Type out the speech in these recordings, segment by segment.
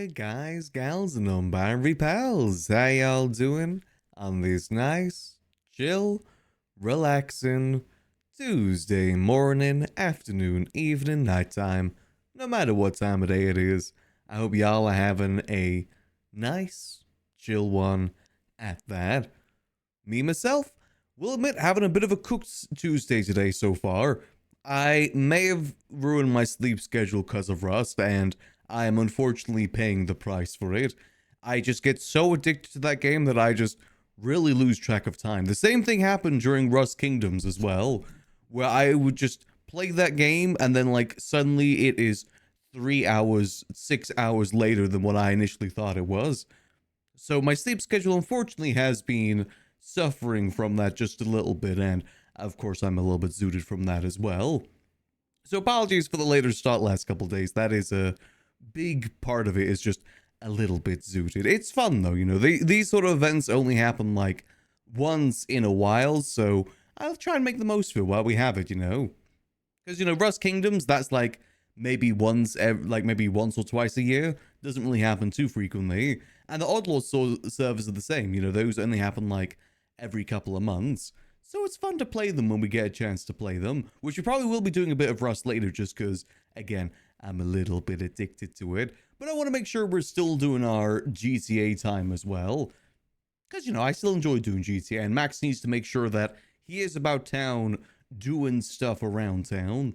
Hey guys, gals, and non-binary pals, how y'all doing on this nice, chill, relaxing Tuesday morning, afternoon, evening, nighttime, no matter what time of day it is? I hope y'all are having a nice, chill one at that. Me, myself, will admit having a bit of a cooked Tuesday today so far. I may have ruined my sleep schedule because of Rust, and I am unfortunately paying the price for it. I just get so addicted to that game that I just really lose track of time. The same thing happened during Rust Kingdoms as well, where I would just play that game and then like suddenly it is 3 hours, 6 hours later than what I initially thought it was. So my sleep schedule unfortunately has been suffering from that just a little bit, and of course I'm a little bit zooted from that as well. So apologies for the later start last couple days. That is a big part of it, is just a little bit zooted. It's fun though, you know. These sort of events only happen like once in a while, so I'll try and make the most of it while we have it, you know. Because you know, Rust Kingdoms, that's like maybe once, maybe once or twice a year. Doesn't really happen too frequently. And the Oddlaw servers are the same. You know, those only happen like every couple of months. So it's fun to play them when we get a chance to play them, which we probably will be doing a bit of Rust later just because, again, I'm a little bit addicted to it. But I want to make sure we're still doing our GTA time as well. Because, you know, I still enjoy doing GTA, and Max needs to make sure that he is about town doing stuff around town.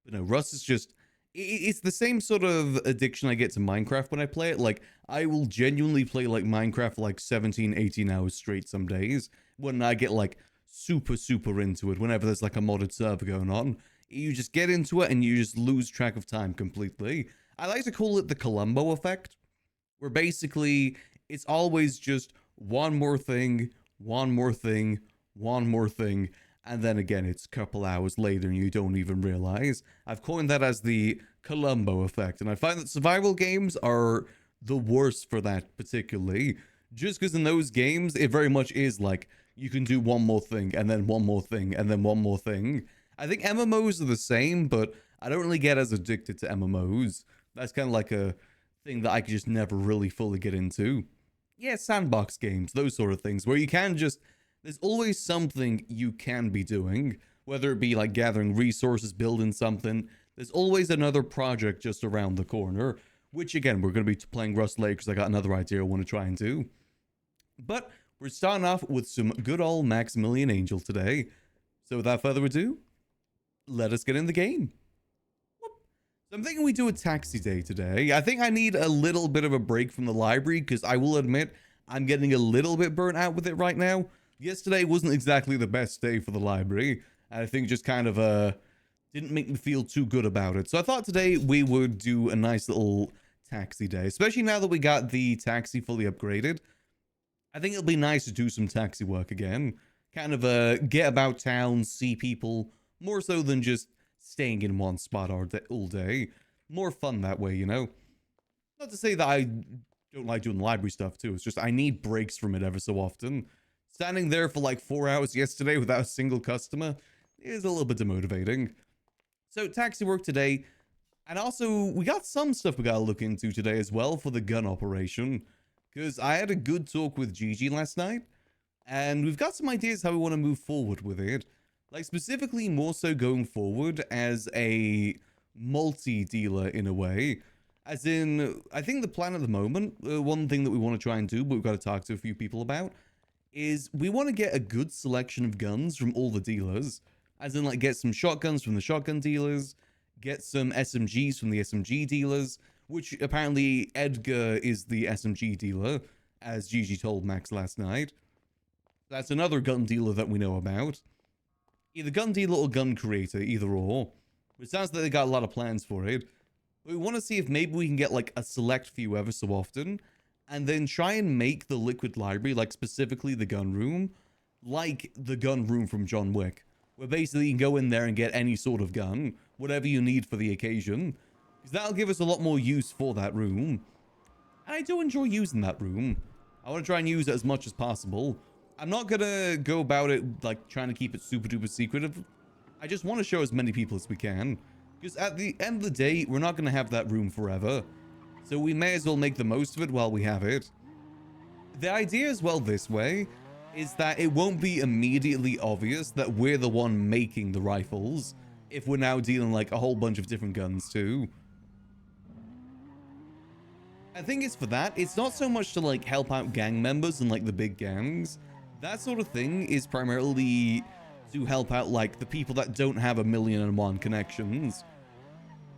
You know, Rust is just... It's the same sort of addiction I get to Minecraft when I play it. Like, I will genuinely play, like, Minecraft for, like, 17, 18 hours straight some days. When I get, like, super into it. Whenever there's, like, a modded server going on. You just get into it and you just lose track of time completely. I like to call it the Columbo effect. Where basically, it's always just one more thing, one more thing, one more thing. And then again, it's a couple hours later and you don't even realize. I've coined that as the Columbo effect. And I find that survival games are the worst for that particularly. Just because in those games, it very much is like, you can do one more thing, and then one more thing, and then one more thing. I think MMOs are the same, but I don't really get as addicted to MMOs. That's kind of like a thing that I could just never really fully get into. Yeah, sandbox games, those sort of things, where you can just... There's always something you can be doing, whether it be like gathering resources, building something. There's always another project just around the corner, which again, we're going to be playing Rust later because I got another idea I want to try and do. But we're starting off with some good old Maximillian Angel today. So without further ado, let us get in the game. So I'm thinking we do a taxi day today. I think I need a little bit of a break from the library because I will admit I'm getting a little bit burnt out with it right now. Yesterday wasn't exactly the best day for the library. I think just kind of didn't make me feel too good about it. So I thought today we would do a nice little taxi day, especially now that we got the taxi fully upgraded. I think it'll be nice to do some taxi work again. Kind of get about town, see people, more so than just staying in one spot all day. More fun that way, you know? Not to say that I don't like doing library stuff too. It's just I need breaks from it ever so often. Standing there for like 4 hours yesterday without a single customer is a little bit demotivating. So taxi work today. And also we got some stuff we got to look into today as well for the gun operation. Because I had a good talk with Gigi last night. And we've got some ideas how we want to move forward with it. Like specifically more so going forward as a multi-dealer in a way. As in, I think the plan at the moment, one thing that we want to try and do, but we've got to talk to a few people about, is we want to get a good selection of guns from all the dealers. As in, like, get some shotguns from the shotgun dealers, get some SMGs from the SMG dealers, which apparently Edgar is the SMG dealer, as Gigi told Max last night. That's another gun dealer that we know about. Either gun dealer or gun creator, either or. It sounds like they got a lot of plans for it. We want to see if maybe we can get, like, a select few ever so often, and then try and make the liquid library, like specifically the gun room, like the gun room from John Wick, where basically you can go in there and get any sort of gun, whatever you need for the occasion, because that'll give us a lot more use for that room. And I do enjoy using that room. I want to try and use it as much as possible. I'm not gonna go about it like trying to keep it super duper secretive. I just want to show as many people as we can, because at the end of the day, we're not gonna have that room forever. So we may as well make the most of it while we have it. The idea as well this way is that it won't be immediately obvious that we're the one making the rifles if we're now dealing like a whole bunch of different guns too. I think it's for that. It's not so much to like help out gang members and like the big gangs. That sort of thing is primarily to help out like the people that don't have 1,000,001 connections.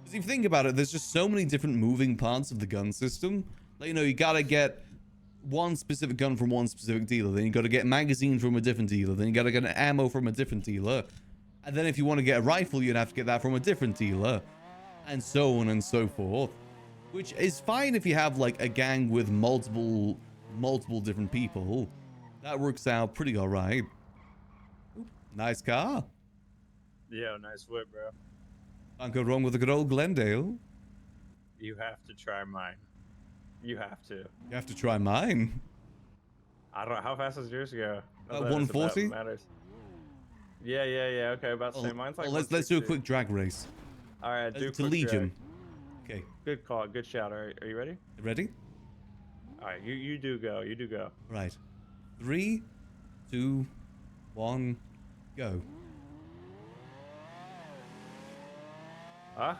Because if you think about it, there's just so many different moving parts of the gun system. Like, you know, you gotta get one specific gun from one specific dealer, then you gotta get magazine from a different dealer, then you gotta get an ammo from a different dealer. And then if you want to get a rifle, you'd have to get that from a different dealer. And so on and so forth. Which is fine if you have like a gang with multiple different people. That works out pretty alright. Nice car. Yeah, nice whip, bro. Can't go wrong with a good old Glendale. You have to try mine. You have to. You have to try mine. I don't know. How fast does yours go? 140? Matters. Yeah. Okay, about the same. Mine's like let's do a quick drag race. All right, do to Legion. Drag. Okay. Good call. Good shout. All right, are you ready? Ready? All right, you do go. You do go. Right. 3, 2, 1, go. Huh?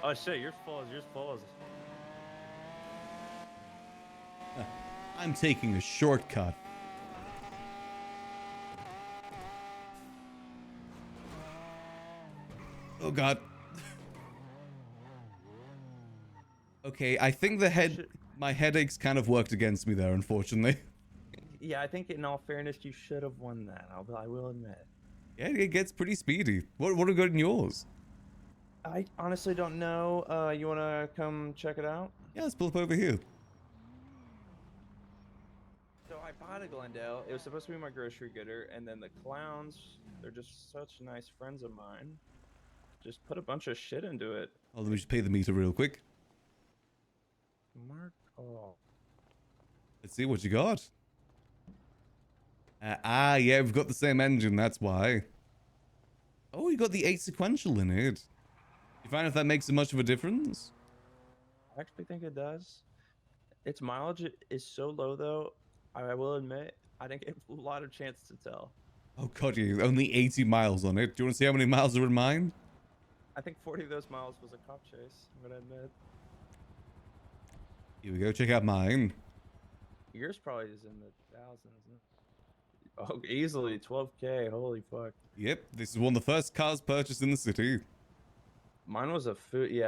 Oh shit, yours falls. I'm taking a shortcut. Oh god. Okay, I think my headaches kind of worked against me there, unfortunately. Yeah, I think in all fairness, you should have won that. I will admit. Yeah, it gets pretty speedy. What are good in yours? I honestly don't know. You wanna come check it out? Yeah, let's pull up over here. So I bought a Glendale. It was supposed to be my grocery getter, and then the clowns, they're just such nice friends of mine. Just put a bunch of shit into it. Oh, let me just pay the meter real quick. Mark, oh. Let's see what you got. Yeah, we've got the same engine, that's why. Oh, you got the 8 sequential in it. You find if that makes much of a difference? I actually think it does. Its mileage is so low, though. I will admit, I didn't get a lot of chance to tell. Oh god, you only 80 miles on it. Do you want to see how many miles are in mine? I think 40 of those miles was a cop chase, I'm gonna admit. Here we go, check out mine. Yours probably is in the thousands. Oh, easily 12K, holy fuck. Yep, this is one of the first cars purchased in the city. Mine was a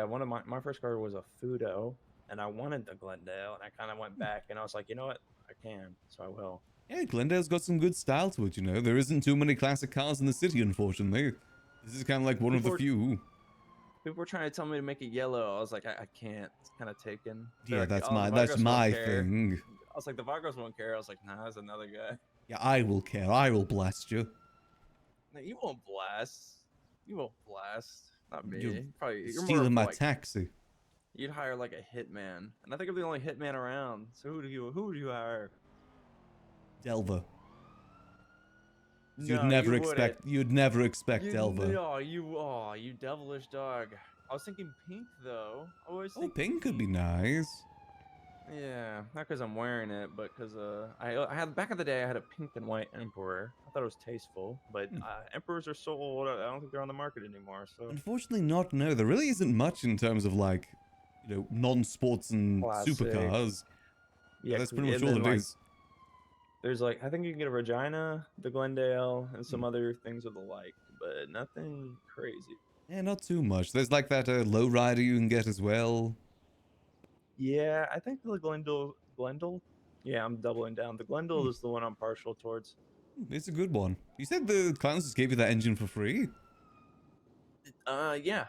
one of my first car was a Fudo, and I wanted the Glendale, and I kind of went back, and I was like, you know what, I can, so I will. Yeah, Glendale's got some good style to it, you know. There isn't too many classic cars in the city, unfortunately. This is kind of like one of the few. People were trying to tell me to make it yellow. I was like, I can't. It's kind of taken. Yeah, like, that's oh, my thing. I was like, the Vagos won't care. I was like, nah, there's another guy. Yeah, I will care. I will blast you. No, you won't blast. You won't blast. Not me. You're stealing my taxi. You'd hire like a hitman, and I think I'm the only hitman around. So who would you hire? Delver. No, you'd never expect Delver. No, you devilish dog. I was thinking pink though. Pink could be nice. Yeah, not because I'm wearing it, but because I had back in the day I had a pink and white Emperor. I thought it was tasteful, but Emperors are so old. I don't think they're on the market anymore. So unfortunately, not. No, there really isn't much in terms of like, you know, non-sports and supercars. Yeah, that's pretty much all it is. There's like, I think you can get a Regina, the Glendale, and some other things of the like, but nothing crazy. Yeah, not too much. There's like that lowrider you can get as well. Yeah, I think the Glendale. Yeah, I'm doubling down. The Glendale is the one I'm partial towards. It's a good one. You said the clowns just gave you that engine for free? Yeah.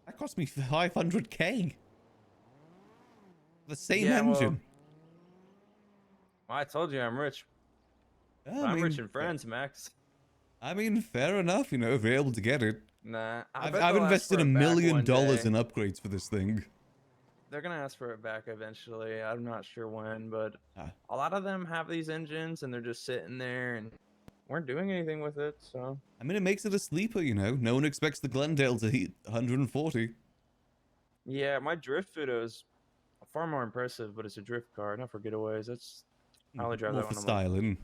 That cost me 500k. The same engine. Well, I told you I'm rich. I'm rich in friends, Max. I mean, fair enough, you know, if you're able to get it. Nah. I've invested $1 million in upgrades for this thing. They're gonna ask for it back eventually. I'm not sure when, but a lot of them have these engines and they're just sitting there and weren't doing anything with it, so. I mean, it makes it a sleeper, you know. No one expects the Glendale to hit 140. Yeah, my drift video is far more impressive, but it's a drift car, not for getaways. That's I only drive More that for when I'm styling.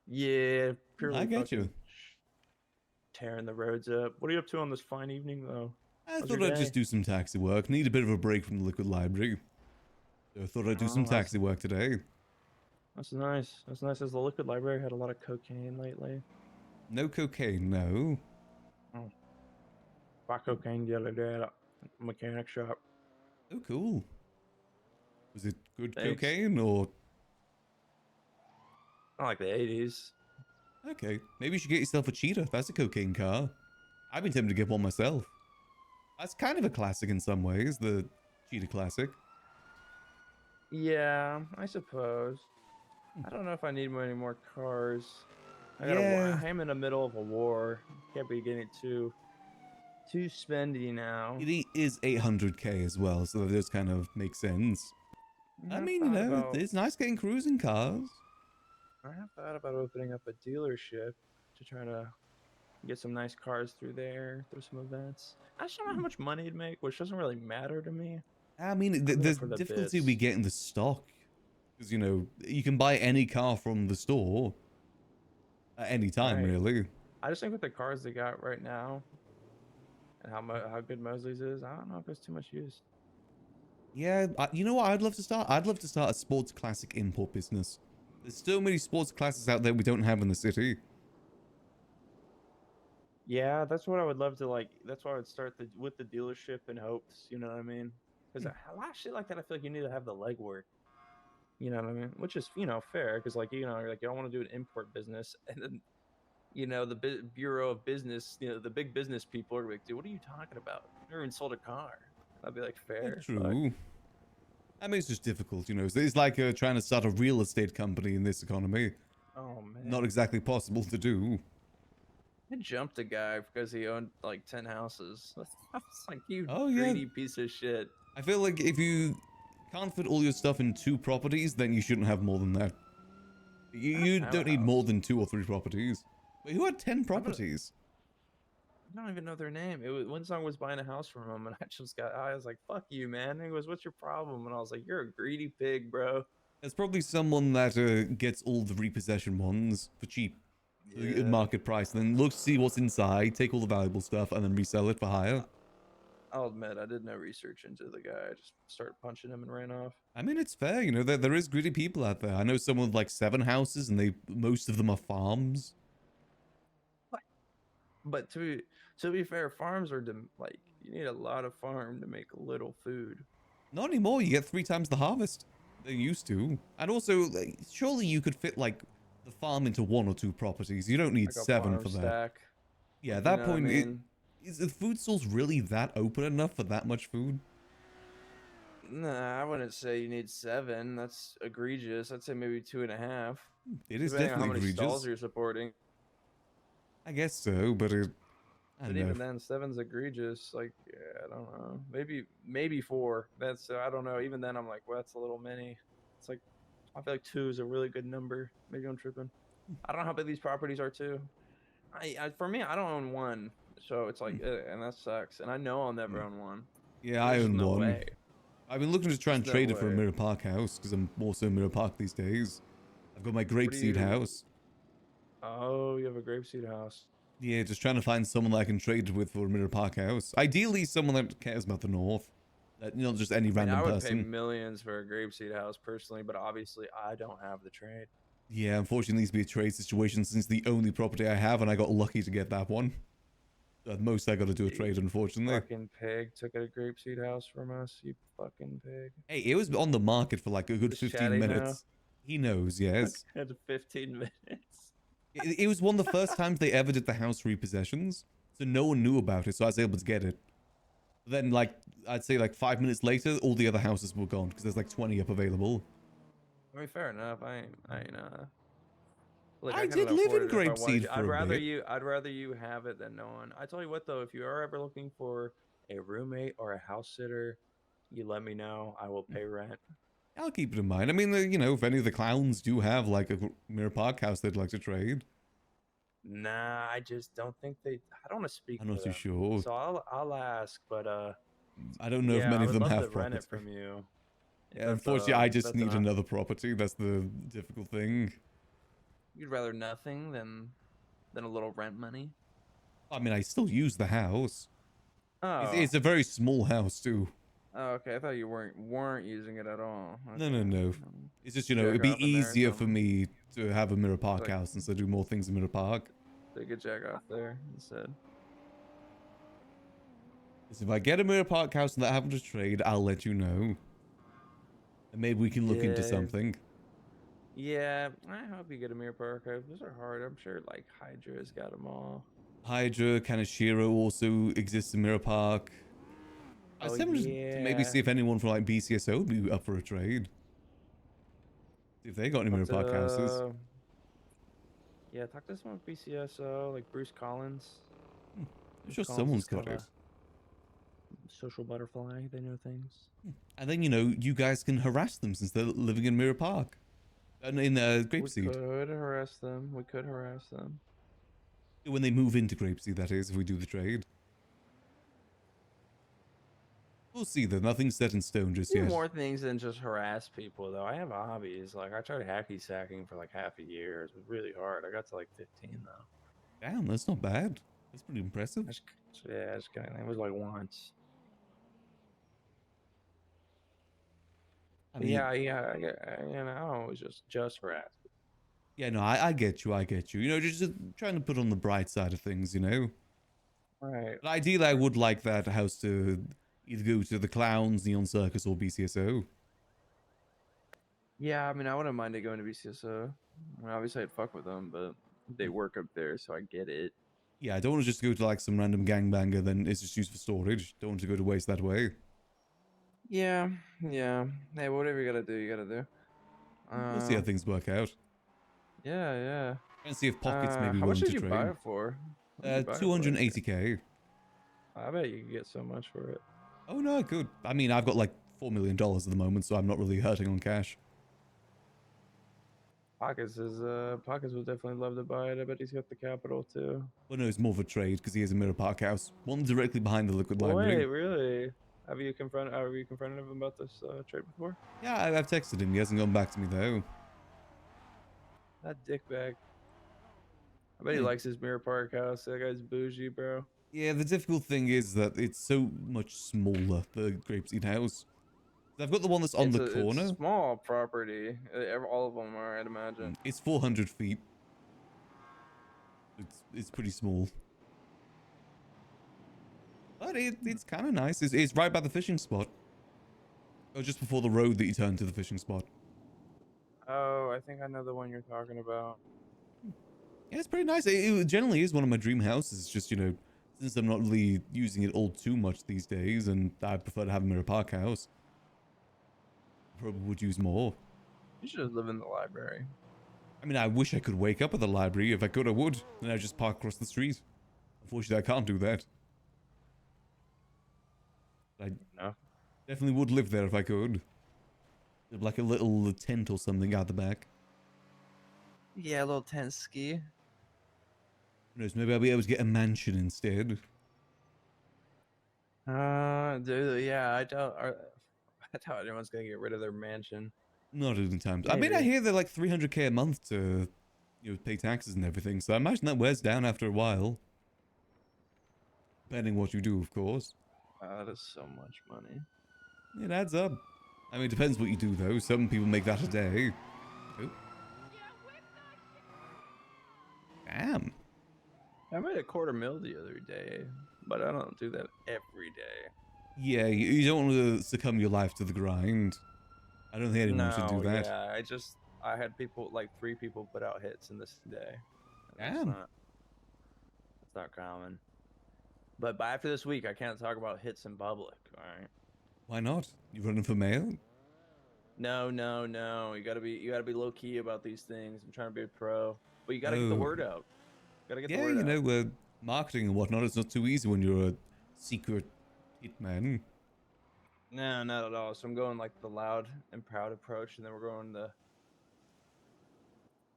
yeah, I purely get fucking you. tearing the roads up. What are you up to on this fine evening though? I How's your thought I'd just day? do some taxi work. Need a bit of a break from the liquid library. So I thought I'd do some Oh, taxi work today. that's nice. That's nice. As the liquid library had a lot of cocaine lately. No cocaine, no. Oh, bought cocaine the other day at a mechanic shop. Oh, cool. Was it good Thanks. cocaine or... I like the 80s. Okay, maybe you should get yourself a cheetah. That's a cocaine car. I've been tempted to get one myself. That's kind of a classic in some ways, the cheetah classic. Yeah, I suppose. I don't know if I need many more cars. I got a war. Yeah, I am in the middle of a war. Can't be getting too spendy now. it is 800k as well, so that does kind of make sense. I I've mean, thought about it's nice getting cruising cars. I have thought about opening up a dealership to try to get some nice cars through there, through some events. I just don't know how much money it'd make, which doesn't really matter to me. I mean, I'm in it there's for the difficulty we bits. get in the stock. Because, you can buy any car from the store at any time, Right. really. I just think with the cars they got right now and how good Mosley's is, I don't know if there's too much use. Yeah, you know what I'd love to start? I'd love to start a sports classic import business. There's so many sports classes out there we don't have in the city. Yeah, that's what I would love to like. That's why I would start with the dealership in hopes. You know what I mean? Because a lot of shit like that, I feel like you need to have the legwork. You know what I mean? Which is fair because like like you don't want to do an import business and then the Bureau of Business, the big business people are like, dude, what are you talking about? You never even sold a car. I'd be like, Yeah, fair, fuck. true. I mean, it's just difficult, It's like trying to start a real estate company in this economy. Oh Not man, exactly possible to do. I jumped a guy because he owned like 10 houses. That's like you Oh, yeah. greedy piece of shit. I feel like if you can't fit all your stuff in 2 properties, then you shouldn't have more than that. I don't You have a don't need more house. than 2 or 3 properties. Wait, who had 10 I don't. properties? I don't even know their name. It was one song was buying a house from him, and I was like, "Fuck you, man." And he goes, "What's your problem?" And I was like, "You're a greedy pig, bro." There's probably someone that gets all the repossession ones for cheap. Yeah. Market price, and then look to see what's inside, take all the valuable stuff, and then resell it for higher. I'll admit I did no research into the guy. I just started punching him and ran off. I mean, it's fair, there is greedy people out there. I know someone with like 7 houses, and most of them are farms. But to be fair, farms are like you need a lot of farm to make little food. Not anymore, you get 3 times the harvest. They used to. And also, like, surely you could fit like the farm into 1 or 2 properties. You don't need Like a 7 farm for that. stack. Yeah, at You that know what I point, mean? is the food stalls really that open enough for that much food? Nah, I wouldn't say you need seven. That's egregious. I'd say maybe two and a half, It is depending on how definitely many stalls egregious. you're supporting. I guess so, but I But don't know. even then, seven's egregious. Like, yeah, I don't know. Maybe four. That's I don't know. Even then, I'm like, well, that's a little many. It's like I feel like two is a really good number. Maybe I'm tripping. I don't know how big these properties are too. For me, I don't own one, so it's like, and that sucks. And I know I'll never Hmm. own one. Yeah, I There's just own no one. way. I've been looking to try Just and no trade it for a way. Mirror Park house because I'm also in Mirror Park these days. I've got my What do grapeseed you? house. Oh, you have a grapeseed house. Yeah, just trying to find someone that I can trade with for a Mirror Park house. Ideally, someone that cares about the North. That, not just any I mean, random I would pay person. millions for a grapeseed house personally, but obviously I don't have the trade. Yeah, unfortunately, it needs to be a trade situation since the only property I have, and I got lucky to get that one. At most, I got to do a You trade, unfortunately. fucking pig took a grapeseed house from us. You fucking pig. Hey, it was on the market for like a good This 15 chatty now. minutes. He knows, yes. At 15 minutes. It was one of the first times they ever did the house repossessions, so no one knew about it, so I was able to get it. Then, like, I'd say like 5 minutes later, all the other houses were gone, because there's like 20 up available. I mean, fair enough. I ain't. Look, I I couldn't did live afford in it if I wanted Grapeseed to. for a bit. I'd rather you have it than no one. I tell you what, though, if you are ever looking for a roommate or a house sitter, you let me know. I will pay rent. I'll keep it in mind. I mean, if any of the clowns do have like a Mirror Park house they'd like to trade, Nah, I just don't think they. I don't want to speak I'm for not too them, sure. so I'll ask. But I don't know if Yeah, many I of would them love to have rent it property. from you. If Yeah, unfortunately, I just that's need an another property. That's the difficult thing. you'd rather nothing than a little rent money. I mean, I still use the house. Oh. It's a very small house too. Oh, okay. I thought you weren't using it at all. No, Okay. no, no. It's just, Jack it'd be off in there or easier for something. me to have a Mirror Park Like, house since I do more things in Mirror Park. they could jack off there instead. Because if I get a Mirror Park house and that happens to trade, I'll let you know. And maybe we can look into Yeah. something. Yeah, I hope you get a mirror park. Those are hard. I'm sure like Hydra's got them all. Hydra, Kaneshiro also exists in Mirror Park. I was Oh tempted to maybe yeah. see if anyone from like BCSO would be up for a trade. See if they got any Mirror Talk Park houses. to yeah, talk to someone with BCSO, like Bruce Collins. I'm Bruce sure Collins is someone's kind got of it. a social butterfly. They know things. And then, you guys can harass them since they're living in Mirror Park. And in We Grapeseed. could harass them. We could harass them. When they move into Grapeseed, that is, if we do the trade. We'll see though, nothing's set in stone just Do yet. more things than just harass people, though. I have hobbies. Like I tried hacky sacking for like half a year. It was really hard. I got to like 15 though. Damn, that's not bad. That's pretty impressive. Yeah, I just kind of. It was like once. I mean, Yeah. It was just harass. yeah, no, I get you, just trying to put on the bright side of things, Right. But ideally, I would like that house to either go to the Clowns, Neon Circus, or BCSO. Yeah, I mean, I wouldn't mind it going to BCSO. I mean, obviously, I'd fuck with them, but they work up there, so I get it. Yeah, I don't want to just go to like some random gangbanger, then it's just used for storage. Don't want to go to waste that way. Yeah. Hey, whatever you gotta do, you gotta do. We'll see how things work out. Yeah. And see if Pocket's maybe How much willing did to you buy trade. it for? What did you buy it for? 280k. I bet you could get so much for it. Oh no, I could. I mean, I've got like $4 million at the moment, so I'm not really hurting on cash. Pockets would definitely love to buy it. I bet he's got the capital too. Well, no, it's more of a trade because he has a Mirror Park house. One directly behind the Liquid Wait, Library. really? Have you confronted him about this trade before? Yeah, I've texted him. He hasn't gone back to me though. That dickbag. I bet he likes his Mirror Park house. That guy's bougie, bro. Yeah, the difficult thing is that it's so much smaller, the Grapeseed house. I've got the one that's on the It's a corner. small property. All of them are, I'd imagine. It's 400 feet. It's pretty small. But it's kind of nice. It's right by the fishing spot. Or just before the road that you turn to the fishing spot. Oh, I think I know the one you're talking about. Yeah, it's pretty nice. It generally is one of my dream houses. It's just, since I'm not really using it all too much these days, and I prefer to have a Mirror Park house, I probably would use more. You should live in the library. I mean, I wish I could wake up at the library. If I could, I would. Then I'd just park across the street. Unfortunately, I can't do that. I No. definitely would live there if I could. Like a little tent or something out the back. Yeah, a little tent ski. Who knows, maybe I'll be able to get a mansion instead. Dude, yeah, I doubt. I doubt anyone's gonna get rid of their mansion. Not in times. I mean, I Maybe. hear they're like 300k a month to, pay taxes and everything. So I imagine that wears down after a while. Depending what you do, of course. That is so much money. It adds up. I mean, it depends what you do, though. Some people make that a day. Oh. Damn. I made $250,000 the other day, but I don't do that every day. Yeah, you don't want to succumb your life to the grind. I don't think anyone should do that. Yeah, I had people, like 3 people put out hits in this day. Damn. That's not common. But by after this week, I can't talk about hits in public, alright? Why not? You running for mayor? No. You gotta be low key about these things. I'm trying to be a pro. But you gotta get the word out. Gotta get the word out. Marketing and whatnot, it's not too easy when you're a secret hitman. No, not at all. So I'm going like the loud and proud approach, and then we're going the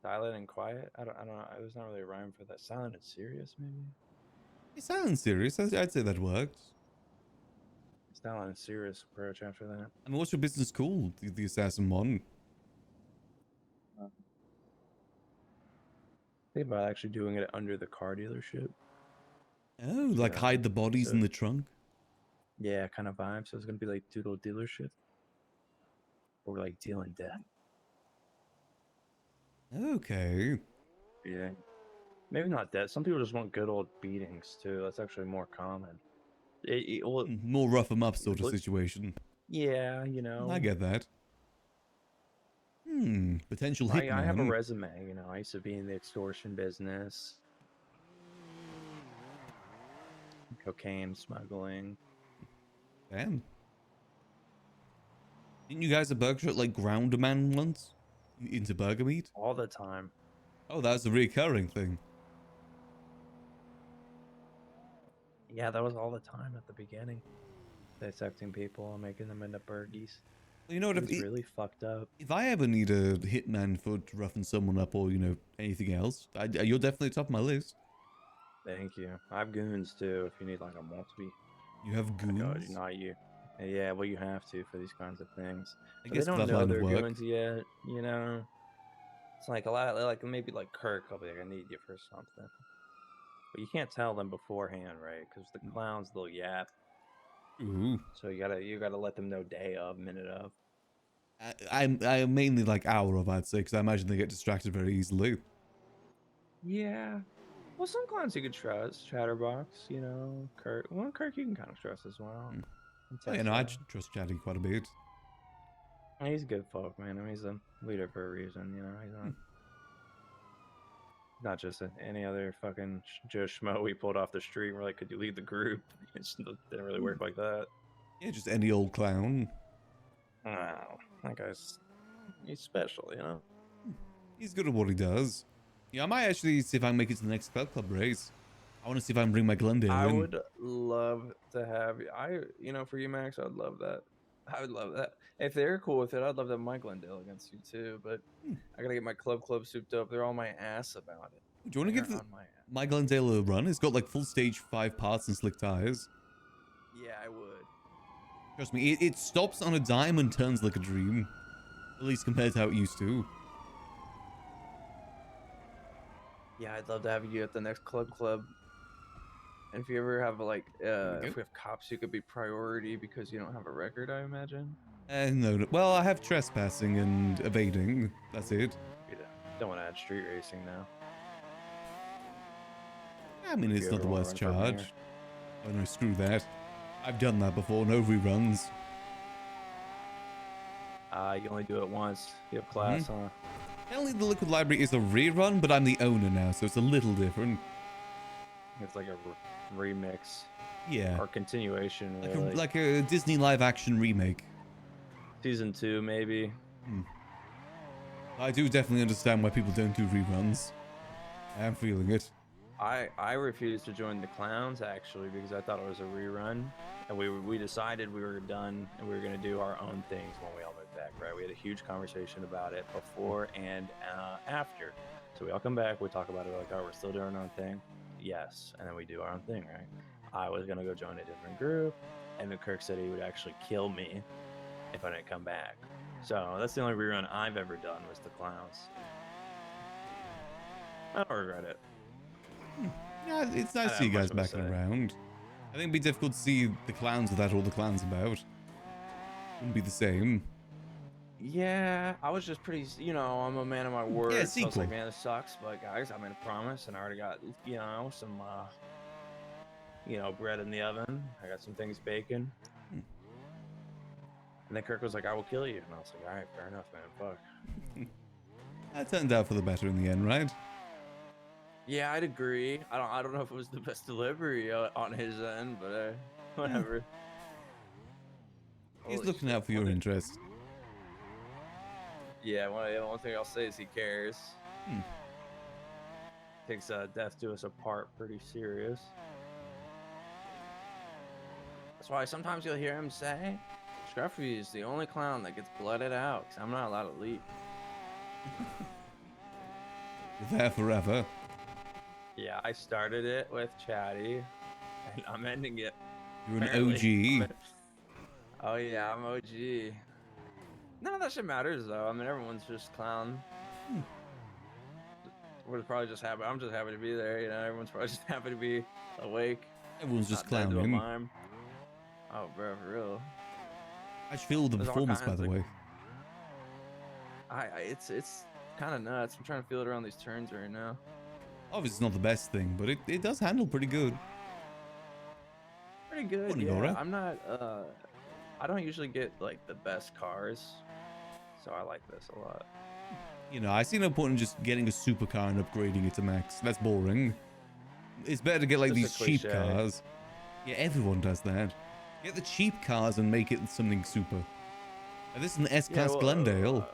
silent and quiet. I don't know. There's not really a rhyme for that. Silent and serious, maybe. It sounds serious. I'd say that works. that on a serious approach after that. I mean, what's your business called? The Assassin One. Think about actually doing it under the car dealership. Oh, like Yeah, hide the bodies so- in the trunk? Yeah, kind of vibe. So it's gonna be like Doodle Dealership, or like dealing death. Okay. Yeah, maybe not death. Some people just want good old beatings too. That's actually more common. Well, More rough 'em up sort of look- situation. yeah, you know. I get that. Potential I have a hitman. resume. You know, I used to be in the extortion business, cocaine smuggling. Damn. Didn't you guys at Burger Shot like ground a man once? Into burger meat? All the time. Oh, that was a recurring thing. Yeah, that was all the time at the beginning. Dissecting people and making them into burgies. Well, you know what? It was really fucked up. If I ever need a hitman for to roughen someone up or, you know, anything else, you're definitely top of my list. Thank you. I have goons too. If you need like a multi. You have goons? God, not you. Yeah, well, you have to for these kinds of things. I But guess they for don't that know line of they're work. goons yet. You know, it's like a lot. Like maybe like Kirk. I'll be like, I need you for something. But you can't tell them beforehand, right? Because the clowns, they'll yap. Ooh. So you gotta let them know day of, minute of. I'm mainly like hour of, I'd say, because I imagine they get distracted very easily. Yeah. Well, some clowns you could trust. Chatterbox, you know, Kirk. Well, Kirk you can kind of trust as well. Oh, yeah, no, I trust Chatty quite a bit. He's a good folk, man. I mean, he's a leader for a reason, you know. He's not just any other fucking Joe Schmo we pulled off the street. We're like, could you lead the group? It just didn't really work like that. Yeah, just any old clown. Wow, that he's special, you know. He's good at what he does. Yeah, I might actually see if I can make it to the next club race. I want to see if I can bring my Glendale I in. would love to have you know, for you, Max. I'd love that. I would love that. If they're cool with it, I'd love to have Mike Glendale against you too. But I gotta get my club souped up. They're on my ass about it. Do you want to give They're on my ass. my Glendale a run? It's got like full stage 5 parts and slick tires. Yeah, I would. Trust me, it stops on a dime and turns like a dream. At least compared to how it used to. Yeah, I'd love to have you at the next club. And if you ever have like, if we have cops, you could be priority because you don't have a record, I imagine. No. Well, I have trespassing and evading. That's it. You don't want to add street racing now. I mean, it's you not the ever wanna worst run for mayor? charge. Oh no, screw that. I've done that before. No reruns. You only do it once. You have class, huh? Apparently, the Liquid Library is a rerun, but I'm the owner now, so it's a little different. It's like a remix. Yeah. Or continuation, really. Like a Disney live-action remake. Season 2, maybe. I do definitely understand why people don't do reruns. I am feeling it. I refused to join the clowns actually because I thought it was a rerun, and we decided we were done and we were gonna do our own things when we all moved back. Right? We had a huge conversation about it before and after. So we all come back, we talk about it, like, oh, we're still doing our own thing. Yes, and then we do our own thing, right? I was gonna go join a different group, and then Kirk said he would actually kill me if I didn't come back. So that's the only rerun I've ever done was the clowns. I don't regret it. Yeah, it's nice to see you guys back around. I think it'd be difficult to see the clowns without all the clowns about. Wouldn't be the same. Yeah, I was just pretty, you know, I'm a man of my word. Yeah, so I was like, sequel. man, this sucks, but guys, I made a promise, and I already got, you know, some, you know, bread in the oven. I got some things baking. And then Kirk was like, I will kill you. And I was like, all right, fair enough, man, fuck. That turned out for the better in the end, right? Yeah, I'd agree. I don't know if it was the best delivery on his end, but whatever. He's Holy looking shit, out for your interest. Yeah, one thing I'll say is he cares. Takes death do us apart pretty serious. That's why sometimes you'll hear him say, Scruffy is the only clown that gets blooded out, because I'm not allowed to leave. You're there forever. Yeah, I started it with Chatty, and I'm ending it. You're an apparently. OG. Oh yeah, I'm OG. None of that shit matters though. I mean, everyone's just clown. Hmm. We're probably just happy. I'm just happy to be there. You know, everyone's probably just happy to be awake, Everyone's just not dead to a clowning. mime. Oh, bro, for real. I should feel the There's all performance, by kinds the of. way. It's kind of nuts. I'm trying to feel it around these turns right now. Obviously, it's not the best thing, but it does handle pretty good. Pretty good, Morning, yeah. Aura. I'm not. I don't usually get like the best cars, so I like this a lot. You know, I see no point in just getting a supercar and upgrading it to max. That's boring. It's better to get like Just a these cheap cliche. cars. Yeah, everyone does that. Get the cheap cars and make it something super. Now, this is an Yeah, S-Class well, Glendale.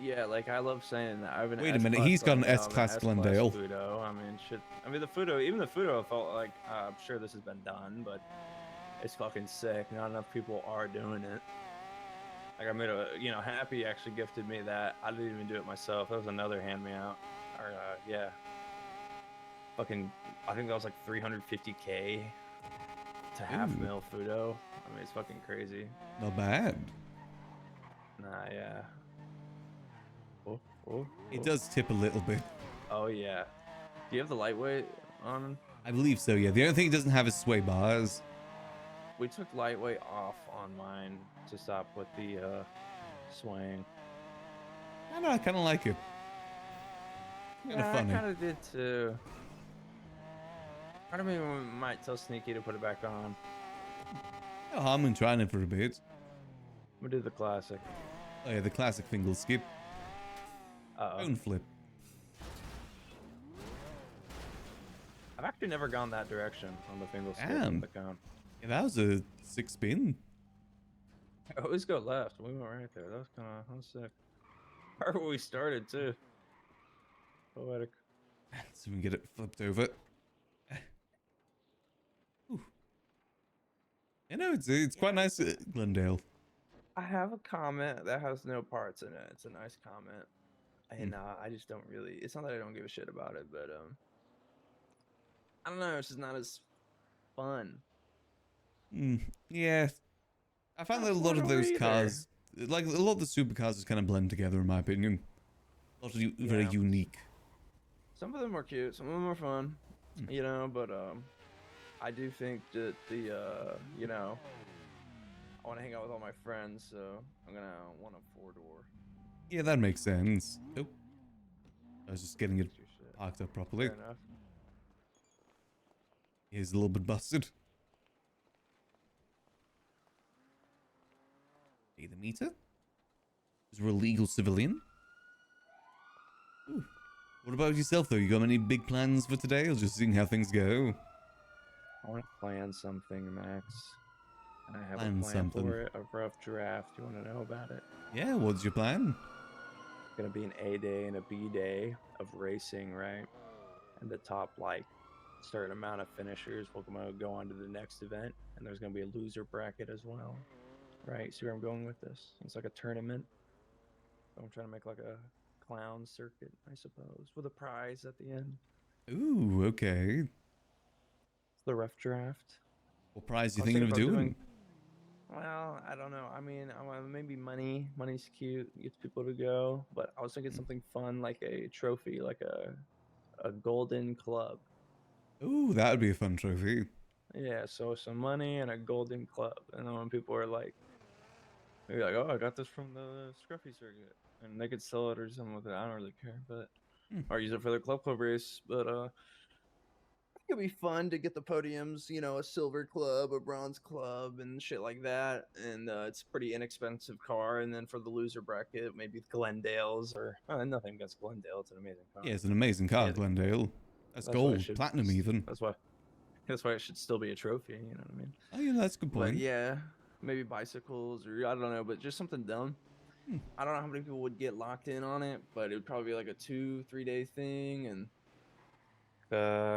yeah, like I love saying that I have an Wait a minute, S-Class he's got an Glendale, I have an S-Class S-Class Glendale. Fudo. I mean, shit. I mean, the Fudo, even the Fudo, I felt like I'm sure this has been done, but it's fucking sick. Not enough people are doing it. Like I made a, Happy actually gifted me that. I didn't even do it myself. That was another hand me out. Or yeah, fucking. I think that was like 350K to half Ooh, mil Fudo. I mean, it's fucking crazy. not bad. Nah, yeah. Oh, oh, It oh. does tip a little bit. Oh yeah. Do you have the lightweight on? I believe so, yeah. The only thing it doesn't have is sway bars. We took lightweight off on mine to stop with the swaying. I know, I kind of like it. Kind of Yeah, I funny. kind of did too. Part of me might tell Sneaky to put it back on. No harm in trying it for a bit. I'm gonna do the classic. Oh yeah, the classic fingle skip. Uh-oh. Bone flip. I've actually never gone that direction on the fingle skip Damn. with the cone. Yeah, that was a 6-spin. I always go left. We went right there. That was sick. Right where we started too. Poetic. So we can get it flipped over. Ooh. You know, it's quite nice at Glendale. I have a comment that has no parts in it. It's a nice comment. And I just don't really. It's not that I don't give a shit about it, but I don't know. It's just not as fun. Yeah. I found Not that a lot of Florida those either. cars, like a lot of the supercars, just kind of blend together, in my opinion. A lot of very Yeah. unique. Some of them are cute. Some of them are fun. You know, but I do think that I want to hang out with all my friends, so I'm gonna want a 4-door. Yeah, that makes sense. Oh, I was just getting it That's your shit. parked up properly. Fair enough. He's a little bit busted. Pay the meter. Is we're a legal civilian. Ooh. What about yourself, though? You got any big plans for today, or just seeing how things go? I want to plan something, Max. And I have Plan a plan something. for it. A rough draft. You want to know about it? Yeah, what's your plan? Gonna be an A day and a B day of racing, right? And the top like certain amount of finishers will go on to the next event, and there's gonna be a loser bracket as well, right? See where I'm going with this? It's like a tournament. So I'm trying to make like a clown circuit, I suppose, with a prize at the end. Ooh, okay. It's the rough draft. What prize are I you was thinking thinking of about doing? well, I don't know. I mean, maybe money. Money's cute, gets people to go. But I was thinking something fun, like a trophy, like a golden club. Ooh, that would be a fun trophy. Yeah, so some money and a golden club. And then when people are like, maybe like, oh, I got this from the Scruffy circuit, and they could sell it or something with it. I don't really care, but Hmm. or use it for their club race. But I think it'd be fun to get the podiums. You know, a silver club, a bronze club, and shit like that. And it's a pretty inexpensive car. And then for the loser bracket, maybe Glendale's or nothing against Glendale. It's an amazing car. Yeah, it's an amazing car, Yeah, Glendale. That's that's why it gold, should. platinum even. That's why it should still be a trophy. You know what I mean? Oh yeah, that's a good But point. yeah, maybe bicycles or I don't know, but just something dumb. Hmm. I don't know how many people would get locked in on it, but it would probably be like a 2-3 day thing and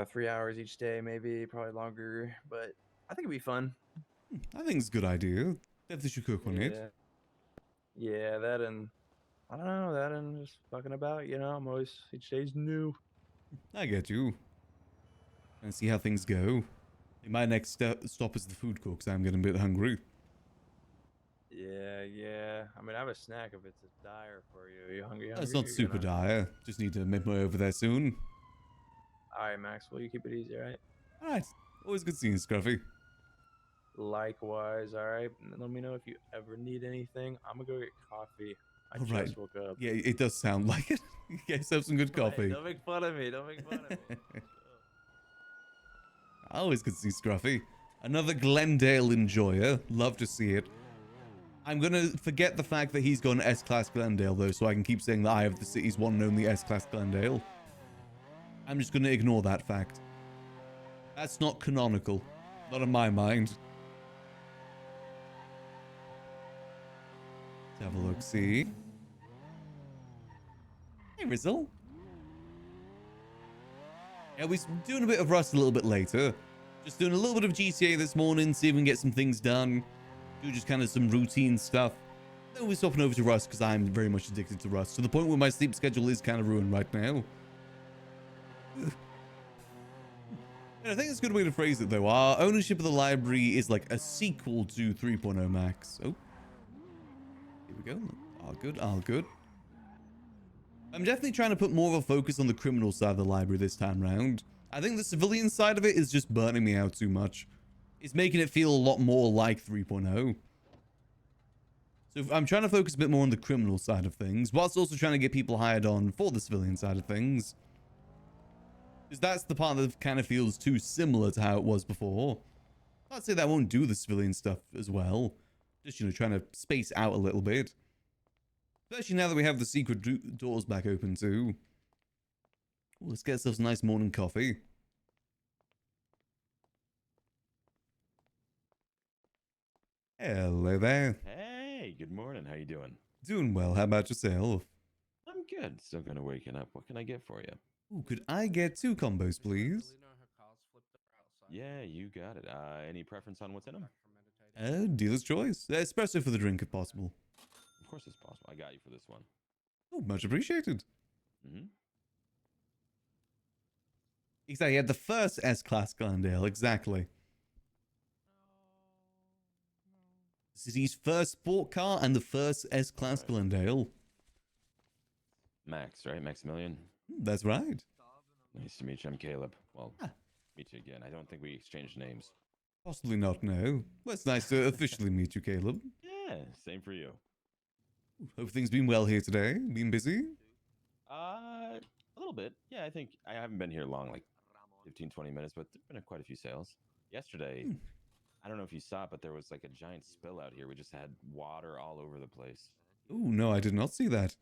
3 hours each day, maybe probably longer. But I think it'd be fun. I think it's a good idea. Definitely should cook on it. Yeah, yeah, that and I don't know that and just fucking about. You know, I'm always each day's new. I get you. And see how things go. My next stop is the food court, because I'm getting a bit hungry. Yeah. I mean, I have a snack if it's dire for you. Are you hungry? It's Hungry? not You're super gonna. dire. Just need to make my way over there soon. All right, Maxwell. You keep it easy, all right? All right. Always good seeing you, Scruffy. Likewise, all right. Let me know if you ever need anything. I'm gonna go get coffee. I All right. just woke up. Yeah, it does sound like it. You guys have some good coffee. Don't make fun of me. Don't make fun of me. Always good to see Scruffy. Another Glendale enjoyer. Love to see it. I'm going to forget the fact that he's gone S-Class Glendale, though, so I can keep saying that I have the city's one and only S-Class Glendale. I'm just going to ignore that fact. That's not canonical. Not in my mind. Let's have a look, see. Hey, Rizzle. Yeah, we're doing a bit of Rust a little bit later. Just doing a little bit of GTA this morning, see if we can get some things done. Do just kind of some routine stuff. Then we're swapping over to Rust because I'm very much addicted to Rust, to the point where my sleep schedule is kind of ruined right now. And I think it's a good way to phrase it, though. Our ownership of the library is like a sequel to 3.0 Max. Oh. Here we go. All good, all good. I'm definitely trying to put more of a focus on the criminal side of the library this time round. I think the civilian side of it is just burning me out too much. It's making it feel a lot more like 3.0. So I'm trying to focus a bit more on the criminal side of things, whilst also trying to get people hired on for the civilian side of things. Because that's the part that kind of feels too similar to how it was before. Not to say that I won't do the civilian stuff as well. Just, trying to space out a little bit. Especially now that we have the secret doors back open too. Ooh, let's get ourselves a nice morning coffee. Hello there. Hey, good morning. How you doing? Doing well. How about yourself? I'm good. Still kind of waking up. What can I get for you? Ooh, could I get 2 combos, please? Yeah, you got it. Any preference on what's in them? Dealer's choice. Espresso for the drink, if possible. Of course it's possible. I got you for this one. Oh, much appreciated. Mm-hmm. Exactly. Yeah, the first S-Class Glendale. Exactly. City's first sport car and the first S-Class Glendale. Max, right? Maximillian? That's right. Nice to meet you. I'm Caleb. Well, meet you again. I don't think we exchanged names. Possibly not, no. Well, it's nice to officially meet you, Caleb. Yeah, same for you. Hope things been well here today. Been busy? A little bit. Yeah, I think I haven't been here long, like 15, 20 minutes, but there've been quite a few sales. Yesterday, I don't know if you saw it, but there was like a giant spill out here. We just had water all over the place. Oh, no, I did not see that.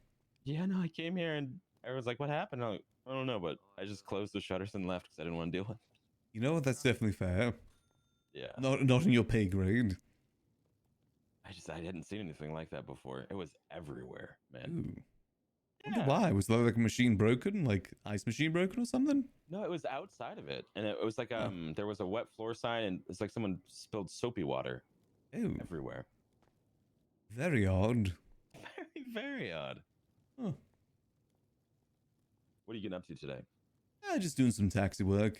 Yeah, no, I came here and everyone's like, what happened? I'm like, I don't know, but I just closed the shutters and left because I didn't want to deal with it. You know what? That's definitely fair. Yeah. Not in your pay grade. I hadn't seen anything like that before. It was everywhere, man. Ooh. Wonder why? Was there like a machine broken? Like ice machine broken or something? No, it was outside of it. And it was like there was a wet floor sign and it's like someone spilled soapy water everywhere. Very odd. Very, very odd. Huh. What are you getting up to today? Just doing some taxi work.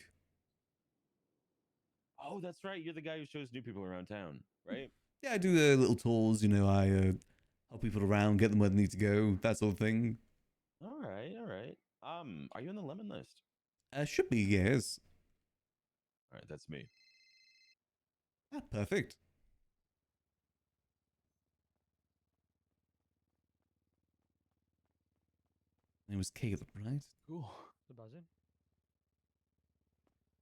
Oh, that's right. You're the guy who shows new people around town, right? Yeah, I do little tours, I help people around, get them where they need to go, that sort of thing. All right, all right. Are you on the lemon list? Should be, yes. All right, that's me. Perfect. It was Caleb, right? Cool. The buzzing.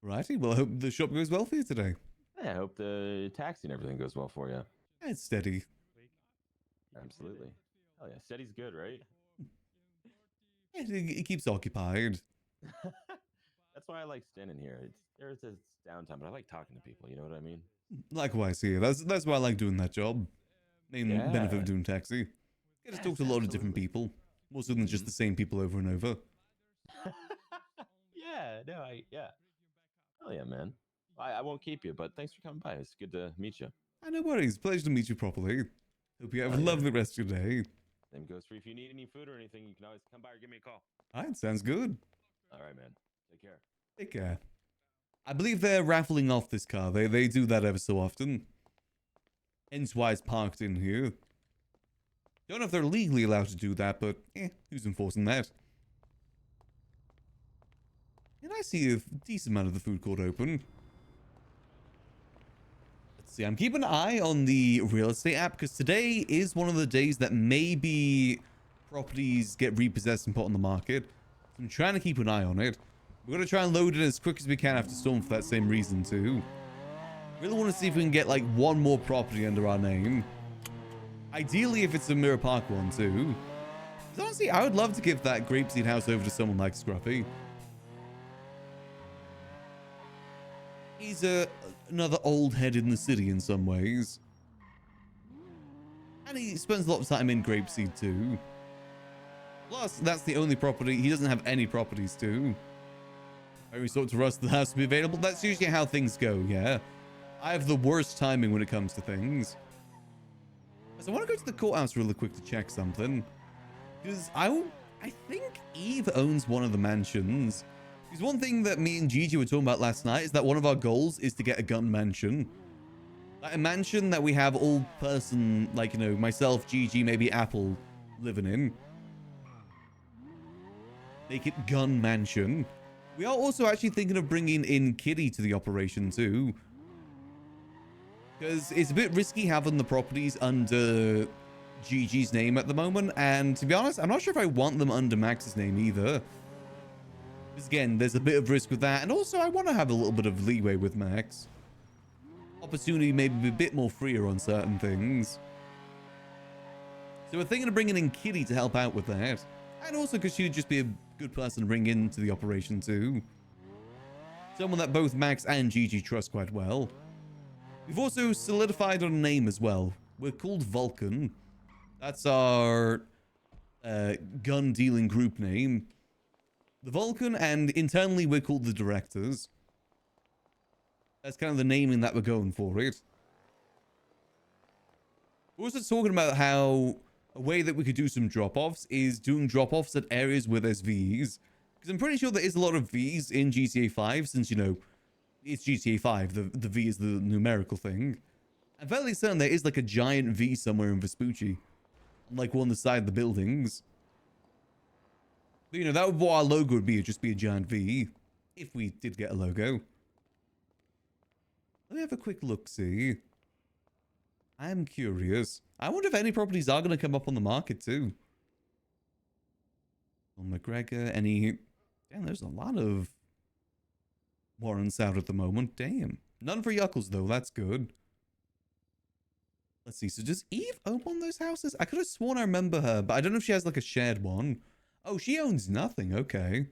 Righty, well, I hope the shop goes well for you today. Yeah, I hope the taxi and everything goes well for you. It's steady. Absolutely. Oh yeah, steady's good, right? It keeps occupied. That's why I like standing here. There's downtime, but I like talking to people. You know what I mean? Likewise here. That's why I like doing that job. Main benefit of doing taxi. Get to talk to a lot of different people. More so than just the same people over and over. Yeah, no, yeah. Oh yeah, man. I won't keep you, but thanks for coming by. It's good to meet you. No worries. Pleasure to meet you properly. Hope you have a lovely rest of your day. Same goes for you. If you need any food or anything, you can always come by or give me a call. Alright, sounds good. All right, man. Take care. Take care. I believe they're raffling off this car. They do that ever so often. Hence why it's parked in here. Don't know if they're legally allowed to do that, but who's enforcing that? And I see a decent amount of the food court open. Let's see, I'm keeping an eye on the real estate app because today is one of the days that maybe properties get repossessed and put on the market. So I'm trying to keep an eye on it. We're going to try and load it as quick as we can after Storm for that same reason too. Really want to see if we can get like one more property under our name. Ideally if it's a Mirror Park one too. Because honestly, I would love to give that Grapeseed house over to someone like Scruffy. He's another old head in the city in some ways. And he spends a lot of time in Grapeseed too. Plus, that's the only property. He doesn't have any properties too. I resort to Rust, the house to be available. That's usually how things go, yeah. I have the worst timing when it comes to things. So I want to go to the courthouse really quick to check something. Because I think Eve owns one of the mansions. Because one thing that me and Gigi were talking about last night is that one of our goals is to get a gun mansion. Like a mansion that we have all person, like, you know, myself, Gigi, maybe Apple living in. Make it gun mansion. We are also actually thinking of bringing in Kitty to the operation too. Because it's a bit risky having the properties under Gigi's name at the moment. And to be honest, I'm not sure if I want them under Max's name either. Because again, there's a bit of risk with that. And also, I want to have a little bit of leeway with Max. Opportunity maybe be a bit more freer on certain things. So we're thinking of bringing in Kitty to help out with that. And also because she would just be a good person to bring into the operation too. Someone that both Max and Gigi trust quite well. We've also solidified our name as well. We're called Vulcan. That's our gun dealing group name. The Vulcan, and internally we're called the Directors. That's kind of the naming that we're going for it. We're also talking about how a way that we could do some drop-offs is doing drop-offs at areas where there's Vs. Because I'm pretty sure there is a lot of Vs in GTA 5 since, you know, it's GTA 5. The V is the numerical thing. I'm fairly certain there is like a giant V somewhere in Vespucci. Like one on the side of the buildings. But, you know, that would what our logo would be. It'd just be a giant V. If we did get a logo. Let me have a quick look-see. I'm curious. I wonder if any properties are going to come up on the market too. Well, McGregor, any... Damn, there's a lot of warrants out at the moment. Damn. None for Yuckles, though. That's good. Let's see. So does Eve own one of those houses? I could have sworn I remember her, but I don't know if she has like a shared one. Oh, she owns nothing. Okay.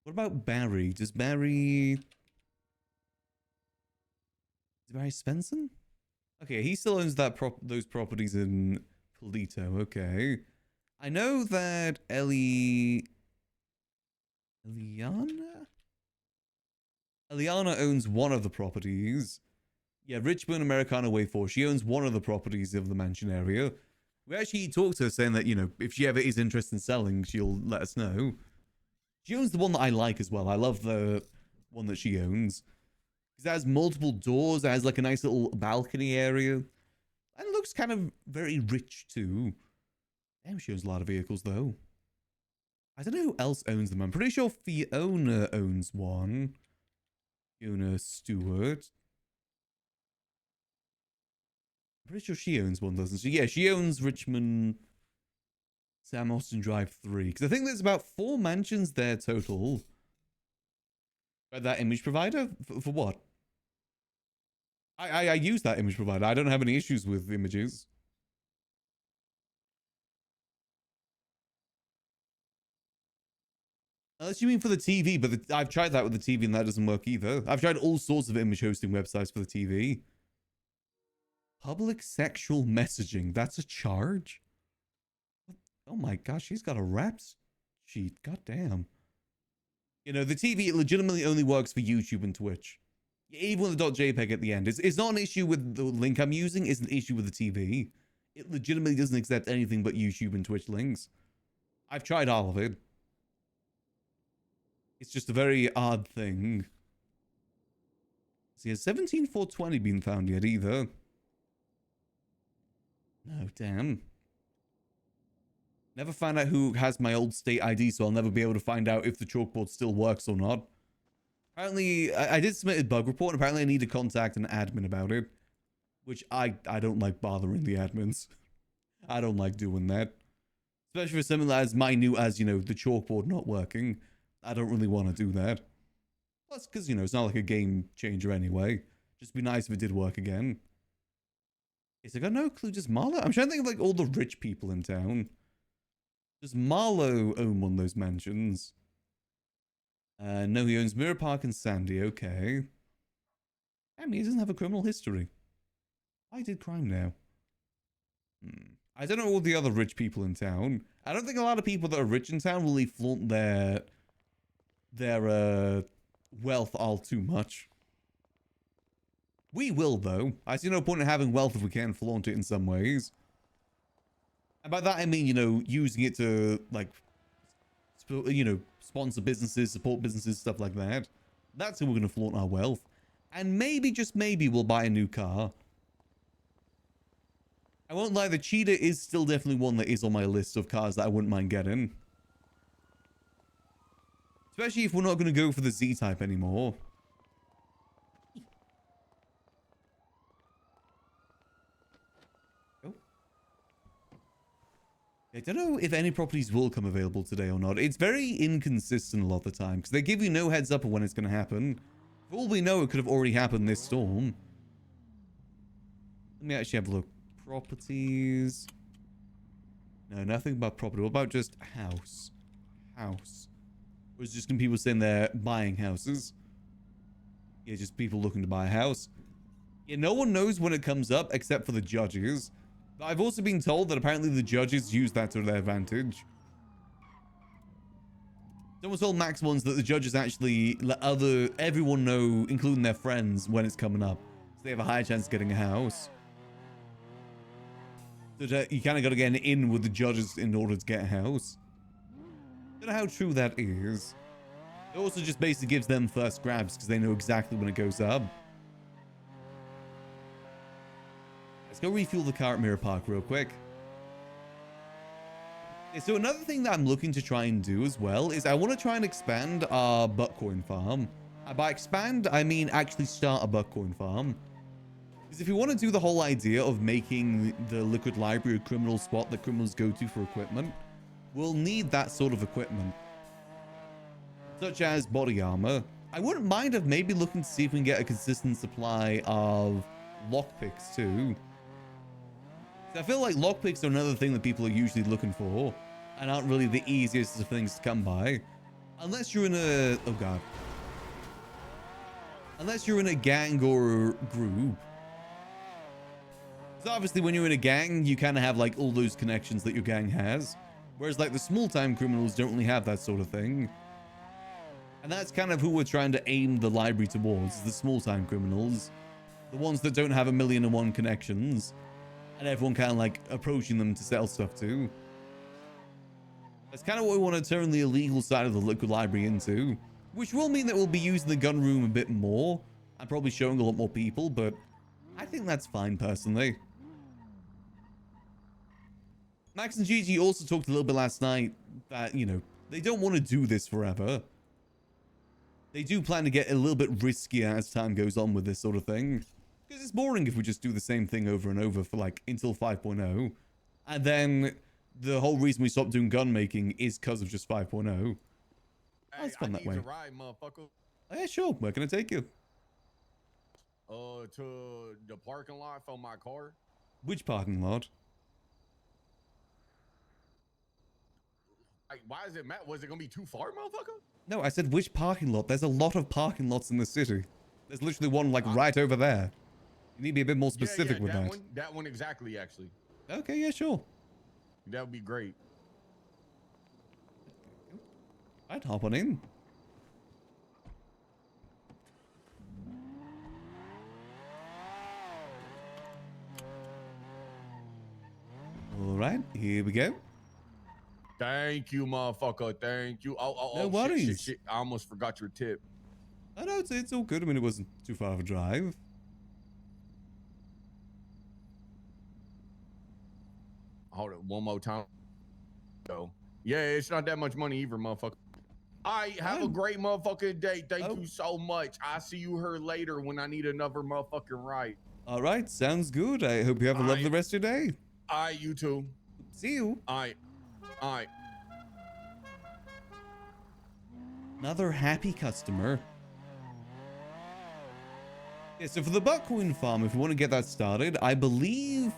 What about Barry? Does Barry... Is Barry Svensson? Okay, he still owns that those properties in Polito. Okay. I know that Eliana owns one of the properties. Yeah, Richmond Americana Way 4. She owns one of the properties of the mansion area. We actually talked to her saying that, you know, if she ever is interested in selling, she'll let us know. She owns the one that I like as well. I love the one that she owns. Because it has multiple doors. It has like a nice little balcony area. And it looks kind of very rich too. Damn, she owns a lot of vehicles though. I don't know who else owns them. I'm pretty sure Fiona owns one. Fiona Stewart. I'm pretty sure she owns one, doesn't she? Yeah, she owns Richmond Sam Austin Drive 3. Because I think there's about 4 mansions there total. That image provider? For what? I use that image provider. I don't have any issues with images. Unless you mean for the TV, but I've tried that with the TV and that doesn't work either. I've tried all sorts of image hosting websites for the TV. Public sexual messaging. That's a charge? Oh my gosh, she's got a rap sheet. God damn. You know, the TV, it legitimately only works for YouTube and Twitch. Even with the .jpeg at the end. It's not an issue with the link I'm using. It's an issue with the TV. It legitimately doesn't accept anything but YouTube and Twitch links. I've tried all of it. It's just a very odd thing. See, has 17420 been found yet either? No, damn. Never found out who has my old state ID, so I'll never be able to find out if the chalkboard still works or not. Apparently, I did submit a bug report, and apparently I need to contact an admin about it. Which I don't like bothering the admins. I don't like doing that. Especially for something as minute as, you know, the chalkboard not working. I don't really want to do that. Plus, because, you know, it's not like a game changer anyway. Just be nice if it did work again. Is I got no clue, just Marlowe? I'm trying to think of, like, all the rich people in town. Does Marlowe own one of those mansions? No, he owns Mirror Park and Sandy, okay. I mean, he doesn't have a criminal history. I did crime now. I don't know all the other rich people in town. I don't think a lot of people that are rich in town really flaunt their wealth all too much. We will, though. I see no point in having wealth if we can't flaunt it in some ways. And by that I mean, you know, using it to, like, you know, sponsor businesses, support businesses, stuff like that. That's how we're going to flaunt our wealth. And maybe, just maybe, we'll buy a new car. I won't lie, the Cheetah is still definitely one that is on my list of cars that I wouldn't mind getting. Especially if we're not going to go for the Z-Type anymore. Oh. I don't know if any properties will come available today or not. It's very inconsistent a lot of the time, because they give you no heads up of when it's going to happen. For all we know, it could have already happened this storm. Let me actually have a look. Properties. No, nothing about property. What about just house? House. Or is it just gonna be people saying they're buying houses? Yeah, just people looking to buy a house. Yeah, no one knows when it comes up except for the judges. But I've also been told that apparently the judges use that to their advantage. Someone told Maximillian that the judges actually let everyone know, including their friends, when it's coming up. So they have a higher chance of getting a house. So you kind of got to get in with the judges in order to get a house. Don't know how true that is. It also just basically gives them first grabs because they know exactly when it goes up. Let's go refuel the car at Mirror Park real quick. Okay, so another thing that I'm looking to try and do as well is I want to try and expand our buckcoin farm. By expand, I mean actually start a buckcoin farm. Because if you want to do the whole idea of making the liquid library a criminal spot that criminals go to for equipment, we'll need that sort of equipment. Such as body armor. I wouldn't mind of maybe looking to see if we can get a consistent supply of lockpicks too. I feel like lockpicks are another thing that people are usually looking for and aren't really the easiest of things to come by. Unless you're in a... oh god. Unless you're in a gang or group. So obviously when you're in a gang, you kind of have like all those connections that your gang has. Whereas like the small time criminals don't really have that sort of thing. And that's kind of who we're trying to aim the library towards, the small time criminals. The ones that don't have 1,000,001 connections. And everyone kind of like approaching them to sell stuff to. That's kind of what we want to turn the illegal side of the liquid library into. Which will mean that we'll be using the gun room a bit more. And probably showing a lot more people, but I think that's fine personally. Max and Gigi also talked a little bit last night that, you know, they don't want to do this forever. They do plan to get a little bit riskier as time goes on with this sort of thing. Because it's boring if we just do the same thing over and over for like until 5.0. And then the whole reason we stopped doing gun making is because of just 5.0. Hey, That's fun that way. Ride, motherfucker. Oh, yeah, sure. Where can I take you? To the parking lot for my car. Which parking lot? Like, why is it Matt? Was it gonna be too far, motherfucker? No, I said which parking lot. There's a lot of parking lots in the city. There's literally one like right over there. You need to be a bit more specific with that. That one exactly, actually. Okay, yeah, sure. That would be great. I'd hop on in. All right, here we go. Thank you, motherfucker. Thank you. No worries. Shit. I almost forgot your tip. I know it's all good. I mean, it wasn't too far of a drive. Hold it one more time. So, yeah, it's not that much money either, motherfucker. All right, have a great motherfucking day. Thank you so much. I'll see you here later when I need another motherfucking ride. All right, sounds good. I hope you have a lovely rest of your day. All right, you too. See you. All right. All right. Another happy customer. Yeah, so for the Buckcoin farm, if we want to get that started, I believe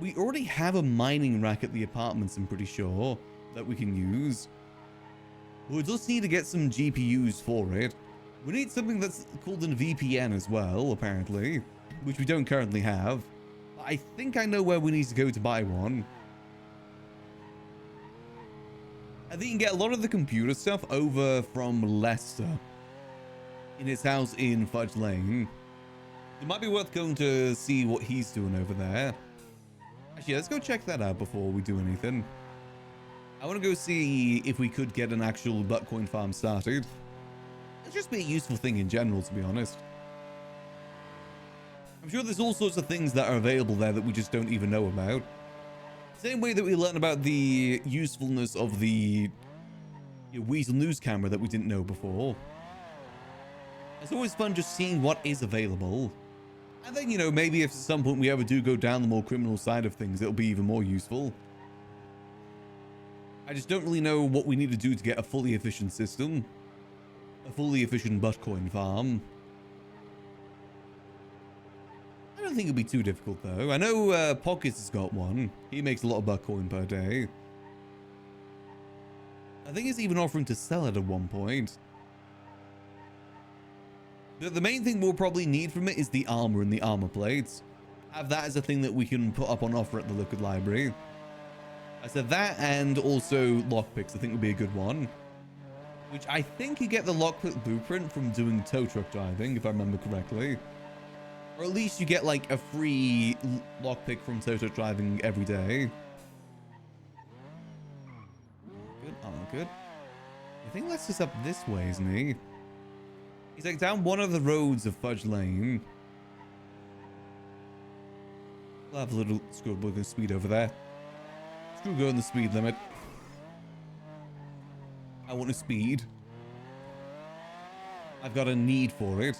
we already have a mining rack at the apartments, I'm pretty sure, that we can use. We'll just need to get some GPUs for it. We need something that's called a VPN as well, apparently, which we don't currently have. I think I know where we need to go to buy one. I think you can get a lot of the computer stuff over from Lester in his house in Fudge Lane. It might be worth going to see what he's doing over there. Actually, let's go check that out before we do anything. I want to go see if we could get an actual Buckcoin farm started. It's just be a useful thing in general, to be honest. I'm sure there's all sorts of things that are available there that we just don't even know about. Same way that we learned about the usefulness of the Weasel News camera that we didn't know before. It's always fun just seeing what is available. And then, maybe if at some point we ever do go down the more criminal side of things, it'll be even more useful. I just don't really know what we need to do to get a fully efficient system. A fully efficient Buckcoin farm. I don't think it'll be too difficult, though. I know Pockets has got one. He makes a lot of Buckcoin per day. I think he's even offering to sell it at one point. The main thing we'll probably need from it is the armor and the armor plates. Have that as a thing that we can put up on offer at the Liquid Library. I said that, and also lockpicks I think would be a good one. Which I think you get the lockpick blueprint from doing tow truck driving, if I remember correctly. Or at least you get like a free lockpick from tow truck driving every day. Good, good. I think that's just up this way, isn't he? He's like down one of the roads of Fudge Lane. We'll have a little screw go speed over there. Screw go in the speed limit. I want a speed. I've got a need for it.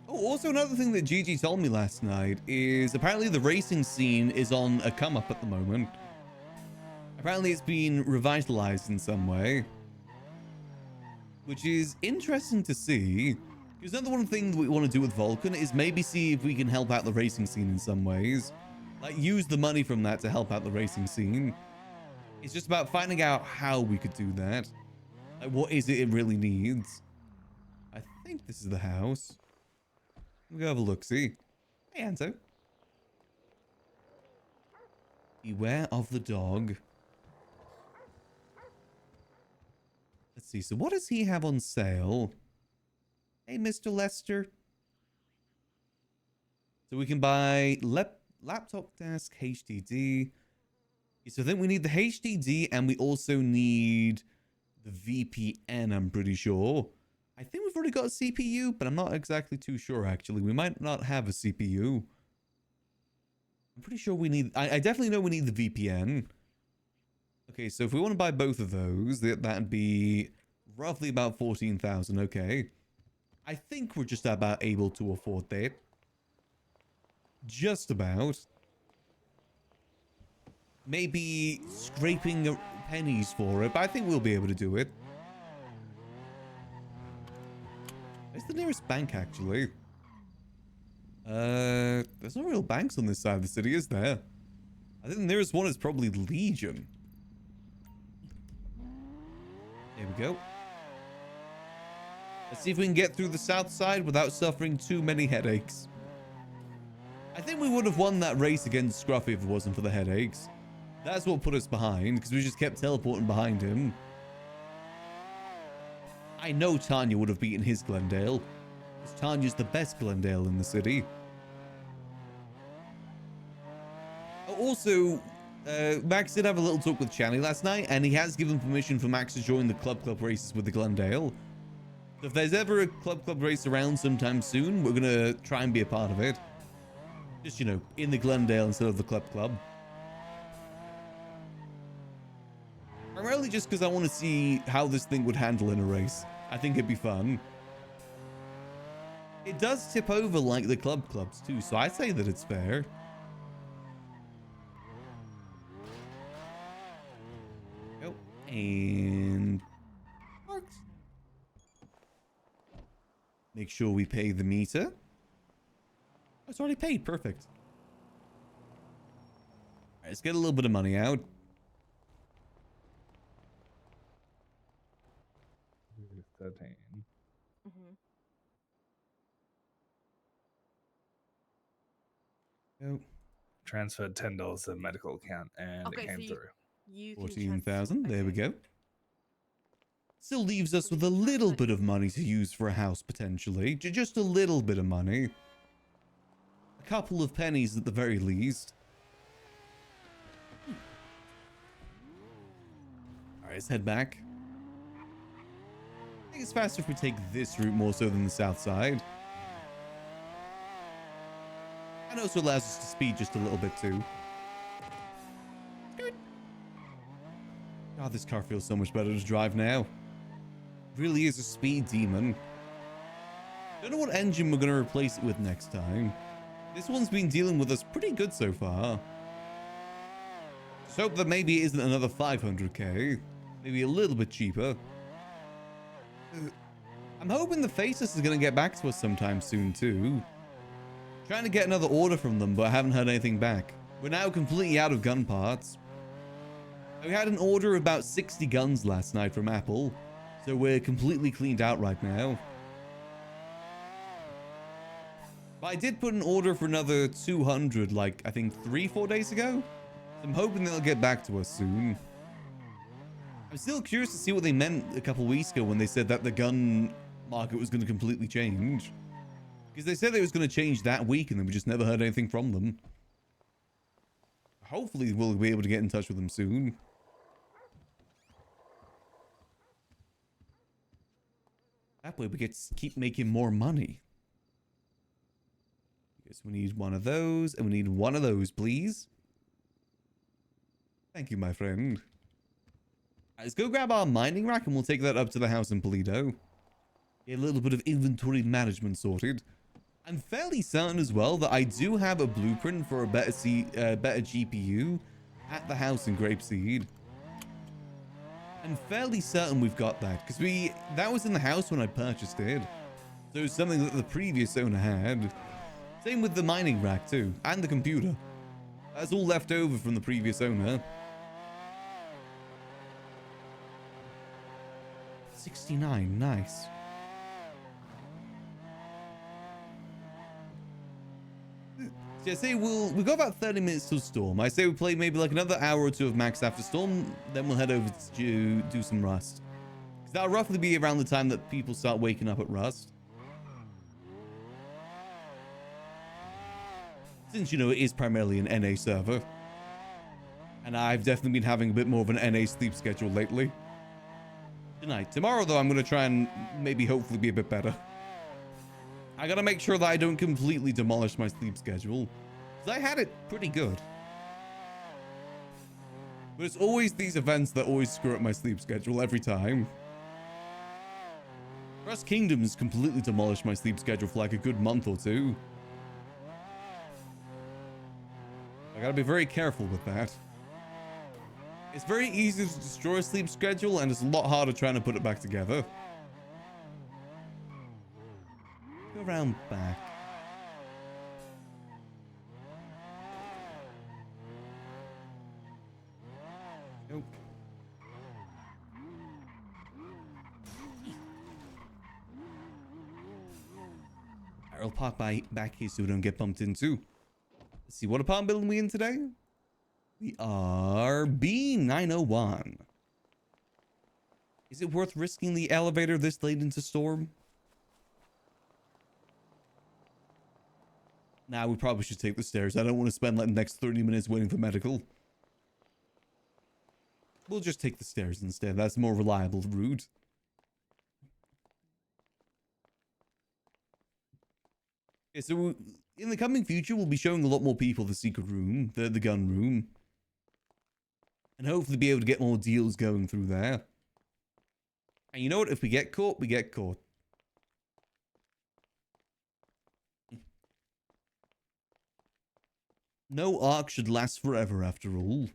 Oh, also another thing that Gigi told me last night is apparently the racing scene is on a come up at the moment. Apparently it's been revitalized in some way. Which is interesting to see. Because another one thing that we want to do with Vulcan is maybe see if we can help out the racing scene in some ways. Like use the money from that to help out the racing scene. It's just about finding out how we could do that. Like what is it really needs? I think this is the house. We'll go have a look, see. Hey, Anto. Beware of the dog. Let's see. So what does he have on sale? Hey, Mr. Lester. So we can buy laptop desk, HDD. So then we need the HDD and we also need the VPN, I'm pretty sure. I think we've already got a CPU, but I'm not exactly too sure, actually. We might not have a CPU. I'm pretty sure we need... I definitely know we need the VPN. Okay, so if we want to buy both of those, that'd be roughly about 14,000. Okay. I think we're just about able to afford that. Just about. Maybe scraping pennies for it, but I think we'll be able to do it. Where's the nearest bank, actually? There's no real banks on this side of the city, is there? I think the nearest one is probably Legion. There we go. Let's see if we can get through the south side without suffering too many headaches. I think we would have won that race against Scruffy if it wasn't for the headaches. That's what put us behind, because we just kept teleporting behind him. I know Tanya would have beaten his Glendale, because Tanya's the best Glendale in the city. Also, Max did have a little talk with Channy last night, and he has given permission for Max to join the Club races with the Glendale. So if there's ever a Club race around sometime soon, we're going to try and be a part of it. Just, in the Glendale instead of the Club. Primarily just because I want to see how this thing would handle in a race. I think it'd be fun. It does tip over like the clubs too, so I say that it's fair. Oh, and parked. Make sure we pay the meter. Oh, it's already paid. Perfect. All right, let's get a little bit of money out. Oh, Transferred $10 to the medical account and Okay, it came so through. you can 14,000. There we okay. go. Still leaves us with a little bit of money to use for a house, potentially. Just a little bit of money. A couple of pennies at the very least. Alright, let's head back. I think it's faster if we take this route more so than the south side. And also allows us to speed just a little bit too. God, this car feels so much better to drive now. Really is a speed demon. Don't know what engine we're going to replace it with next time. This one's been dealing with us pretty good so far. Just hope that maybe it isn't another 500k. Maybe a little bit cheaper. I'm hoping the Faceless is going to get back to us sometime soon too. Trying to get another order from them, but I haven't heard anything back. We're now completely out of gun parts. We had an order of about 60 guns last night from Apple. So we're completely cleaned out right now. But I did put an order for another 200, like, I think 3-4 days ago. So I'm hoping they'll get back to us soon. I'm still curious to see what they meant a couple weeks ago when they said that the gun market was going to completely change. Because they said it was going to change that week and then we just never heard anything from them. Hopefully we'll be able to get in touch with them soon. That way we get to keep making more money. Guess we need one of those, and we need one of those, please. Thank you, my friend. Right, let's go grab our mining rack, and we'll take that up to the house in Toledo. Get a little bit of inventory management sorted. I'm fairly certain as well that I do have a blueprint for a better GPU at the house in Grapeseed. I'm fairly certain we've got that because that was in the house when I purchased it. So it's something that the previous owner had. Same with the mining rack too, and the computer. That's all left over from the previous owner. 69, nice. So I say we've got about 30 minutes till Storm. I say we play maybe like another hour or two of Max after Storm, then we'll head over to do some Rust. Because that'll roughly be around the time that people start waking up at Rust. Since, you know, it is primarily an NA server. And I've definitely been having a bit more of an NA sleep schedule lately. Tonight. Tomorrow, though, I'm going to try and maybe hopefully be a bit better. I gotta make sure that I don't completely demolish my sleep schedule. Because I had it pretty good. But it's always these events that always screw up my sleep schedule every time. Rust Kingdoms completely demolished my sleep schedule for like a good month or two. I gotta be very careful with that. It's very easy to destroy a sleep schedule and it's a lot harder trying to put it back together. Go around back. Nope. I'll park back here so we don't get bumped into. Let's see, what apartment building are we in today? We are B901. Is it worth risking the elevator this late into Storm? Nah, we probably should take the stairs. I don't want to spend like the next 30 minutes waiting for medical. We'll just take the stairs instead. That's a more reliable route. Okay, so in the coming future, we'll be showing a lot more people the secret room, the gun room. And hopefully be able to get more deals going through there. And you know what? If we get caught, we get caught. No arc should last forever after all.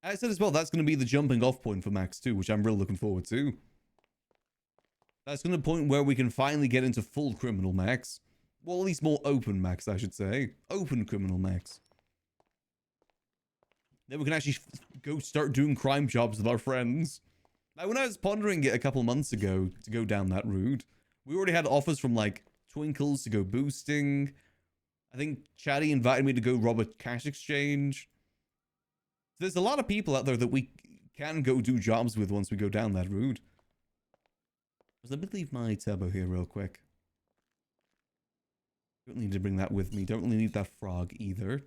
I said as well, that's going to be the jumping off point for Max 2, which I'm really looking forward to. That's going to the point where we can finally get into full criminal Max. Well, at least more open Max, I should say. Open criminal Max. Then we can actually go start doing crime jobs with our friends. Like, when I was pondering it a couple months ago to go down that route, we already had offers from, like, Twinkles to go boosting. I think Chatty invited me to go rob a cash exchange. There's a lot of people out there that we can go do jobs with once we go down that route. Let me leave my turbo here real quick. Don't need to bring that with me. Don't really need that frog either.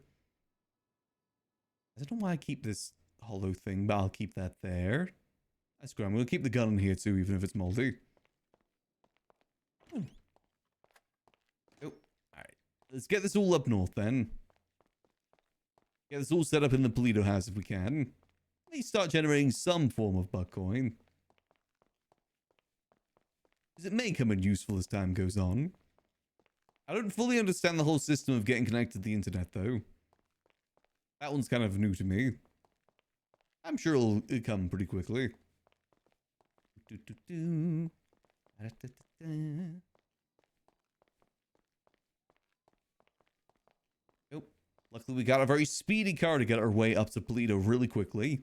I don't know why I keep this hollow thing, but I'll keep that there. That's great. I'm going to keep the gun in here too, even if it's moldy. Oh, alright. Let's get this all up north then. Get this all set up in the Polito house if we can. At least start generating some form of buck coin. Because it may come in useful as time goes on. I don't fully understand the whole system of getting connected to the internet though. That one's kind of new to me. I'm sure it'll come pretty quickly. Nope. Luckily we got a very speedy car to get our way up to Polito really quickly.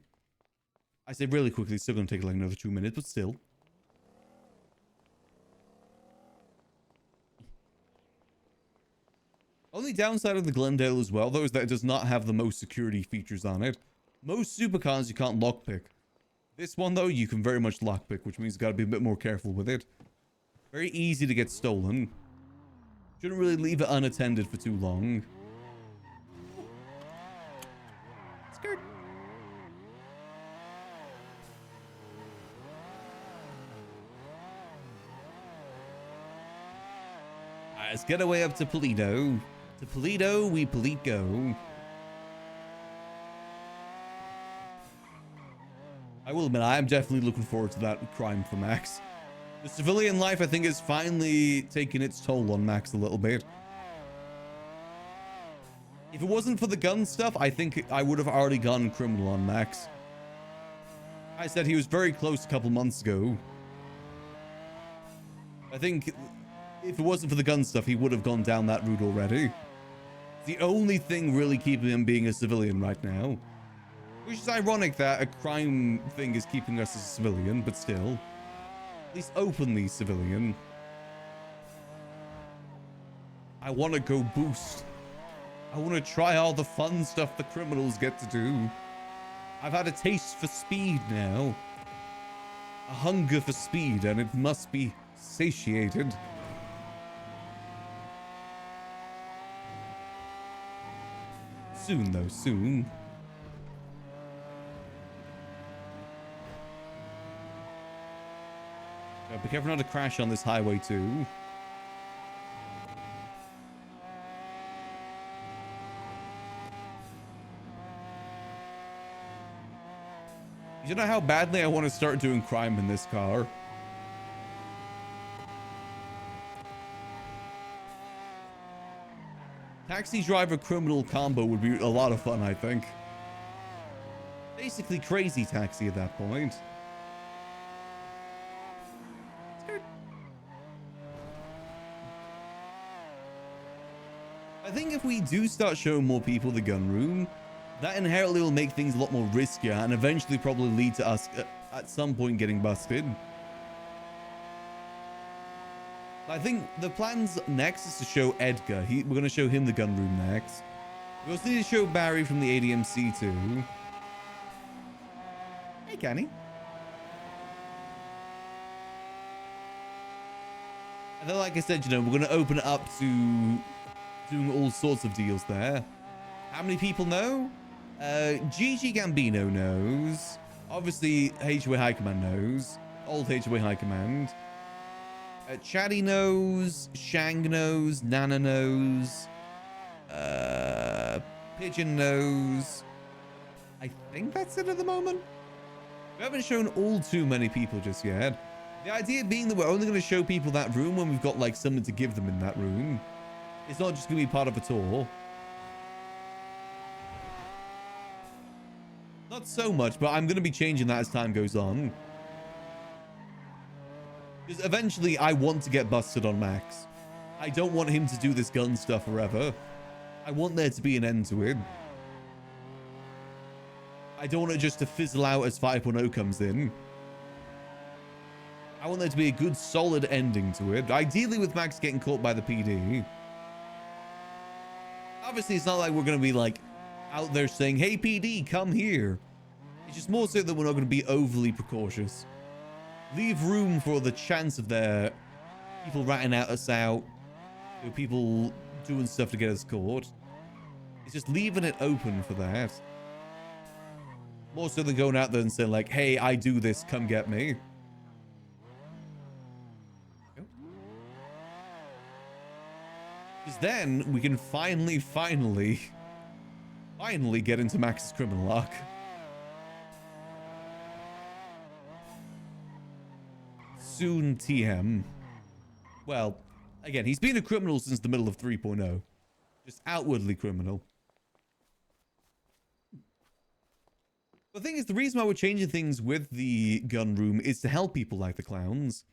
I say really quickly, it's still going to take like another 2 minutes, but still. Only downside of the Glendale as well, though, is that it does not have the most security features on it. Most supercars you can't lockpick. This one, though, you can very much lockpick, which means you gotta be a bit more careful with it. Very easy to get stolen. Shouldn't really leave it unattended for too long. Skirt. Alright, let's get away up to Polito. To Polito, we Polito go. I will admit, I am definitely looking forward to that crime for Max. The civilian life, I think, is finally taking its toll on Max a little bit. If it wasn't for the gun stuff, I think I would have already gone criminal on Max. I said he was very close a couple months ago. I think if it wasn't for the gun stuff, he would have gone down that route already. The only thing really keeping him being a civilian right now. Which is ironic that a crime thing is keeping us as a civilian, but still. At least openly civilian. I want to go boost. I want to try all the fun stuff the criminals get to do. I've had a taste for speed now. A hunger for speed, and it must be satiated. Soon, though, soon. Be careful not to crash on this highway, too. You know how badly I want to start doing crime in this car? Taxi driver criminal combo would be a lot of fun, I think. Basically crazy taxi at that point. I think if we do start showing more people the gun room, that inherently will make things a lot more riskier and eventually probably lead to us at some point getting busted. I think the plans next is to show Edgar. We're going to show him the gun room next. We also need to show Barry from the ADMC too. Hey, Kenny. And then, like I said, you know, we're going to open it up to doing all sorts of deals there. How many people know? Gigi Gambino knows. Obviously, HOA High Command knows. Old HOA High Command. Chatty knows. Shang knows. Nana knows. Pigeon nose. I think that's it at the moment. We haven't shown all too many people just yet. The idea being that we're only going to show people that room when we've got like something to give them in that room. It's not just going to be part of a tour. Not so much, but I'm going to be changing that as time goes on. Because eventually I want to get busted on Max. I don't want him to do this gun stuff forever. I want there to be an end to it. I don't want it just to fizzle out as 5.0 comes in. I want there to be a good, solid ending to it. Ideally with Max getting caught by the PD. Obviously, it's not like we're going to be like out there saying, hey, PD, come here. It's just more so that we're not going to be overly precautious. Leave room for the chance of there people ratting at us out. You know, people doing stuff to get us caught. It's just leaving it open for that. More so than going out there and saying like, hey, I do this, come get me. Because then we can finally get into Max's criminal arc. Soon TM. Well, again, he's been a criminal since the middle of 3.0. Just outwardly criminal. The thing is, the reason why we're changing things with the gun room is to help people like the clowns.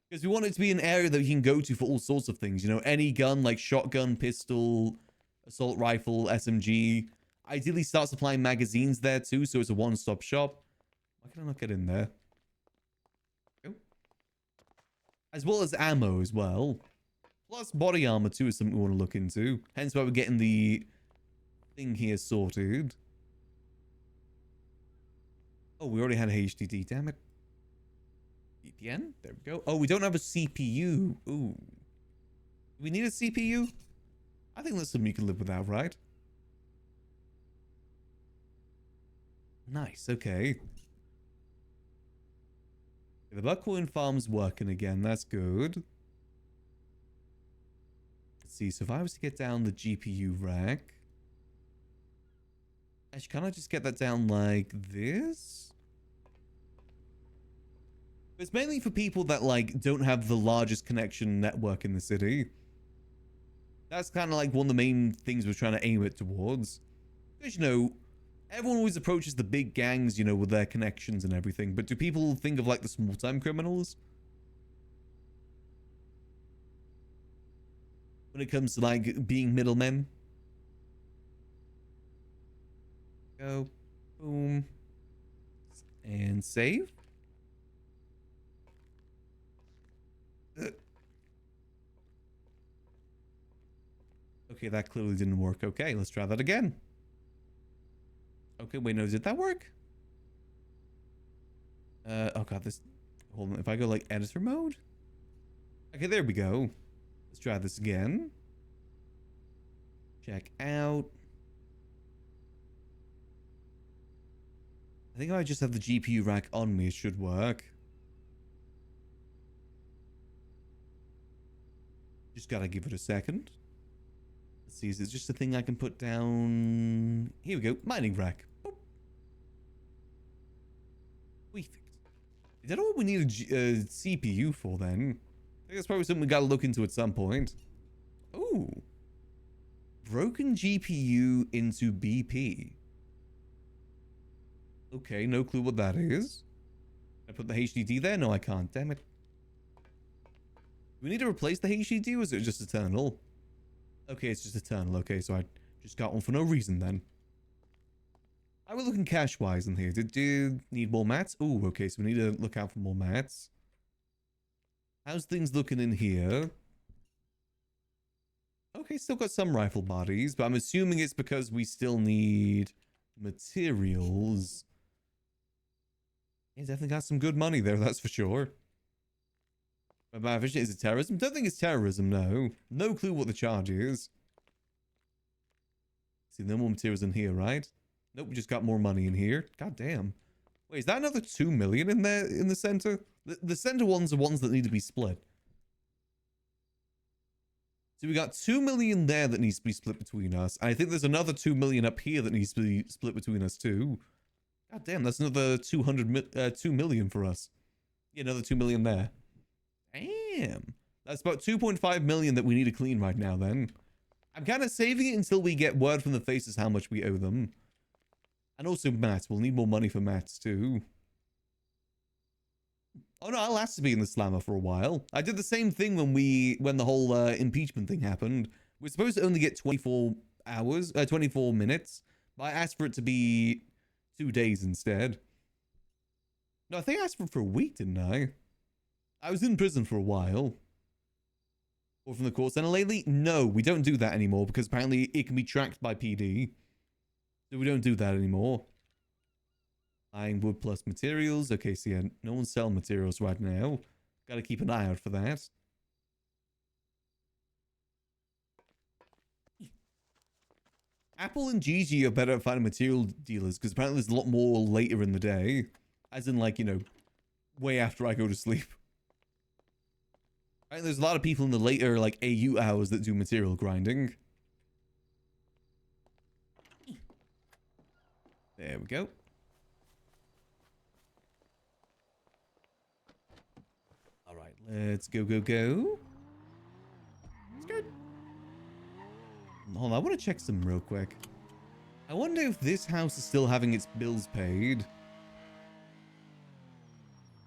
Because we want it to be an area that you can go to for all sorts of things. You know, any gun like shotgun, pistol, assault rifle, SMG. Ideally start supplying magazines there too, so it's a one-stop shop. Why can I not get in there? Oh. As well as ammo as well. Plus body armor too is something we want to look into. Hence why we're getting the thing here sorted. Oh, we already had HDD, damn it. VPN, there we go. Oh, we don't have a CPU. Ooh. Do we need a CPU? I think that's something you can live without, right? Nice, okay. The Buckcoin farm's working again, that's good. Let's see, so if I was to get down the GPU rack... Actually, can't I just get that down like this? It's mainly for people that, like, don't have the largest connection network in the city. That's kind of like one of the main things we're trying to aim it towards. Because, you know, everyone always approaches the big gangs, you know, with their connections and everything. But do people think of, like, the small-time criminals? When it comes to, like, being middlemen? Go. Boom. And save. Okay, that clearly didn't work. Okay, let's try that again. Okay, wait, no, did that work? Oh god, this... Hold on, if I go, like, editor mode? Okay, there we go. Let's try this again. Check out. I think if I just have the GPU rack on me, it should work. Just gotta give it a second. Let's see, is it just a thing I can put down? Here we go, mining rack. Boop. Perfect. Is that all we need a CPU for then? I think that's probably something we gotta look into at some point. Ooh. Broken GPU into BP. Okay, no clue what that is. Can I put the HDD there? No, I can't. Damn it. Do we need to replace the HDD or is it just eternal? Okay, it's just eternal. Okay, so I just got one for no reason then. I was looking cash-wise in here. Did you need more mats? Ooh, okay, so we need to look out for more mats. How's things looking in here? Okay, still got some rifle bodies, but I'm assuming it's because we still need materials. Yeah, definitely got some good money there, that's for sure. But my vision, is it terrorism? Don't think it's terrorism, no. No clue what the charge is. See, no more materials in here, right? Nope, we just got more money in here. God damn. Wait, is that another 2 million in there in the center? The center ones are ones that need to be split. So we got 2 million there that needs to be split between us. I think there's another 2 million up here that needs to be split between us too. God damn, that's another 2 million for us. Yeah, another 2 million there. Damn. That's about 2.5 million that we need to clean right now then. I'm kind of saving it until we get word from the faces how much we owe them. And also mats. We'll need more money for mats too. Oh no, I'll have to be in the slammer for a while. I did the same thing when the whole impeachment thing happened. We're supposed to only get 24 minutes. But I asked for it to be 2 days instead. No, I think I asked for a week, didn't I? I was in prison for a while. Or from the court center lately? No, we don't do that anymore because apparently it can be tracked by PD. So we don't do that anymore. Buying wood plus materials. Okay, so yeah, no one's selling materials right now. Gotta keep an eye out for that. Apple and Gigi are better at finding material dealers because apparently there's a lot more later in the day. As in, like, you know, way after I go to sleep. Right, there's a lot of people in the later, like, AU hours that do material grinding. There we go. Alright, let's go, go, go. Let's go. Hold on, I want to check some real quick. I wonder if this house is still having its bills paid.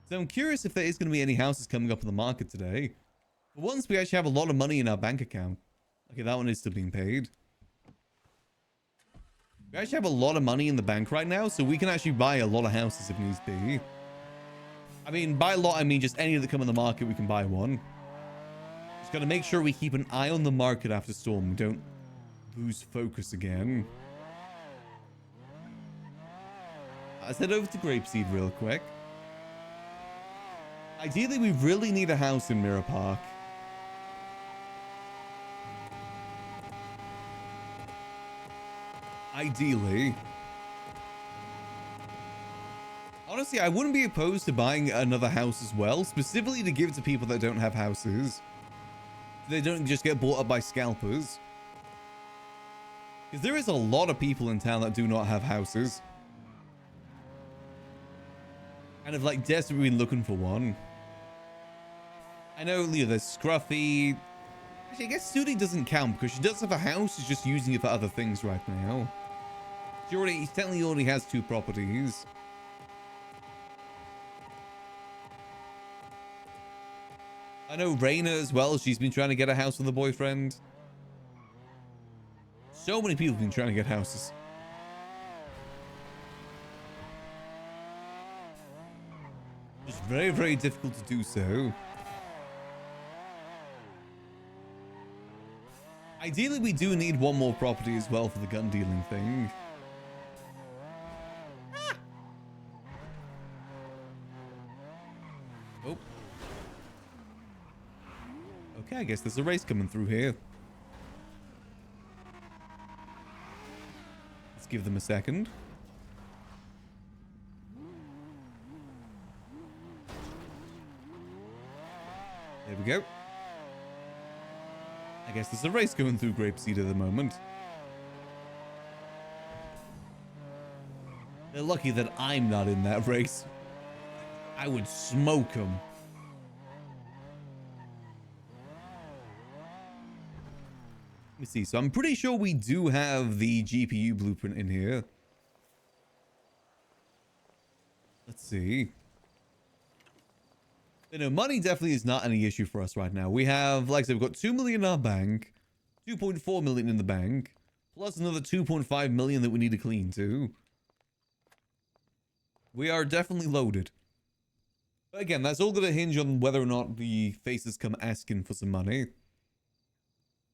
So I'm curious if there is going to be any houses coming up on the market today. But once we actually have a lot of money in our bank account. Okay, that one is still being paid. We actually have a lot of money in the bank right now, so we can actually buy a lot of houses if needs be. I mean, by a lot, I mean just any that come on the market, we can buy one. Just got to make sure we keep an eye on the market after storm. We don't lose focus again. Let's head over to Grapeseed real quick. Ideally, we really need a house in Mirror Park. Ideally. Honestly, I wouldn't be opposed to buying another house as well, specifically to give to people that don't have houses. They don't just get bought up by scalpers. Because there is a lot of people in town that do not have houses. Kind of like desperately looking for one. I know, Leo, there's Scruffy. Actually, I guess Sudi doesn't count because she does have a house. She's just using it for other things right now. She technically already has 2 properties. I know Raina as well. She's been trying to get a house with a boyfriend. So many people have been trying to get houses. It's very, very difficult to do so. Ideally, we do need one more property as well for the gun dealing thing. Ah! Oh. Okay, I guess there's a race coming through here. Let's give them a second. There we go. I guess there's a race going through Grapeseed at the moment. They're lucky that I'm not in that race. I would smoke them. Let me see. So I'm pretty sure we do have the GPU blueprint in here. Let's see. You know, money definitely is not any issue for us right now. We have, like I said, we've got 2 million in our bank, 2.4 million in the bank, plus another 2.5 million that we need to clean too. We are definitely loaded. But again, that's all going to hinge on whether or not the faces come asking for some money.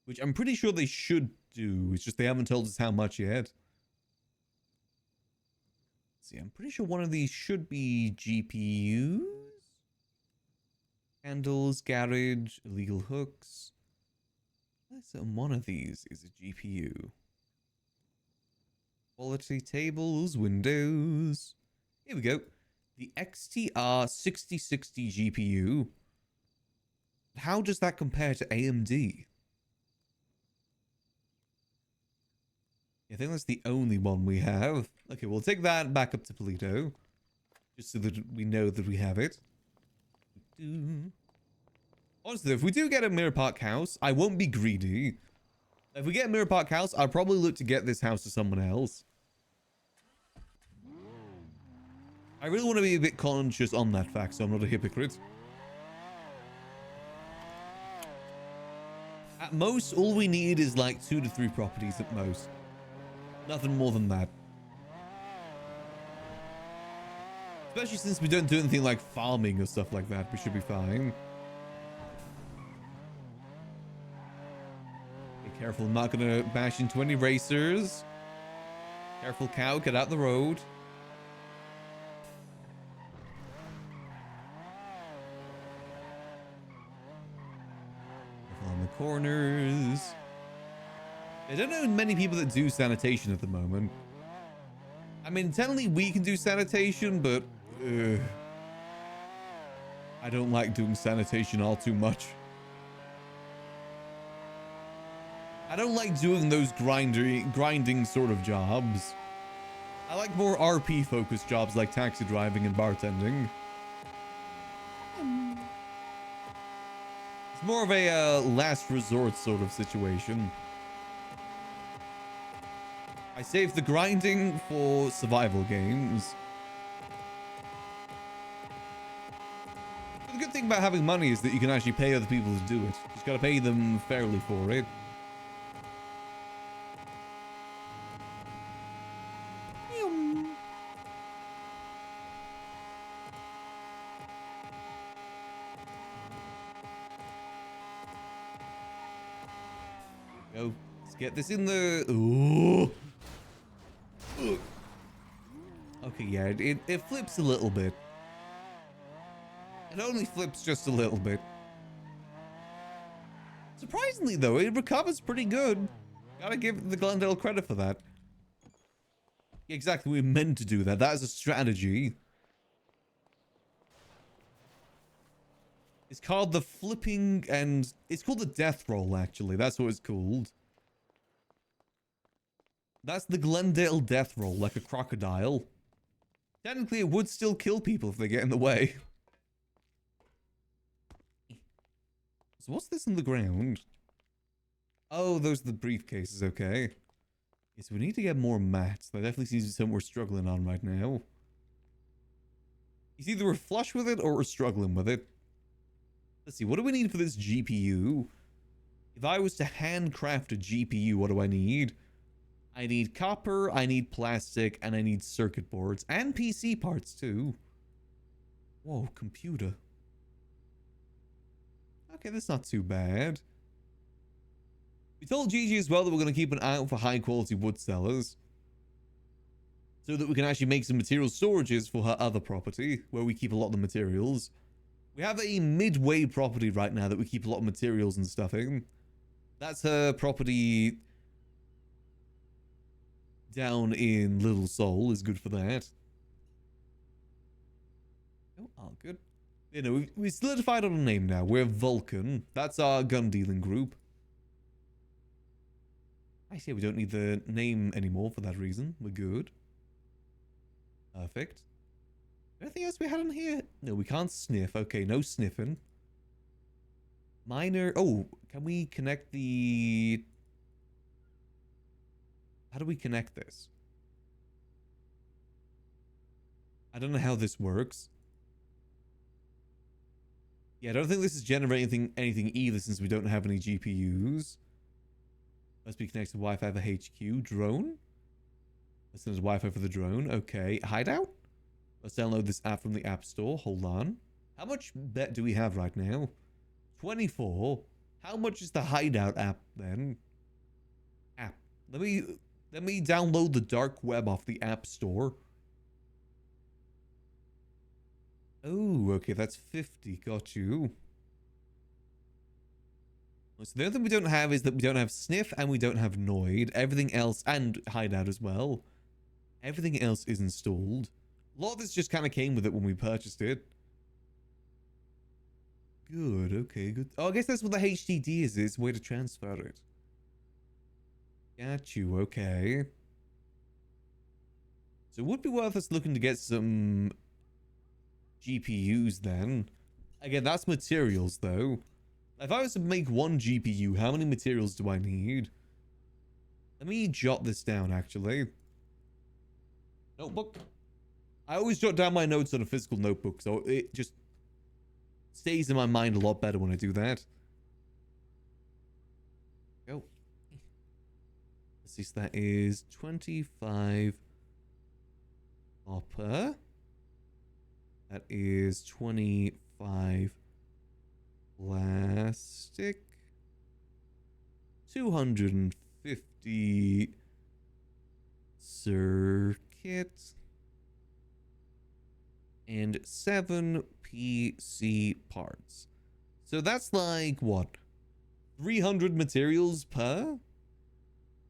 Which I'm pretty sure they should do. It's just they haven't told us how much yet. Let's see, I'm pretty sure one of these should be GPUs. Candles, garage, illegal hooks. So one of these is a GPU. Quality tables, windows. Here we go. The XTR 6060 GPU. How does that compare to AMD? I think that's the only one we have. Okay, we'll take that back up to Polito. Just so that we know that we have it. Honestly, if we do get a Mirror Park house, I won't be greedy. If we get a Mirror Park house, I'll probably look to get this house to someone else. I really want to be a bit conscious on that fact, so I'm not a hypocrite. At most, all we need is like 2 to 3 properties at most. Nothing more than that. Especially since we don't do anything like farming or stuff like that, we should be fine. Be careful, I'm not gonna bash into any racers. Careful, cow, get out the road. Careful on the corners. I don't know many people that do sanitation at the moment. I mean, technically we can do sanitation, but I don't like doing sanitation all too much. I don't like doing those grinding sort of jobs. I like more RP focused jobs like taxi driving and bartending. It's more of a last resort sort of situation. I save the grinding for survival games. But the good thing about having money is that you can actually pay other people to do it. You just gotta pay them fairly for it. Go. Let's get this in the... Ooh. Okay, yeah, it flips a little bit. It only flips just a little bit. Surprisingly, though, it recovers pretty good. Gotta give the Glendale credit for that. Exactly, we meant to do that. That is a strategy. It's called the flipping and... It's called the death roll, actually. That's what it's called. That's the Glendale death roll, like a crocodile. Technically, it would still kill people if they get in the way. So what's this in the ground? Oh, those are the briefcases, okay. Yes, we need to get more mats. That definitely seems to be something we're struggling on right now. It's either we're flush with it or we're struggling with it. Let's see, what do we need for this GPU? If I was to handcraft a GPU, what do I need? I need copper, I need plastic, and I need circuit boards. And PC parts, too. Whoa, computer. Okay, that's not too bad. We told Gigi as well that we're going to keep an eye out for high-quality wood sellers. So that we can actually make some material storages for her other property, where we keep a lot of the materials. We have a midway property right now that we keep a lot of materials and stuff in. That's her property... down in Little Seoul is good for that. Oh, all good. You know, we solidified our name now. We're Vulcan. That's our gun dealing group. I see we don't need the name anymore for that reason. We're good. Perfect. Anything else we had in here? No, we can't sniff. Okay, no sniffing. Minor. Oh, can we connect the... How do we connect this? I don't know how this works. Yeah, I don't think this is generating anything either since we don't have any GPUs. Must be connected to Wi-Fi for HQ. Drone? Let's send Wi-Fi for the drone. Okay. Hideout? Let's download this app from the App Store. Hold on. How much bet do we have right now? 24. How much is the Hideout app then? App. Let me download the dark web off the App Store. Oh, okay, that's 50. Got you. So the other thing we don't have is that we don't have Sniff and we don't have Noid. Everything else, and Hideout as well. Everything else is installed. A lot of this just kind of came with it when we purchased it. Good, okay, good. Oh, I guess that's what the HDD is. It's a way to transfer it. Got you, okay. So it would be worth us looking to get some GPUs then. Again, that's materials though. If I was to make one GPU, how many materials do I need? Let me jot this down actually. Notebook. I always jot down my notes on a physical notebook, so it just stays in my mind a lot better when I do that. Go. Let's see, so that is 25 copper. That is 25 plastic. 250 circuit. And 7 PC parts. So that's like, what? 300 materials per?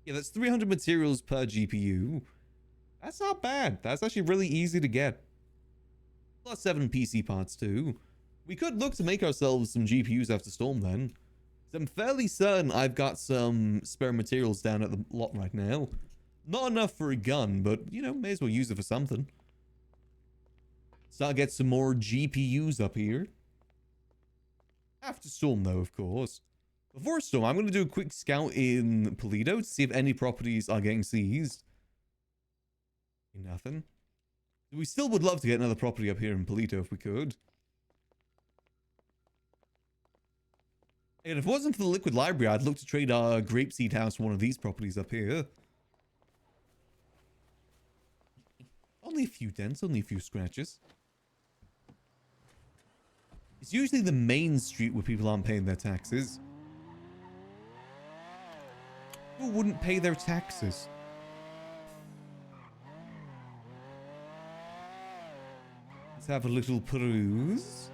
Yeah, that's 300 materials per GPU. That's not bad. That's actually really easy to get. Plus 7 PC parts too. We could look to make ourselves some GPUs after Storm then. I'm fairly certain I've got some spare materials down at the lot right now. Not enough for a gun, but, you know, may as well use it for something. Start get some more GPUs up here. After Storm, though, of course. Before Storm, I'm going to do a quick scout in Polito to see if any properties are getting seized. Nothing. We still would love to get another property up here in Polito if we could. And if it wasn't for the Liquid Library, I'd look to trade our Grapeseed House for one of these properties up here. Only a few dents, only a few scratches. It's usually the main street where people aren't paying their taxes. Who wouldn't pay their taxes? Let's have a little peruse.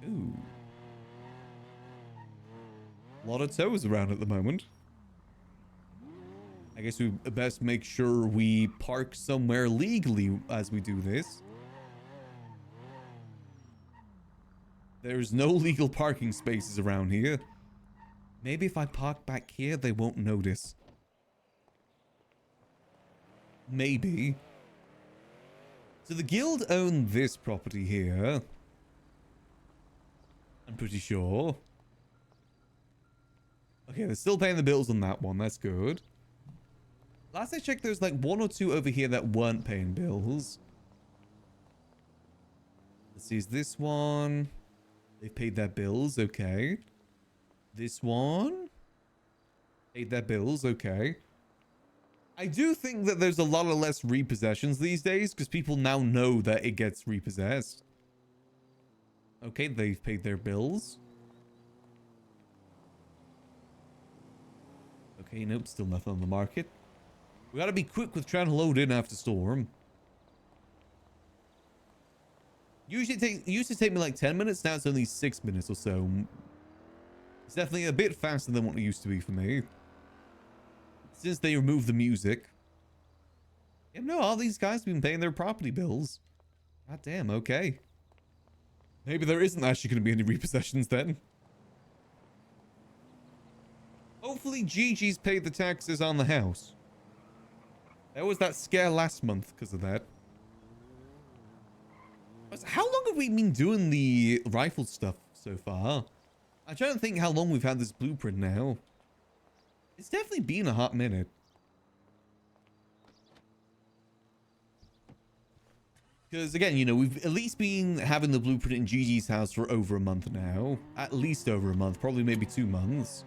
Ooh. A lot of toes around at the moment. I guess we best make sure we park somewhere legally as we do this. There's no legal parking spaces around here. Maybe if I park back here, they won't notice. Maybe. So the guild own this property here. I'm pretty sure. Okay, they're still paying the bills on that one. That's good. Last I checked, there's like 1 or 2 over here that weren't paying bills. Let's see, is this one? They've paid their bills, okay. This one? Paid their bills, okay. I do think that there's a lot of less repossessions these days because people now know that it gets repossessed. Okay, they've paid their bills. Okay, nope, still nothing on the market. We gotta be quick with trying to load in after Storm. Used to take me like 10 minutes, now it's only 6 minutes or so. It's definitely a bit faster than what it used to be for me. Since they removed the music. Yeah, no, all these guys have been paying their property bills. God damn, okay. Maybe there isn't actually going to be any repossessions then. Hopefully Gigi's paid the taxes on the house. There was that scare last month because of that. How long have we been doing the rifle stuff so far? I'm trying to think how long we've had this blueprint now. It's definitely been a hot minute. Because again, you know, we've at least been having the blueprint in Gigi's house for over a month now. At least over a month, probably maybe 2 months.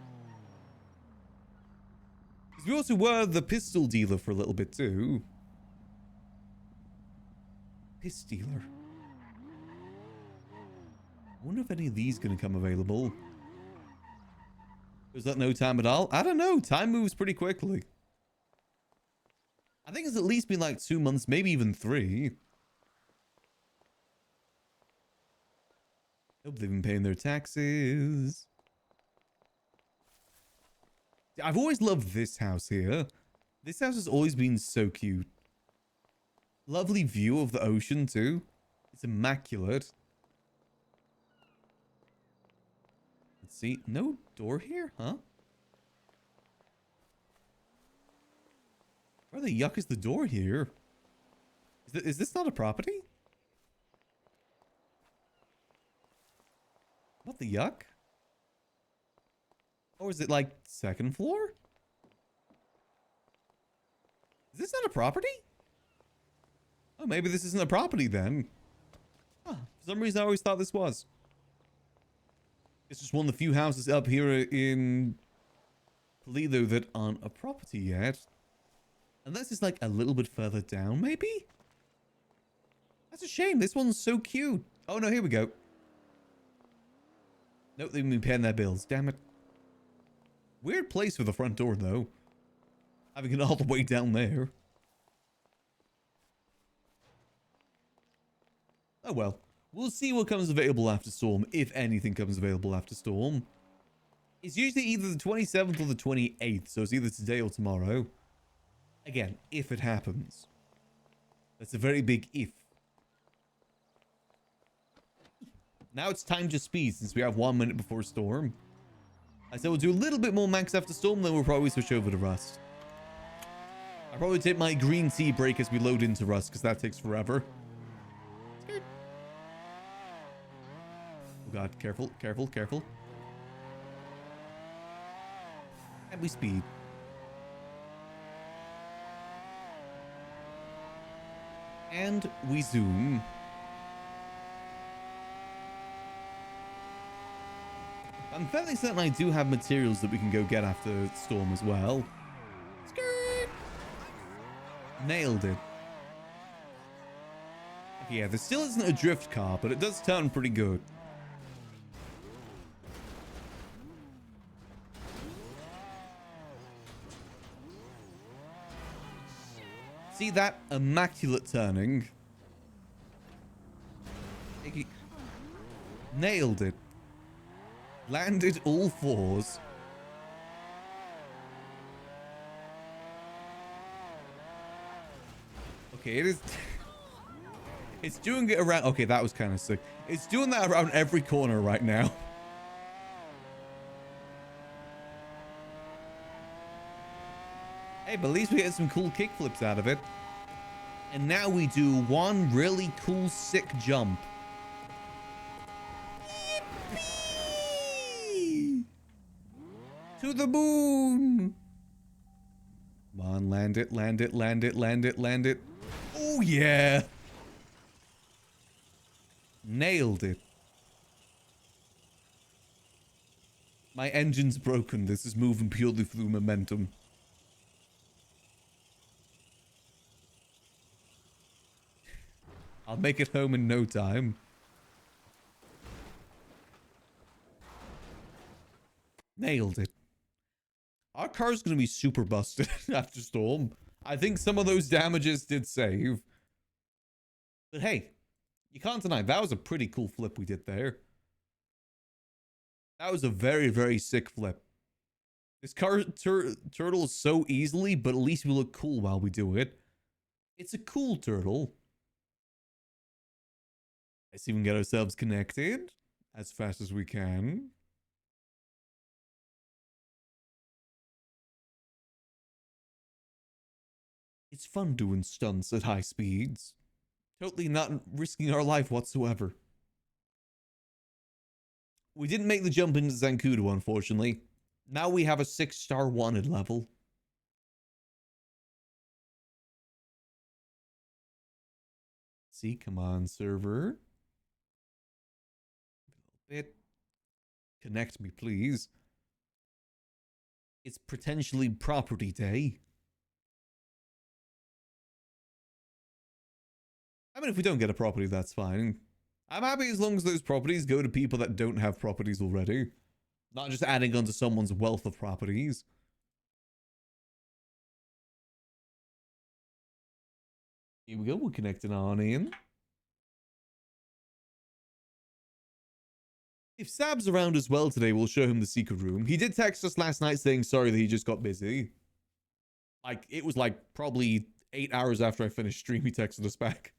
We also were the pistol dealer for a little bit too. Pistol dealer. I wonder if any of these going to come available. Is that no time at all? I don't know. Time moves pretty quickly. I think it's at least been like 2 months, maybe even 3. Hope they've been paying their taxes. I've always loved this house here. This house has always been so cute. Lovely view of the ocean too. It's immaculate. Let's see. No door here, huh? Where the yuck is the door here? Is this not a property? What the yuck? Or is it like second floor? Is this not a property? Oh, maybe this isn't a property then. Huh, for some reason I always thought this was. It's just one of the few houses up here in Toledo that aren't a property yet. Unless it's like a little bit further down, maybe? That's a shame. This one's so cute. Oh no, here we go. Nope, they've been paying their bills. Damn it. Weird place for the front door, though. Having it all the way down there. Oh well. We'll see what comes available after Storm, if anything comes available after Storm. It's usually either the 27th or the 28th, so it's either today or tomorrow. Again, if it happens. That's a very big if. Now it's time to speed, since we have 1 minute before Storm. I said we'll do a little bit more max after Storm, then we'll probably switch over to Rust. I'll probably take my green tea break as we load into Rust, because that takes forever. Oh god, careful, careful, careful. And we speed. And we zoom. I'm fairly certain I do have materials that we can go get after Storm as well. Skirt! Nailed it. Yeah, there still isn't a drift car, but it does turn pretty good. See that? Immaculate turning. Nailed it. Landed all fours. Okay, it is... It's doing it around... Okay, that was kind of sick. It's doing that around every corner right now. Hey, but at least we get some cool kickflips out of it. And now we do one really cool, sick jump. Yippee! To the moon! Come on, land it, land it, land it, land it, land it. Oh, yeah! Nailed it. My engine's broken. This is moving purely through momentum. I'll make it home in no time. Nailed it. Our car's gonna be super busted after Storm. I think some of those damages did save. But hey, you can't deny that was a pretty cool flip we did there. That was a very, very sick flip. This car turtles so easily, but at least we look cool while we do it. It's a cool turtle. Let's even get ourselves connected as fast as we can. It's fun doing stunts at high speeds. Totally not risking our life whatsoever. We didn't make the jump into Zancudo, unfortunately. Now we have a 6-star wanted level. See, come on, server. Bit. Connect me, please. It's potentially property day. I mean, if we don't get a property, that's fine. I'm happy as long as those properties go to people that don't have properties already. Not just adding onto someone's wealth of properties. Here we go, we're connecting on in. If Sab's around as well today, we'll show him the secret room. He did text us last night saying sorry that he just got busy. Like, it was like probably 8 hours after I finished stream, he texted us back.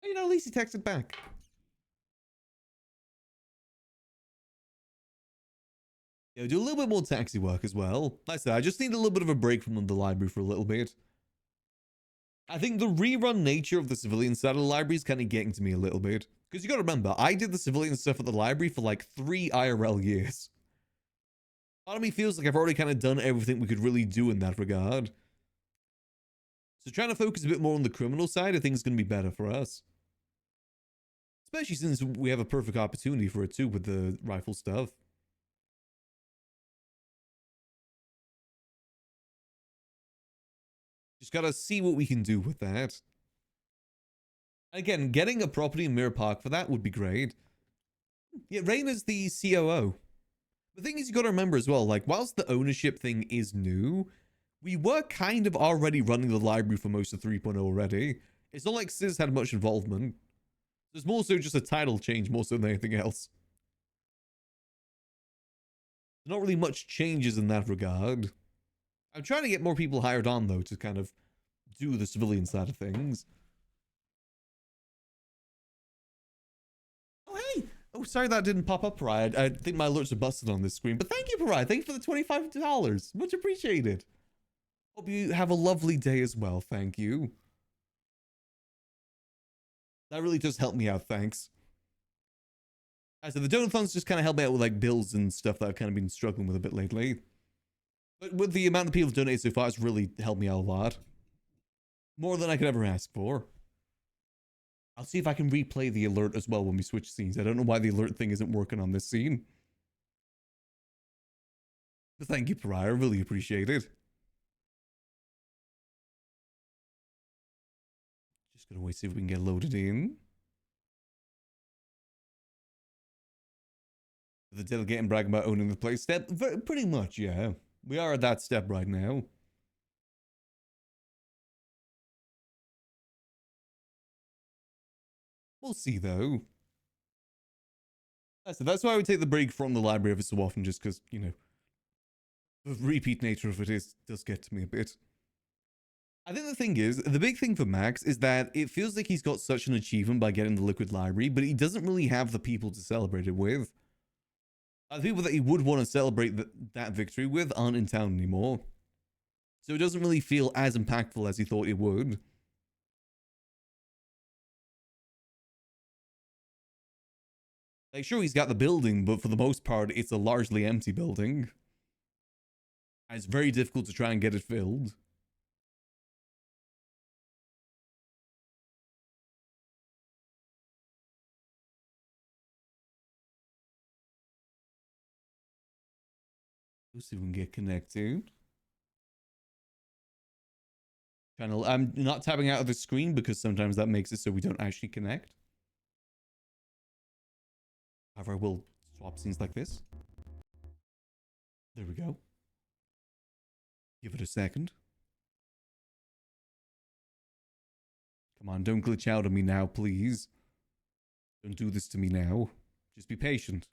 You know, at least he texted back. Yeah, do a little bit more taxi work as well. Like I said, I just need a little bit of a break from the library for a little bit. I think the rerun nature of the civilian side of the library is kind of getting to me a little bit. Because you got to remember, I did the civilian stuff at the library for like 3 IRL years. Part of me feels like I've already kind of done everything we could really do in that regard. So trying to focus a bit more on the criminal side, I think is going to be better for us. Especially since we have a perfect opportunity for it too with the rifle stuff. Just gotta see what we can do with that. Again, getting a property in Mirror Park for that would be great. Yeah, Raina's the COO. The thing is, you gotta remember as well, like, whilst the ownership thing is new, we were kind of already running the library for most of 3.0 already. It's not like Sis had much involvement. There's more so just a title change more so than anything else. Not really much changes in that regard. I'm trying to get more people hired on, though, to kind of do the civilian side of things. Oh, hey! Oh, sorry that didn't pop up, Pariah. I think my alerts are busted on this screen. But thank you, Pariah. Thank you for the $25. Much appreciated. Hope you have a lovely day as well. Thank you. That really does help me out. Thanks. As the donathons just kind of help me out with like bills and stuff that I've kind of been struggling with a bit lately. But with the amount of people donated so far, it's really helped me out a lot. More than I could ever ask for. I'll see if I can replay the alert as well when we switch scenes. I don't know why the alert thing isn't working on this scene. But thank you, Pariah. I really appreciate it. Just gonna wait, see if we can get loaded in. The delegate and bragging about owning the place step? Pretty much, yeah. We are at that step right now. We'll see, though. So that's why I would take the break from the library every so often, just because, you know, the repeat nature of it does get to me a bit. I think the thing is, the big thing for Max is that it feels like he's got such an achievement by getting the liquid library, but he doesn't really have the people to celebrate it with. The people that he would want to celebrate that victory with aren't in town anymore. So it doesn't really feel as impactful as he thought it would. Like, sure, he's got the building, but for the most part, it's a largely empty building. And it's very difficult to try and get it filled. Let's see if we can get connected. Channel. I'm not tapping out of the screen because sometimes that makes it so we don't actually connect. However, I will swap scenes like this. There we go. Give it a second. Come on, don't glitch out on me now, please. Don't do this to me now. Just be patient.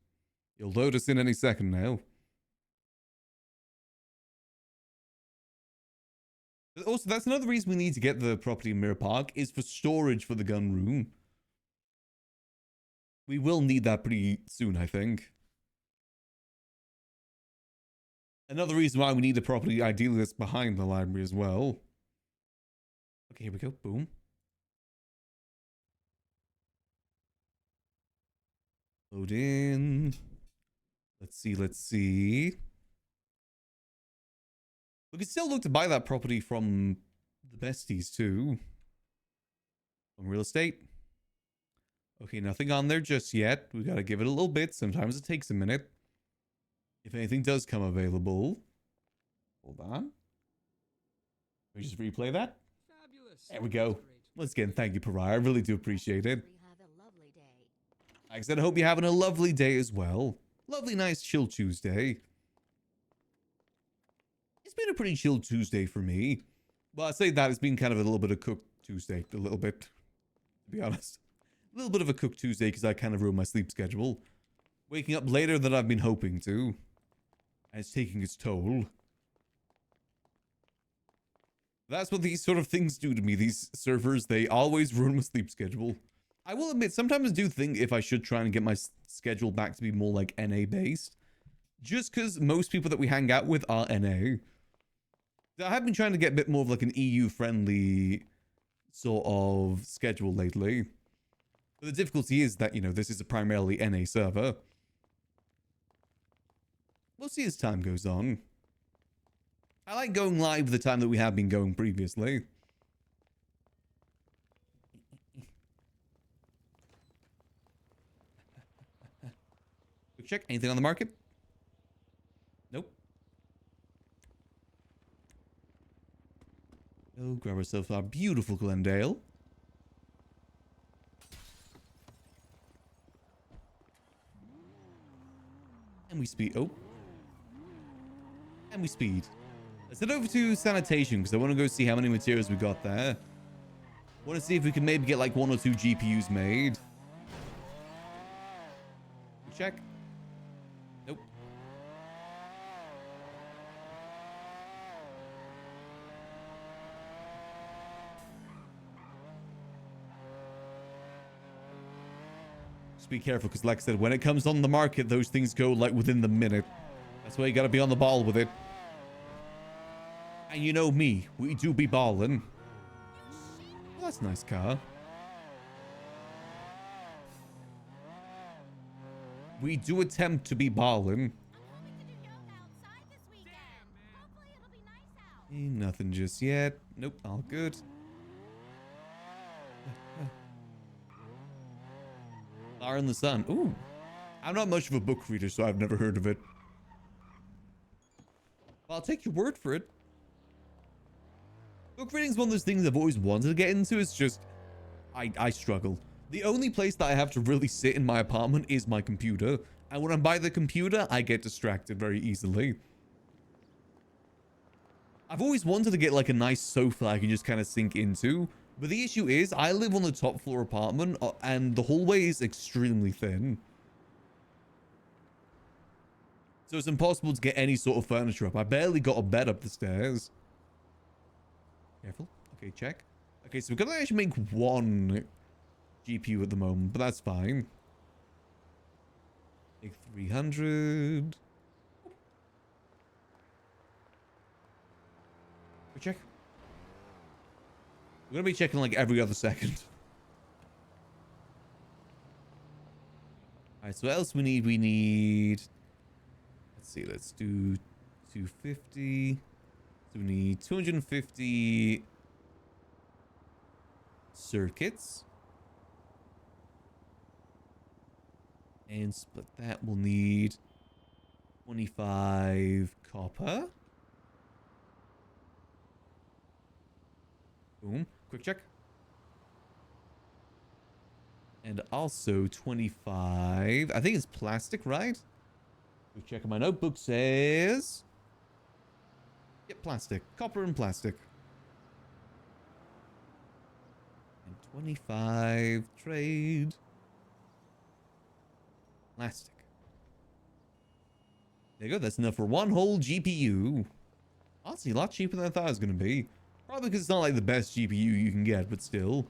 You'll load us in any second now. Also, that's another reason we need to get the property in Mirror Park, is for storage for the gun room. We will need that pretty soon, I think. Another reason why we need a property, ideally, that's behind the library as well. Okay, here we go. Boom. Load in. Let's see, let's see. We could still look to buy that property from the besties too. From real estate. Okay, nothing on there just yet. We gotta give it a little bit. Sometimes it takes a minute. If anything does come available. Hold on. Can we just replay that? Fabulous. There we go. Once again, thank you, Pariah. I really do appreciate it. Like I said, I hope you're having a lovely day as well. Lovely, nice, chill Tuesday. It's been a pretty chill Tuesday for me. Well, I say that it's been kind of a little bit of cooked Tuesday. A little bit, to be honest. A little bit of a cooked Tuesday because I kind of ruined my sleep schedule. Waking up later than I've been hoping to. And it's taking its toll. That's what these sort of things do to me. These servers, they always ruin my sleep schedule. I will admit, sometimes I do think if I should try and get my schedule back to be more like NA based. just because most people that we hang out with are NA. I have been trying to get a bit more of like an EU-friendly sort of schedule lately. But the difficulty is that, you know, this is a primarily NA server. We'll see as time goes on. I like going live the time that we have been going previously. Quick check. Anything on the market? Nope. Oh, grab ourselves our beautiful Glendale. And we speed. Oh. And we speed. Let's head over to sanitation because I want to go see how many materials we got there. I want to see if we can maybe get like 1 or 2 GPUs made. Check. Nope. Just be careful because like I said, when it comes on the market, those things go like within the minute. That's why you got to be on the ball with it. And you know me, we do be ballin'. Well, that's a nice car. We do attempt to be ballin'. Nothing just yet. Nope, all good. Flower in the Sun. Ooh. I'm not much of a book reader, so I've never heard of it. Well, I'll take your word for it. Book reading is one of those things I've always wanted to get into. It's just, I struggle. The only place that I have to really sit in my apartment is my computer. And when I'm by the computer, I get distracted very easily. I've always wanted to get like a nice sofa I can just kind of sink into. But the issue is, I live on the top floor apartment and the hallway is extremely thin. So it's impossible to get any sort of furniture up. I barely got a bed up the stairs. Careful. Okay, check. Okay, so we're gonna actually make 1 GPU at the moment, but that's fine. Make 300. We check. We're gonna be checking like every other second. Alright, so what else we need? We need... Let's see, let's do 250. So we need 250 circuits. And split that, we'll need 25 copper. Boom. Quick check. And also 25. I think it's plastic, right? Quick check on my notebook says... Yep, plastic. Copper and plastic. And 25 trade. Plastic. There you go. That's enough for 1 whole GPU. Honestly, a lot cheaper than I thought it was going to be. Probably because it's not like the best GPU you can get, but still.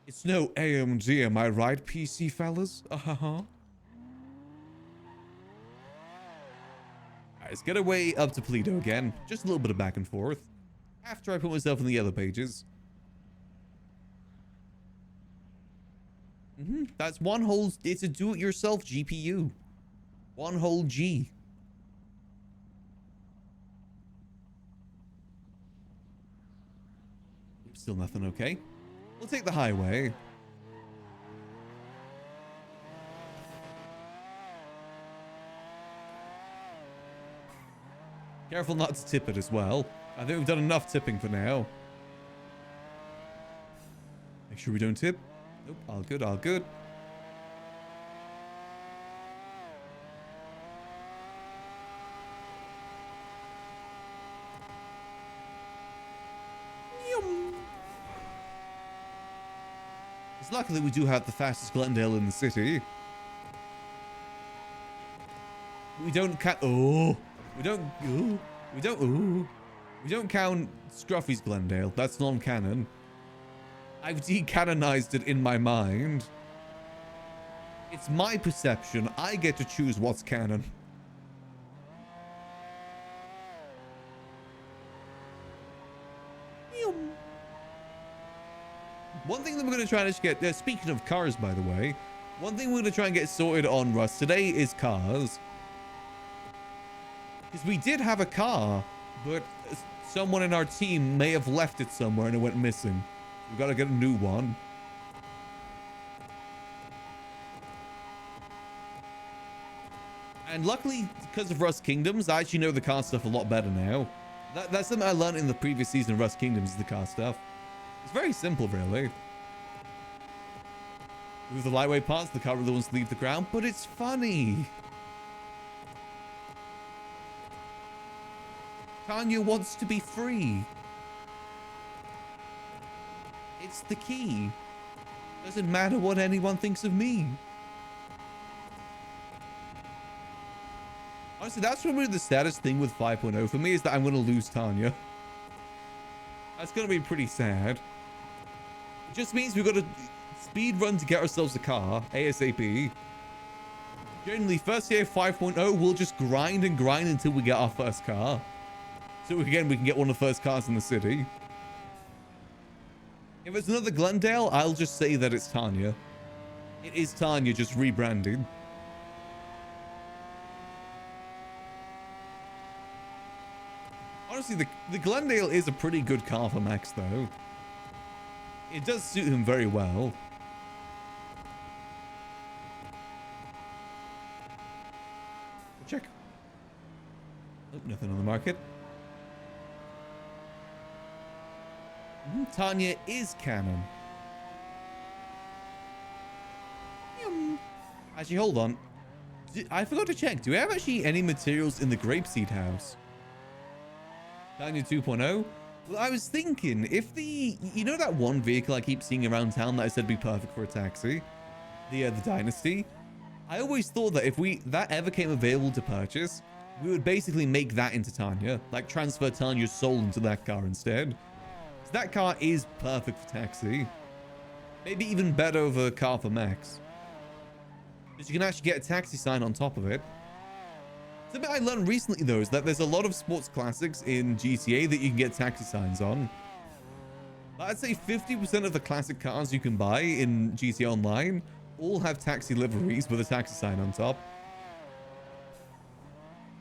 It's no AMD, am I right, PC fellas? Alright, let's get away up to Pluto again. Just a little bit of back and forth. After I put myself in the other pages. That's 1 whole... It's a do-it-yourself GPU. 1 whole G. Still nothing, okay. We'll take the highway. Careful not to tip it as well. I think we've done enough tipping for now. Make sure we don't tip. Nope, all good, all good. It's lucky that we do have the fastest Glendale in the city. We don't count. Oh, we don't. Oh, we don't. Oh, we don't count Scruffy's Glendale. That's non-canon. I've decanonized it in my mind. It's my perception. I get to choose what's canon. One thing that we're going to try and get, speaking of cars, by the way, one thing we're going to try and get sorted on Rust today is cars. Because we did have a car, but someone in our team may have left it somewhere and it went missing. We've got to get a new one. And luckily, because of Rust Kingdoms, I actually know the car stuff a lot better now. That's something I learned in the previous season of Rust Kingdoms, is the car stuff. It's very simple, really. With the lightweight parts, the car really wants to leave the ground, but it's funny. Tanya wants to be free. It's the key. Doesn't matter what anyone thinks of me. Honestly, that's probably the saddest thing with 5.0 for me, is that I'm going to lose Tanya. That's going to be pretty sad. It just means we've got to speed run to get ourselves a car, ASAP. Generally, first year 5.0, we'll just grind and grind until we get our first car. So again, we can get one of the first cars in the city. If it's another Glendale, I'll just say that it's Tanya. It is Tanya, just rebranded. Honestly, the Glendale is a pretty good car for Max, though. It does suit him very well. Check. Oh, nothing on the market. Tanya is canon. Actually, hold on. I forgot to check. Do we have actually any materials in the grapeseed house? Tanya 2.0? Well, I was thinking, if the... You know that one vehicle I keep seeing around town that I said would be perfect for a taxi? The Dynasty? I always thought that if that ever came available to purchase, we would basically make that into Tanya. Like, transfer Tanya's soul into that car instead. That car is perfect for taxi. Maybe even better over a car for Max. Because you can actually get a taxi sign on top of it. Something I learned recently, though, is that there's a lot of sports classics in GTA that you can get taxi signs on. I'd say 50% of the classic cars you can buy in GTA Online all have taxi liveries with a taxi sign on top.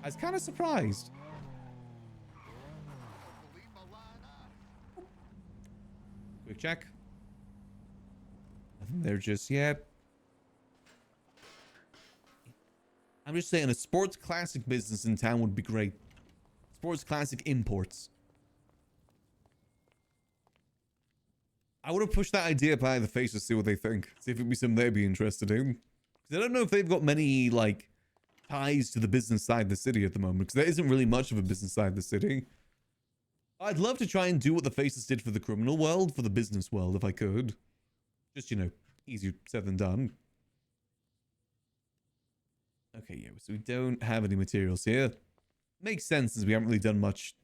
I was kind of surprised. Quick check. Nothing there just yet. I'm just saying a sports classic business in town would be great. Sports classic imports. I would have pushed that idea by the face to see what they think. See if it'd be something they'd be interested in. Because I don't know if they've got many, like, ties to the business side of the city at the moment. Because there isn't really much of a business side of the city. I'd love to try and do what the faces did for the criminal world, for the business world, if I could. Just, you know, easier said than done. Okay, yeah, so we don't have any materials here. Makes sense, since we haven't really done much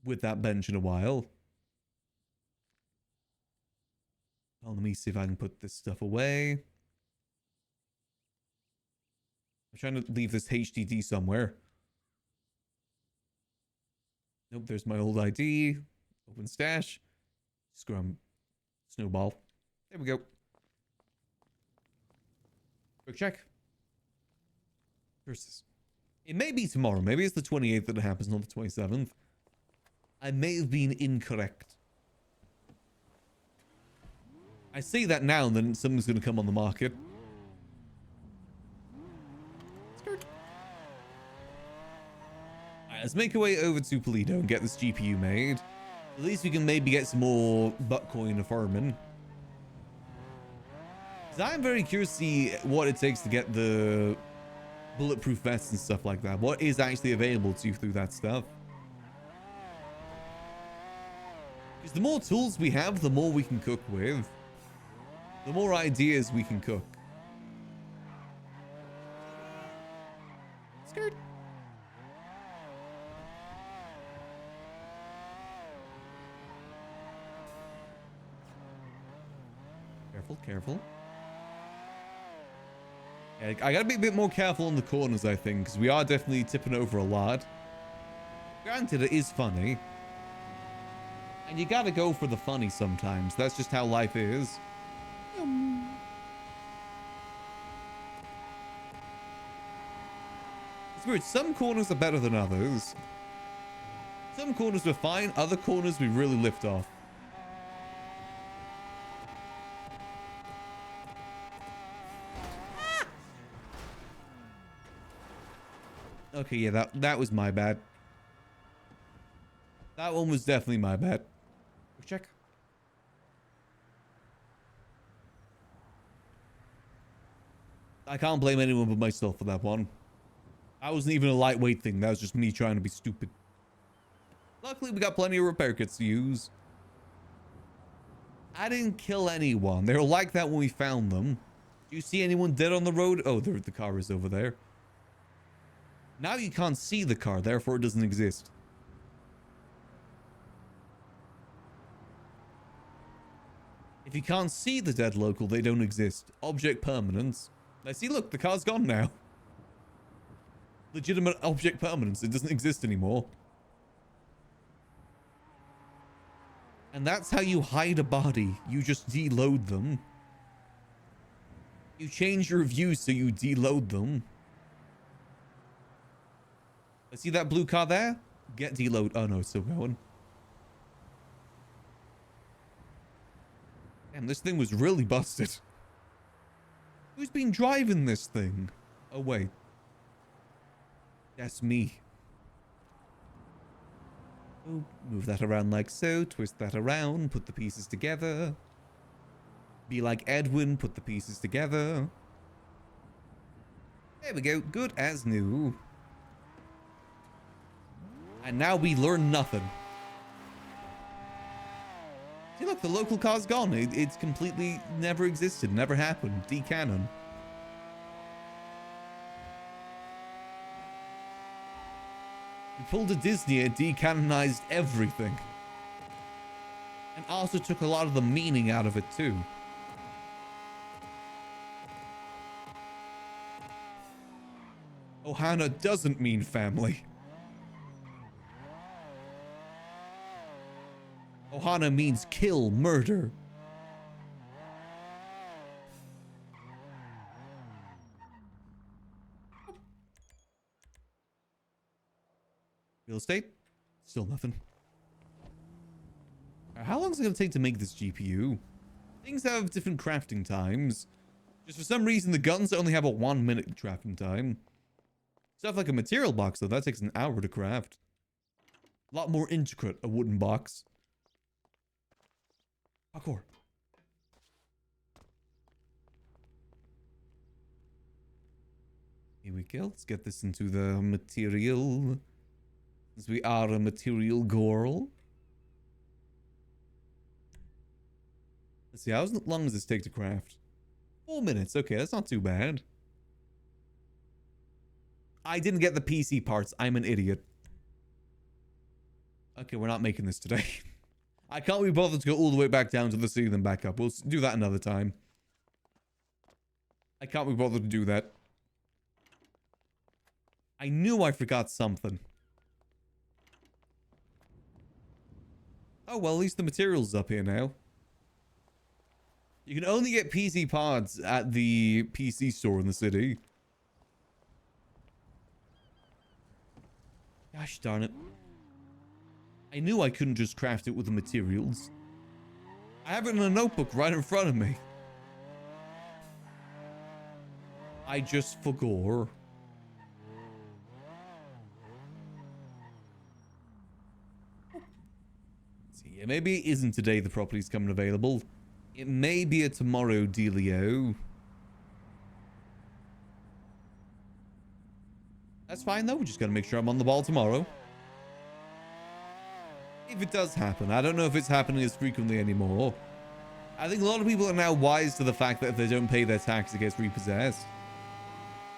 with that bench in a while. Well, let me see if I can put this stuff away. I'm trying to leave this HDD somewhere. Nope, there's my old ID. Open stash. Scrum. Snowball. There we go. Quick check. Versus. It may be tomorrow. Maybe it's the 28th that it happens, not the 27th. I may have been incorrect. I say that now and then something's going to come on the market. Skirt. Alright, let's make our way over to Polito and get this GPU made. At least we can maybe get some more Buttcoin of farming. I'm very curious to see what it takes to get the bulletproof vests and stuff like that. What is actually available to you through that stuff? Because the more tools we have, the more we can cook with. The more ideas we can cook. Skirt. Careful, careful. Yeah, I gotta be a bit more careful in the corners, I think, because we are definitely tipping over a lot. Granted, it is funny. And you gotta go for the funny sometimes. That's just how life is. It's weird. Some corners are better than others. Some corners were fine. Other corners we really lift off. Ah! Okay, yeah, that was my bad. That one was definitely my bad. Check. I can't blame anyone but myself for that one. That wasn't even a lightweight thing. That was just me trying to be stupid. Luckily, we got plenty of repair kits to use. I didn't kill anyone. They were like that when we found them. Do you see anyone dead on the road? Oh, the car is over there. Now you can't see the car, therefore it doesn't exist. If you can't see the dead local, they don't exist. Object permanence. I see, look, the car's gone now. Legitimate object permanence. It doesn't exist anymore. And that's how you hide a body. You just deload them. You change your views so you deload them. I see that blue car there? Get deload. Oh no, it's still going. Damn, this thing was really busted. Who's been driving this thing? Oh, wait. That's me. Oh, move that around like so. Twist that around. Put the pieces together. Be like Edwin. Put the pieces together. There we go. Good as new. And now we learn nothing. See, look, the local car's gone. It's completely never existed, never happened. D-canon. We pulled a Disney and decanonized everything. And also took a lot of the meaning out of it, too. Ohana doesn't mean family. Ohana means kill, murder. Real estate? Still nothing. How long is it going to take to make this GPU? Things have different crafting times. Just for some reason, the guns only have a 1 minute crafting time. Stuff like a material box, though, that takes an hour to craft. A lot more intricate, a wooden box. Parkour. Here we go. Let's get this into the material. Since we are a material girl. Let's see, how long does this take to craft? 4 minutes. Okay, that's not too bad. I didn't get the PC parts. I'm an idiot. Okay, we're not making this today. I can't be bothered to go all the way back down to the sea and then back up. We'll do that another time. I can't be bothered to do that. I knew I forgot something. Oh, well, at least the material's up here now. You can only get PC pods at the PC store in the city. Gosh darn it. I knew I couldn't just craft it with the materials. I have it in a notebook right in front of me. I just forgot. See, yeah, maybe it isn't today the property's coming available. It may be a tomorrow dealio. That's fine though, we just gotta make sure I'm on the ball tomorrow. If it does happen, I don't know if it's happening as frequently anymore. I think a lot of people are now wise to the fact that if they don't pay their tax, it gets repossessed.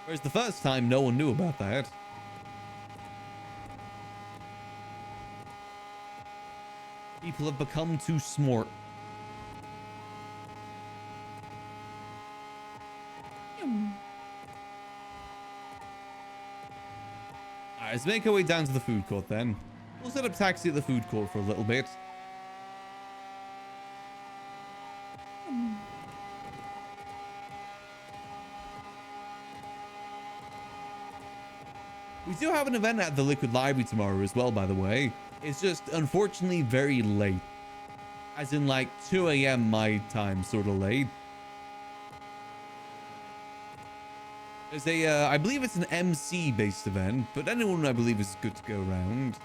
Whereas the first time, no one knew about that. People have become too smart. let's make our way down to the food court then. We'll set up taxi at the food court for a little bit. We do have an event at the Liquid Library tomorrow as well, by the way. It's just, unfortunately, very late. As in, like, 2 a.m. my time, sort of late. There's a, I believe it's an MC-based event, but anyone, I believe, is good to go around.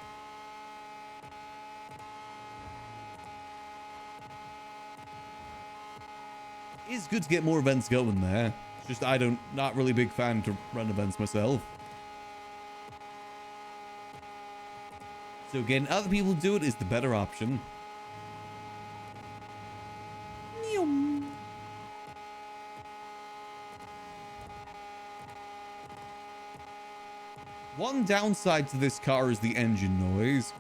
It's good to get more events going there. It's just, not really a big fan to run events myself. So getting other people to do it is the better option. One downside to this car is the engine noise.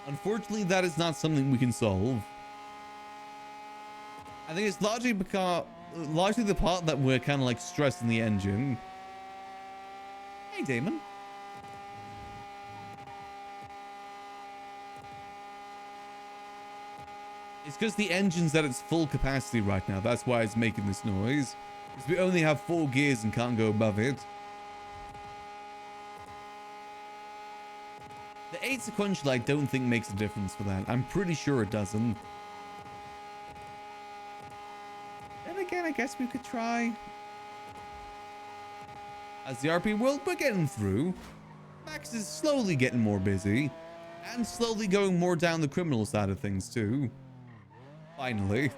Unfortunately, that is not something we can solve. I think it's largely the part that we're kind of like stressing the engine. Hey, Damon. It's because the engine's at its full capacity right now. That's why it's making this noise. Because we only have 4 gears and can't go above it. The 8 sequential I don't think makes a difference for that. I'm pretty sure it doesn't. Then again, I guess we could try. As the RP world, we're getting through. Max is slowly getting more busy. And slowly going more down the criminal side of things too. Finally.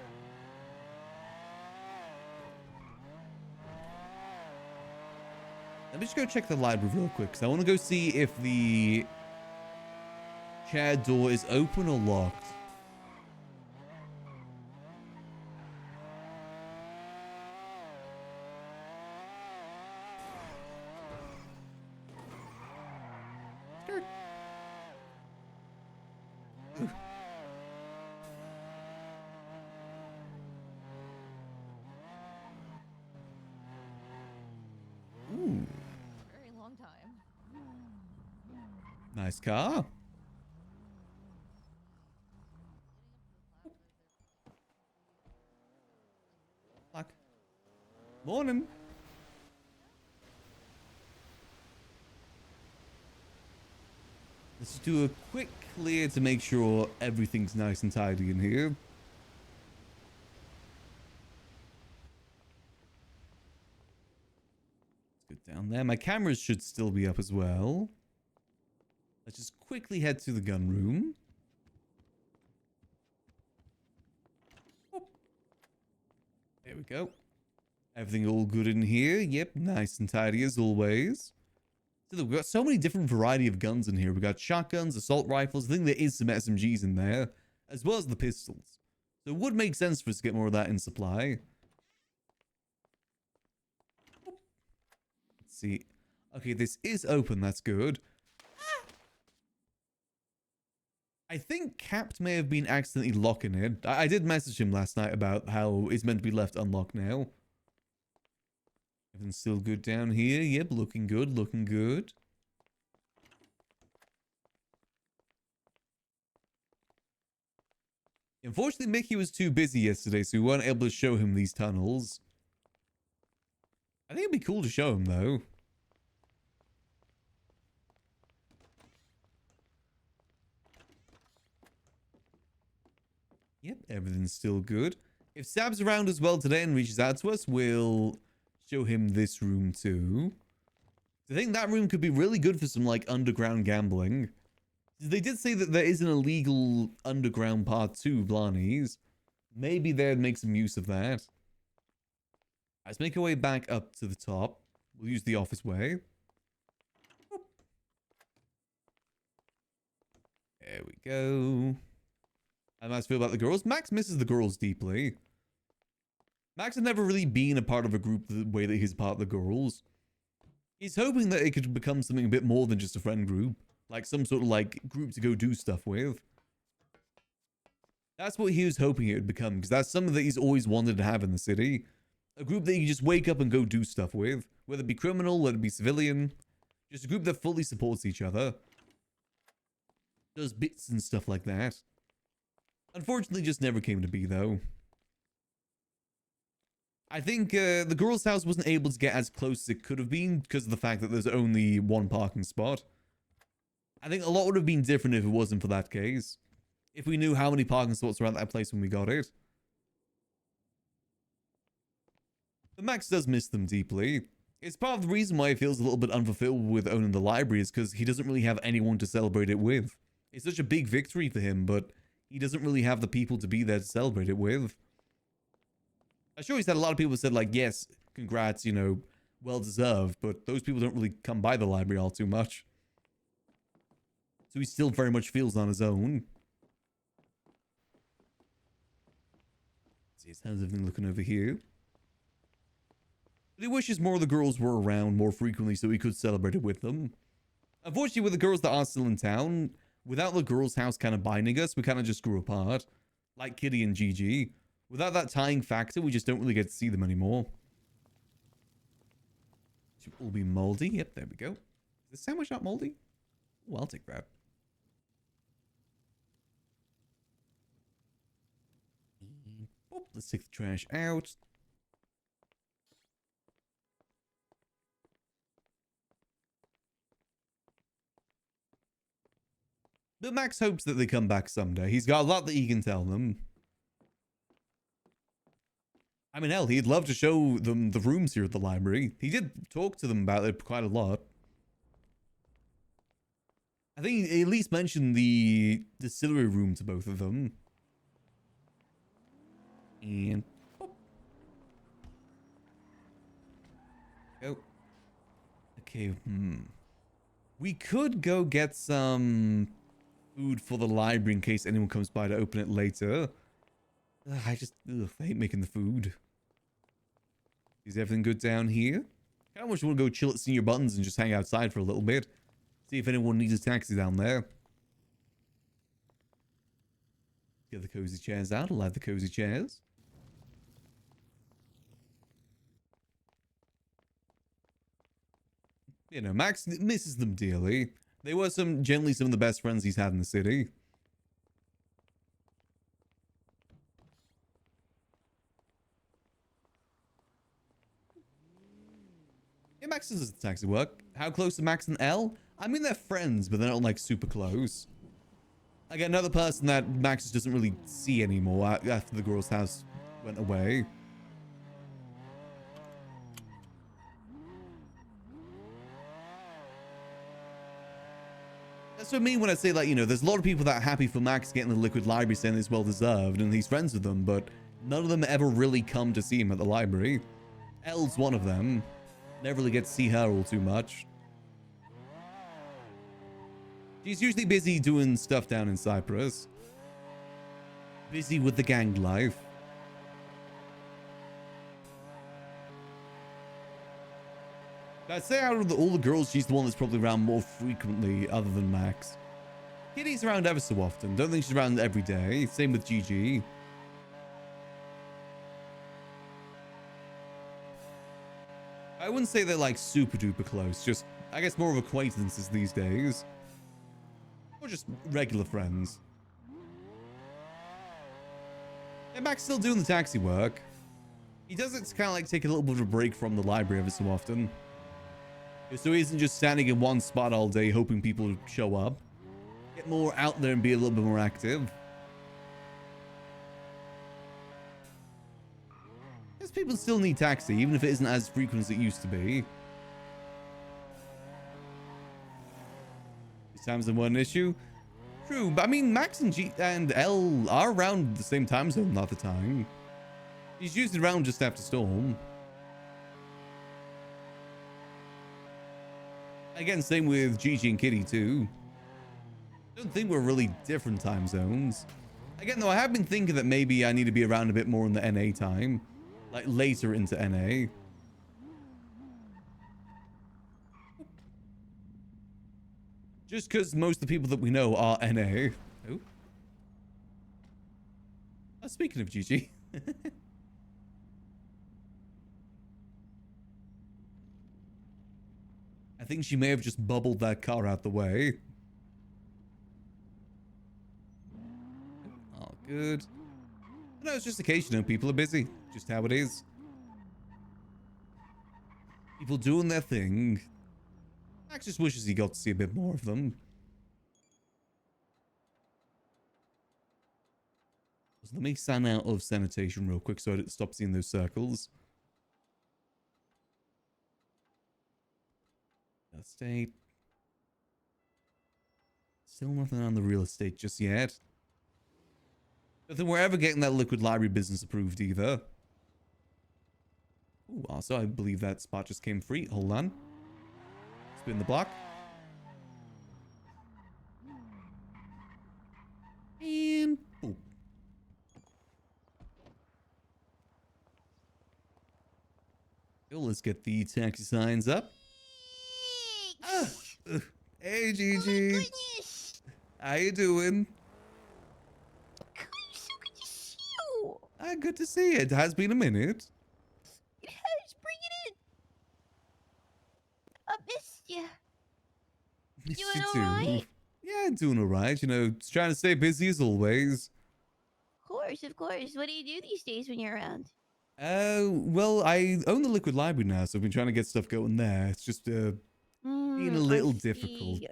Let me just go check the library real quick, because I want to go see if the chair door is open or locked. Very long time. Nice car. Fuck. Morning. Let's do a quick clear to make sure everything's nice and tidy in here. Let's go down there. My cameras should still be up as well. Let's just quickly head to the gun room. There we go. Everything all good in here. Yep, nice and tidy as always. So look, we've got so many different variety of guns in here. We've got shotguns, assault rifles. I think there is some SMGs in there, as well as the pistols. So it would make sense for us to get more of that in supply. Let's see. Okay, this is open. That's good. I think Capt may have been accidentally locking it. I did message him last night about how it's meant to be left unlocked now. Everything's still good down here. Yep, looking good, looking good. Unfortunately, Mickey was too busy yesterday, so we weren't able to show him these tunnels. I think it'd be cool to show him, though. Yep, everything's still good. If Sab's around as well today and reaches out to us, we'll show him this room too. I think that room could be really good for some like underground gambling. They did say that there is an illegal underground part to Blarney's. Maybe they'd make some use of that. Let's make our way back up to the top. We'll use the office way. There we go. How do I feel about the girls? Max misses the girls deeply. Max has never really been a part of a group the way that he's part of the girls. He's hoping that it could become something a bit more than just a friend group. Like some sort of like group to go do stuff with. That's what he was hoping it would become, because that's something that he's always wanted to have in the city. A group that you can just wake up and go do stuff with. Whether it be criminal, whether it be civilian. Just a group that fully supports each other. Does bits and stuff like that. Unfortunately, just never came to be, though. I think the girls' house wasn't able to get as close as it could have been because of the fact that there's only one parking spot. I think a lot would have been different if it wasn't for that case. If we knew how many parking spots were at that place when we got it. But Max does miss them deeply. It's part of the reason why he feels a little bit unfulfilled with owning the library is because he doesn't really have anyone to celebrate it with. It's such a big victory for him, but he doesn't really have the people to be there to celebrate it with. I'm sure he's had a lot of people said like, yes, congrats, you know, well deserved, but those people don't really come by the library all too much. So he still very much feels on his own. See, how's everything looking over here? But he wishes more of the girls were around more frequently so he could celebrate it with them. Unfortunately, with the girls that are still in town, without the girls' house kind of binding us, we kind of just grew apart. Like Kitty and Gigi. Without that tying factor, we just don't really get to see them anymore. Should all be moldy. Yep, there we go. Is this sandwich not moldy? Oh, I'll take that. Oh, let's take the trash out. But Max hopes that they come back someday. He's got a lot that he can tell them. I mean, hell, he'd love to show them the rooms here at the library. He did talk to them about it quite a lot. I think he at least mentioned the distillery room to both of them. And... oh. Go. Okay, we could go get some food for the library in case anyone comes by to open it later. I hate making the food. Is everything good down here? How much want to go chill at Senior Buttons and just hang outside for a little bit? See if anyone needs a taxi down there. Get the cozy chairs out. I like the cozy chairs. You know, Max misses them dearly. They were generally some of the best friends he's had in the city. Yeah, Max does the taxi work. How close to Max and Elle? I mean, they're friends, but they're not, like, super close. Like, another person that Max doesn't really see anymore after the girl's house went away. That's what I mean when I say, like, you know, there's a lot of people that are happy for Max getting the Liquid Library, saying it's well-deserved, and he's friends with them, but none of them ever really come to see him at the library. Elle's one of them. Never really get to see her all too much. She's usually busy doing stuff down in Cyprus. Busy with the gang life. I'd say out of all the girls, she's the one that's probably around more frequently other than Max. Kitty's around ever so often. Don't think she's around every day. Same with Gigi. I wouldn't say they're like super duper close. Just, I guess, more of acquaintances these days. Or just regular friends. And Max still doing the taxi work. He does it to kind of like take a little bit of a break from the library every so often. So he isn't just standing in one spot all day hoping people show up. Get more out there and be a little bit more active. Because people still need taxi, even if it isn't as frequent as it used to be. These times there weren't an issue. True, but I mean, Max and Elle are around the same time zone a lot of the time. He's usually around just after Storm. Again, same with Gigi and Kitty too. Don't think we're really different time zones. Again, though, I have been thinking that maybe I need to be around a bit more in the NA time. Like later into NA. Just because most of the people that we know are NA. Oh. Speaking of Gigi. I think she may have just bubbled that car out the way. Oh, good. No, it's just the case, people are busy. Just how it is. People doing their thing. Max just wishes he got to see a bit more of them. So let me sign out of sanitation real quick so I stop seeing those circles. Estate. Still nothing on the real estate just yet. Don't think we're ever getting that liquid library business approved either. Ooh, also, I believe that spot just came free. Hold on. Spin the block. And boom. Yo, let's get the taxi signs up. Ah, hey, Gigi. Oh my goodness! How you doing? So good to see you. Good to see you. It has been a minute. Yes, bring it in. I missed you. Missed Doing you alright? Yeah, doing alright. Just trying to stay busy as always. Of course, of course. What do you do these days when you're around? Well, I own the liquid library now, so I've been trying to get stuff going there. It's just, being a little difficult. see.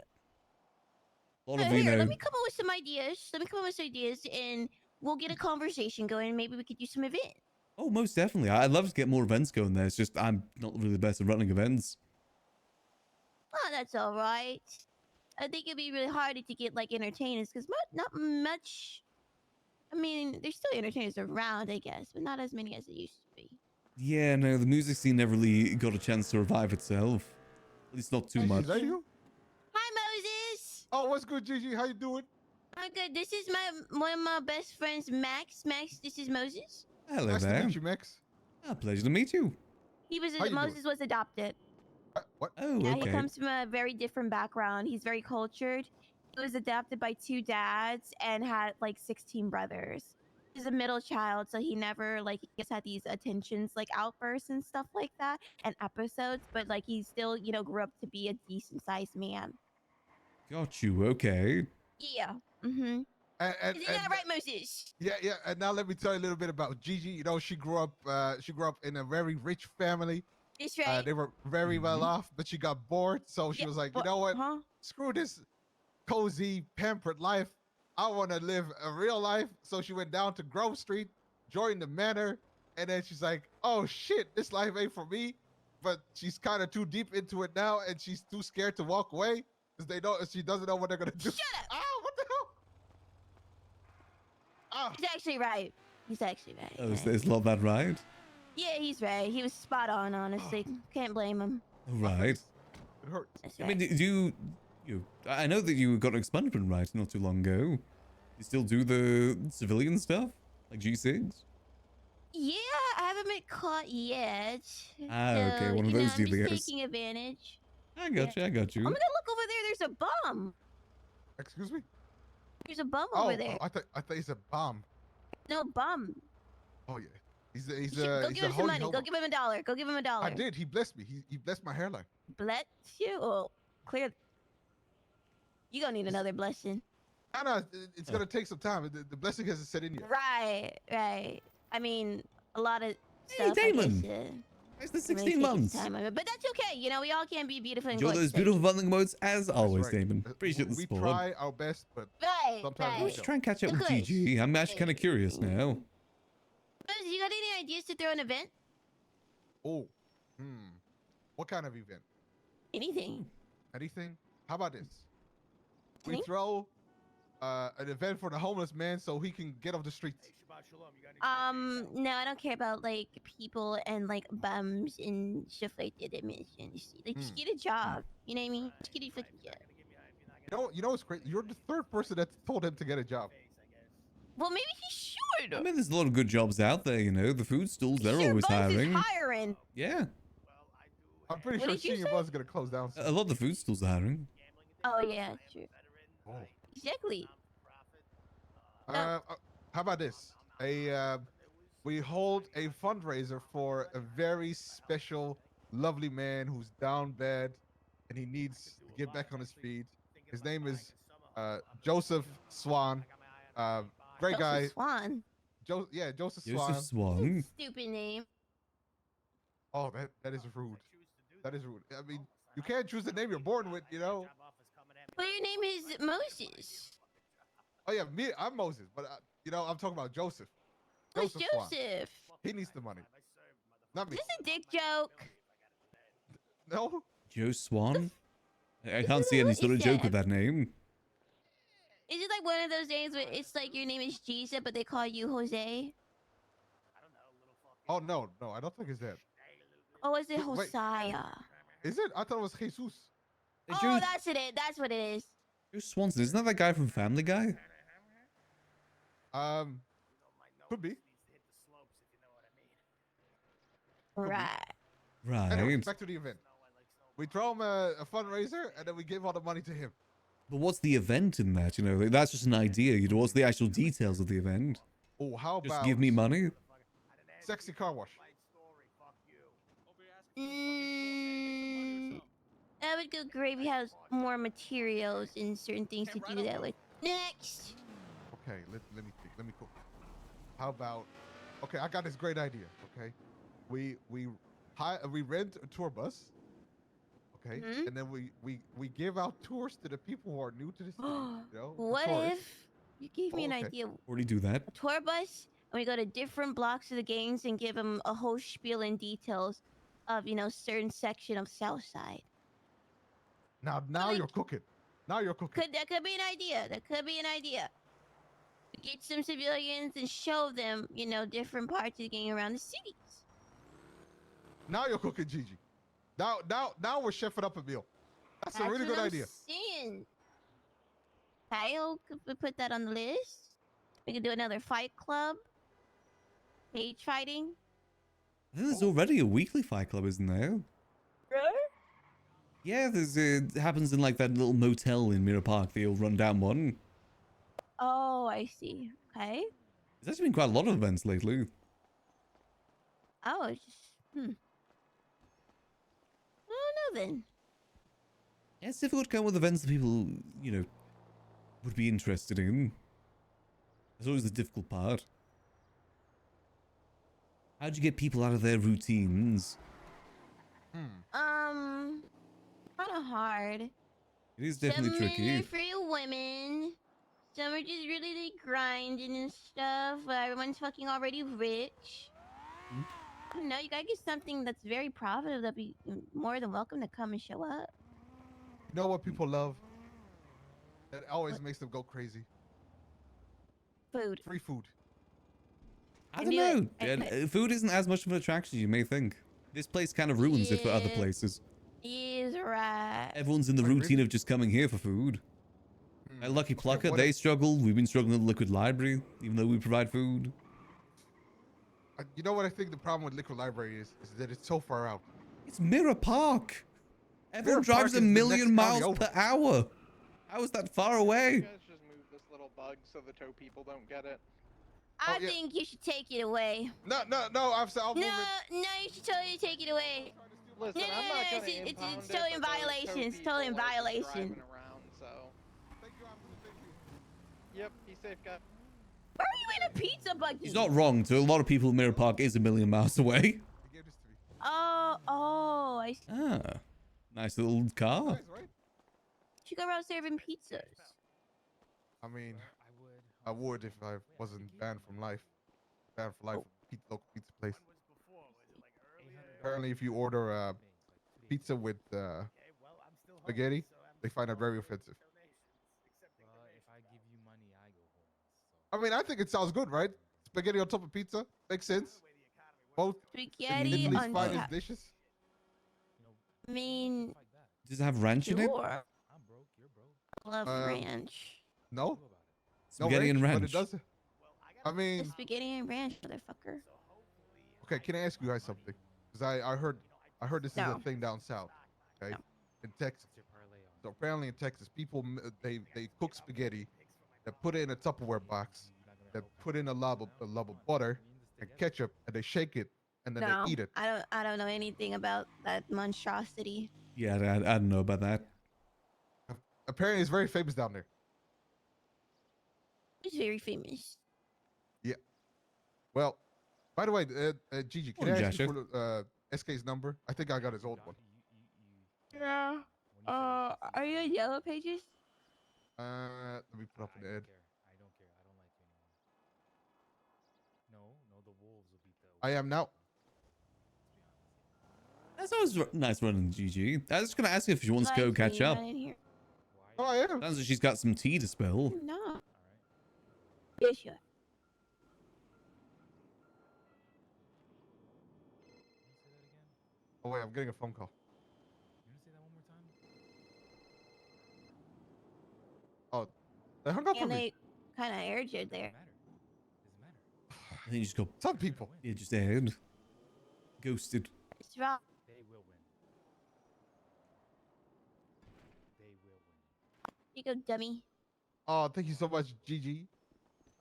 A lot of, Here, let me come up with some ideas. And we'll get a conversation going. Maybe we could do some event. Oh, most definitely. I'd love to get more events going there. It's just I'm not really the best at running events. Oh, that's all right. I think it'd be really hard to get like entertainers because not much. I mean, there's still entertainers around, I guess, but not as many as it used to be. Yeah, no, the music scene never really got a chance to revive itself. At least not too Gigi, much. is that you? Hi, Moses. Oh, what's good, Gigi? How you doing? I'm good. This is one of my best friends, Max. Max, this is Moses. Hello Nice there. to meet you, Max. Pleasure to meet you. How you Moses was adopted. What? Oh, Yeah, okay. he comes from a very different background. He's very cultured. He was adopted by 2 dads and had like 16 brothers. He's a middle child, so he never like he just had these attentions like outbursts and stuff like that and episodes, but like he still, grew up to be a decent sized man. Got you. Okay. Yeah. Mm-hmm. And, Isn't that right, Moses? Yeah. And now let me tell you a little bit about Gigi. You know, she grew up in a very rich family. That's right. They were very well off, but she got bored, so she was like, you know what? Huh? Screw this cozy, pampered life. I want to live a real life. So she went down to Grove Street, joined the manor, and then she's like, oh shit, this life ain't for me. But she's kind of too deep into it now, and she's too scared to walk away because she doesn't know what they're gonna do. Shut up! Ah, what the hell? Ah. He's actually right. Oh, is not that right? Yeah, he's right. He was spot on, honestly. Can't blame him. Right. It hurts. That's I right. mean, I know that you got an expungement right not too long ago. You still do the civilian stuff? Like G6? Yeah, I haven't been caught yet. Okay, one of those I'm just dealers. taking advantage. I got you. I'm gonna look over there. There's a bum. Excuse me? There's a bum Oh, over there. I thought it's a bomb. No bum. Oh yeah. He's Go he's give a him some holy money. hobo. Go give him $1. Go give him $1. I did. He blessed me. He blessed my hairline. Bless you. Oh, clear. You gonna need another blessing. No, it's gonna take some time. The blessing hasn't set in yet. Right. I mean, a lot of Hey, stuff. I Damon. guess, It's the may 16 take its months. time, but that's okay. We all can be beautiful and Enjoy gorgeous. those beautiful bundling modes as That's always, right. Damon. Uh, Appreciate the we support. try our best, but Right. Sometimes I we was Right. just trying to catch up Of with course. GG. I'm actually kind of curious now. Buzz, you got any ideas to throw an event? oh, what kind of event? Anything. Anything? How about this? We Okay. throw an event for the homeless man so he can get off the streets. No, I don't care about like people and like bums and stuff like that. I mentioned. Like, just get a job. You know what I mean? Just get a fucking job. You know what's great? You're the third person that told him to get a job. Well, maybe he should. I mean, there's a lot of good jobs out there, The food stalls, they're Sure, always Buzz hiring. is hiring. Yeah. I'm pretty What sure did you Senior say? Buzz is gonna close down soon. A lot of the food stalls are hiring. Oh yeah, true. Oh. Exactly. How about this? We hold a fundraiser for a very special, lovely man who's down bad, and he needs to get back on his feet. His name is Joseph Swan. Great guy. Joseph Swan. Joseph Joseph Swan. Swan. Stupid name. Oh, that is rude. That is rude. I mean, you can't choose the name you're born with, you know. Well, your name is Moses. Oh yeah, I'm Moses, but you know, I'm talking about Joseph. Who's Joseph Swan. Joseph? He needs the money, not me. Is this a dick joke? No. Joe Swan? I can't see any sort of joke with that name. Is it like one of those names where it's like your name is Jesus, but they call you Jose? Oh no, I don't think it's that. Oh, is it Wait. Hosea? Is it? I thought it was Jesus. Oh, Joe, that's it. That's what it is. Joe Swanson, isn't that that guy from Family Guy? Could be. Right. Anyway, Right. back to the event. We throw him a fundraiser, and then we give all the money to him. But what's the event in that? You know, like, that's just an idea. You know, what's the actual details of the event? Oh, how Just about give me money. sexy car wash? That would go great if we have more materials and certain things to do that with. Next. Okay, let me think. Let me cook. How about? Okay, I got this great idea. Okay, we rent a tour bus. Okay, Mhm. and then we give out tours to the people who are new to the city. You know, the What tourists. if you gave me an Oh, okay. idea? Already do that. A tour bus, and we go to different blocks of the gangs and give them a whole spiel and details of, certain section of Southside. Now like- you're cooking. Now you're cooking. That could be an idea. That could be an idea. Get some civilians and show them, different parts of the gang around the cities. Now you're cooking, Gigi. Now we're chefing up a meal. That's a really what good I'm idea. saying. Kyle, could we put that on the list? We could do another fight club. Cage fighting. I think there's already a weekly fight club, isn't there? Really? Yeah, it happens in like that little motel in Mirror Park, the old rundown one. Oh, I see. Okay. There's actually been quite a lot of events lately. Oh, it's just I don't know then. Yeah, it's difficult to come up with events that people, would be interested in. That's always the difficult part. How'd you get people out of their routines? Kind of hard. It is definitely Some tricky. men are for women. Some are just really like grinding and stuff. But everyone's fucking already rich. I don't know. You gotta get something that's very profitable. That'd be more than welcome to come and show up. You know what people love? That always makes them go crazy. Food. Free food. I I don't knew it. know. Food isn't as much of an attraction as you may think. This place kind of ruins it for other Yeah. places. Is right. Everyone's in the Like, really? routine of just coming here for food. At Lucky Okay, Plucker, what they if- struggle. We've been struggling at the Liquid Library, even though we provide food. You know what I think the problem with Liquid Library is that it's so far out. It's Mirror Park. Everyone Mirror drives Park a is the million next county miles over. per hour. How is that far away? You guys just move this little bug so the toe people don't get it. I yeah. think you should take it away. No, I'll move No, it. no, you should totally take it away. Listen, No, no, I'm no, not no, gonna it's impound it, totally in but those violation. toe It's totally in people are just violation. driving around, so. Thank you, officer. Thank you. Yep, be safe, guys. Why are you in a pizza buggy? He's not wrong. To a lot of people, Mirror Park is a million miles away. He gave this to me. Oh, I see. Ah, nice little car. Nice, right? You go around serving pizzas. I mean, I would if I wasn't banned from life. Banned for life. From local pizza place. Apparently, if you order pizza with spaghetti, they find it very offensive. I mean, I think it sounds good, right? Spaghetti on top of pizza makes sense. Both Spaghetti Italy's on finest top. dishes. I mean, Does it have ranch in it? sure. I love Um, ranch. No, Spaghetti and but ranch. it does. I The mean, spaghetti and ranch, motherfucker. okay. Can I ask you guys something? Because I heard this is No. a thing down south. Okay, No. in Texas. So apparently in Texas, people they cook spaghetti, they put it in a Tupperware box, they put in a lob of butter and ketchup, and they shake it, and then No, they eat it. I don't know anything about that monstrosity. Yeah, I don't know about that. Apparently, it's very famous down there. He's very famous. Well, by the way, Gigi, can Morning, I ask you Joshua. for SK's number? I think I got his old one. Yeah. Are you in Yellow Pages? Let me put up an ad. I am now. That's always nice running GG. I was just gonna ask you if she wants to go catch up. Oh, I am. Sounds like she's got some tea to spill. No. Yeah, sure. Oh wait, I'm getting a phone call. Oh, they hung up on And me. they kind of aired you there. I think you just go. Some people. Yeah, just aired. Ghosted. It's wrong. You go, dummy. Oh, thank you so much, Gigi.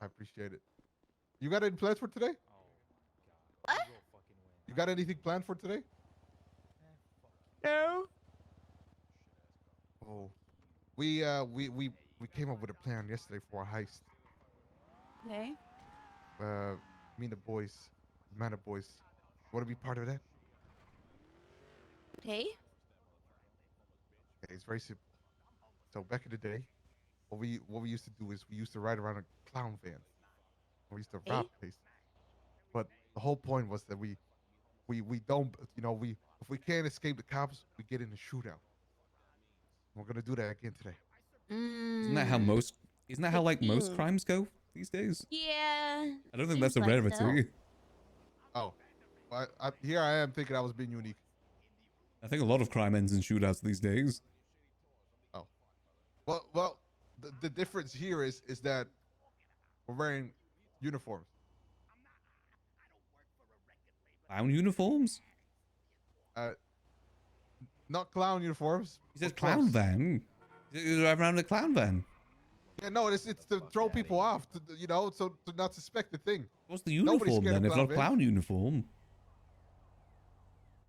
I appreciate it. You got any plans for today? What? You got anything planned for today? No. Oh, we came up with a plan yesterday for a heist. Okay. Me and the boys, Mana boys, want to be part of that? Okay. Okay, it's very simple. So back in the day, what we used to do is we used to ride around a clown van. We used to rob places. But the whole point was that we don't, you know, if we can't escape the cops, we get in a shootout. We're gonna do that again today. Isn't that how most? Isn't that how like most crimes go these days? Yeah. I don't think that's a seems like rarity. Oh, well, here I am thinking I was being unique. I think a lot of crime ends in shootouts these days. Oh, well, the difference here is that we're wearing uniforms. Clown uniforms? Not clown uniforms. He said but clown close. van. You drive around a clown van. Yeah, no, it's to throw people off, you know, so to not suspect the thing. What's the Nobody's uniform scared of then? If clown not vans. clown uniform.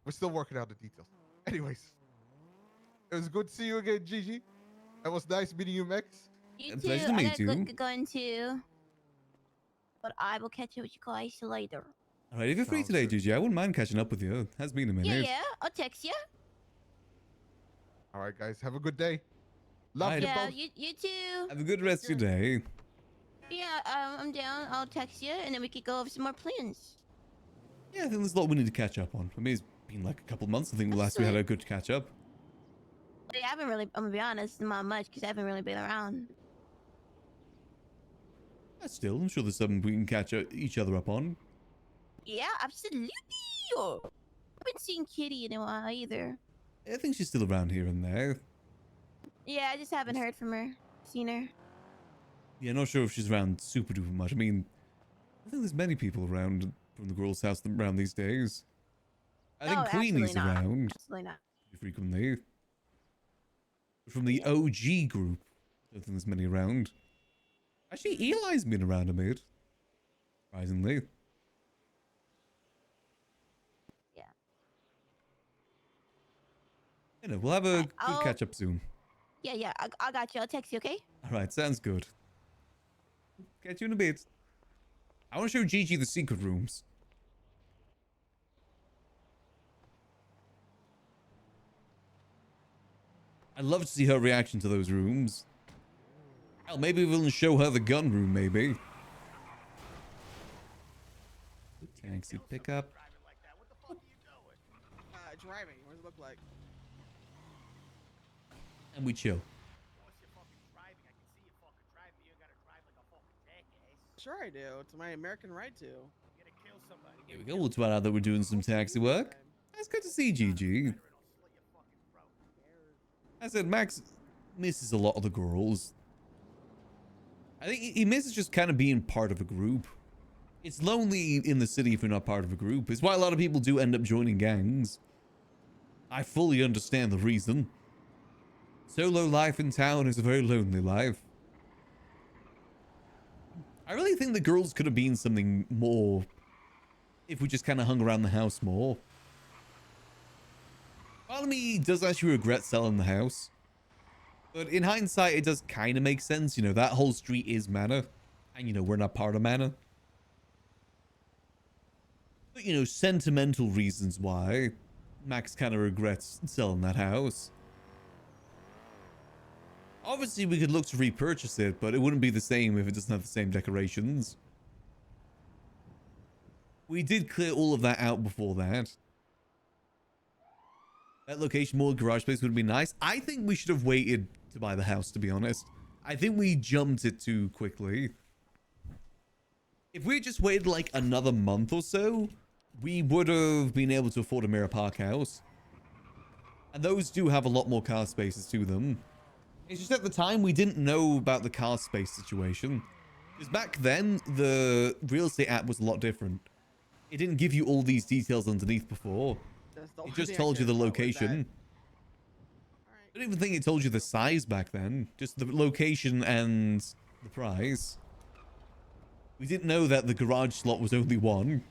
We're still working out the details. Anyways, it was good to see you again, Gigi. It was nice meeting you, Max. You A too. pleasure to meet I gotta you. go into. But I will catch up with you guys later. All right, if you're free Sounds today, good. Gigi, I wouldn't mind catching up with you. It has been a minute. Yeah. I'll text you. All right, guys, have a good day. Love Alright. you Yeah, both. you too. Have a good rest of your day. Yeah, I'm down. I'll text you, and then we could go over some more plans. Yeah, I think there's a lot we need to catch up on. I mean, it's been like a couple months. I think That's last we had sweet. a good catch up. But I haven't really. I'm gonna be honest, not much, because I haven't really been around. Yeah, still, I'm sure there's something we can catch each other up on. Yeah, absolutely. I haven't seen Kitty in a while either. I think she's still around here and there. Yeah, I just haven't heard from her, seen her. Yeah, not sure if she's around super duper much. I mean, I think there's many people around from the girls' house around these days. I think No, Queenie's absolutely not. around Absolutely not. pretty frequently. From the OG group, I don't think there's many around. Actually, Eli's been around a bit. Surprisingly. Yeah. You know, we'll have a Alright, good I'll- catch up soon. Yeah, I got you. I'll text you, okay? Alright, sounds good. Catch you in a bit. I want to show Gigi the secret rooms. I'd love to see her reaction to those rooms. Hell, maybe we'll show her the gun room, maybe. Taxi pickup. Driving. What does it look like? And we chill. Sure I do. It's my American right to. Here we go. We'll try out that we're doing some taxi work. That's good to see, Gigi. I said Max misses a lot of the girls. I think he misses just kind of being part of a group. It's lonely in the city if you're not part of a group. It's why a lot of people do end up joining gangs. I fully understand the reason. Solo life in town is a very lonely life. I really think the girls could have been something more if we just kind of hung around the house more. Part of me does actually regret selling the house. But in hindsight, it does kind of make sense. You know, that whole street is Manor. And, you know, we're not part of Manor. But, you know, sentimental reasons why Max kind of regrets selling that house. Obviously, we could look to repurchase it, but it wouldn't be the same if it doesn't have the same decorations. We did clear all of that out before that. That location, more garage space would be nice. I think we should have waited to buy the house, to be honest. I think we jumped it too quickly. If we just waited like another month or so, we would have been able to afford a Mirror Park house. And those do have a lot more car spaces to them. It's just at the time we didn't know about the car space situation. Because back then, the real estate app was a lot different. It didn't give you all these details underneath before. It just told you the location. I don't even think it told you the size back then. Just the location and the price. We didn't know that the garage slot was only one.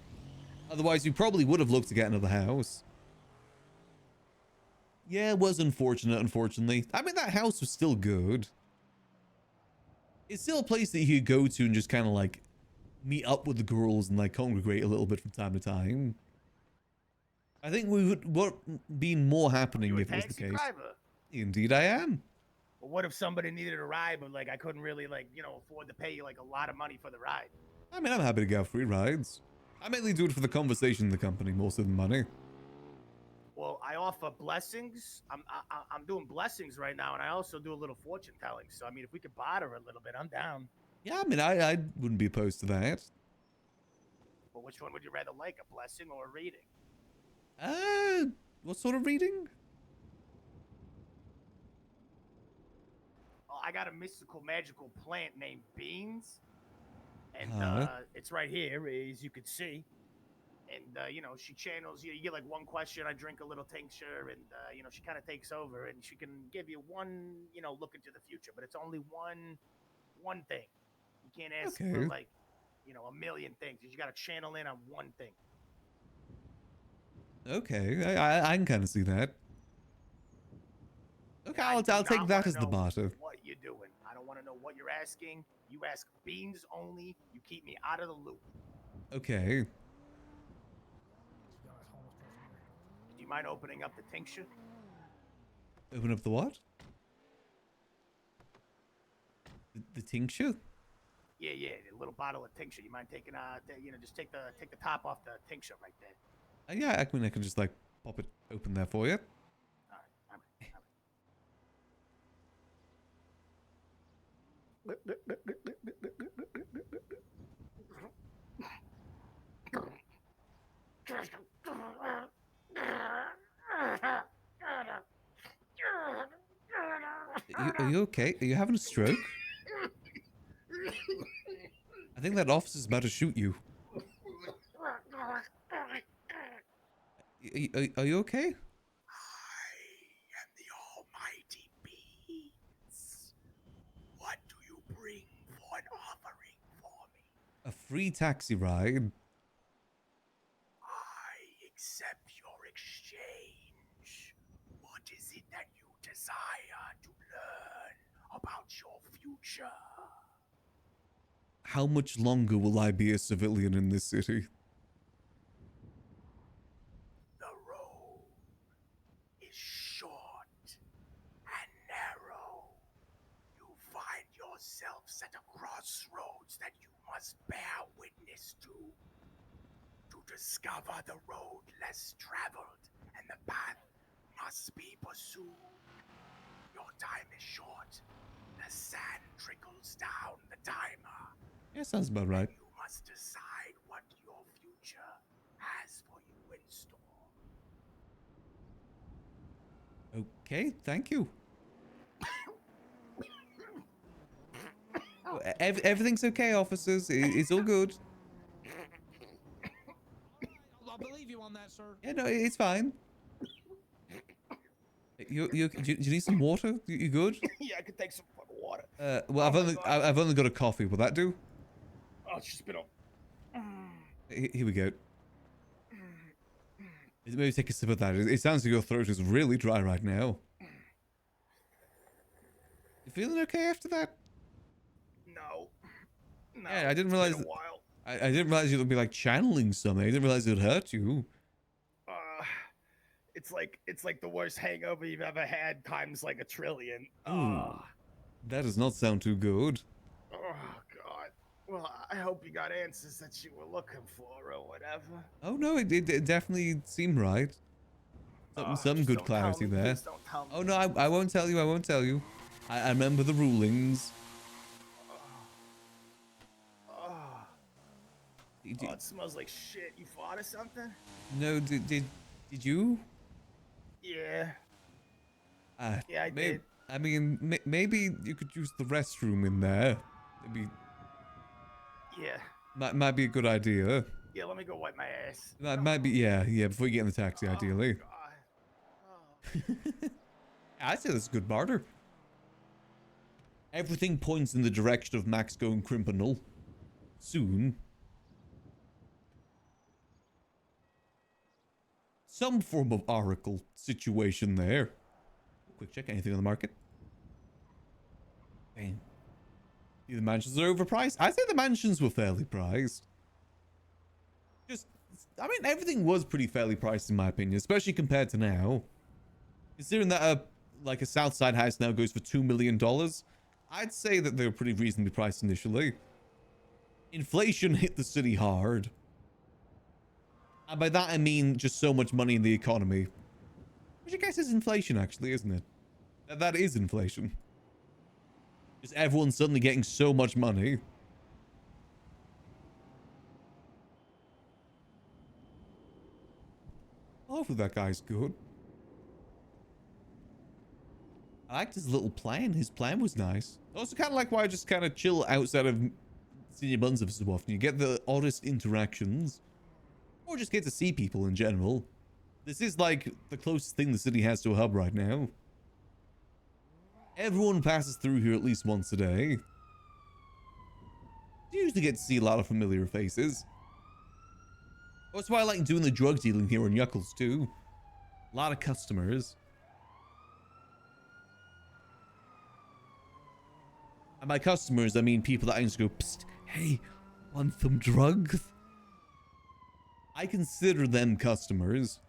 Otherwise, we probably would have looked to get another house. Yeah, it was unfortunate, unfortunately. I mean, that house was still good. It's still a place that you could go to and just kind of like meet up with the girls and like congregate a little bit from time to time. I think we would be more happening if it was the case. Driver? Indeed, I am. But what if somebody needed a ride, but like I couldn't really like, you know, afford to pay you like a lot of money for the ride? I mean, I'm happy to get free rides. I mainly do it for the conversation in the company more so than money. Well, I offer blessings. I'm doing blessings right now, and I also do a little fortune telling. So I mean, if we could barter a little bit, I'm down. Yeah, I mean, I wouldn't be opposed to that. But which one would you rather like, a blessing or a reading? What sort of reading? Oh, I got a mystical, magical plant named Beans, and Huh? it's right here, as you can see. And you know, she channels you. You get like one question. I drink a little tincture, and you know, she kind of takes over, and she can give you one, you know, look into the future. But it's only one thing. You can't ask for Okay. like, you know, a million things. You got to channel in on one thing. Okay, I can kind of see that. Okay, I'll take that as the barter. What you doing? I don't want to know what you're asking. You ask Beans only. You keep me out of the loop. Okay. Do you mind opening up the tincture? Open up the what? The tincture? Yeah, a little bottle of tincture. You mind taking you know, just take the top off the tincture right there. Yeah, I mean, I can just like pop it open there for you. All right. Are you okay? Are you having a stroke? I think that officer's about to shoot you. Are you okay? I am the almighty Beans. What do you bring for an offering for me? A free taxi ride? I accept your exchange. What is it that you desire to learn about your future? How much longer will I be a civilian in this city? The road is short and narrow. You find yourselves at a crossroads that you must bear witness to. To discover the road less traveled and the path must be pursued. Your time is short. The sand trickles down the timer. Yeah, sounds about right. You must decide what your future has for you in store. Okay, thank you. Everything's okay, officers. It's all good. I'll believe you on that, sir. Yeah, no, it's fine. Do you need some water? You good? Yeah, I could take some fucking water. Well, I've only got a coffee. Will that do? Oh, she spit on. Here we go. Maybe take a sip of that. It sounds like your throat is really dry right now. You feeling okay after that? No. No. Yeah, I didn't it's realize. been a while. I didn't realize you'd be like channeling something. I didn't realize it would hurt you. It's like the worst hangover you've ever had times like a trillion. Ooh, that does not sound too good. Oh God. Well, I hope you got answers that you were looking for or whatever. Oh no, it definitely seemed right. Some just good don't tell clarity me, there. please don't tell me. Oh no, I won't tell you. I won't tell you. I remember the rulings. Oh, it smells like shit. You fought or something? No, did you? Yeah. Yeah, I did. I mean, maybe you could use the restroom in there. Maybe Yeah. might be a good idea. Yeah, let me go wipe my ass. That might be, yeah, before you get in the taxi, ideally. I'd say that's a good barter. Everything points in the direction of Max going criminal. Soon. Some form of oracle situation there. Quick check, anything on the market? Bang. The mansions are overpriced. I'd say the mansions were fairly priced. I mean, everything was pretty fairly priced in my opinion, especially compared to now. Considering that like a Southside house now goes for $2 million, I'd say that they were pretty reasonably priced initially. Inflation hit the city hard. And by that I mean just so much money in the economy. Which I guess is inflation actually, isn't it? That is inflation. Just everyone suddenly getting so much money. Hopefully that guy's good. I liked his little plan. His plan was nice. Also kind of like why I just kind of chill outside of Senior Buns every so often. You get the oddest interactions. Or just get to see people in general. This is like the closest thing the city has to a hub right now. Everyone passes through here at least once a day. You usually get to see a lot of familiar faces. That's why I like doing the drug dealing here in Yuckles too. A lot of customers. And by customers, I mean people that I can just go, psst, hey, want some drugs? I consider them customers.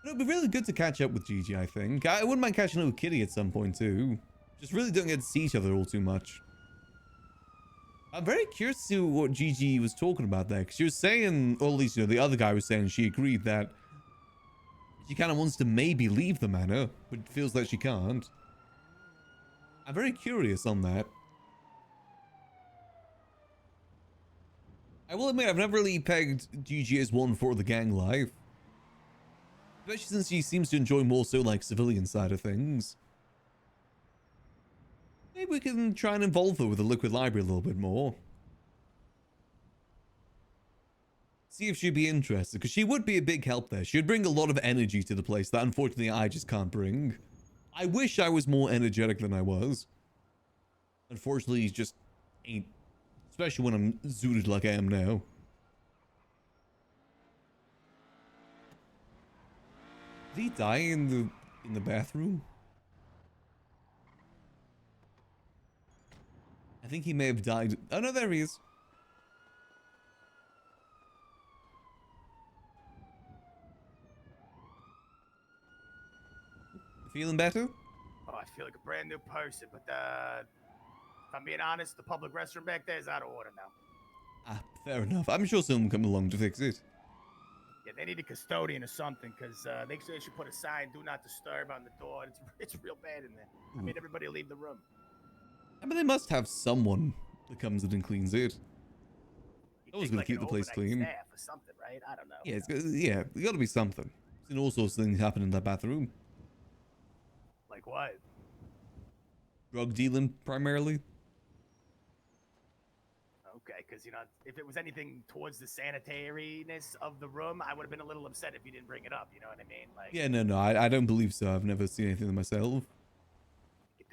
It would be really good to catch up with Gigi, I think. I wouldn't mind catching up with Kitty at some point too. Just really don't get to see each other all too much. I'm very curious to see what Gigi was talking about there, because she was saying, or at least, you know, the other guy was saying she agreed that she kind of wants to maybe leave the manor, but feels like she can't. I'm very curious on that. I will admit, I've never really pegged Gigi as one for the gang life. Especially since she seems to enjoy more so like civilian side of things. Maybe we can try and involve her with the Liquid Library a little bit more. See if she'd be interested, because she would be a big help there. She would bring a lot of energy to the place that unfortunately I just can't bring. I wish I was more energetic than I was. Unfortunately, just ain't. Especially when I'm zooted like I am now. Did he die in the bathroom? I think he may have died. Oh no, there he is. Feeling better? Oh, I feel like a brand new person, but if I'm being honest, the public restroom back there is out of order now. Ah, fair enough. I'm sure someone will come along to fix it. Yeah, they need a custodian or something, because they should put a sign, do not disturb on the door. It's real bad in there. I made everybody leave the room. I mean, they must have someone that comes in and cleans it. Always gonna keep the place clean. Staff or something, right? I don't know. Yeah, yeah, there gotta be something. I've seen all sorts of things happen in that bathroom. Like what? Drug dealing, primarily. Okay, because, you know, if it was anything towards the sanitariness of the room, I would have been a little upset if you didn't bring it up, you know what I mean? Like, Yeah, no, I don't believe so. I've never seen anything myself.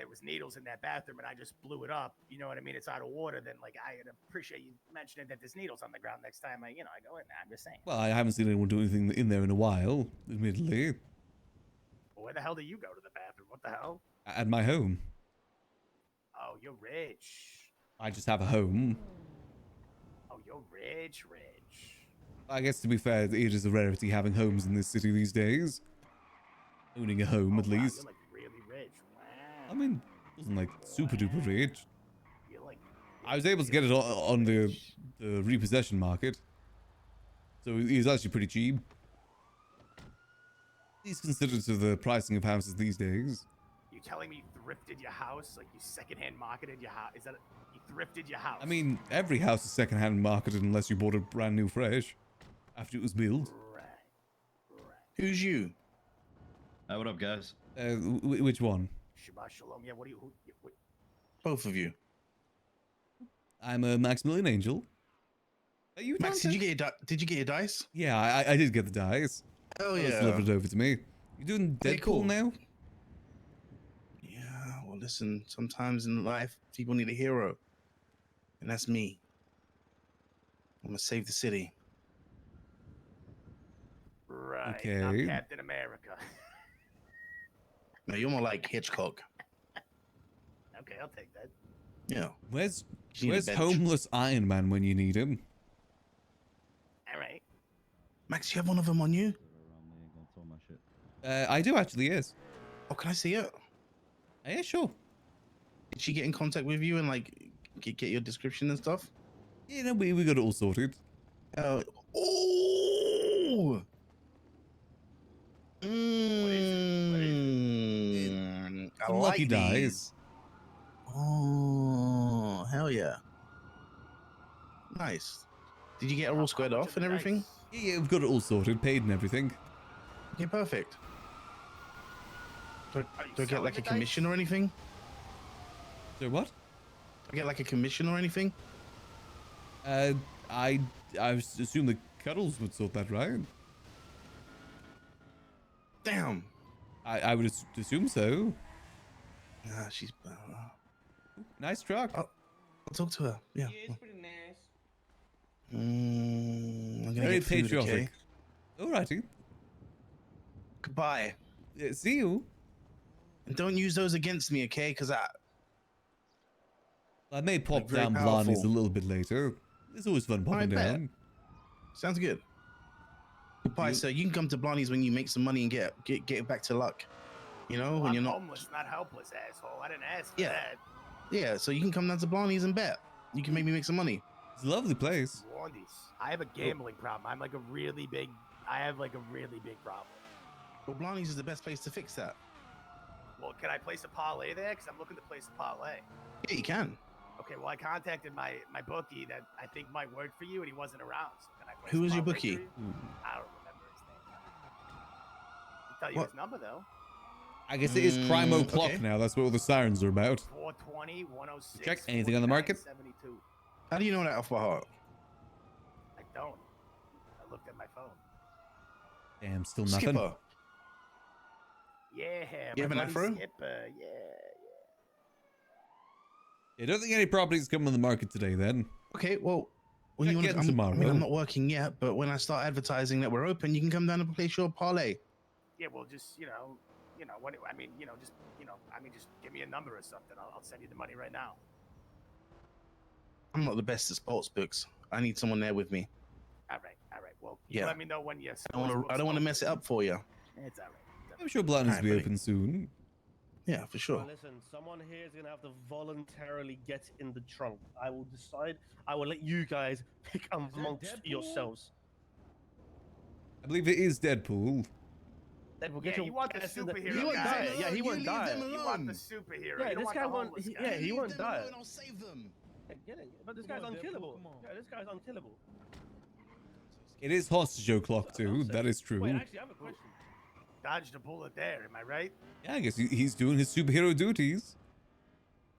there was needles in that bathroom and I just blew it up, you know what I mean? It's out of water. Then like I'd appreciate you mentioning that there's needles on the ground next time I go in there. I'm just saying. Well, I haven't seen anyone do anything in there in a while, admittedly. Well, where the hell do you go to the bathroom? What the hell? At my home. Oh, you're rich. I just have a home. Oh, you're rich. I guess to be fair, it is a rarity having homes in this city these days. Owning a home, at least. You're like really rich. Wow. I mean, wasn't like super duper rich. You're like I was able to get it on the repossession market. So it was actually pretty cheap. At least considered to the pricing of houses these days. You telling me you thrifted your house? Like you secondhand marketed your house? Is that you thrifted your house? I mean, every house is secondhand marketed unless you bought it brand new fresh after it was built. Right. Who's you? What up, guys? Which one? Shabbat shalom. Yeah, what do you? What? Both of you. I'm a Maximillian Angel. Are you Max, did you get your dice? Yeah, I did get the dice. Oh Just yeah. delivered it over to me. You doing Okay, Deadpool cool. now? Yeah, well listen, sometimes in life people need a hero. And that's me. I'm gonna save the city. Right. Okay. I'm Captain America. No, you're more like Hitchcock. Okay, I'll take that. Yeah. Where's You need a bench. homeless Iron Man when you need him? All right. Max, you have one of them on you? I do actually, yes. Oh, can I see it? Yeah, sure. Did she get in contact with you and like get your description and stuff? Yeah, no, we got it all sorted. Oh. I Some like lucky these. dice. Oh, hell yeah. Nice. Did you get it all squared off and everything? Yeah, we've got it all sorted, paid and everything. Okay, perfect. Do Are you I get selling like a the commission or anything? So what? Do I get like a commission or anything? I assume the Cuddles would sort that, right? Damn. I would assume so. Ah, she's. Nice truck. I'll talk to her. Yeah. it's pretty nice. I'm gonna Very get food, patriotic. okay? Alrighty. Goodbye. See you. And don't use those against me, okay? Because I may pop very down Blarney's powerful. a little bit later. It's always fun popping bet. down. sounds good. Goodbye, sir. You can come to Blarney's when you make some money and get back to luck. You know, when I'm you're not. homeless, not helpless, asshole. I didn't ask for Yeah. that. Yeah, so you can come down to Blarney's and bet. You can make me make some money. It's a lovely place. Blondies. I have a gambling problem. I have like a really big problem. Well, Blarney's is the best place to fix that. Well, can I place a parlay there? Because I'm looking to place a parlay. Yeah, you can. Okay, well, I contacted my bookie that I think might work for you, and he wasn't around. So can I place Who a is your parlay bookie? for you? I don't remember his name. I'll tell you What? his number, though. I guess it is crime o'clock okay. now. That's what all the sirens are about. 420, 106. Check anything on the market? 72. How do you know that off by heart? I don't. I looked at my phone. Damn, still nothing. Skipper. Yeah, You my have an buddy afro? Skipper. Yeah. I don't think any properties come on the market today then. Okay, well, when Check you want in to, tomorrow. I mean, I'm not working yet, but when I start advertising that we're open, you can come down and place your parlay. Yeah, well, just what I mean, just give me a number or something. I'll send you the money right now. I'm not the best at sports books. I need someone there with me. All right. Well, Yeah. let me know when you. I don't want to mess it up for you. It's all right. I'm sure Blarney's will be buddy. open soon. Yeah, for sure. Well, listen, someone here is gonna have to voluntarily get in the trunk. I will decide. I will let you guys pick amongst yourselves. I believe it is Deadpool. Deadpool, Yeah, get your you want the ass in the- superhero He won't guy. die. Yeah, he You won't leave die. them You alone. want the superhero. Yeah, you don't this want guy the won't. homeless guy. Yeah, he won't die. I'll save them. Yeah, get it. But this guy's unkillable. Yeah, this guy's unkillable. It is hostage o'clock too. That is true. Wait, actually, I have a question. Dodged a bullet there. Am I right? Yeah, I guess he's doing his superhero duties.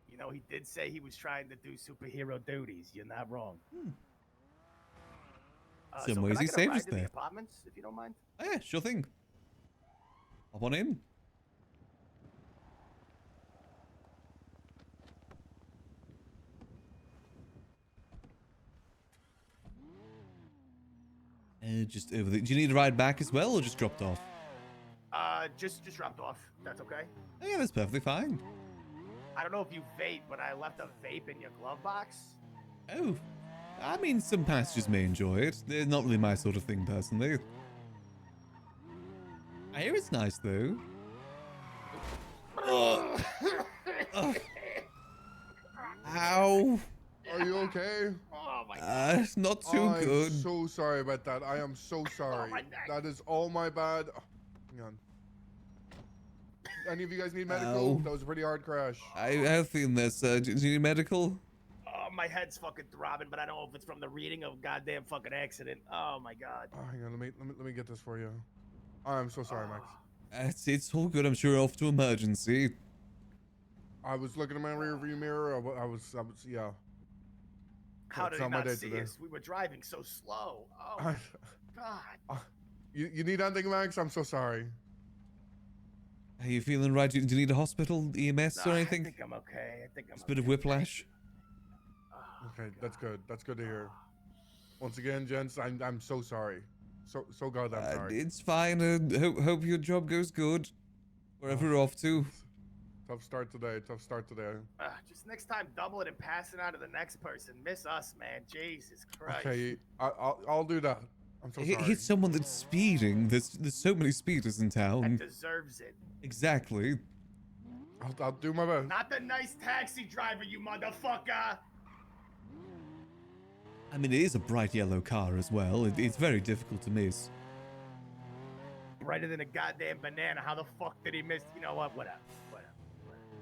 You know, he did say he was trying to do superhero duties. You're not wrong. Some so ways can I he get a saved ride us to the there. apartments, if you don't mind. Oh, yeah, sure thing. Hop on in. Just over there. Do you need a ride back as well, or just dropped off? Just dropped off. That's okay. Oh, yeah, that's perfectly fine. I don't know if you vape, but I left a vape in your glove box. Oh, I mean, some passengers may enjoy it. They're not really my sort of thing, personally. I hear it's nice, though. Oh. Oh. Ow. Are you okay? Oh my god. Not too good. I'm so sorry about that. I am so sorry. That is all my bad. Oh, hang on. Any of you guys need medical? Ow. That was a pretty hard crash. I have feeling this. Do you need medical? Oh, my head's fucking throbbing, but I don't know if it's from the reading of goddamn fucking accident. Oh my god. Oh, hang on, let me get this for you. I'm so sorry, Max. It's all good. I'm sure off to emergency. I was looking in my rear view mirror. I was yeah. How That's did he my not day see today. us? We were driving so slow. Oh my god. You need anything, Max? I'm so sorry. Are you feeling right? Do you need a hospital, EMS, or anything? I think I'm okay. I think I'm Just a bit of whiplash. Okay, that's good. That's good to hear. Once again, gents, I'm so sorry. So goddamn sorry. It's fine. Hope your job goes good. Wherever you're off to. Tough start today. Tough start today. Just next time, double it and pass it on to the next person. Miss us, man. Jesus Christ. Okay, I'll do that. I'm so sorry. Hit someone that's speeding. There's so many speeders in town. That deserves it. Exactly. I'll do my best. Not the nice taxi driver, you motherfucker. I mean, it is a bright yellow car as well. It's very difficult to miss. Brighter than a goddamn banana. How the fuck did he miss? You know what? Whatever.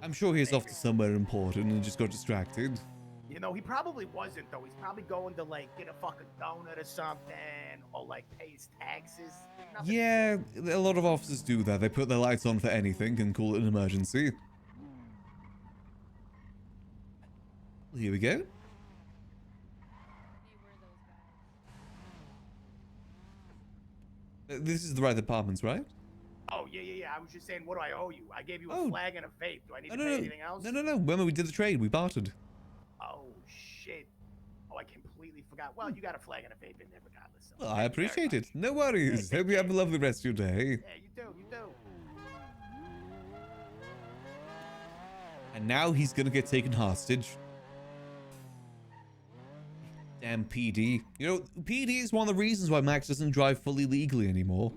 I'm sure he's off to somewhere important and just got distracted. You know, he probably wasn't, though. He's probably going to, like, get a fucking donut or something, or, like, pay his taxes. Nothing. Yeah, a lot of officers do that. They put their lights on for anything and call it an emergency. Here we go. This is the right apartments, right? Oh, yeah. I was just saying, what do I owe you? I gave you a Oh. flag and a vape. Do I need to pay anything else? No. Remember, we did the trade. We bartered. Oh, shit. Oh, I completely forgot. Well, you got a flag and a vape in there regardless. So Well, I appreciate it. No worries. Hope you have a lovely rest of your day. Yeah, you do. And now he's gonna get taken hostage. Damn PD. You know, PD is one of the reasons why Max doesn't drive fully legally anymore.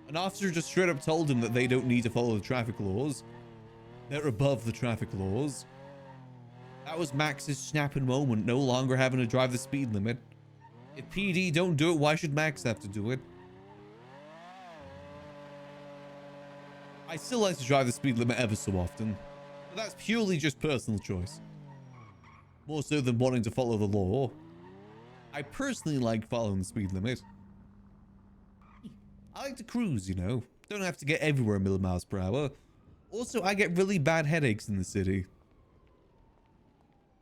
An officer just straight up told him that they don't need to follow the traffic laws. They're above the traffic laws. That was Max's snapping moment, no longer having to drive the speed limit. If PD don't do it, why should Max have to do it? I still like to drive the speed limit ever so often, but that's purely just personal choice. More so than wanting to follow the law. I personally like following the speed limit. I like to cruise, you know. Don't have to get everywhere a million miles per hour. Also, I get really bad headaches in the city.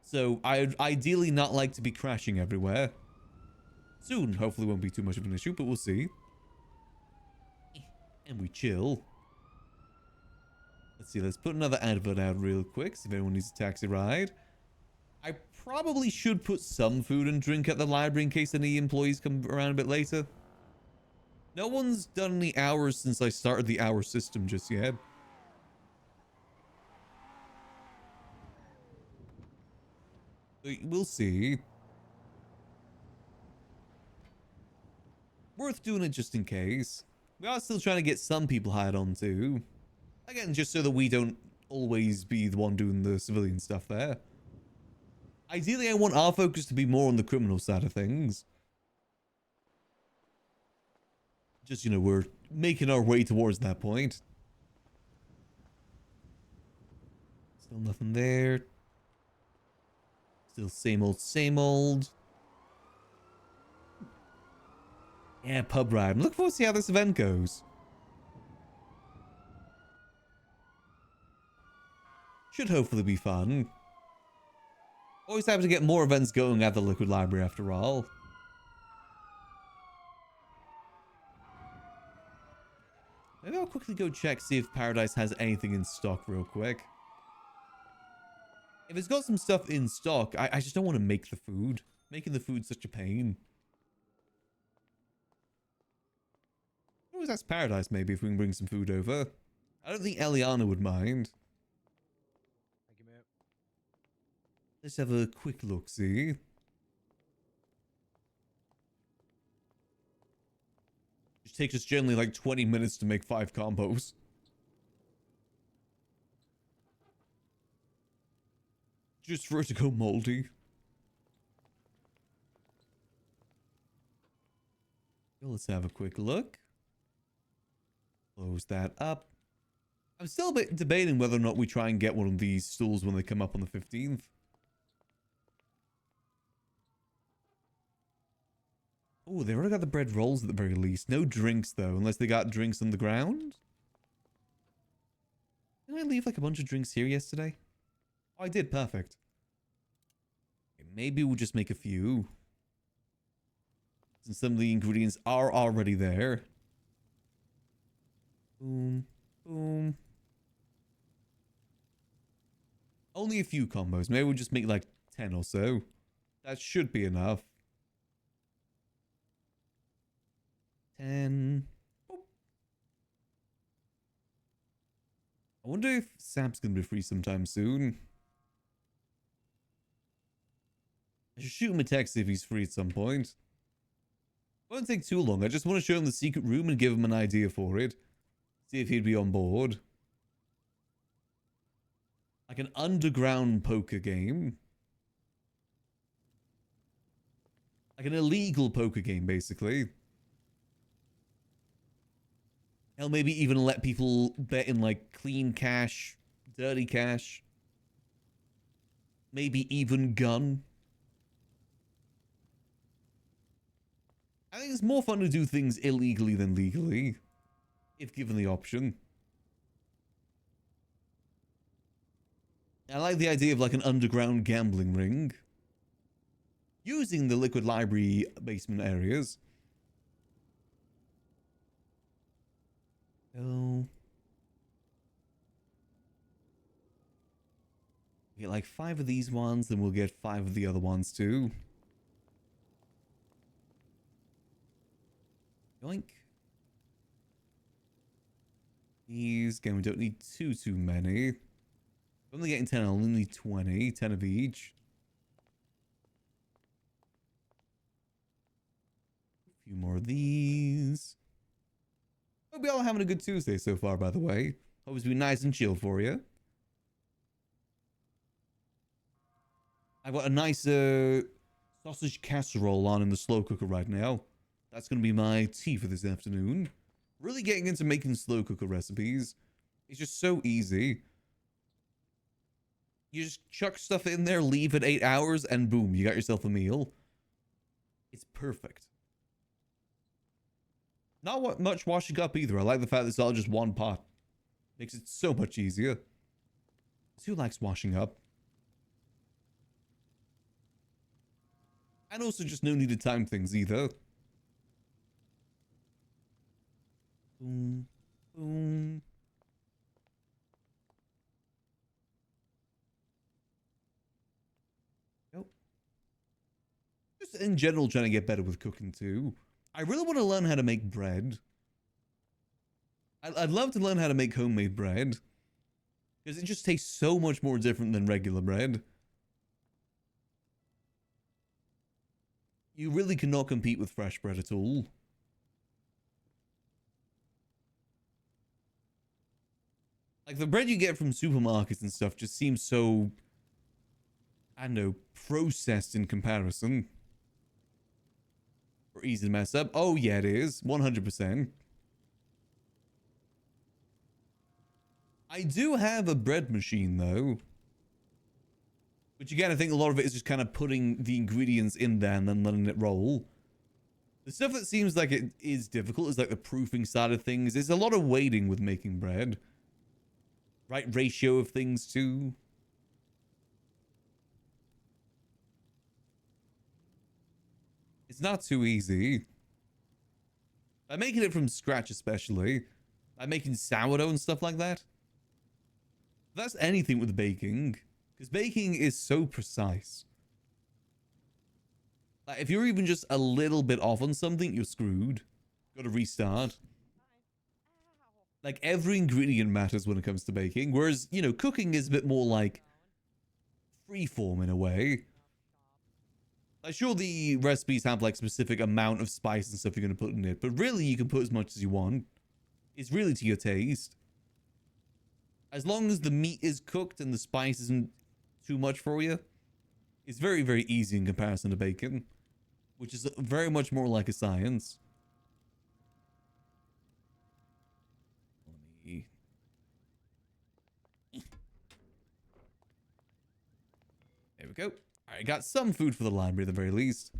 So, I'd ideally not like to be crashing everywhere. Soon, hopefully won't be too much of an issue, but we'll see. And we chill. Let's see, let's put another advert out real quick, see if anyone needs a taxi ride. I probably should put some food and drink at the library in case any employees come around a bit later. No one's done any hours since I started the hour system just yet. We'll see. Worth doing it just in case. We are still trying to get some people hired on too. Again, just so that we don't always be the one doing the civilian stuff there. Ideally, I want our focus to be more on the criminal side of things. Just, you know, we're making our way towards that point. Still nothing there. Still same old, same old. Yeah, pub ride. I'm looking forward to see how this event goes. Should hopefully be fun. Always happy to get more events going at the Liquid Library after all. Maybe I'll quickly go check, see if Paradise has anything in stock real quick. If it's got some stuff in stock, I just don't want to make the food. Making the food such a pain. Oh, that's paradise, maybe, if we can bring some food over. I don't think Eliana would mind. Thank you, mate. Let's have a quick look-see. It takes us generally like 20 minutes to make 5 combos. Just for it to go moldy. Let's have a quick look. Close that up. I'm still a bit debating whether or not we try and get one of these stools when they come up on the 15th. Oh, they already got the bread rolls at the very least. No drinks, though, unless they got drinks on the ground. Didn't I leave like a bunch of drinks here yesterday? Oh, I did. Perfect. Okay, maybe we'll just make a few. Since some of the ingredients are already there. Boom. Boom. Only a few combos. Maybe we'll just make like 10 or so. That should be enough. 10. Boop. I wonder if Sap's going to be free sometime soon. I should shoot him a text if he's free at some point. Won't take too long. I just want to show him the secret room and give him an idea for it. See if he'd be on board. Like an underground poker game. Like an illegal poker game, basically. Hell, maybe even let people bet in like clean cash, dirty cash. Maybe even gun. I think it's more fun to do things illegally than legally, if given the option. I like the idea of like an underground gambling ring. Using the Liquid Library basement areas. Oh. We get like 5 of these ones, then we'll get 5 of the other ones too. Yoink. These, again, we don't need too many. I'm only getting 10, I'll only need 20. 10 of each. A few more of these. Hope y'all are having a good Tuesday so far, by the way. Hope it's been nice and chill for you. I've got a nice sausage casserole on in the slow cooker right now. That's going to be my tea for this afternoon. Really getting into making slow cooker recipes. It's just so easy. You just chuck stuff in there, leave it 8 hours, and boom, you got yourself a meal. It's perfect. Not much washing up either. I like the fact that it's all just one pot. Makes it so much easier. Who likes washing up? And also just no need to time things either. Boom. Boom. Nope. Just in general trying to get better with cooking too. I really want to learn how to make bread. I'd love to learn how to make homemade bread. Because it just tastes so much more different than regular bread. You really cannot compete with fresh bread at all. Like, the bread you get from supermarkets and stuff just seems so, I don't know, processed in comparison. Or easy to mess up. Oh, yeah, it is. 100%. I do have a bread machine, though. Which, again, I think a lot of it is just kind of putting the ingredients in there and then letting it roll. The stuff that seems like it is difficult is, like, the proofing side of things. There's a lot of waiting with making bread. Right ratio of things, too. It's not too easy. By making it from scratch, especially. By making sourdough and stuff like that. That's anything with baking. Because baking is so precise. Like, if you're even just a little bit off on something, you're screwed. Gotta restart. Like, every ingredient matters when it comes to baking, whereas, you know, cooking is a bit more like freeform in a way. Like, sure, the recipes have like specific amount of spice and stuff you're going to put in it, but really you can put as much as you want. It's really to your taste. As long as the meat is cooked and the spice isn't too much for you, it's very, very easy in comparison to bacon, which is very much more like a science. Let me... There we go. I got some food for the library at the very least.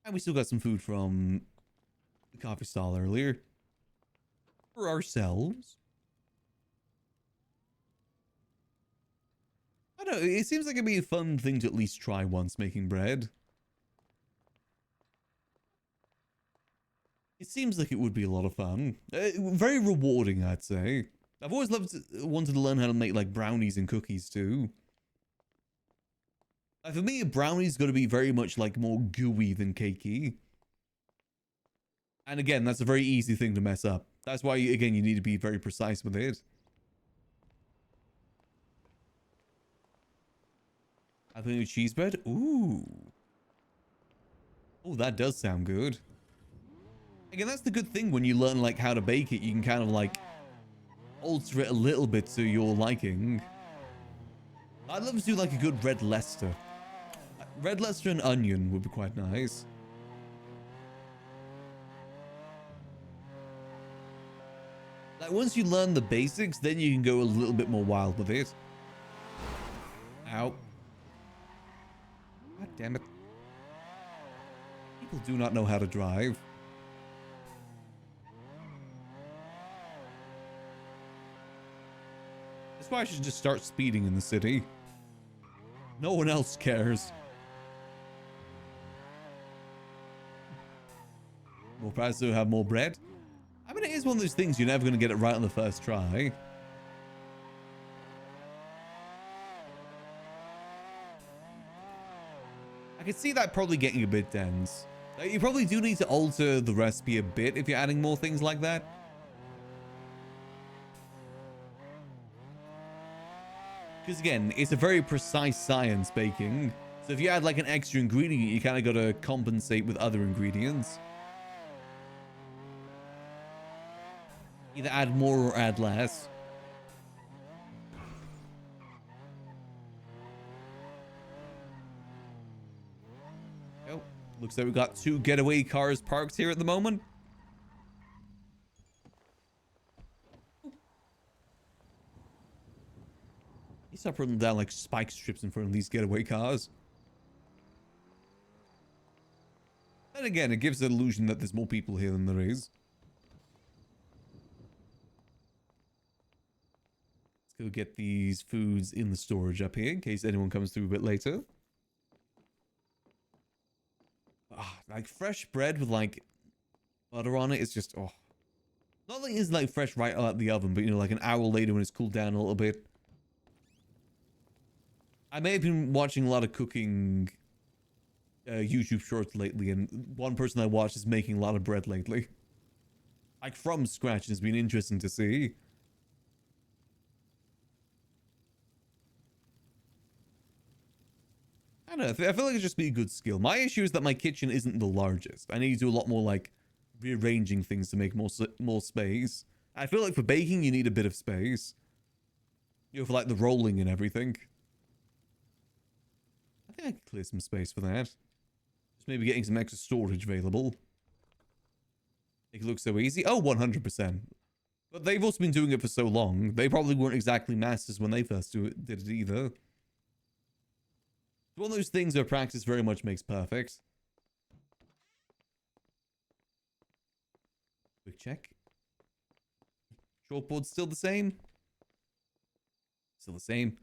And we still got some food from the coffee stall earlier. For ourselves. I don't know, it seems like it'd be a fun thing to at least try once making bread. It seems like it would be a lot of fun. Very rewarding, I'd say. I've always wanted to learn how to make like brownies and cookies too. For me, a brownie's got to be very much like more gooey than cakey. And again, that's a very easy thing to mess up. That's why, again, you need to be very precise with it. I think a cheese bread? Ooh. Oh, that does sound good. Again, that's the good thing when you learn like how to bake it. You can kind of like alter it a little bit to your liking. I'd love to do like a good red Leicester. Red Leicester and onion would be quite nice. Like once you learn the basics, then you can go a little bit more wild with it. Ow. God damn it. People do not know how to drive. That's why I should just start speeding in the city. No one else cares. More prices to have more bread. I mean, it is one of those things you're never going to get it right on the first try. I can see that probably getting a bit dense. Like, you probably do need to alter the recipe a bit if you're adding more things like that. Because again, it's a very precise science, baking. So if you add like an extra ingredient, you kind of got to compensate with other ingredients. Either add more or add less. Oh, looks like we've got 2 getaway cars parked here at the moment. You start putting down like spike strips in front of these getaway cars. And again, it gives the illusion that there's more people here than there is. Let's go get these foods in the storage up here in case anyone comes through a bit later. Like fresh bread with like butter on it is just, oh. Not like it's like fresh right out of the oven, but you know, like an hour later when it's cooled down a little bit. I may have been watching a lot of cooking YouTube shorts lately, and one person I watched is making a lot of bread lately. Like from scratch, and it's been interesting to see. I don't know, I feel like it'd just be a good skill. My issue is that my kitchen isn't the largest. I need to do a lot more like rearranging things to make more space. I feel like for baking, you need a bit of space. You know, for like the rolling and everything. I think I could clear some space for that. Just maybe getting some extra storage available. Make it look so easy. Oh, 100%. But they've also been doing it for so long. They probably weren't exactly masters when they first did it either. It's one of those things where practice very much makes perfect. Quick check. Chalkboard's still the same? Still the same.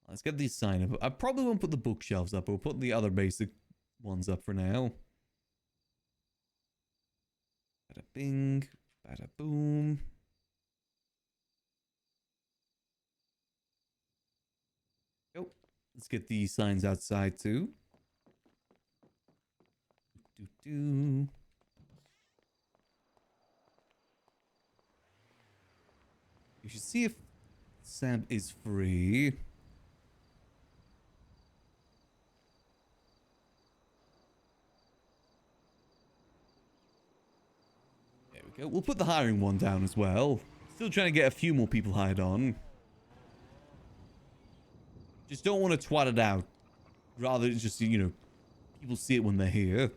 Let's get these sign up. I probably won't put the bookshelves up. We'll put the other basic ones up for now. Bada bing. Bada boom. Go. Let's get these signs outside too. do. You should see if Sam is free. There we go. We'll put the hiring one down as well. Still trying to get a few more people hired on. Just don't want to twat it out. Rather just, you know, people see it when they're here.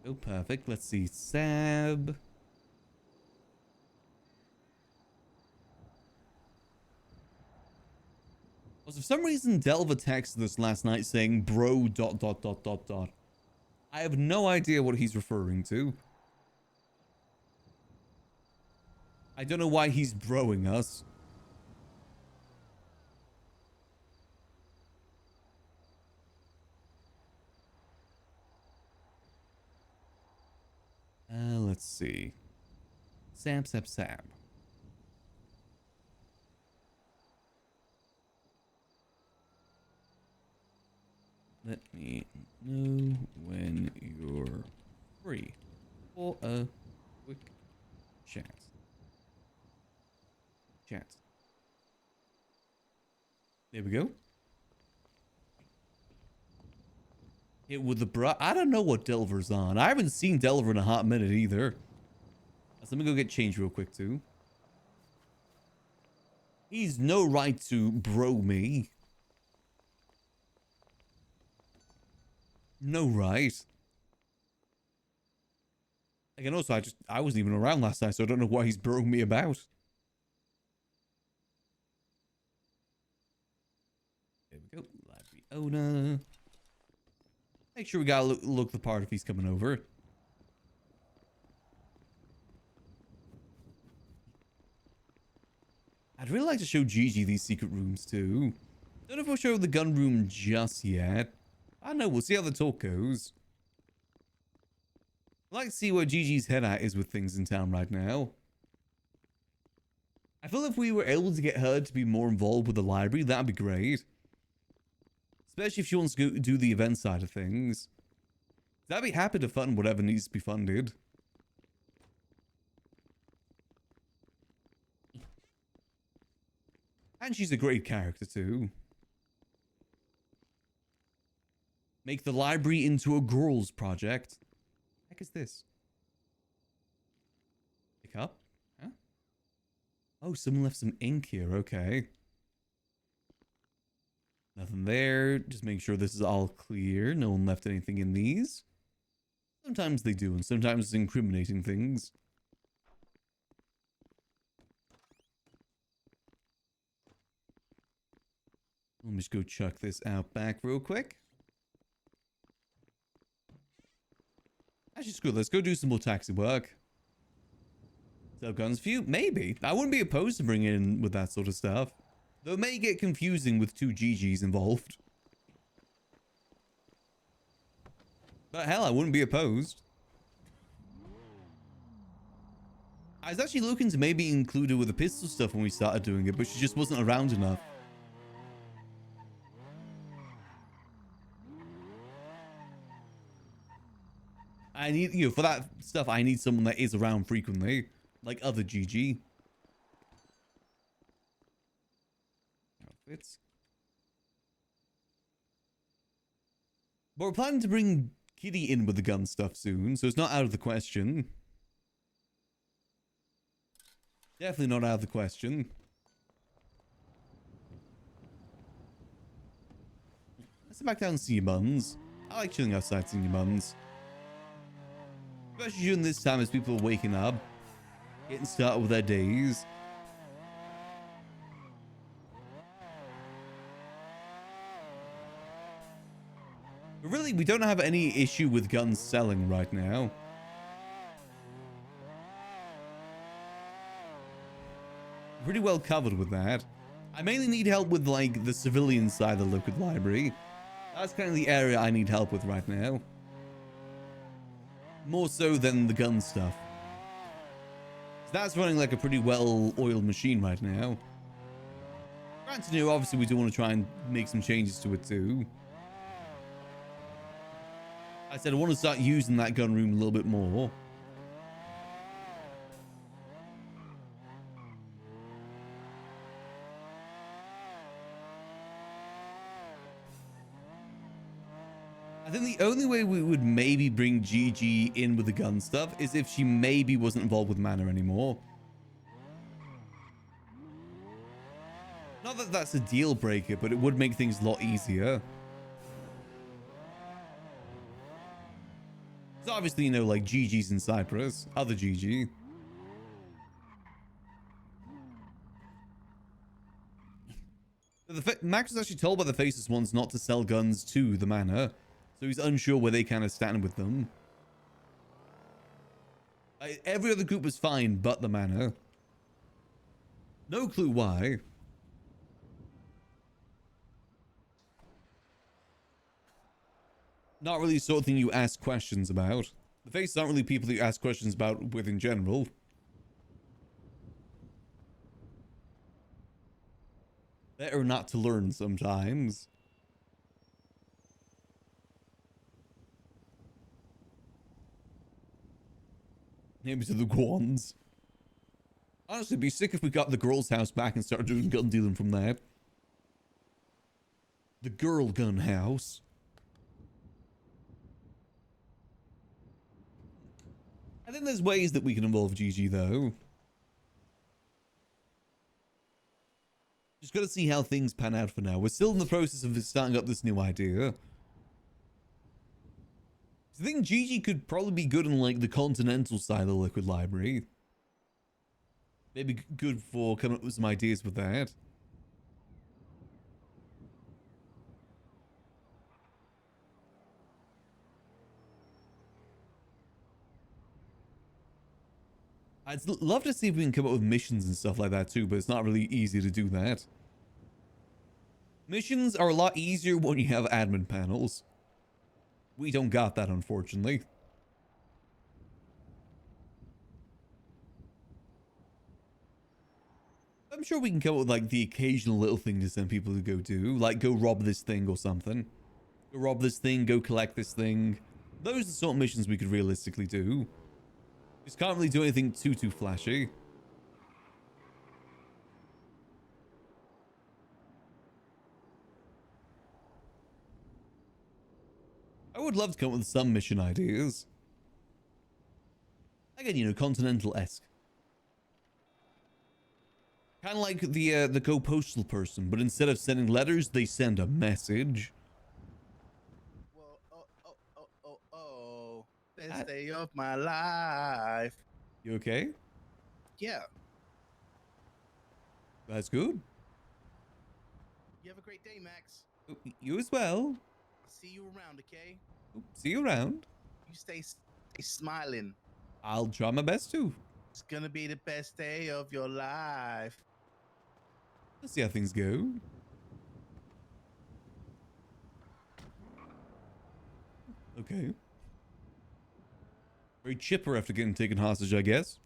Oh, perfect. Let's see. Sab. Well, for some reason, Delver texted us last night saying, bro, ... I have no idea what he's referring to. I don't know why he's broing us. Let's see. Sab. Let me know when you're free for a quick chat. There we go. Hit with the bruh. I don't know what Delver's on. I haven't seen Delver in a hot minute either. Let me go get changed real quick too. He's no right to bro me. No right. Again, also, I wasn't even around last night, so I don't know what he's broing me about. There we go. Library owner. Make sure we gotta look the part if he's coming over. I'd really like to show Gigi these secret rooms too. Don't know if I'll show the gun room just yet. I don't know, we'll see how the talk goes. I'd like to see where Gigi's head at is with things in town right now. I feel if we were able to get her to be more involved with the library, that'd be great. Especially if she wants to go do the event side of things. I'd be happy to fund whatever needs to be funded. And she's a great character too. Make the library into a girls' project. What the heck is this? Pick up? Huh? Oh, someone left some ink here. Okay. Nothing there. Just make sure this is all clear. No one left anything in these. Sometimes they do, and sometimes it's incriminating things. Let me just go check this out back real quick. Actually, screw it. Let's go do some more taxi work. Sell guns for you? Maybe. I wouldn't be opposed to bringing in with that sort of stuff. Though it may get confusing with two GGs involved. But hell, I wouldn't be opposed. I was actually looking to maybe include her with the pistol stuff when we started doing it, but she just wasn't around enough. I need, you know, for that stuff, I need someone that is around frequently, like other GG. Outfits. But we're planning to bring Kitty in with the gun stuff soon, so it's not out of the question. Definitely not out of the question. Let's sit back down and see your mums. I like chilling outside seeing your mums. Especially during this time as people are waking up, getting started with their days. But really, we don't have any issue with guns selling right now. Pretty well covered with that. I mainly need help with, like, the civilian side of the local library. That's kind of the area I need help with right now. More so than the gun stuff. That's running like a pretty well-oiled machine right now. Granted, you know, obviously we do want to try and make some changes to it too. I said I want to start using that gun room a little bit more. I think the only way we would maybe bring Gigi in with the gun stuff is if she maybe wasn't involved with Mana anymore. Not that that's a deal breaker, but it would make things a lot easier. So obviously, you know, like Gigi's in Cyprus, other Gigi. Max was actually told by the Faceless Ones not to sell guns to the Manor, so he's unsure where they kind of stand with them. Every other group was fine, but the Manor. No clue why. Not really the sort of thing you ask questions about. The Faces aren't really people that you ask questions about with in general. Better not to learn sometimes. Maybe to the Guans. Honestly, it'd be sick if we got the girl's house back and started doing gun dealing from there. The girl gun house. I think there's ways that we can involve Gigi though. Just gotta see how things pan out for now. We're still in the process of starting up this new idea. I think Gigi could probably be good on like the continental side of the Liquid Library. Maybe good for coming up with some ideas with that. I'd love to see if we can come up with missions and stuff like that too, but it's not really easy to do that. Missions are a lot easier when you have admin panels. We don't got that, unfortunately. I'm sure we can come up with like the occasional little thing to send people to go do, like go rob this thing or something. Go rob this thing, go collect this thing. Those are the sort of missions we could realistically do. Just can't really do anything too flashy. I would love to come up with some mission ideas. Again, you know, continental-esque. Kind of like the Go Postal person, but instead of sending letters, they send a message. Best day of my life. You okay? Yeah. That's good. You have a great day, Max. You as well. I'll see you around, okay? See you around. You stay smiling. I'll try my best to. It's gonna be the best day of your life. Let's see how things go. Okay. Very chipper after getting taken hostage, I guess.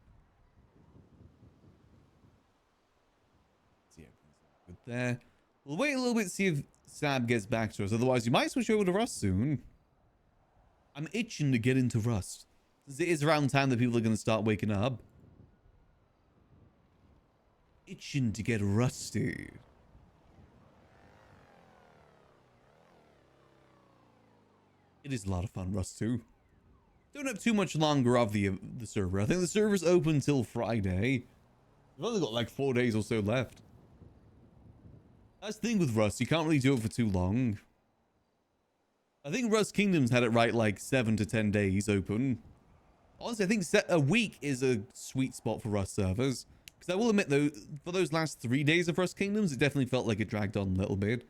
See everything's good there. We'll wait a little bit to see if Sab gets back to us. Otherwise, you might switch over to Rust soon. I'm itching to get into Rust. Since it is around time that people are going to start waking up. Itching to get rusty. It is a lot of fun, Rust 2. Don't have too much longer of the server. I think the server's open until Friday. We've only got like 4 days or so left. That's the thing with Rust. You can't really do it for too long. I think Rust Kingdoms had it right like 7 to 10 days open. Honestly, I think a week is a sweet spot for Rust servers. Because I will admit though, for those last 3 days of Rust Kingdoms, it definitely felt like it dragged on a little bit.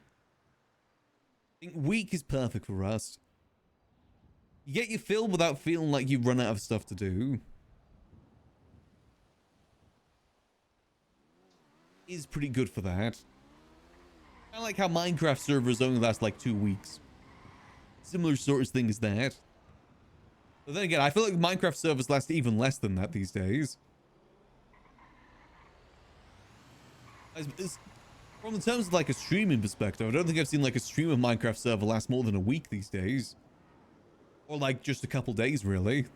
I think week is perfect for Rust. You get your fill without feeling like you've run out of stuff to do. Is pretty good for that. I like how Minecraft servers only last like 2 weeks. Similar sort of thing as that. But then again, I feel like Minecraft servers last even less than that these days. From the terms of like a streaming perspective, I don't think I've seen like a stream of Minecraft server last more than a week these days. Or like just a couple days, really.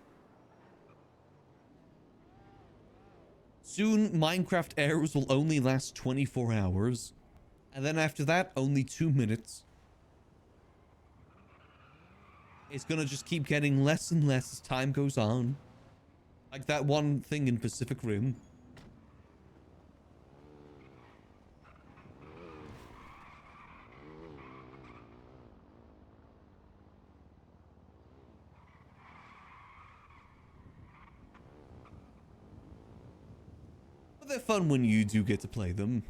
Soon, Minecraft errors will only last 24 hours. And then after that, only 2 minutes. It's gonna just keep getting less and less as time goes on. Like that one thing in Pacific Rim. But they're fun when you do get to play them.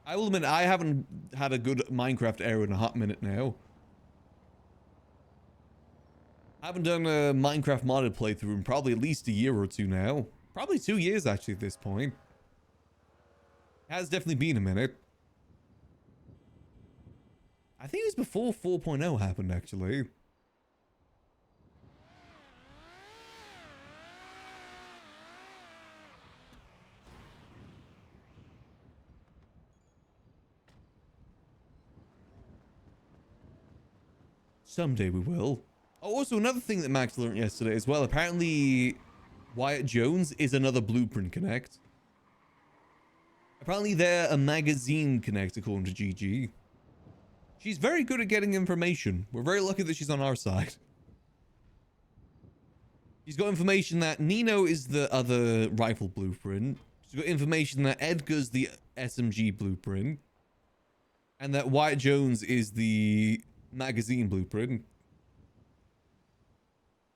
I will admit, I haven't had a good Minecraft error in a hot minute now. I haven't done a Minecraft modded playthrough in probably at least a year or two now. Probably 2 years, actually, at this point. It has definitely been a minute. I think it was before 4.0 happened, actually. Someday we will. Oh, also another thing that Max learned yesterday as well. Apparently, Wyatt Jones is another Blueprint Connect. Apparently, they're a magazine Connect, according to GG. She's very good at getting information. We're very lucky that she's on our side. She's got information that Nino is the other rifle blueprint. She's got information that Edgar's the SMG blueprint. And that Wyatt Jones is the magazine blueprint.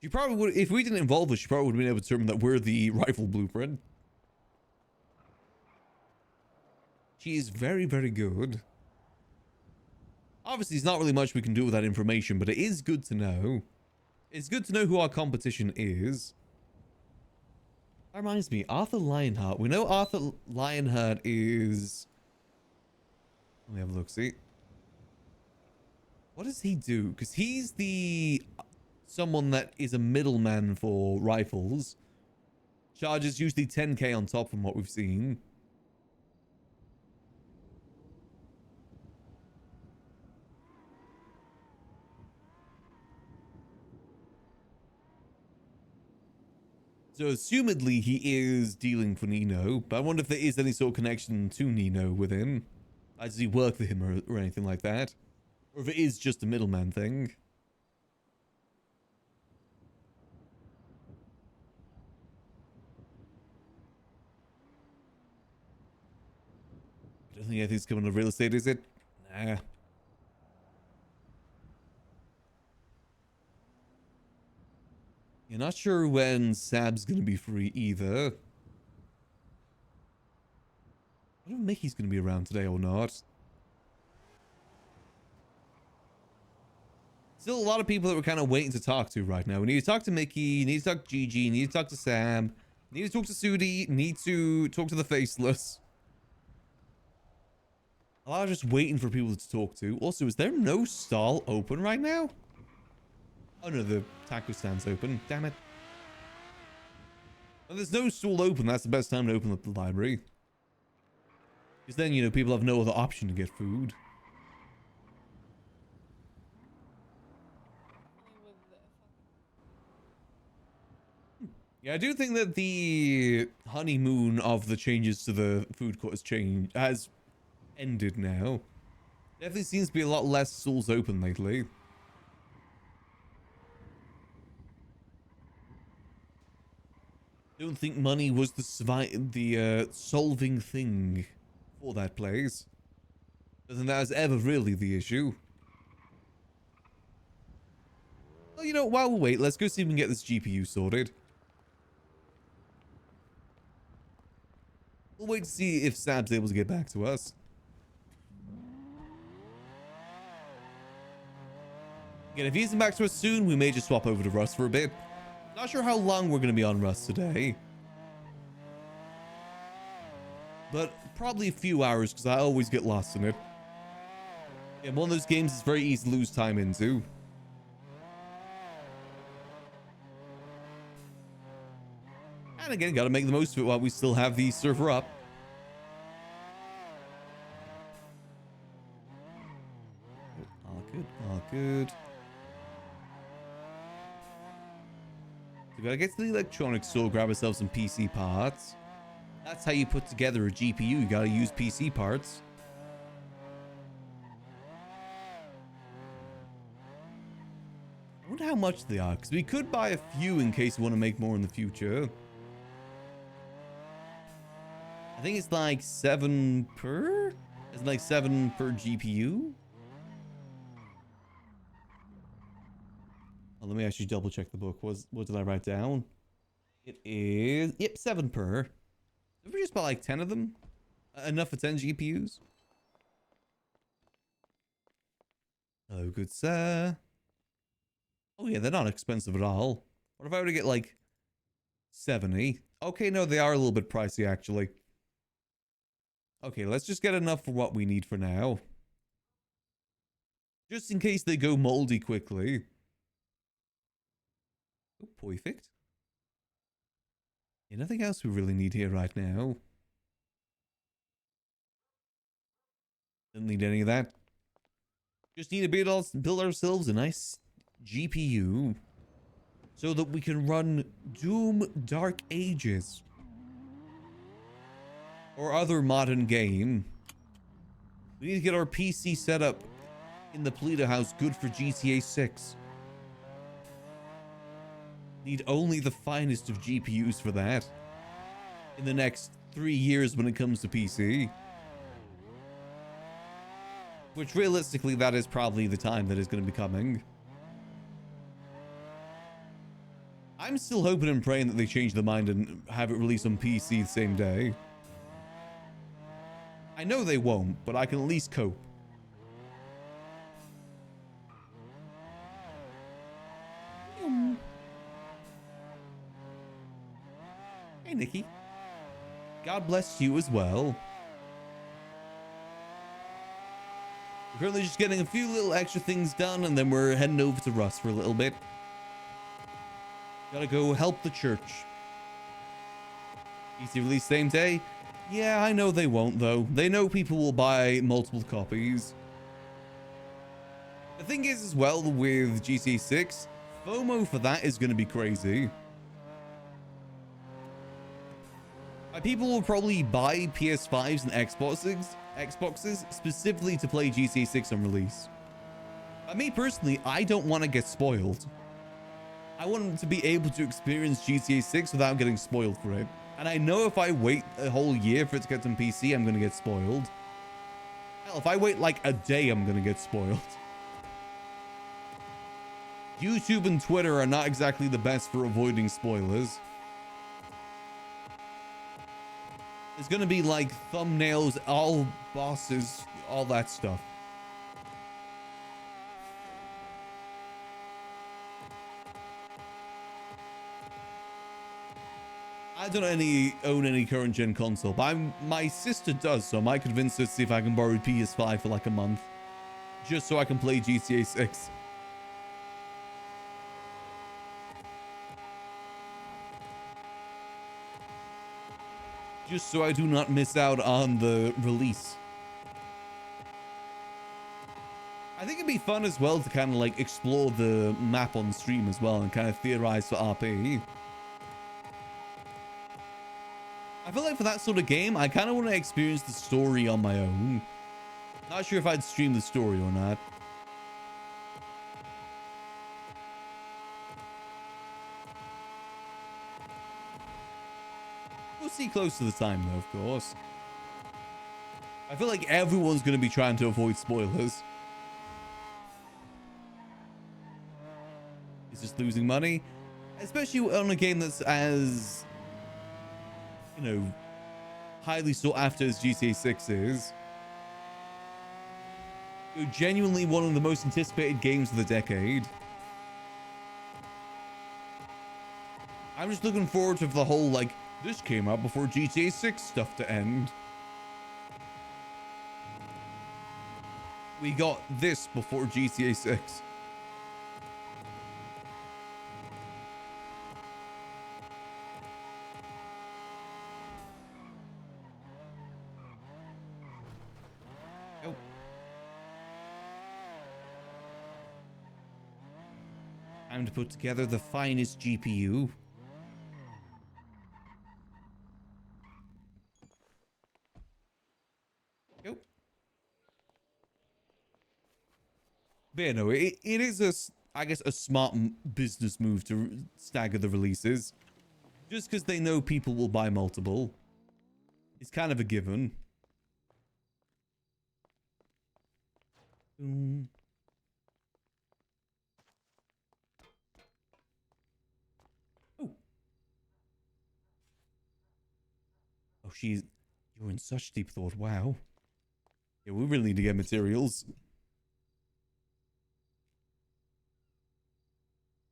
She probably would, if we didn't involve her, she probably would have been able to determine that we're the rifle blueprint. She is very, very good. Obviously, there's not really much we can do with that information, but it is good to know. It's good to know who our competition is. That reminds me, Arthur Lionheart. We know Arthur Lionheart is... Let me have a look, see. What does he do? Because he's the... someone that is a middleman for rifles. Charges usually 10k on top from what we've seen. So assumedly he is dealing for Nino, but I wonder if there is any sort of connection to Nino with him. Does he work for him or anything like that? Or if it is just a middleman thing. I don't think anything's coming to real estate, is it? Nah. You're not sure when Sab's gonna be free either. I don't know if Mickey's gonna be around today or not. Still a lot of people that we're kind of waiting to talk to right now. We need to talk to Mickey, you need to talk to Gigi, you need to talk to Sam, you need to talk to Sudi, need to talk to the Faceless. A lot of just waiting for people to talk to. Also, is there no stall open right now? Oh no, the taco stand's open. Damn it. When there's no stall open, that's the best time to open up the library. Because then, you know, people have no other option to get food. Yeah, I do think that the honeymoon of the changes to the food court has ended now. Definitely seems to be a lot less stalls open lately. Don't think money was the solving thing for that place. I don't think that was ever really the issue. Well, you know, while we wait, let's go see if we can get this GPU sorted. We'll wait to see if Sab's able to get back to us. Again, if he isn't back to us soon, we may just swap over to Rust for a bit. Not sure how long we're going to be on Rust today. But probably a few hours, because I always get lost in it. Yeah, one of those games is very easy to lose time into. And again, gotta make the most of it while we still have the server up. good. We gotta get to the electronics store, grab ourselves some PC parts. That's how you put together a GPU. You gotta use PC parts. I wonder how much they are, because we could buy a few in case we want to make more in the future. I think it's like 7 per? It's like 7 per GPU? Oh, let me actually double check the book. What did I write down? It is, yep, 7 per. If we just buy like 10 of them? Enough for 10 GPUs? Hello, good sir. Oh yeah, they're not expensive at all. What if I were to get like 70? Okay, no, they are a little bit pricey actually. Okay, let's just get enough for what we need for now. Just in case they go moldy quickly. Oh, perfect. Yeah, nothing else we really need here right now. Don't need any of that. Just need to build ourselves a nice GPU so that we can run Doom Dark Ages or other modern game. We need to get our PC set up in the Polito house good for GTA 6. Need only the finest of GPUs for that in the next 3 years when it comes to PC. Which realistically, that is probably the time that is going to be coming. I'm still hoping and praying that they change their mind and have it released on PC the same day. I know they won't, but I can at least cope. Hey, Nikki. God bless you as well. We're currently just getting a few little extra things done, and then we're heading over to Russ for a little bit. Gotta go help the church. PC release same day? Yeah, I know they won't, though. They know people will buy multiple copies. The thing is, as well, with GTA 6, FOMO for that is going to be crazy. People will probably buy PS5s and Xboxes specifically to play GTA 6 on release. Me personally, I don't want to get spoiled. I want to be able to experience GTA 6 without getting spoiled for it. And I know if I wait a whole year for it to get on PC, I'm going to get spoiled. Hell, if I wait like a day, I'm going to get spoiled. YouTube and Twitter are not exactly the best for avoiding spoilers. There's going to be like thumbnails, all bosses, all that stuff. I don't own any current gen console, but my sister does, so I might convince her to see if I can borrow PS5 for like a month. Just so I can play GTA 6. Just so I do not miss out on the release. I think it'd be fun as well to kind of like explore the map on stream as well and kind of theorize for RP. I feel like for that sort of game, I kind of want to experience the story on my own. Not sure if I'd stream the story or not. We'll see close to the time though, of course. I feel like everyone's going to be trying to avoid spoilers. It's just losing money. Especially on a game that's as, you know, highly sought after as GTA 6 is. Genuinely one of the most anticipated games of the decade. I'm just looking forward to the whole, like, this came out before GTA 6 stuff to end. We got this before GTA 6. Time to put together the finest GPU. Yep. But yeah, no, it is I guess, a smart business move to stagger the releases. Just because they know people will buy multiple. It's kind of a given. Oh. Oh, you're in such deep thought. Wow. Yeah, we really need to get materials.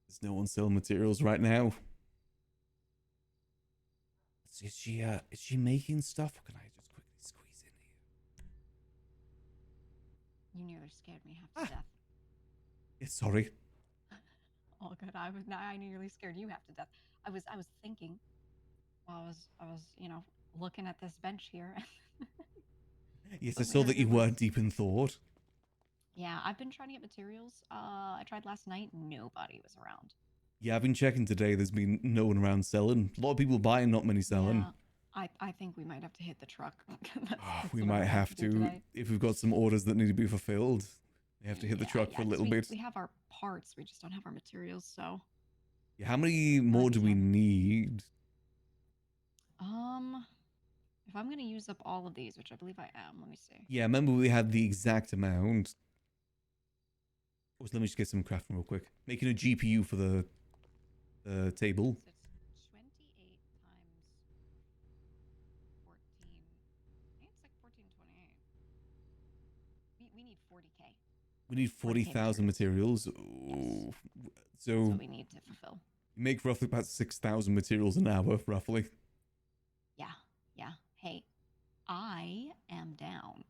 There's no one selling materials right now. Is she making stuff? Or can I just quickly squeeze in here? You nearly scared me half to death. Yeah, sorry. Oh, good. I nearly scared you half to death. I was thinking while I was, looking at this bench here. Yes, I saw that you were deep in thought. Yeah, I've been trying to get materials. I tried last night. Nobody was around. Yeah, I've been checking today. There's been no one around selling. A lot of people buying, not many selling. Yeah, I think we might have to hit the truck. We might have to. If we've got some orders that need to be fulfilled, we have to hit the truck for a little bit. We have our parts. We just don't have our materials, so. Yeah, how many more do we need? If I'm gonna use up all of these, which I believe I am, let me see. Yeah, remember we had the exact amount. Oh, so let me just get some crafting real quick. Making a GPU for the table. So it's 28 times 14. I think it's like 1428. We need 40K. We need 40,000 materials. Oh, Yes. So That's what we need to fulfill. you make roughly about 6,000 materials an hour, roughly. Yeah. Hey, I am down.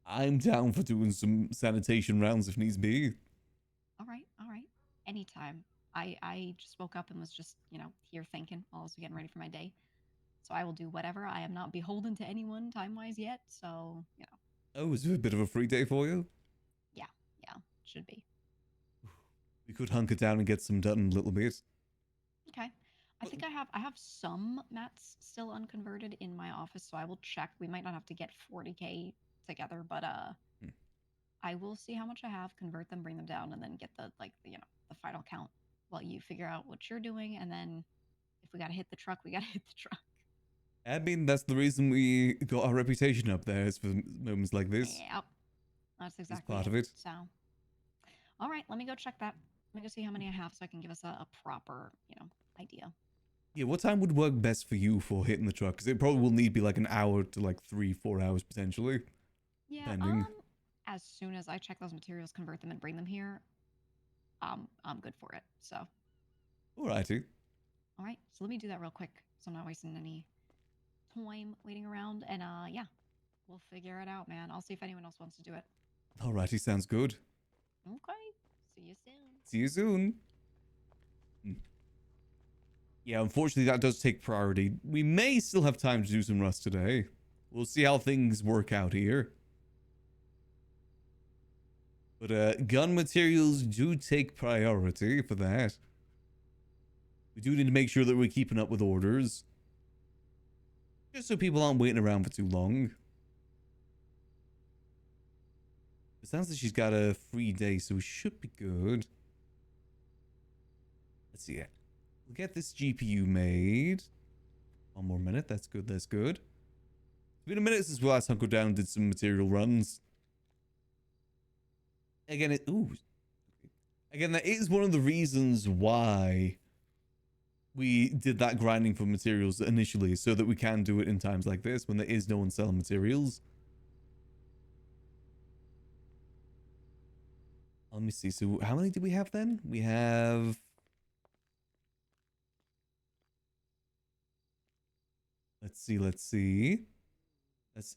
I'm down for doing some sanitation rounds if needs be. All right. Anytime. I just woke up and was just, here thinking while I was getting ready for my day. So I will do whatever. I am not beholden to anyone time-wise yet, so, Oh, is it a bit of a free day for you? Yeah, should be. We could hunker down and get some done a little bit. Okay. I think I have some mats still unconverted in my office, so I will check. We might not have to get 40K together, but I will see how much I have, convert them, bring them down, and then get the final count while you figure out what you're doing, and then if we gotta hit the truck, we gotta hit the truck. I mean, that's the reason we got our reputation up there, is for moments like this. Yep. That's exactly part of it. So, all right, let me go check that. Let me go see how many I have so I can give us a proper, idea. Yeah, what time would work best for you for hitting the truck? Because it probably will need be like an hour to like 3-4 hours potentially. Yeah, depending. As soon as I check those materials, convert them, and bring them here, I'm good for it. So, Alrighty. all right, so let me do that real quick, so I'm not wasting any time waiting around. And yeah, we'll figure it out, man. I'll see if anyone else wants to do it. Alrighty, sounds good. Okay, see you soon. See you soon. Yeah, unfortunately, that does take priority. We may still have time to do some rust today. We'll see how things work out here. But gun materials do take priority for that. We do need to make sure that we're keeping up with orders. Just so people aren't waiting around for too long. It sounds like she's got a free day, so we should be good. Let's see. We'll get this GPU made. One more minute. That's good. It's been a minute since we last hunkered down and did some material runs. Again, that is one of the reasons why we did that grinding for materials initially, so that we can do it in times like this when there is no one selling materials. Let me see. So how many do we have then? We have... Let's see. That's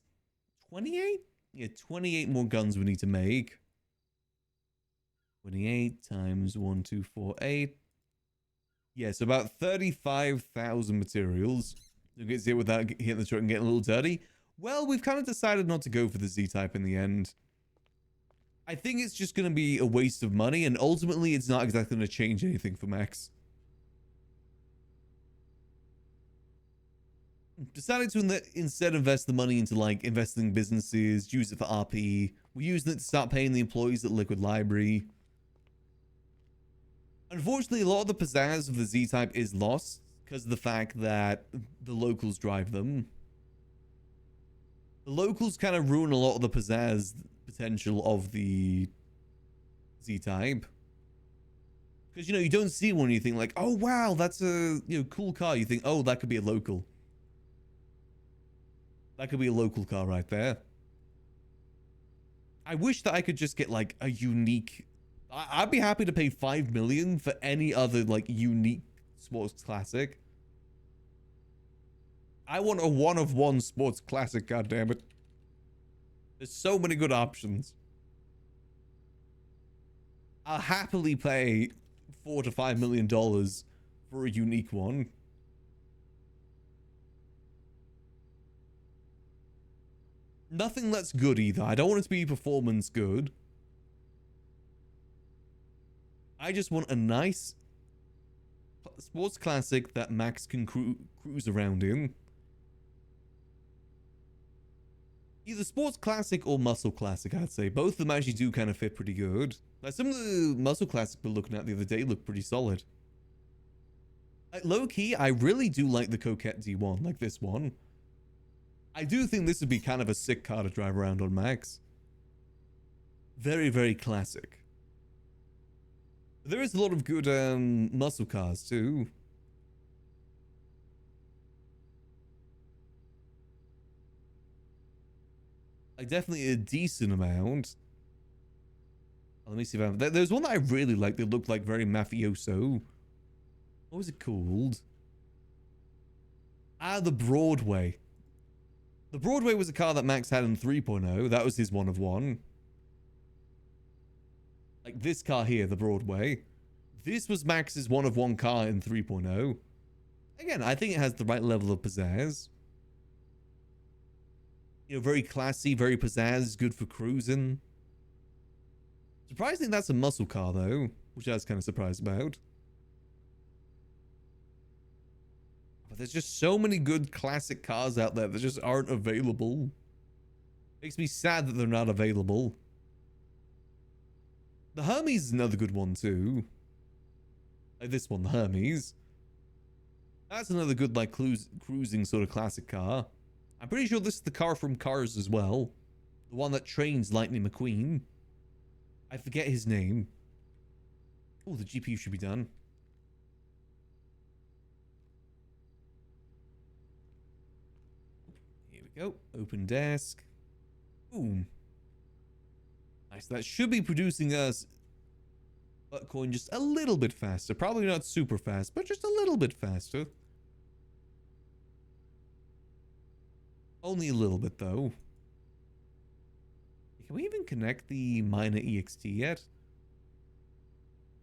28? Yeah, 28 more guns we need to make. 28 times 1, 2, 4, 8. Yeah, so about 35,000 materials. You get to it without hitting the truck and getting a little dirty. Well, we've kind of decided not to go for the Z-type in the end. I think it's just going to be a waste of money, and ultimately it's not exactly going to change anything for Max. Decided to instead invest the money into like investing in businesses, use it for RP. We're using it to start paying the employees at Liquid Library. Unfortunately, a lot of the pizzazz of the Z-Type is lost because of the fact that the locals drive them. The locals kind of ruin a lot of the pizzazz potential of the Z-Type. Because, you know, you don't see one and you think like, oh, wow, that's a, you know, cool car. You think, oh, that could be a local. That could be a local car right there. I wish that I could just get like a unique... I'd be happy to pay 5 million for any other like unique sports classic. I want a one-of-one sports classic, goddammit. There's so many good options. I'll happily pay $4 to $5 million for a unique one. Nothing that's good either. I don't want it to be performance good. I just want a nice sports classic that Max can cruise around in. Either sports classic or muscle classic, I'd say. Both of them actually do kind of fit pretty good. Like some of the muscle classic we're looking at the other day look pretty solid. Like low key, I really do like the Coquette D1, like this one. I do think this would be kind of a sick car to drive around on Max. Very, very classic. There is a lot of good muscle cars too. Like definitely a decent amount. Let me see if I have... There's one that I really like that looked like very mafioso. What was it called? Ah, the Broadway. The Broadway was a car that Max had in 3.0. That was his one of one. Like this car here, the Broadway. This was Max's one of one car in 3.0. Again, I think it has the right level of pizzazz. You know, very classy, very pizzazz, good for cruising. Surprisingly, that's a muscle car though, which I was kind of surprised about. But there's just so many good classic cars out there that just aren't available. Makes me sad that they're not available. The Hermes is another good one too. Like this one, the Hermes. That's another good like cruising sort of classic car. I'm pretty sure this is the car from Cars as well. The one that trains Lightning McQueen. I forget his name. Oh, the GPU should be done. Here we go. Open desk. Boom. Nice. That should be producing us Bitcoin just a little bit faster. Probably not super fast, but just a little bit faster. Only a little bit, though. Can we even connect the Miner EXT yet?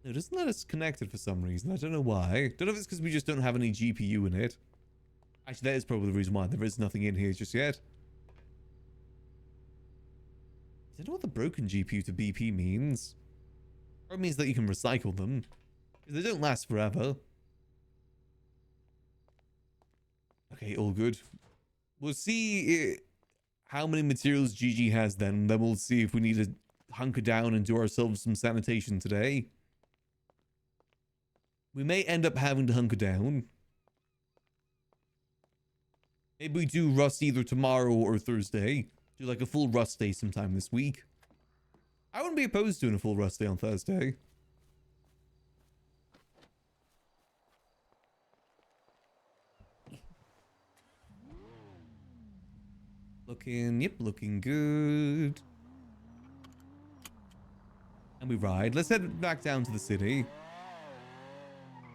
No, it doesn't let us connect it for some reason. I don't know why. Don't know if it's because we just don't have any GPU in it. Actually, that is probably the reason why. There is nothing in here just yet. I don't know what the broken GPU to BP means. Or it means that you can recycle them. Because they don't last forever. Okay, all good. We'll see how many materials GG has then. Then we'll see if we need to hunker down and do ourselves some sanitation today. We may end up having to hunker down. Maybe we do rust either tomorrow or Thursday. Do like a full rust day sometime this week. I wouldn't be opposed to doing a full rust day on Thursday. Yep, looking good. And we ride. Let's head back down to the city.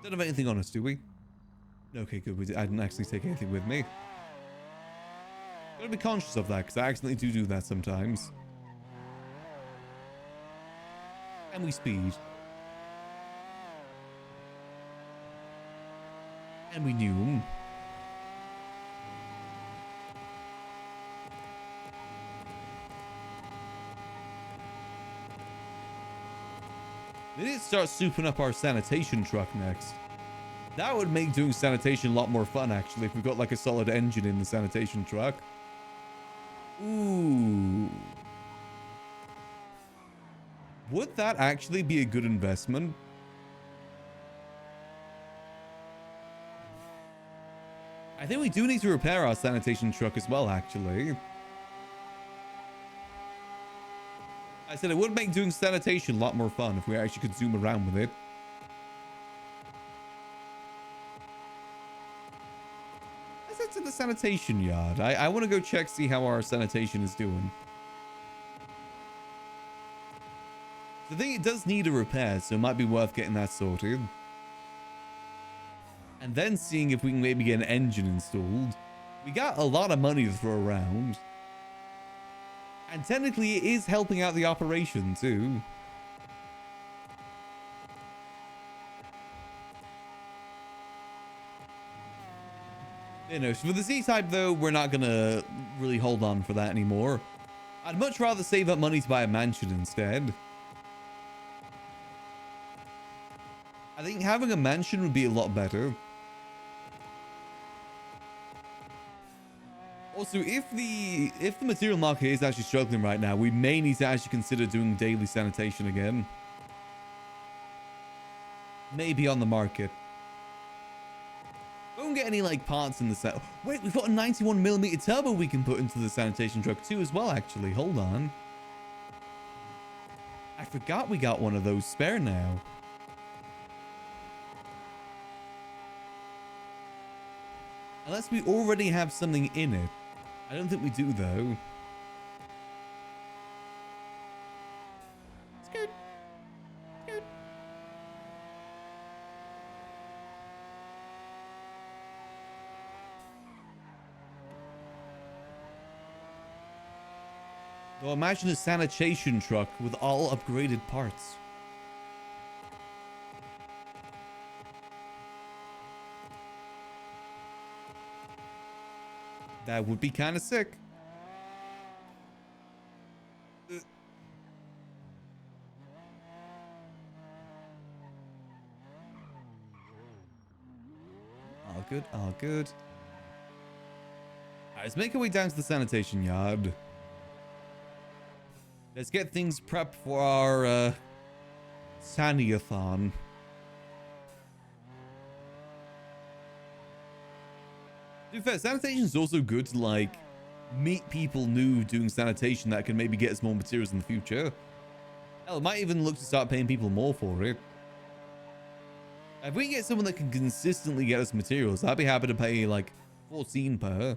Don't have anything on us, do we? Okay, good. I didn't actually take anything with me. Gotta be conscious of that, because I accidentally do that sometimes. And we speed. And we knew. We need to start souping up our sanitation truck next. That would make doing sanitation a lot more fun, actually, if we got like a solid engine in the sanitation truck. Ooh. Would that actually be a good investment? I think we do need to repair our sanitation truck as well, actually. I said it would make doing sanitation a lot more fun if we actually could zoom around with it. Let's head to the sanitation yard. I want to go check, see how our sanitation is doing. I think it does need a repair, so it might be worth getting that sorted. And then seeing if we can maybe get an engine installed. We got a lot of money to throw around. And technically it is helping out the operation too. You know, so for the Z-Type though, we're not gonna really hold on for that anymore. I'd much rather save up money to buy a mansion instead. I think having a mansion would be a lot better. Also, if the material market is actually struggling right now, we may need to actually consider doing daily sanitation again. Maybe on the market. Don't get any like parts in the set. Wait, we've got a 91mm turbo we can put into the sanitation truck too as well, actually. Hold on. I forgot we got one of those spare now. Unless we already have something in it. I don't think we do, though. It's good. It's good. Though imagine a sanitation truck with all upgraded parts. That would be kind of sick. All good, all good. Alright, let's make our way down to the sanitation yard. Let's get things prepped for our Saniathon. To be fair, sanitation is also good to like meet people new doing sanitation that can maybe get us more materials in the future. Hell, might even look to start paying people more for it. If we can get someone that can consistently get us materials, I'd be happy to pay like 14 per.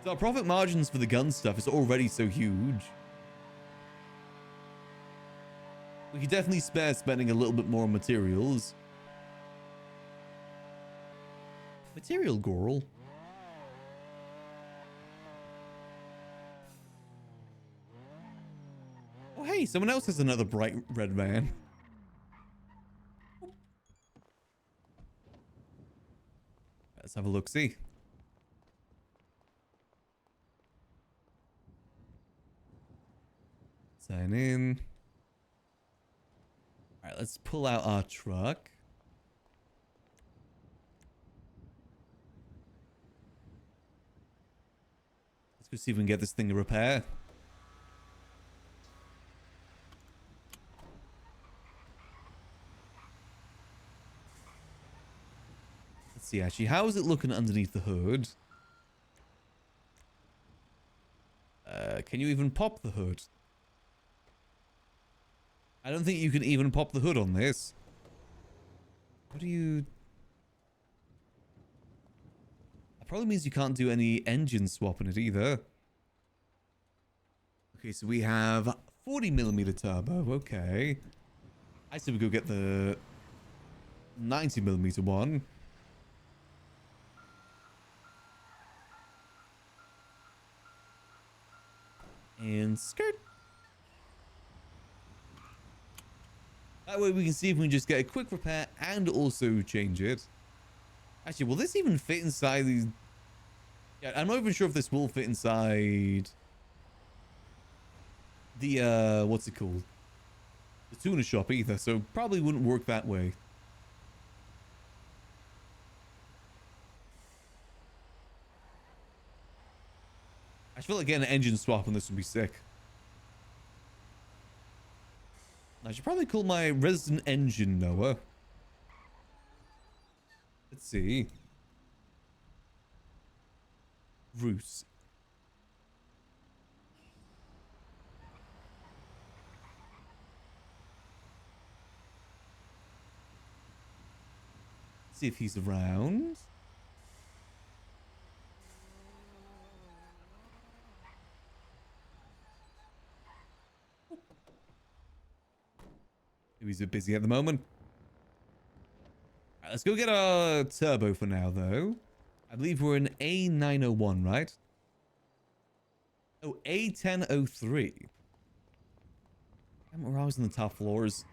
So our profit margins for the gun stuff is already so huge. We could definitely spare spending a little bit more on materials. Material girl. Oh, hey, someone else has another bright red van. Let's have a look-see. Sign in. All right, let's pull out our truck. Let's go see if we can get this thing to repair. Let's see, actually, how is it looking underneath the hood? Can you even pop the hood? I don't think you can even pop the hood on this. What do you... That probably means you can't do any engine swap in it either. Okay, so we have 40mm turbo. Okay. I said we go get the 90mm one. And skirt. That way we can see if we can just get a quick repair and also change it. Actually, will this even fit inside these? Yeah, I'm not even sure if this will fit inside the, what's it called? the tuna shop either, so probably wouldn't work that way. I feel like getting an engine swap on this would be sick. I should probably call my resident engine Noah. Let's see. Roos. See if he's around. He's a bit busy at the moment. Let's go get our turbo for now, though. I believe we're in A901, right? Oh, A1003. We're always on the top floors.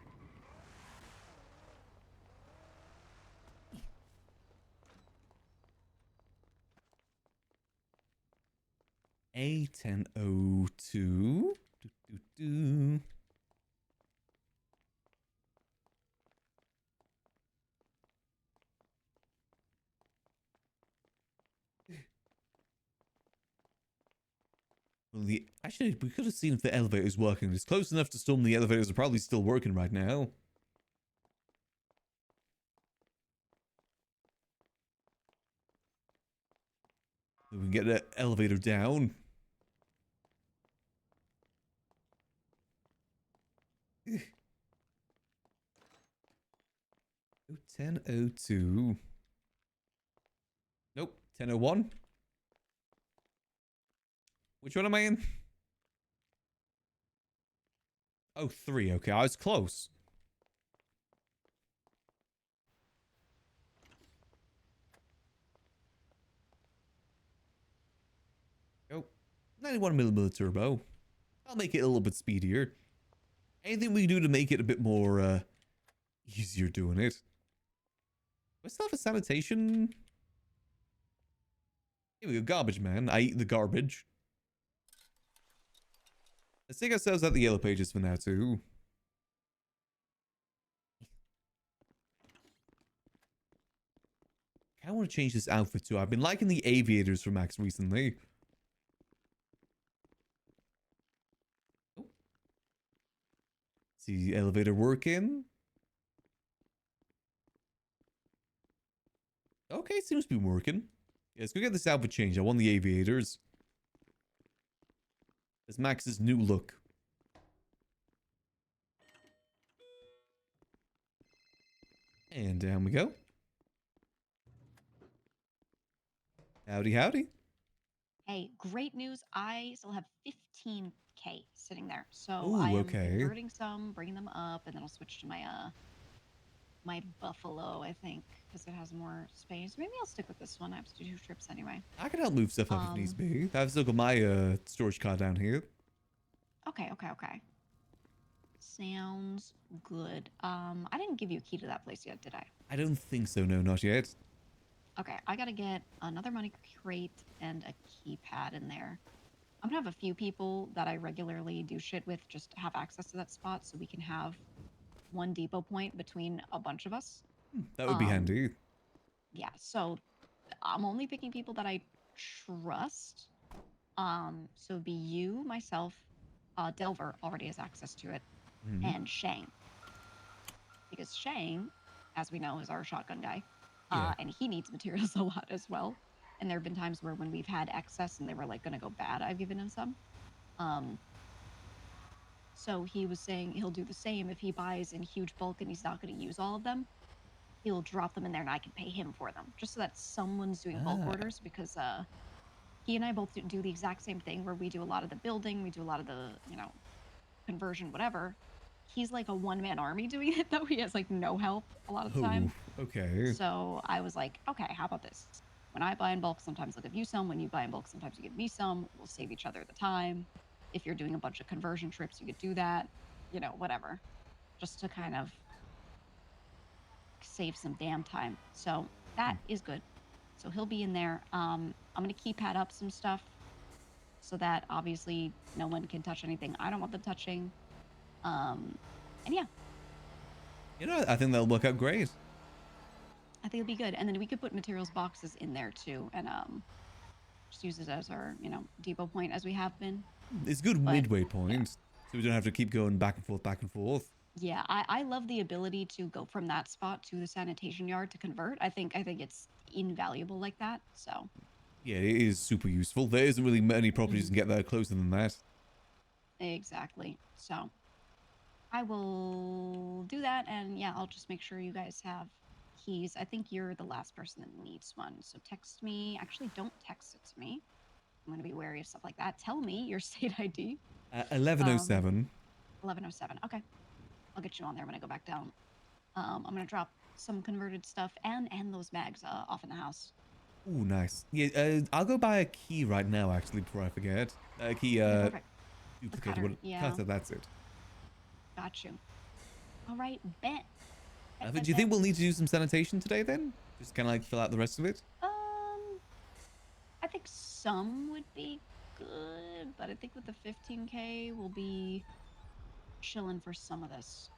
A1002. Well, actually, we could have seen if the elevator's working. It's close enough to storm the elevators are probably still working right now. We can get the elevator down. 1002. Nope, 1001. Which one am I in? Oh, 3. Okay, I was close. Oh, 91mm turbo. I'll make it a little bit speedier. Anything we can do to make it a bit more easier doing it. We still have a sanitation. Here we go, garbage man. I eat the garbage. Let's take ourselves out the yellow pages for now too. I want to change this outfit too. I've been liking the aviators for Max recently. Oh. See the elevator working. Okay, seems to be working. Yeah, let's go get this outfit changed. I want the aviators. That's Max's new look. And down we go. Howdy, howdy. Hey, great news. I still have 15K sitting there. So Ooh, I am okay. converting some, bringing them up, and then I'll switch to my my Buffalo, I think, because it has more space. Maybe I'll stick with this one. I have to do 2 trips anyway. I can help move stuff up if needs be. I've still got my storage car down here. Okay. Sounds good. I didn't give you a key to that place yet, did I? I don't think so, no, not yet. Okay, I gotta get another money crate and a keypad in there. I'm gonna have a few people that I regularly do shit with just to have access to that spot so we can have one depot point between a bunch of us. That would be handy. Yeah, so I'm only picking people that I trust. So it'd be you, myself, Delver already has access to it, and Shang. Because Shang, as we know, is our shotgun guy. And he needs materials a lot as well. And there have been times where when we've had excess and they were like gonna go bad, I've given him some. So he was saying he'll do the same if he buys in huge bulk and he's not gonna use all of them. He'll drop them in there and I can pay him for them, just so that someone's doing bulk orders, because he and I both do the exact same thing where we do a lot of the building, we do a lot of the, conversion, whatever. He's like a one-man army doing it though. He has like no help a lot of the time. Okay. So I was like, okay, how about this? When I buy in bulk, sometimes I'll give you some. When you buy in bulk, sometimes you give me some. We'll save each other the time. If you're doing a bunch of conversion trips, you could do that. Whatever. Just to kind of save some damn time. So that is good. So he'll be in there. I'm going to keypad up some stuff so that obviously no one can touch anything I don't want them touching. And yeah, You know, I think that'll work out great. I think it'll be good. And then we could put materials boxes in there too, and just use it as our, depot point as we have been. It's a good But, midway point, so we don't have to keep going back and forth, back and forth. Yeah, I love the ability to go from that spot to the sanitation yard to convert. I think it's invaluable like that. So Yeah, it is super useful. There isn't really many properties that can get there closer than that. exactly. So I will do that, and yeah, I'll just make sure you guys have keys. I think you're the last person that needs one. So text me. Actually, don't text it to me. I'm gonna be wary of stuff like that. Tell me your state ID. 1107. 1107. Okay. I'll get you on there when I go back down. I'm gonna drop some converted stuff and those bags off in the house. Ooh, nice. Yeah, I'll go buy a key right now, actually, before I forget. A key, Perfect. duplicate. cutter, yeah. Cutter, that's it. Got you. All right, bet. Do you think we'll need to do some sanitation today, then? Just kind of like fill out the rest of it? I think some would be good, but I think with the 15K, we'll be chilling for some of this.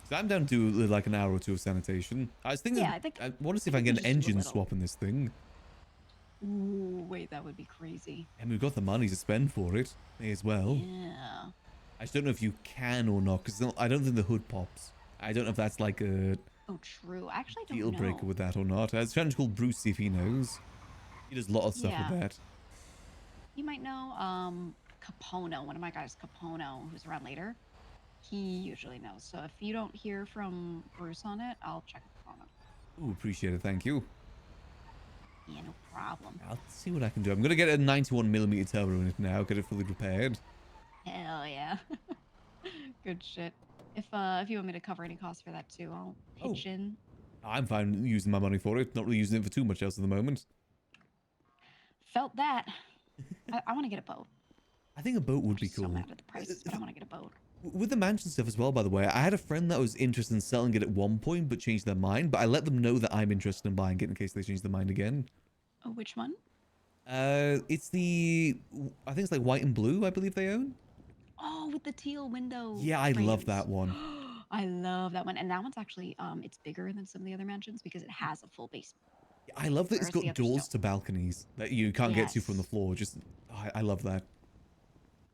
'Cause I'm down to like an hour or two of sanitation. I was thinking, Yeah, I want to see if I can get an engine swap in this thing. Ooh, wait, that would be crazy. And we've got the money to spend for it. May as well. Yeah. I just don't know if you can or not, because I don't think the hood pops. I don't know if that's like a Oh, true. I actually don't deal know. breaker with that or not. I was trying to call Bruce, see if he knows. He does a lot of stuff Yeah. with that. You might know Capono, one of my guys, Capono, who's around later. He usually knows. So if you don't hear from Bruce on it, I'll check Capono. Ooh, appreciate it. Thank you. Yeah, no problem. I'll see what I can do. I'm going to get a 91mm turbo in it now, get it fully repaired. Hell yeah. Good shit. If you want me to cover any costs for that too, I'll pitch in. I'm fine using my money for it. Not really using it for too much else at the moment. Felt that. I want to get a boat. I think a boat would be So cool. mad at the prices, but I want to get a boat. With the mansion stuff as well, by the way, I had a friend that was interested in selling it at one point, but changed their mind. But I let them know that I'm interested in buying it in case they change their mind again. Oh, which one? It's the, I think it's like white and blue, I believe they own. Oh, with the teal window. Yeah, I love frames. that one. I love that one, and that one's actually it's bigger than some of the other mansions because it has a full basement. I love that it's Whereas the got others doors to balconies that you can't get to from the floor. Just, I love that.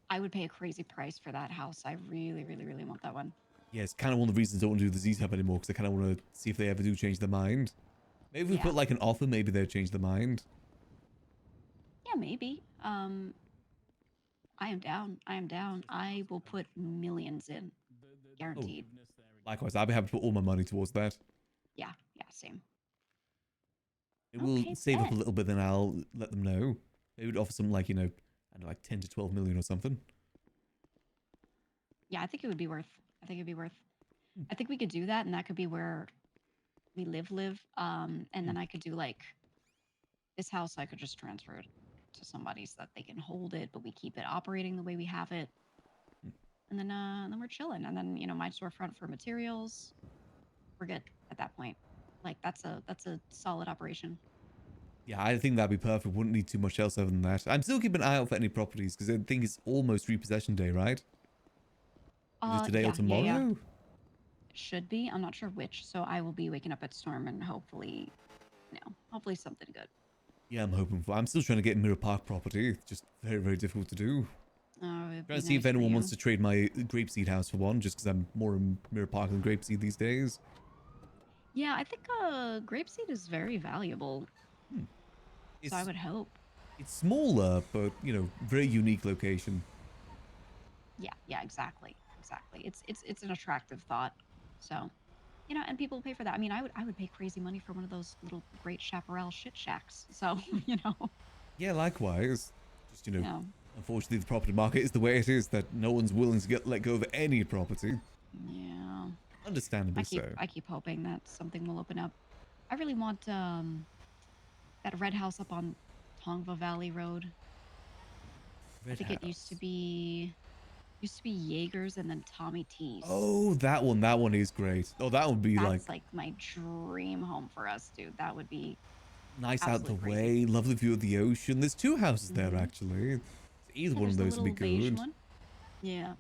I would pay a crazy price for that house. I really, really, really want that one. Yeah, it's kind of one of the reasons I don't want to do the Z-Hub anymore, because I kind of want to see if they ever do change their mind. Maybe if we put like an offer, maybe they'll change their mind. Yeah, maybe. I am down. I am down. I will put millions in, guaranteed. Likewise, I'll be happy to put all my money towards that. Yeah, yeah, same. It will save up a little bit, then I'll let them know. They would offer something like, you know, I don't know, like 10 to 12 million or something. Yeah, I think it would be worth. I think it'd be worth. I think we could do that, and that could be where we live. And then I could do like this house. I could just transfer it to somebody so that they can hold it, but we keep it operating the way we have it. And then we're chilling. And then my storefront for materials. We're good at that point. Like that's a solid operation. Yeah, I think that'd be perfect. Wouldn't need too much else other than that. I'm still keeping an eye out for any properties because I think it's almost repossession day, right? Either today or tomorrow? Yeah. It should be. I'm not sure which. So I will be waking up at Storm and hopefully, hopefully something good. Yeah, I'm hoping for. I'm still trying to get Mirror Park property. It's just very, very difficult to do. It'd Trying be to see if nice for anyone you. wants to trade my Grapeseed house for one, just because I'm more in Mirror Park than Grapeseed these days. Yeah, I think grapeseed is very valuable. So I would hope. It's smaller, but, very unique location. Yeah, exactly. It's an attractive thought. So, and people pay for that. I mean, I would pay crazy money for one of those little Great Chaparral shit shacks. So, Yeah, likewise. Just, Yeah. unfortunately the property market is the way it is that no one's willing to let go of any property. Yeah. Understandably so. I keep hoping that something will open up. I really want that red house up on Tongva Valley Road. I think it used to be Jaeger's and then Tommy T's. Oh, that one is great. Oh, that would be That's like my dream home for us, dude. That would be nice out the absolute way, lovely view of the ocean. There's two houses there actually. Either one of there's those the would be little beige good. one. Yeah,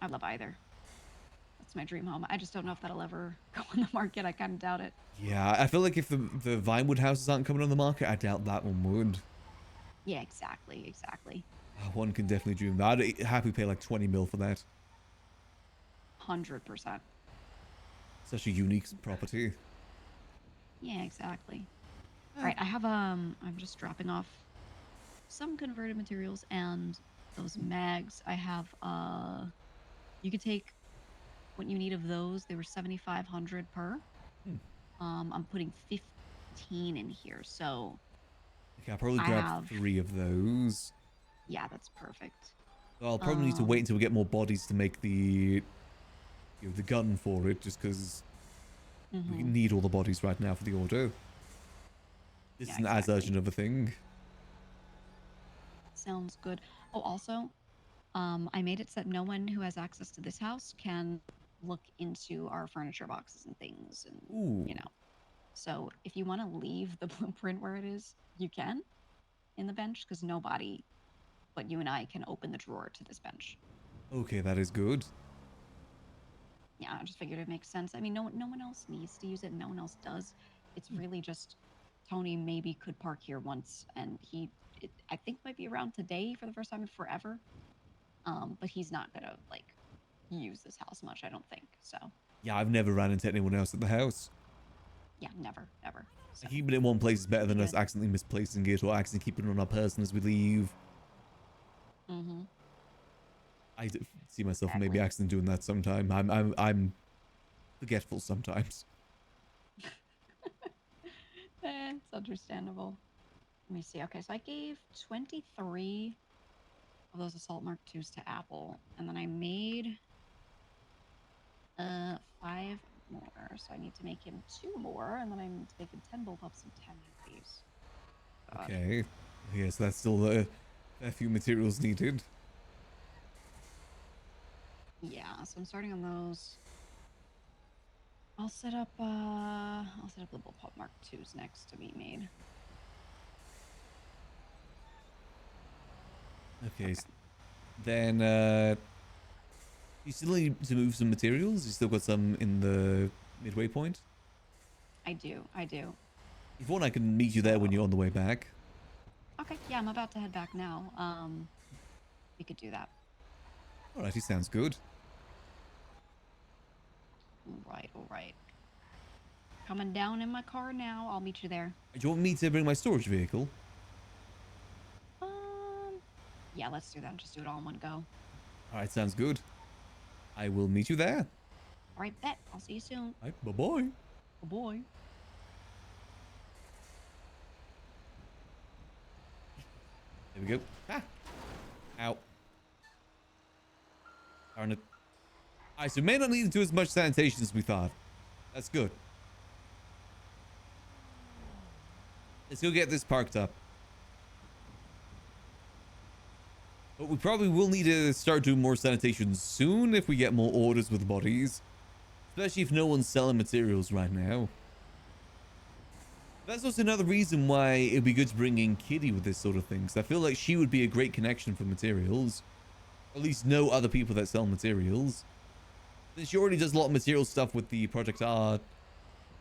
I love either. It's my dream home. I just don't know if that'll ever go on the market. I kind of doubt it. Yeah, I feel like if the Vinewood houses aren't coming on the market, I doubt that one would. Yeah, exactly, exactly. One can definitely dream that. I'd happily pay like 20 mil for that. 100%. Such a unique property. Yeah, exactly. All right, I have I'm just dropping off some converted materials and those mags. I have you could take what you need of those. They were 7,500 per. I'm putting 15 in here, so Okay, I'll probably I grab have 3 of those. Yeah, that's perfect. So I'll probably need to wait until we get more bodies to make the the gun for it, just because we need all the bodies right now for the order. This isn't as urgent of a thing. Sounds good. Oh, also, I made it so that no one who has access to this house can look into our furniture boxes and things, and you know. So if you want to leave the blueprint where it is, you can in the bench, because nobody but you and I can open the drawer to this bench. Okay, that is good. Yeah, I just figured it makes sense. I mean, no one else needs to use it. No one else does. It's really just Tony maybe could park here once, and I think might be around today for the first time in forever. But he's not gonna like use this house much, I don't think. So Yeah, I've never ran into anyone else at the house. yeah, never. So keeping it in one place is better than us accidentally misplacing it or accidentally keeping it on our person as we leave. I see myself maybe accidentally doing that sometime. I'm forgetful sometimes. It's understandable. Let me see. Okay, so I gave 23 of those Assault Mark IIs to Apple, and then I made 5 more. So I need to make him 2 more, and then I need to make him 10 bullpups and 10 heavies. Okay. Yes, that's still a few materials needed. Yeah, so I'm starting on those. I'll set up the bullpup Mark IIs next to be made. Okay. Then you still need to move some materials? You still got some in the midway point? I do. If you want, I can meet you there when you're on the way back. Okay, yeah, I'm about to head back now. We could do that. Alrighty, sounds good. All right. Coming down in my car now. I'll meet you there. Do you want me to bring my storage vehicle? Yeah, let's do that. Just do it all in one go. Alright, sounds good. I will meet you there. All right, bet. I'll see you soon. Alright, bye-bye. Bye-bye. There we go. Ah! Ow. Darn it. Alright, so we may not need to do as much sanitation as we thought. That's good. Let's go get this parked up. But we probably will need to start doing more sanitation soon if we get more orders with bodies. Especially if no one's selling materials right now. That's also another reason why it'd be good to bring in Kitty with this sort of thing. Because I feel like she would be a great connection for materials. Or at least know other people that sell materials. Since she already does a lot of material stuff with the Project R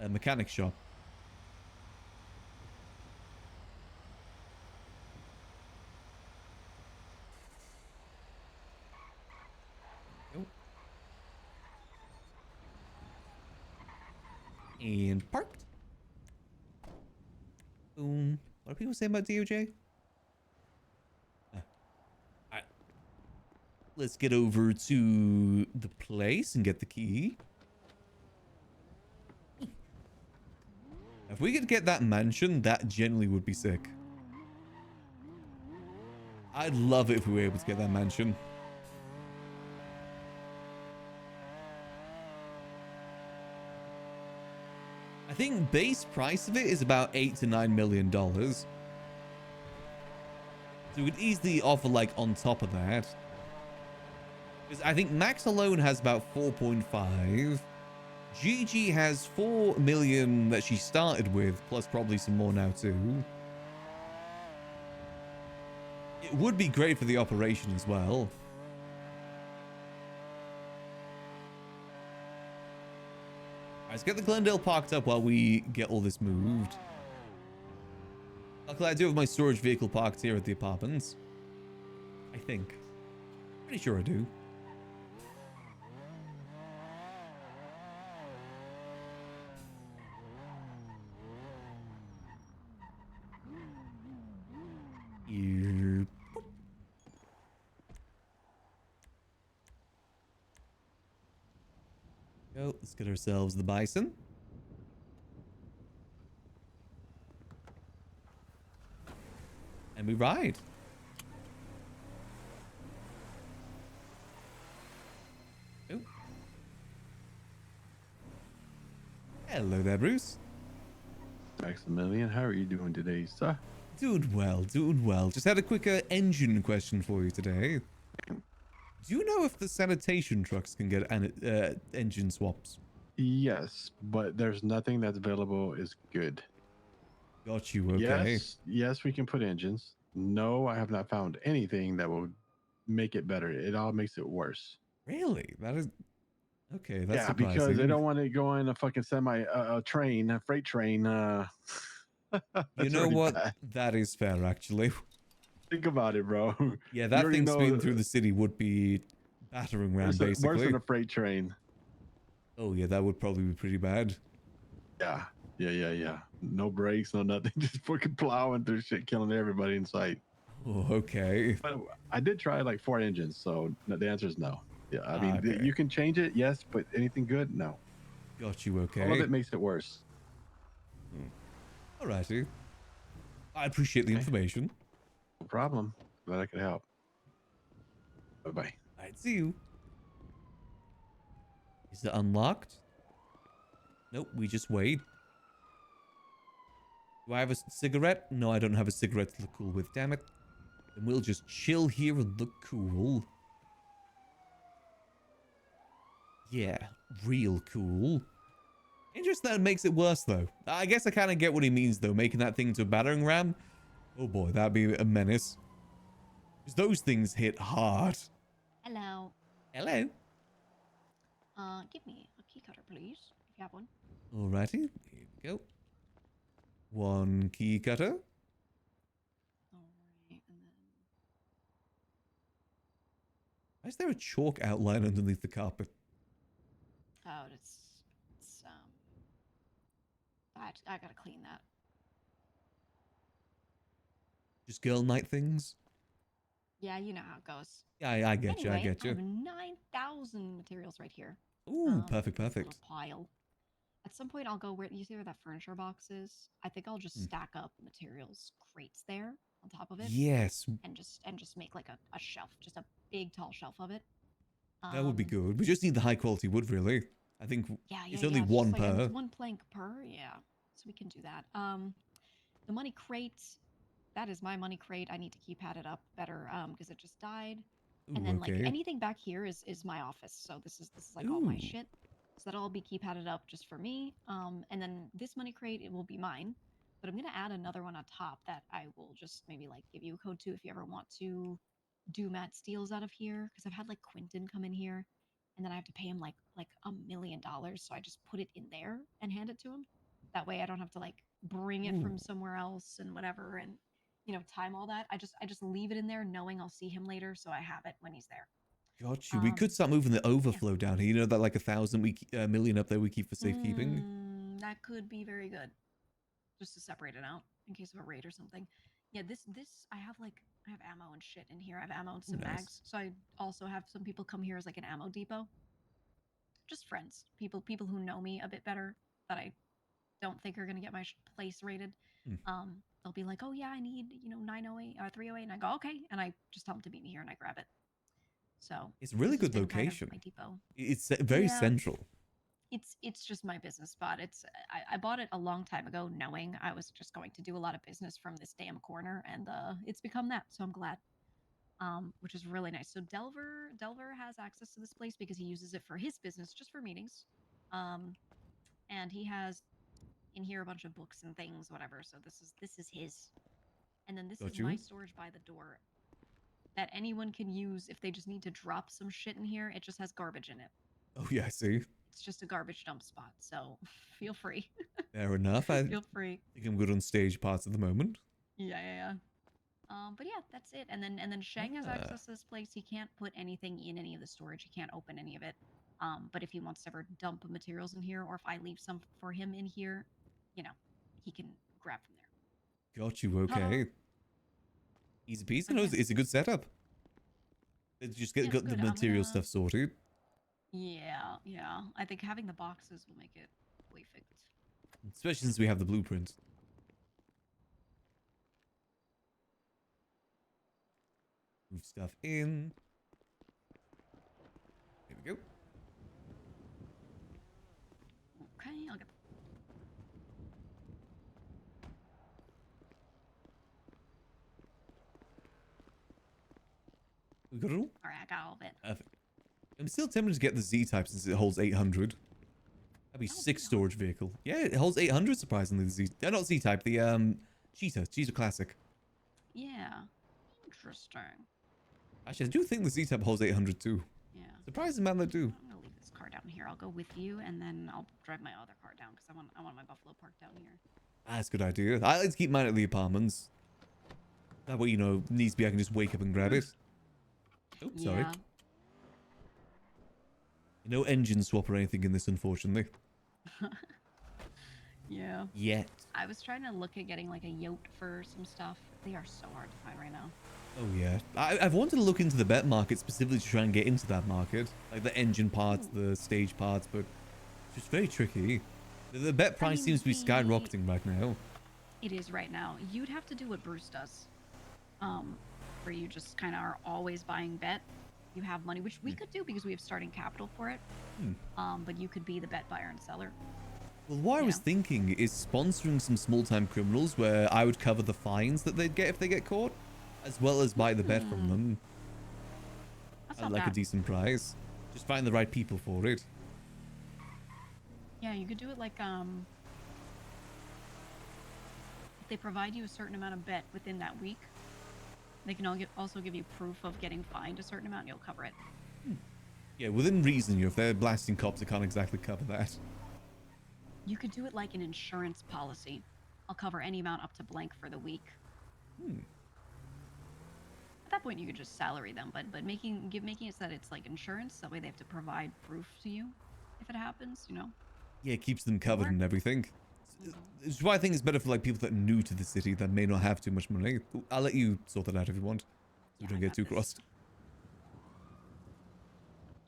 mechanic shop. And parked. Boom. What are people saying about DOJ? Alright. Let's get over to the place and get the key. If we could get that mansion, that generally would be sick. I'd love it if we were able to get that mansion. I think base price of it is about $8 to $9 million. So we could easily offer like on top of that. Because I think Max alone has about 4.5. Gigi has 4 million that she started with, plus probably some more now too. It would be great for the operation as well. Let's get the Glendale parked up while we get all this moved. Luckily, I do have my storage vehicle parked here at the apartments. I think. Pretty sure I do. Yep. Go, let's get ourselves the bison. And we ride. Oh. Hello there, Bruce. Maximillian, how are you doing today, sir? Doing well, doing well. Just had a quick engine question for you today. Do you know if the sanitation trucks can get engine swaps? Yes, but there's nothing that's available is good. Got you, okay. Yes, we can put engines. No, I have not found anything that will make it better. It all makes it worse. Really? That is... Okay, that's yeah, surprising. because they don't want to go in a fucking a freight train. You know what? Bad. That is fair, actually. Think about it, bro. Yeah, that thing speeding through the city would be battering ram, basically. Worse than a freight train. Oh, yeah, that would probably be pretty bad. Yeah. No brakes, no nothing. Just fucking plowing through shit, killing everybody in sight. Oh, okay. But I did try like 4 engines, so the answer is no. Yeah, I mean, okay. You can change it, yes, but anything good, no. Got you, okay. All of it makes it worse. Alrighty. I appreciate the information. No problem. Glad I could help. Bye-bye. Alright, see you. Is it unlocked? Nope, we just wait. Do I have a cigarette? No, I don't have a cigarette to look cool with, damn it. Then we'll just chill here and look cool. Yeah, real cool. Interesting that it makes it worse, though. I guess I kind of get what he means, though, making that thing into a battering ram. Oh boy, that'd be a menace. Because those things hit hard. Hello. Hello. Give me a key cutter, please, if you have one. Alrighty, here we go. 1 key cutter. Alright, and then... Why is there a chalk outline underneath the carpet? Oh, it's I gotta clean that. Just girl night things? Yeah, you know how it goes. Yeah, I get you, I get you. I have 9,000 materials right here. Ooh, perfect. Little pile. At some point, I'll go where you see where that furniture box is. I think I'll just stack up materials crates there on top of it. Yes. And just make like a shelf, just a big tall shelf of it. That would be good. We just need the high quality wood, really. I think it's only one per. Like, one plank per, yeah. So we can do that. The money crate, that is my money crate. I need to keep padded up better because it just died. And then like anything back here is my office. So this is like all my shit. So that'll all be key padded up just for me. And then this money crate, it will be mine. But I'm gonna add another one on top that I will just maybe like give you a code to if you ever want to do Matt Steals out of here. Because I've had like Quentin come in here, and then I have to pay him like $1 million. So I just put it in there and hand it to him. That way I don't have to like bring it from somewhere else and whatever and time all that. I just leave it in there knowing I'll see him later, so I have it when he's there. Got you. We could start moving the overflow down here. You know that like 1,000 million up there we keep for safekeeping? That could be very good. Just to separate it out in case of a raid or something. Yeah, this I have ammo and shit in here. I have ammo and some mags. So I also have some people come here as like an ammo depot. Just friends. People who know me a bit better that I don't think are gonna get my place raided. They'll be like, oh yeah, I need 908 or 308, and I go okay, and I just tell them to meet me here, and I grab it. So it's a really good location. Kind of my depot. It's very central. It's just my business spot. I bought it a long time ago, knowing I was just going to do a lot of business from this damn corner, and it's become that. So I'm glad. Which is really nice. So Delver has access to this place because he uses it for his business, just for meetings. And he has in here a bunch of books and things, whatever. So this is his. And then this is my storage by the door that anyone can use if they just need to drop some shit in here. It just has garbage in it. Oh yeah, I see. it's just a garbage dump spot, so feel free. Fair enough. I Feel free. think I'm good on stage parts at the moment. Yeah. But yeah, that's it. And then Shang has access to this place. He can't put anything in any of the storage. He can't open any of it. But if he wants to ever dump materials in here, or if I leave some for him in here, you know, he can grab from there. Got you. Okay. Easy peasy. No, it's a good setup. It's just Yeah, got it's the good. I'm material gonna- stuff sorted. Yeah. I think having the boxes will make it perfect. Especially since we have the blueprint. Move stuff in. Here we go. Okay, I'll get. We got it all? All right, I got all of it. Perfect. I'm still tempted to get the Z-Type since it holds 800. That'd be 6 storage vehicle. Yeah, it holds 800 surprisingly. The Z, not Z-Type, the Cheetah Classic. Yeah. Interesting. Actually, I do think the Z-Type holds 800 too. Yeah. Surprising man, they do. I'm gonna leave this car down here. I'll go with you, and then I'll drive my other car down because I want my Buffalo parked down here. That's a good idea. I like to keep mine at the apartments. That way, you know, needs to be I can just wake up and grab it. Oh, sorry. Yeah. No engine swap or anything in this, unfortunately. Yeah. Yet. I was trying to look at getting like a yacht for some stuff. They are so hard to find right now. Oh yeah, I've wanted to look into the bet market specifically to try and get into that market, like the engine parts, the stage parts, but it's just very tricky. The bet price seems to be skyrocketing right now. It is right now. You'd have to do what Bruce does, where you just kind of are always buying bet. You have money, which we could do because we have starting capital for it. But you could be the bet buyer and seller. Well, what I was thinking is sponsoring some small-time criminals where I would cover the fines that they'd get if they get caught, as well as buy the bet from them. That's At not like a bad. decent price. Just find the right people for it. Yeah, you could do it like if they provide you a certain amount of bet within that week, they can also give you proof of getting fined a certain amount and you'll cover it. Yeah, within reason, you know, if they're blasting cops, they can't exactly cover that. You could do it like an insurance policy. I'll cover any amount up to blank for the week. At that point, you could just salary them, but making it so that it's like insurance. That way, they have to provide proof to you if it happens. You know. Yeah, it keeps them covered and everything. It's why I think it's better for like people that are new to the city that may not have too much money. I'll let you sort that out if you want, so we don't get too crossed.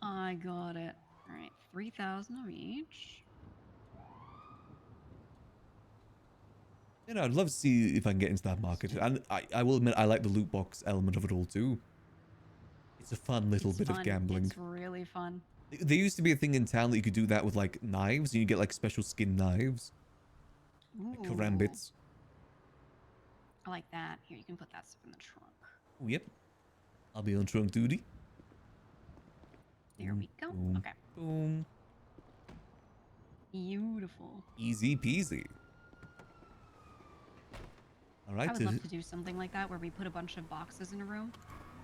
I got it. All right, 3,000 of each. You know, I'd love to see if I can get into that market. And I will admit, I like the loot box element of it all too. It's a fun little It's bit fun. of gambling. It's really fun. There used to be a thing in town that you could do that with like knives, and you get like special skin knives. Like Ooh. karambits. I like that. Here, you can put that stuff in the trunk. Oh, yep. I'll be on trunk duty. There we go. Boom, Okay. boom. Beautiful. Easy peasy. All right. I would love to do something like that where we put a bunch of boxes in a room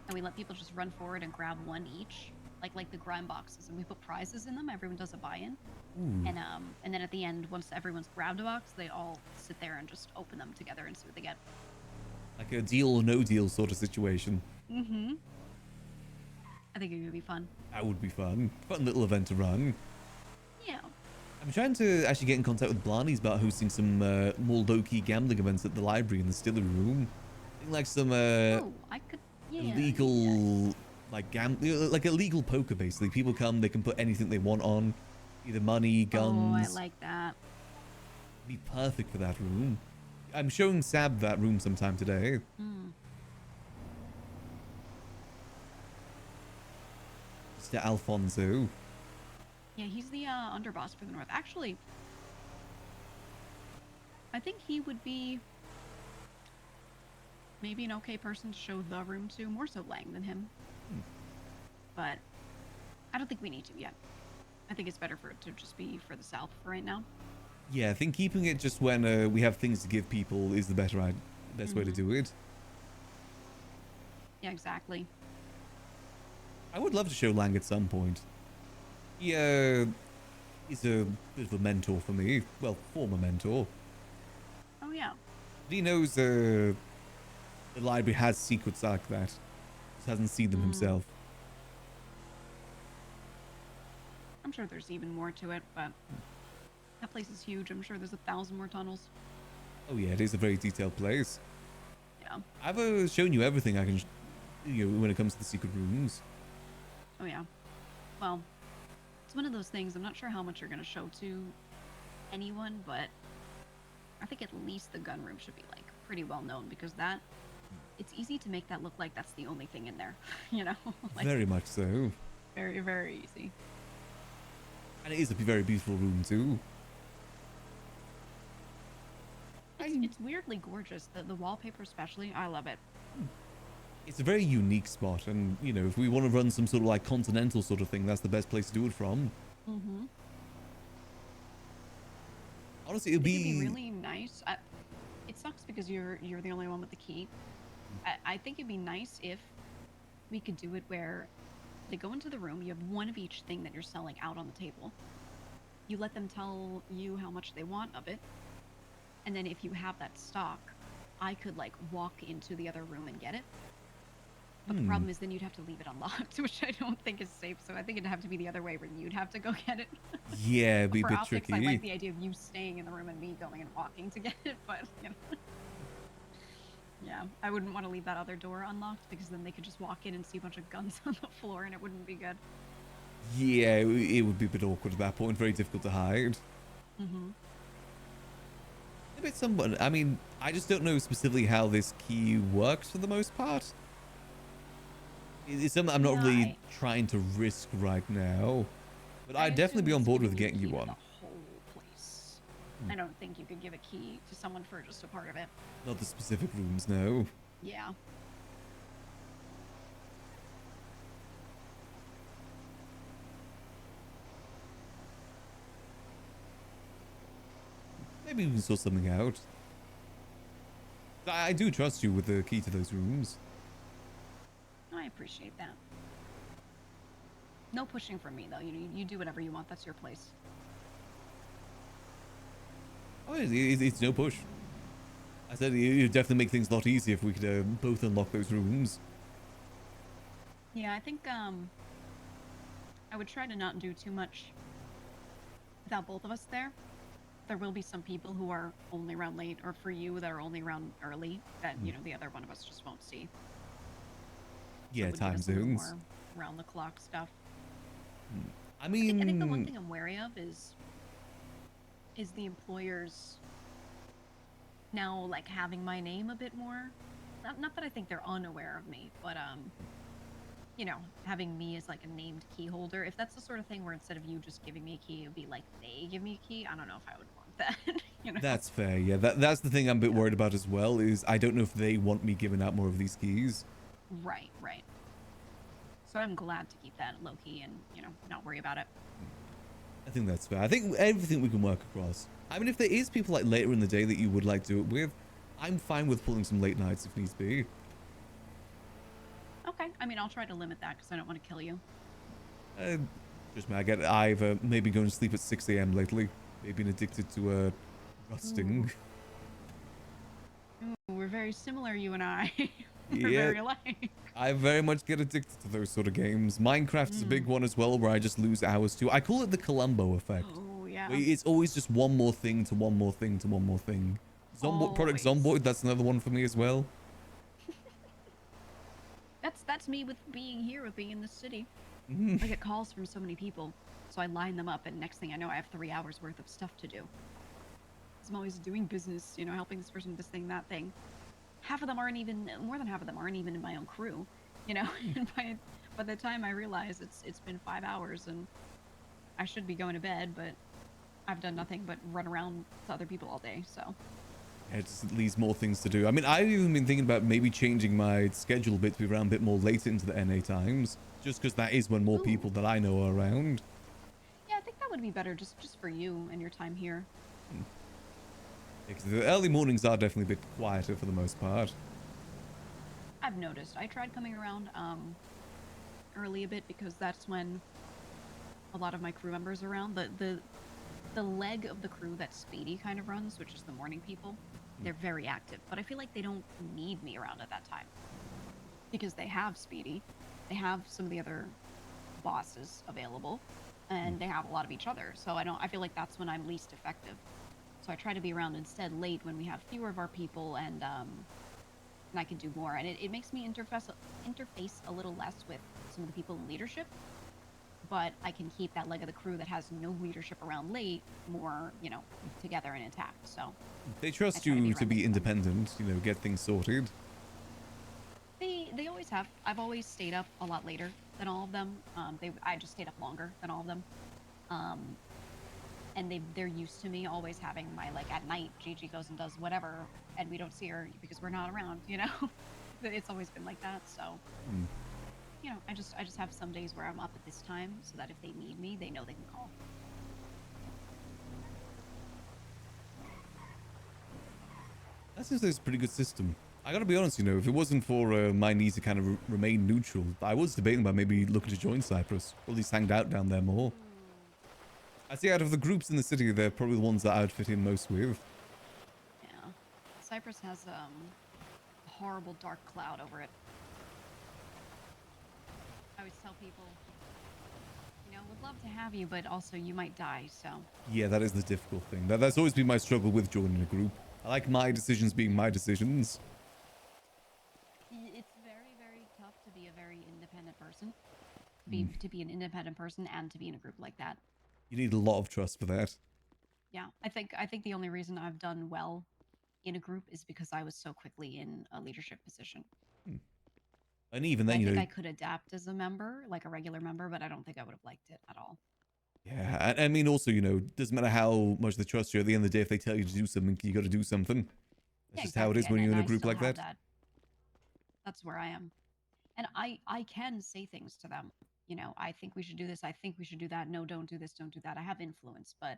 and we let people just run forward and grab one each, like the grime boxes, and we put prizes in them. Everyone does a buy-in, Ooh. and then at the end, once everyone's grabbed a box, they all sit there and just open them together and see what they get. Like a deal or no deal sort of situation. Mm-hmm. I think it would be fun. That would be fun. Fun little event to run. Yeah. I'm trying to actually get in contact with Blarney's about hosting some more low-key gambling events at the library in the Stillery Room. I think like some Oh, I could. Yeah. illegal, like like illegal poker basically. People come, they can put anything they want on, either money, guns. Oh, I like that. Be perfect for that room. I'm showing Sab that room sometime today. Mr. Alfonso. Yeah, he's the underboss for the North. Actually, I think he would be maybe an okay person to show the room to, more so Lang than him. But I don't think we need to yet. I think it's better for it to just be for the South for right now. Yeah, I think keeping it just when we have things to give people is the best way to do it. Yeah, exactly. I would love to show Lang at some point. He He's a bit of a mentor for me. Well, former mentor. Oh yeah. He knows the library has secrets like that. Just hasn't seen them himself. I'm sure there's even more to it, but that place is huge. I'm sure there's 1,000 more tunnels. Oh yeah, it is a very detailed place. Yeah. I've shown you everything I can, when it comes to the secret rooms. Oh yeah. Well, it's one of those things. I'm not sure how much you're gonna show to anyone, but I think at least the gun room should be like pretty well known because it's easy to make that look like that's the only thing in there. You know. Like, Very much so. very, very easy. And it is a very beautiful room too. It's weirdly gorgeous. The wallpaper especially, I love it. It's a very unique spot, and if we want to run some sort of like continental sort of thing, that's the best place to do it from. Mm-hmm. Honestly, it'd It'd be really nice. It sucks because you're the only one with the key. I think it'd be nice if we could do it where they go into the room, you have one of each thing that you're selling out on the table. You let them tell you how much they want of it. And then if you have that stock, I could like walk into the other room and get it. But the problem is then you'd have to leave it unlocked, which I don't think is safe. So I think it'd have to be the other way where you'd have to go get it. Yeah, it'd be a For bit optics, tricky. I like the idea of you staying in the room and me going and walking to get it, but yeah, I wouldn't want to leave that other door unlocked because then they could just walk in and see a bunch of guns on the floor and it wouldn't be good. Yeah, it would be a bit awkward at that point. Very difficult to hide. Mm-hmm. A bit someone. I mean, I just don't know specifically how this key works for the most part. It's something I'm not really trying to risk right now. But I'd definitely be on board with getting you one. The whole place. I don't think you could give a key to someone for just a part of it. Not the specific rooms, no. Yeah. Maybe we can sort something out. I do trust you with the key to those rooms. I appreciate that. No pushing from me though. You do whatever you want. That's your place. Oh, it's no push. I said it'd definitely make things a lot easier if we could both unlock those rooms. Yeah, I think I would try to not do too much without both of us there. There will be some people who are only around late, or for you that are only around early that the other one of us just won't see. Yeah, time zones. Round the clock stuff. I mean, I think the one thing I'm wary of is the employers now like having my name a bit more. Not that I think they're unaware of me, but having me as like a named key holder. If that's the sort of thing where instead of you just giving me a key, it would be like they give me a key. I don't know if I would want that. That's fair. Yeah, that's the thing I'm a bit worried about as well. Is I don't know if they want me giving out more of these keys. Right. So I'm glad to keep that low key and not worry about it. I think that's fair. I think everything we can work across. I mean, if there is people like later in the day that you would like to do it with, I'm fine with pulling some late nights if needs be. Okay. I mean, I'll try to limit that because I don't want to kill you. Just me. I've maybe going to sleep at 6 a.m. lately. Maybe been addicted to rusting. Ooh, we're very similar, you and I. We're Yeah. very alike. I very much get addicted to those sort of games. Minecraft is a big one as well, where I just lose hours to. I call it the Columbo effect. Oh yeah. Where it's always just one more thing to one more thing to one more thing. Product Zomboid, that's another one for me as well. That's me with being here, with being in the city. Mhm. I get calls from so many people, so I line them up, and next thing I know, I have 3 hours worth of stuff to do. I'm always doing business, helping this person, this thing, that thing. More than half of them aren't even in my own crew, and by the time I realize it's been 5 hours and I should be going to bed, but I've done nothing but run around to other people all day, so. Yeah, it just leaves more things to do. I mean, I've even been thinking about maybe changing my schedule a bit to be around a bit more later into the NA times, just because that is when more people that I know are around. Yeah, I think that would be better just for you and your time here. Because the early mornings are definitely a bit quieter for the most part. I've noticed. I tried coming around early a bit because that's when a lot of my crew members around. The leg of the crew that Speedy kind of runs, which is the morning people, they're very active. But I feel like they don't need me around at that time because they have Speedy, they have some of the other bosses available, and they have a lot of each other. So I feel like that's when I'm least effective. So I try to be around instead late when we have fewer of our people, and I can do more. And it makes me interface a little less with some of the people in leadership, but I can keep that leg of the crew that has no leadership around late more, you know, together and intact. So They trust you to be independent, you know, get things sorted. they always have. I've always stayed up a lot later than all of them. I just stayed up longer than all of them. And they're used to me always having my, like, at night, Gigi goes and does whatever, and we don't see her because we're not around, you know? It's always been like that, so. You know, I just have some days where I'm up at this time so that if they need me, they know they can call. That seems like it's a pretty good system. I gotta be honest, you know, if it wasn't for my need to kind of remain neutral, I was debating about maybe looking to join Cyprus, or at least hang out down there more. I'd say out of the groups in the city, they're probably the ones that I'd fit in most with. Yeah. Cyprus has a horrible dark cloud over it. I always tell people, you know, would love to have you, but also you might die, so. Yeah, that is the difficult thing. That's always been my struggle with joining a group. I like my decisions being my decisions. It's very, very tough to be a very independent person. To be an independent person and to be in a group like that. You need a lot of trust for that. Yeah, I think the only reason I've done well in a group is because I was so quickly in a leadership position. And even then, I you think know, I could adapt as a member, like a regular member, but I don't think I would have liked it at all. yeah, I mean, also, you know, doesn't matter how much they trust you. At the end of the day, if they tell you to do something, you got to do something. That's just how it is when you're in a group like that. That's where I am, and I can say things to them. You know, I think we should do this. I think we should do that. No, don't do this. Don't do that. I have influence, but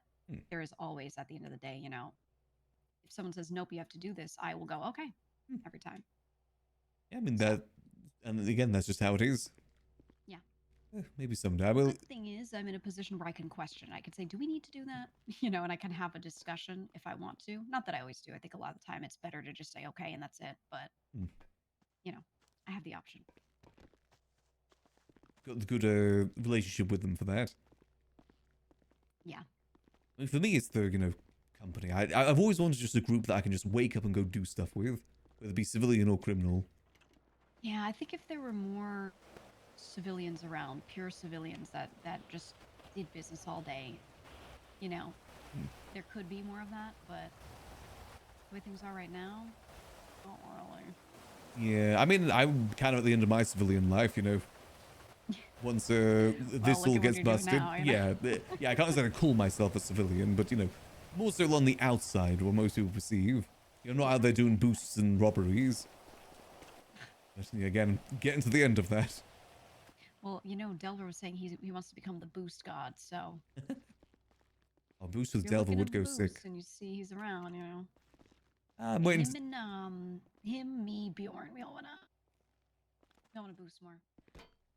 there is always, at the end of the day, you know, if someone says nope, you have to do this, I will go okay every time. Yeah, I mean that, and again, that's just how it is. Yeah. Maybe someday I will. The thing is, I'm in a position where I can question. I can say, do we need to do that? You know, and I can have a discussion if I want to. Not that I always do. I think a lot of the time it's better to just say okay and that's it. But you know, I have the option. Got a good relationship with them for that. Yeah. I mean, for me, it's the, you know, company. I've always wanted just a group that I can just wake up and go do stuff with, whether it be civilian or criminal. Yeah, I think if there were more civilians around, pure civilians that just did business all day, you know, there could be more of that, but the way things are right now, not really. Yeah, I mean, I'm kind of at the end of my civilian life, you know. Once this all gets busted, now, you know? yeah, I can't exactly call myself a civilian, but you know, more so on the outside, what most people perceive. You're not out there doing boosts and robberies. But yeah, again, getting to the end of that. Well, you know, Delver was saying he wants to become the boost god, so. Oh, boost with You're Delver looking would at the go boost sick. And you see he's around, you know. I'm waiting. Him and him, me, Bjorn, we all wanna boost more.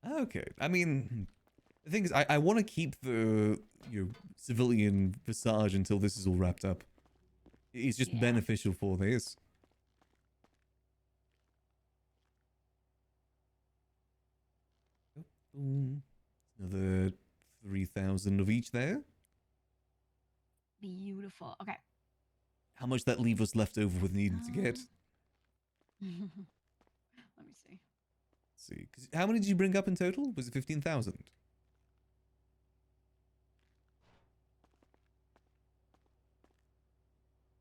Okay, I mean, the thing is, I want to keep the, you know, civilian visage until this is all wrapped up. It's just beneficial for this. Boom. Another 3,000 of each there. Beautiful. Okay. How much that leave us left over with needing to get? Let me see. Let's see. 'Cause how many did you bring up in total? Was it 15,000?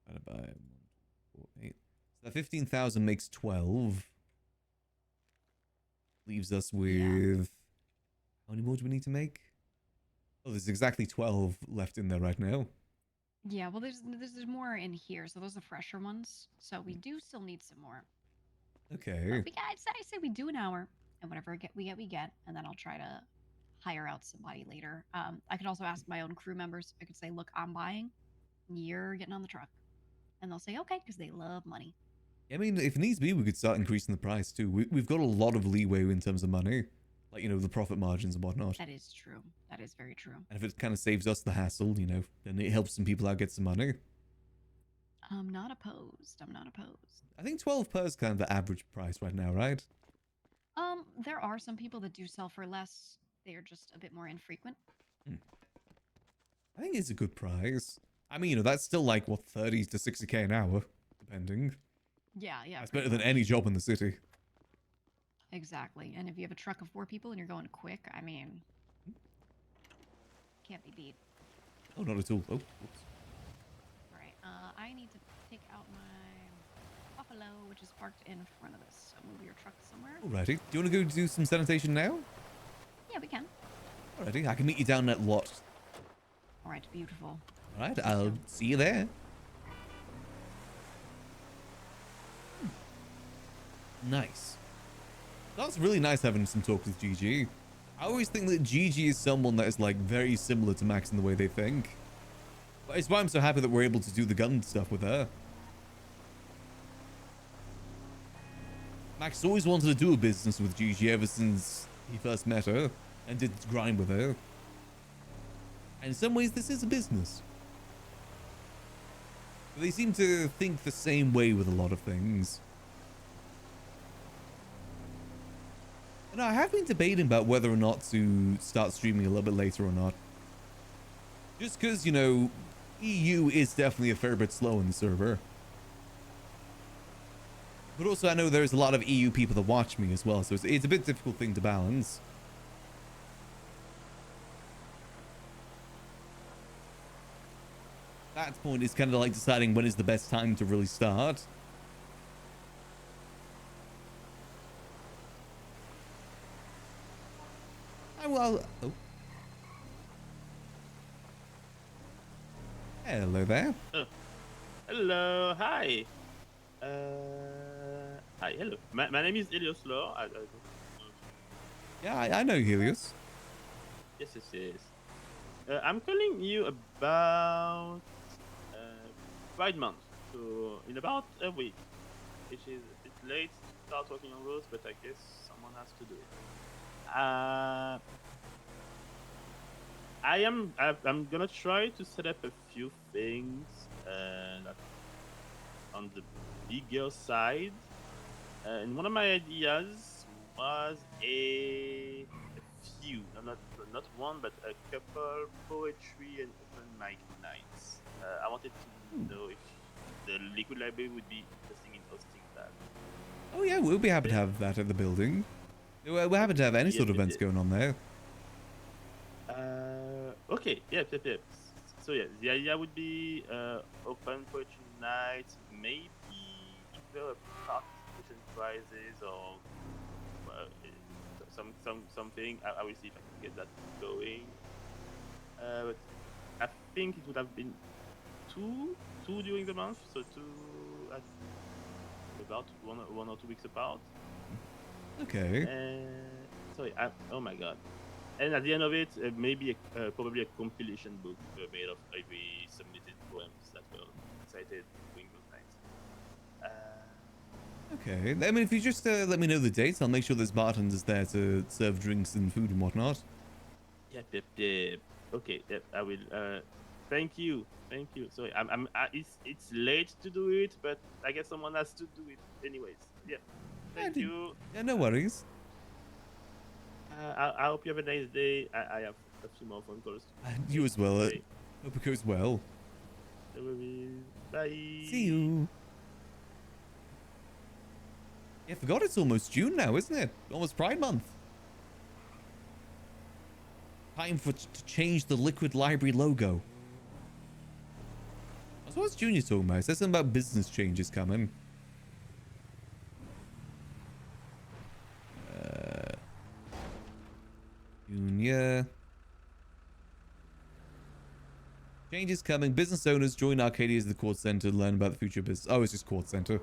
Divided by 1, 4, 8. So that 15,000 makes 12. Leaves us with... How many more do we need to make? Oh, there's exactly 12 left in there right now. Yeah, well, there's more in here, so those are fresher ones. So we do still need some more. Okay. I say we do an hour, and whatever we get, and then I'll try to hire out somebody later. I could also ask my own crew members. I could say, look, I'm buying, you're getting on the truck, and they'll say okay because they love money. I mean, if needs be, we could start increasing the price too. We've got a lot of leeway in terms of money. Like, you know, the profit margins and whatnot. That is true. That is very true. And if it kind of saves us the hassle, you know, then it helps some people out get some money. I'm not opposed. I'm not opposed. I think 12 per is kind of the average price right now, right? There are some people that do sell for less. They are just a bit more infrequent. I think it's a good price. I mean, you know, that's still like, what, 30 to 60k an hour, depending. Yeah, yeah. That's pretty better than much. any job in the city. Exactly. And if you have a truck of 4 people and you're going quick, I mean, can't be beat. Oh, not at all. Oh, whoops. All right. I need to take out my Buffalo, which is parked in front of this. So move your truck somewhere. Alrighty. Do you want to go do some sanitation now? Yeah, we can. Alrighty. I can meet you down that lot. All right. Beautiful. Alright, I'll see you there. Nice. That's really nice having some talk with Gigi. I always think that Gigi is someone that is like very similar to Max in the way they think. But it's why I'm so happy that we're able to do the gun stuff with her. Max always wanted to do a business with Gigi ever since he first met her and did grind with her. And in some ways, this is a business. They seem to think the same way with a lot of things. And I have been debating about whether or not to start streaming a little bit later or not. Just because, you know, EU is definitely a fair bit slow in the server. But also I know there's a lot of EU people that watch me as well, so it's a bit difficult thing to balance. That point is kind of like deciding when is the best time to really start. Well, oh. Hello there. Hello, hi. Hi, hello. My name is Helios Law. Yeah, I know Helios. Yes, yes, yes. I'm calling you about Pride Month. So in about a week, which is a bit late to start working on those, but I guess someone has to do it. I'm gonna try to set up a few things that on the bigger side. And one of my ideas was a few, not one, but a couple poetry and open mic nights. I wanted to know if the Liquid Library would be interested in hosting that. Oh yeah, we'll be happy to have that at the building. We're happy to have any sort of events going on there. Okay, yep. So yeah, the idea would be open poetry night, maybe either participation prizes or something. I will see if I can get that going. But I think it would have been two during the month, so two at about one or 2 weeks apart. Okay. Sorry, oh my god. And at the end of it, maybe probably a compilation book made of every submitted poems that were cited during those nights. Okay. I mean, if you just let me know the dates, I'll make sure there's bartenders there to serve drinks and food and whatnot. Yep. Okay, yep, I will. Thank you. Sorry, it's late to do it, but I guess someone has to do it anyways. Yep. Thank you. Yeah, no worries. I hope you have a nice day. I have a few more phone calls. You as well. Hope it goes well. No worries. Bye. See you. Yeah, I forgot it's almost June now, isn't it? Almost Pride Month. Time to change the Liquid Library logo. So what's Junior talking about? He said something about business changes coming. Junior. Changes coming. Business owners join Arcadia as the court center to learn about the future of business. Oh, it's just court center.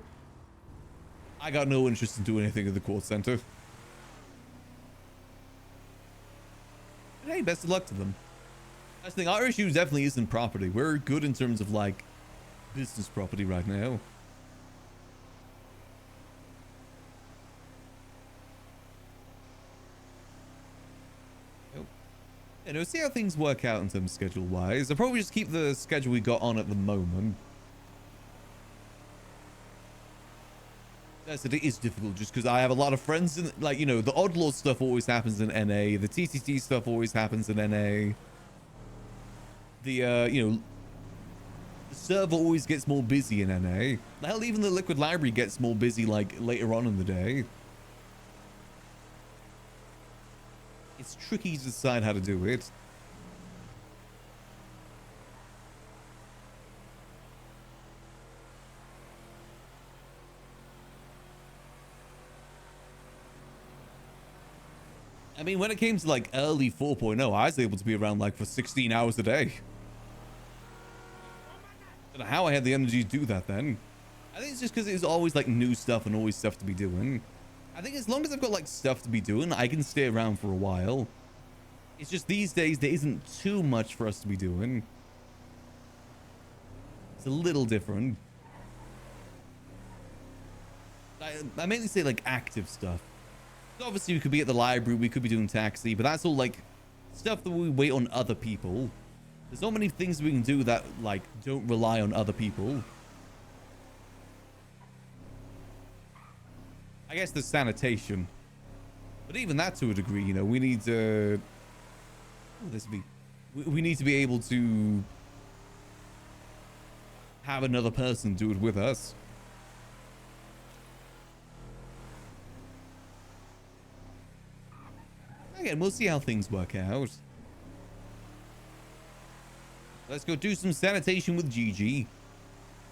I got no interest in doing anything at the court center. But hey, best of luck to them. That's the thing, our issue definitely isn't property. We're good in terms of like business property right now. You know, see how things work out in terms of schedule-wise. I'll probably just keep the schedule we got on at the moment. Yes, it is difficult just because I have a lot of friends in, like, you know, the Oddlaw stuff always happens in NA. The TTT stuff always happens in NA. The, you know, the server always gets more busy in NA. Hell, even the Liquid Library gets more busy, like, later on in the day. It's tricky to decide how to do it. I mean, when it came to like early 4.0, I was able to be around like for 16 hours a day. Don't know how I had the energy to do that then. I think it's just because it was always like new stuff and always stuff to be doing. I think as long as I've got like stuff to be doing, I can stay around for a while. It's just these days there isn't too much for us to be doing. It's a little different. I mainly say like active stuff. Obviously, we could be at the library, we could be doing taxi, but that's all like stuff that we wait on other people. There's not many things we can do that like don't rely on other people. I guess there's sanitation, but even that to a degree, you know, we need to. We need to be able to have another person do it with us. Again, we'll see how things work out. Let's go do some sanitation with Gigi.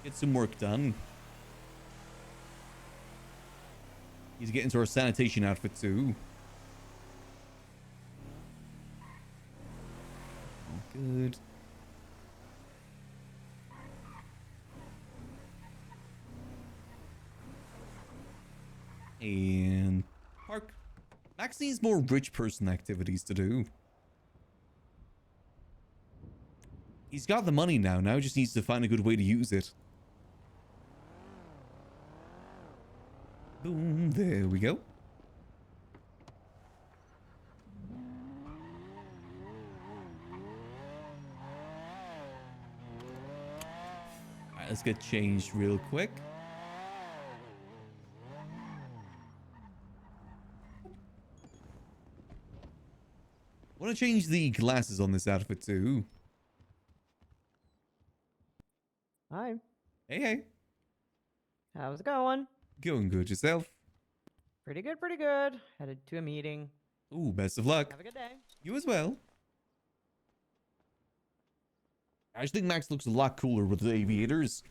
Get some work done. He's getting into our sanitation outfit too. Good. And park. Max needs more rich person activities to do. He's got the money now. Now he just needs to find a good way to use it. Boom. There we go. All right, let's get changed real quick. Want to change the glasses on this outfit too. Hi. Hey, hey. How's it going? Going good yourself? Pretty good, pretty good. Headed to a meeting. Ooh, best of luck. Have a good day. You as well. I just think Max looks a lot cooler with the aviators.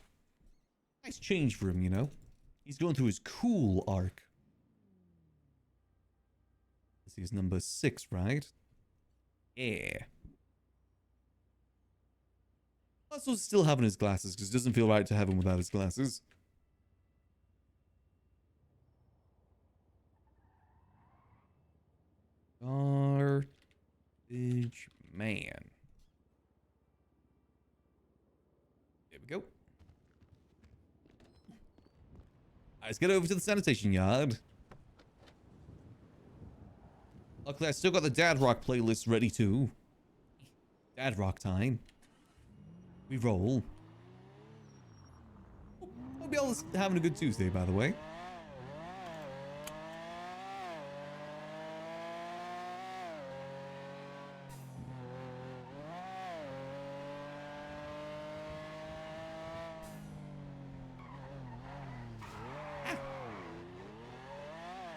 Nice change for him, you know? He's going through his cool arc. This is number 6, right? Yeah. Also still having his glasses because it doesn't feel right to have him without his glasses. Garbage man. There we go. Let's get over to the sanitation yard. Luckily, I still got the Dad Rock playlist ready too. Dad Rock time. We roll. Hope y'all having a good Tuesday, by the way.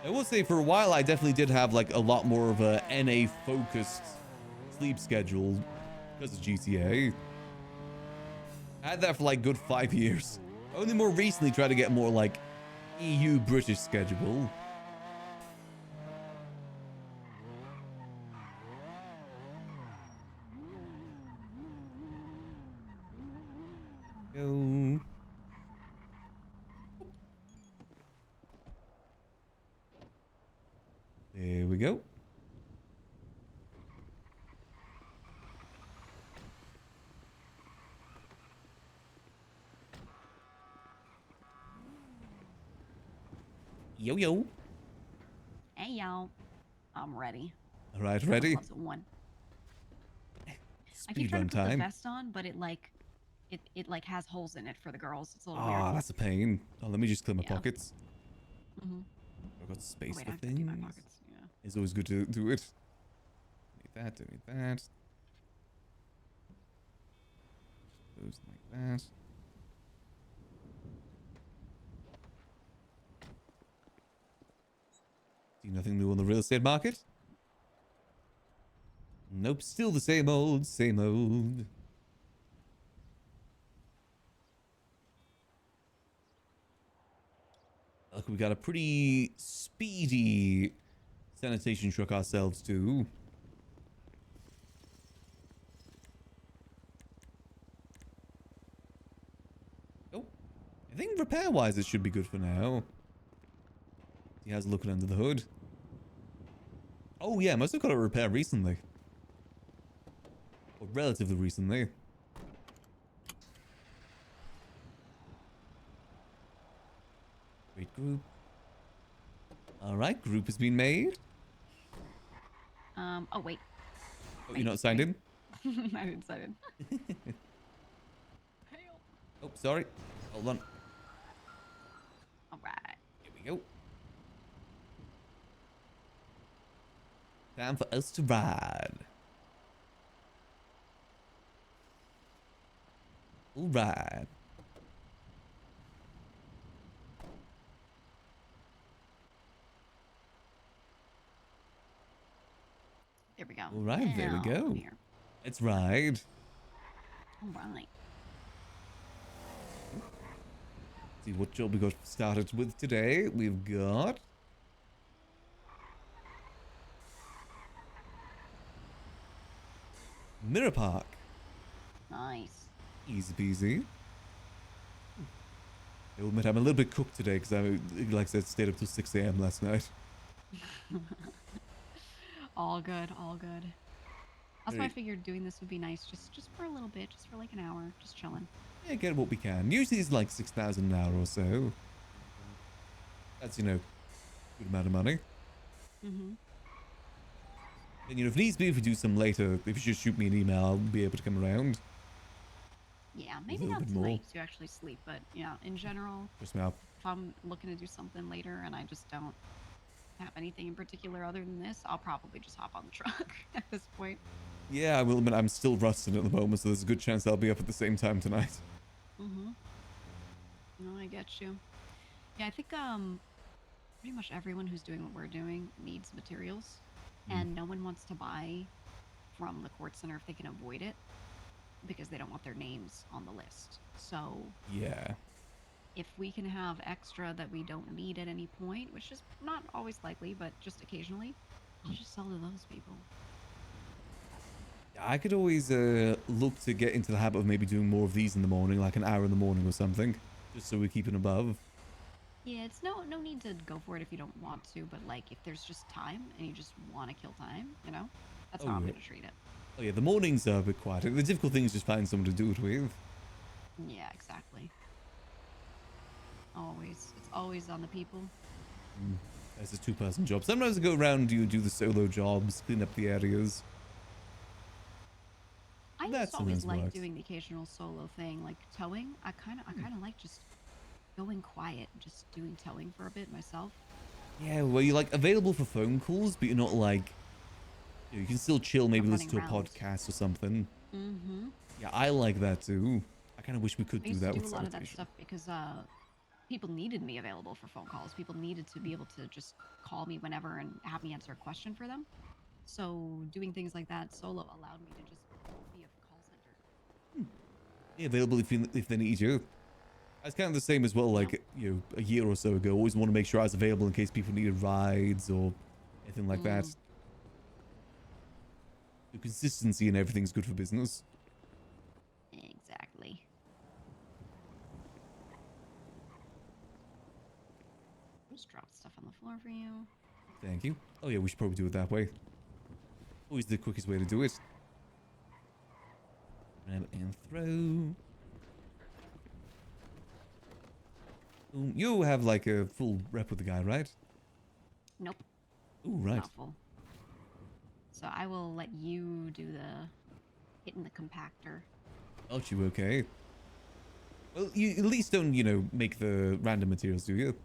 I will say for a while I definitely did have like a lot more of a NA focused sleep schedule because of GTA. I had that for like good 5 years. Only more recently tried to get more like EU British schedule. Go. There we go. Yo, yo. Hey, y'all. I'm ready. All right, ready? One. I keep Speed trying run to put the time. vest on, but it like has holes in it for the girls. It's a little Ah, weird. that's a pain. Oh, let me just clear my Yeah. pockets. Mhm. I've got space wait, for I have to empty my things. pockets. Yeah. It's always good to do it. Need that, need that. Goes like that. See nothing new on the real estate market? Nope, still the same old, same old. Look, we got a pretty speedy sanitation truck ourselves too. Oh, I think repair-wise it should be good for now. He has looking under the hood. Oh yeah, must have got a repair recently. Or relatively recently. Great group. Alright, group has been made. Oh wait. Oh, you're not signed in? I didn't sign in. Oh, sorry. Hold on. All right. Here we go. Time for us to ride. All right. There we go. All right, there we Now, go. come here. Let's ride. All right. See what job we got started with today. We've got Mirror Park. Nice. Easy peasy. I will admit I'm a little bit cooked today because I, like I said, stayed up till 6 a.m. last night. All good, all good. That's why I Hey. figured doing this would be nice, just for a little bit, just for like an hour, just chilling. Yeah, get what we can. Usually it's like 6,000 an hour or so. That's, you know, good amount of money. Mm-hmm. And, you know, if needs be, if we do some later, if you just shoot me an email, I'll be able to come around. Yeah, A maybe little not bit more. tonight to actually sleep, but yeah, in general, Just me out. if I'm looking to do something later and I just don't have anything in particular other than this, I'll probably just hop on the truck at this point. Yeah, I will admit I'm still rusting at the moment, so there's a good chance I'll be up at the same time tonight. Mm-hmm. No, I get you. Yeah, I think pretty much everyone who's doing what we're doing needs materials, and no one wants to buy from the court center if they can avoid it, because they don't want their names on the list. So Yeah. if we can have extra that we don't need at any point, which is not always likely, but just occasionally, I'll just sell to those people. I could always look to get into the habit of maybe doing more of these in the morning, like an hour in the morning or something, just so we're keeping above. Yeah, it's no need to go for it if you don't want to, but like if there's just time and you just want to kill time, you know, that's how I'm yeah. gonna treat it. Oh yeah, the mornings are a bit quieter. The difficult thing is just finding someone to do it with. Yeah, exactly. Always, it's always on the people. That's a two-person job. Sometimes I go around, you do the solo jobs, clean up the areas. I That just always sometimes like works. doing the occasional solo thing, like towing. I kind of like just going quiet, just doing towing for a bit myself. Yeah, where you're like available for phone calls, but you're not like, you can still chill, maybe Not listen to a running rounds. podcast or something. Mm-hmm. Yeah, I like that too. I kind of wish we could I do used that to do with a lot of that sanitation. stuff because people needed me available for phone calls. People needed to be able to just call me whenever and have me answer a question for them. So doing things like that solo allowed me to just be a call center. Yeah, available if they need you. That's kind of the same as well, like, you know, a year or so ago. Always want to make sure I was available in case people needed rides or anything like that. The consistency and everything's good for business. Exactly. Just drop stuff on the floor for you. Thank you. Oh yeah, we should probably do it that way. Always the quickest way to do it. Grab and throw. You have like a full rep with the guy, right? Nope. Ooh, right. Not full. So I will let you do the hitting the compactor. Got you, okay. Well, you at least don't, you know, make the random materials, do you?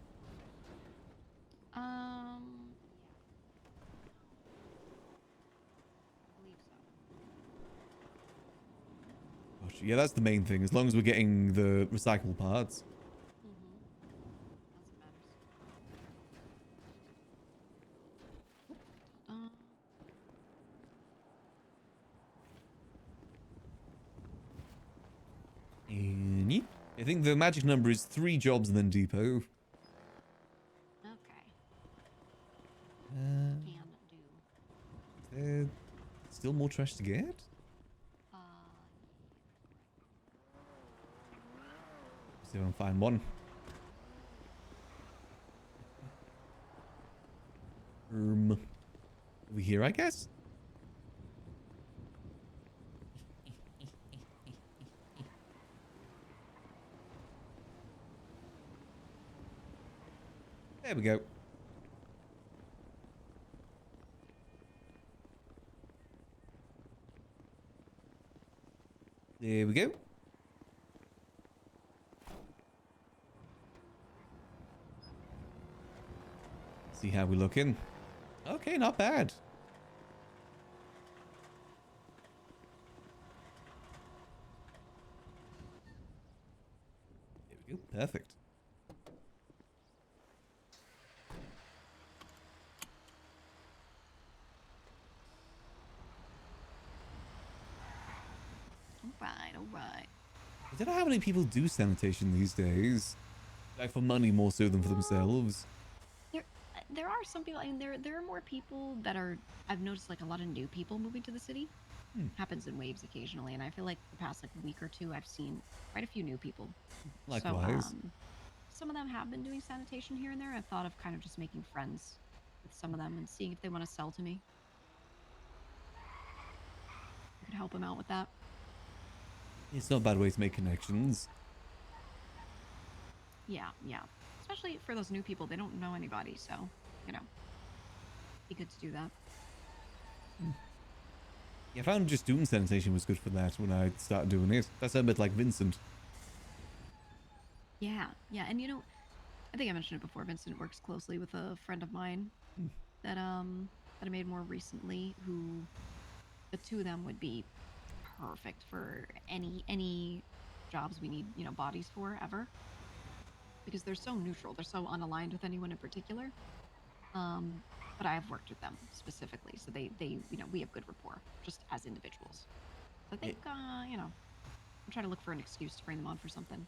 Gosh, yeah, that's the main thing. As long as we're getting the recyclable parts. And yeah, I think the magic number is 3 jobs and then depot. Okay. Is there still more trash to get? See if I can find one. Over here, I guess? There we go. There we go. See how we're looking. Okay, not bad. There we go. Perfect. All right. I don't know how many people do sanitation these days. Like for money more so than for themselves. There are some people. I mean, there are more people that are. I've noticed like a lot of new people moving to the city. Happens in waves occasionally, and I feel like the past like week or two, I've seen quite a few new people. Likewise. So, some of them have been doing sanitation here and there. I've thought of kind of just making friends with some of them and seeing if they want to sell to me. I could help them out with that. It's not a bad way to make connections. Yeah. Especially for those new people, they don't know anybody, so you know, be good to do that. Yeah, I found just doing sanitation was good for that when I started doing it. That's a bit like Vincent. Yeah, and you know, I think I mentioned it before. Vincent works closely with a friend of mine that I made more recently. Who the two of them would be perfect for any jobs we need, you know, bodies for ever. Because they're so neutral, they're so unaligned with anyone in particular. But I have worked with them specifically, so they you know, we have good rapport just as individuals. So I think you know, I'm trying to look for an excuse to bring them on for something.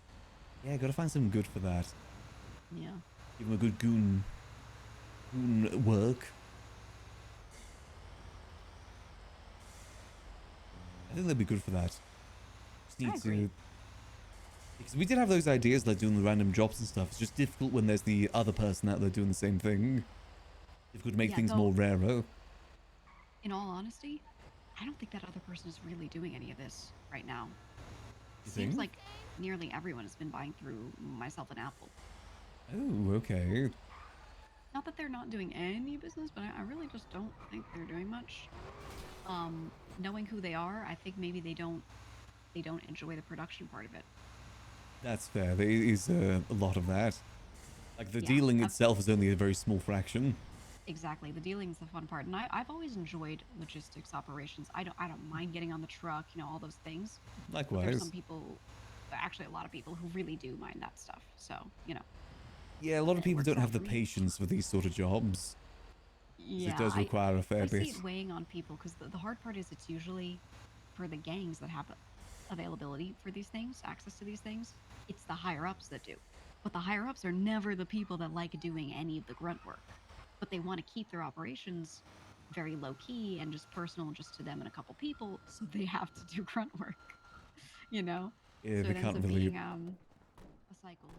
Yeah, gotta find something good for that. Yeah. Give them a good goon work. I think they'd be good for that. Just need to. Because we did have those ideas like doing the random jobs and stuff. It's just difficult when there's the other person out there doing the same thing. Difficult to make things more rarer. In all honesty, I don't think that other person is really doing any of this right now. You Seems think? like nearly everyone has been buying through myself and Apple. Oh, okay. Not that they're not doing any business, but I really just don't think they're doing much. Knowing who they are, I think maybe they don't enjoy the production part of it. That's fair. There is a lot of that. Like the dealing itself is only a very small fraction. Exactly, the dealing's the fun part, and I've always enjoyed logistics operations. I don't mind getting on the truck, you know, all those things. But there's Likewise. some people, actually a lot of people, who really do mind that stuff. So you know. Yeah, a lot of people don't have the patience for these sort of jobs. Yeah, It does require a fair I bit. see it weighing on people because the hard part is it's usually for the gangs that have availability for these things, access to these things. It's the higher ups that do, but the higher ups are never the people that like doing any of the grunt work. But they want to keep their operations very low key and just personal, just to them and a couple people, so they have to do grunt work. You know. Yeah, so they it ends can't up really. being a cycle.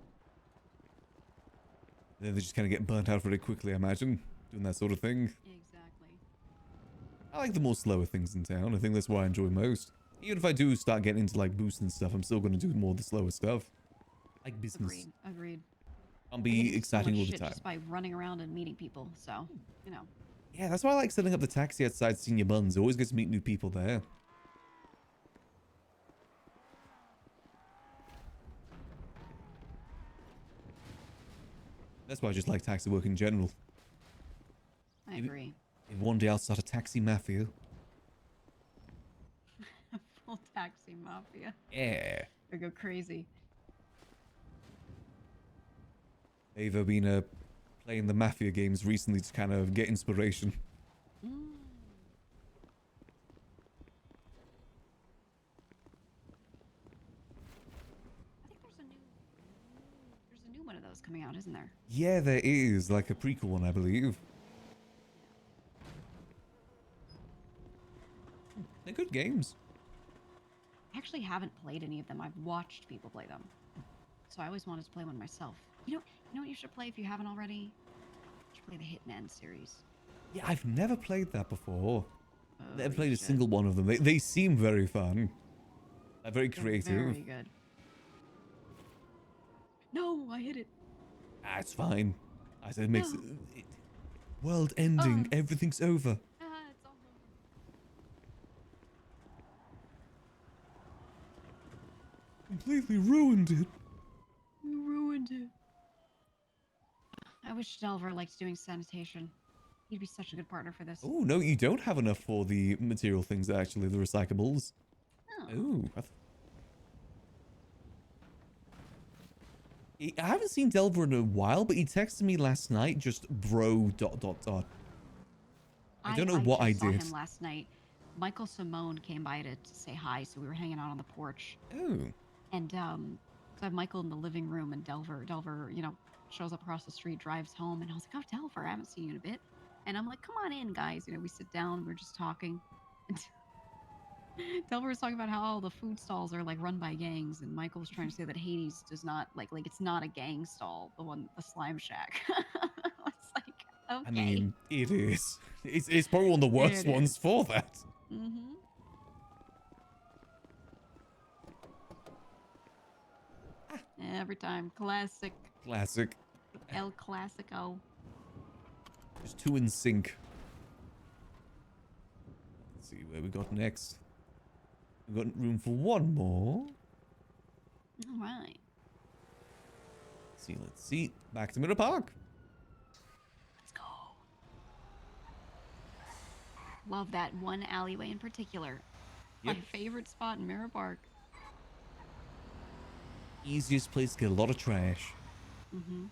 They just kind of get burnt out really quickly, I imagine, doing that sort of thing. Exactly. I like the more slower things in town. I think that's what I enjoy most. Even if I do start getting into like boosts and stuff, I'm still going to do more of the slower stuff. Like business. Agreed. Can't I be get into so exciting much all the shit time. just by running around and meeting people. So you know. Yeah, that's why I like setting up the taxi outside Senior Buns. Always get to meet new people there. That's why I just like taxi work in general. I agree. If one day I'll start a taxi mafia. Full taxi mafia. Yeah. Or go crazy. I've been playing the mafia games recently to kind of get inspiration. There's a new one of those coming out, isn't there? Yeah, there is, like a prequel one, I believe. They're good games. I actually haven't played any of them. I've watched people play them. So I always wanted to play one myself. You know what you should play if you haven't already? You should play the Hitman series. Yeah, I've never played that before. Oh, Never played you a should. single one of them. They seem very fun. They're very They're creative. very good. No, I hit it. Ah, it's fine. I said it makes it world ending. Everything's over. It's all Completely ruined it. You ruined it. I wish Delver liked doing sanitation. He'd be such a good partner for this. Oh, no, you don't have enough for the material things, actually, the recyclables. Oh. I haven't seen Delver in a while, but he texted me last night, just bro ... I don't know what I just saw did. him last night. Michael Simone came by to say hi, so we were hanging out on the porch. Oh. And so I have Michael in the living room, and Delver, shows up across the street, drives home, and I was like, "Oh, Delver, I haven't seen you in a bit." And I'm like, "Come on in, guys." We sit down, we're just talking. And Delver was talking about how all the food stalls are like run by gangs, and Michael was trying to say that Hades does not like it's not a gang stall, the Slime Shack. I was like, okay. I mean, it is. It's probably one of the worst It ones is. for that. Mm-hmm. Every time. Classic. Classic. El Clasico. Just two in sync. Let's see where we got next. We've got room for one more. All right. Let's see. Back to Mirror Park. Let's go. Love that one alleyway in particular. Yep. My favorite spot in Mirror Park. Easiest place to get a lot of trash. Mm-hmm.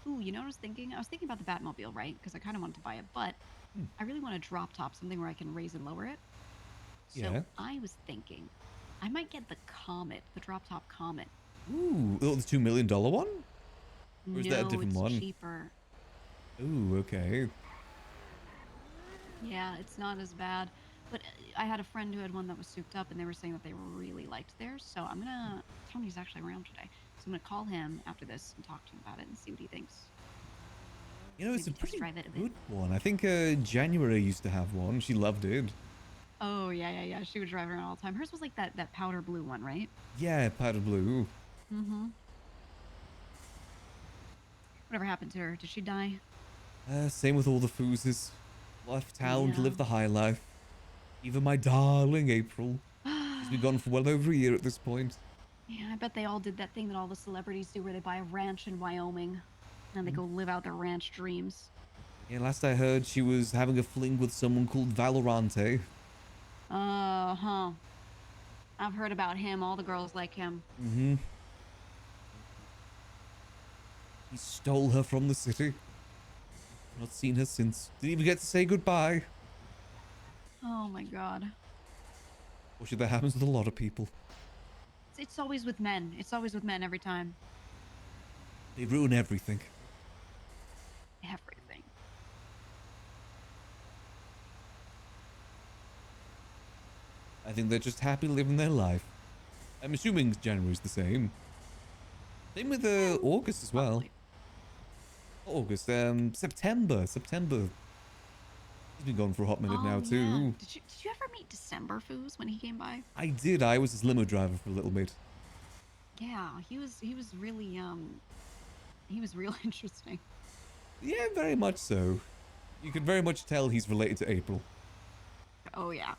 Ooh, you know what I was thinking? I was thinking about the Batmobile, right? Because I kind of wanted to buy it, but I really want to drop top something where I can raise and lower it. So Yeah. I was thinking I might get the Comet, the drop top Comet. Ooh, the $2 million one? Or is that a different it's one? cheaper. Ooh, okay. Yeah, it's not as bad. But I had a friend who had one that was souped up, and they were saying that they really liked theirs. So I'm gonna. Tony's actually around today, so I'm gonna call him after this and talk to him about it and see what he thinks. You know, it's a Maybe test pretty drive it a bit. good one. I think January used to have one. She loved it. Oh yeah. She would drive around all the time. Hers was like that powder blue one, right? Yeah, powder blue. Mm-hmm. Whatever happened to her? Did she die? Same with all the foozes. Left town to Yeah. live the high life. Even my darling April. She's been gone for well over a year at this point. Yeah, I bet they all did that thing that all the celebrities do where they buy a ranch in Wyoming and they go live out their ranch dreams. Yeah, last I heard, she was having a fling with someone called Valorante. Uh-huh. I've heard about him. All the girls like him. Mm-hmm. He stole her from the city. Not seen her since. Didn't even get to say goodbye. Oh my god. Or should that happens with a lot of people. It's always with men. It's always with men every time. They ruin everything. Everything. I think they're just happy living their life. I'm assuming January's the same. Same with August as well. Not August, September. He's been gone for a hot minute now too. Yeah. Did you ever meet December Foos when he came by? I did. I was his limo driver for a little bit. Yeah, he was really he was real interesting. Yeah, very much so. You can very much tell he's related to April. Oh yeah.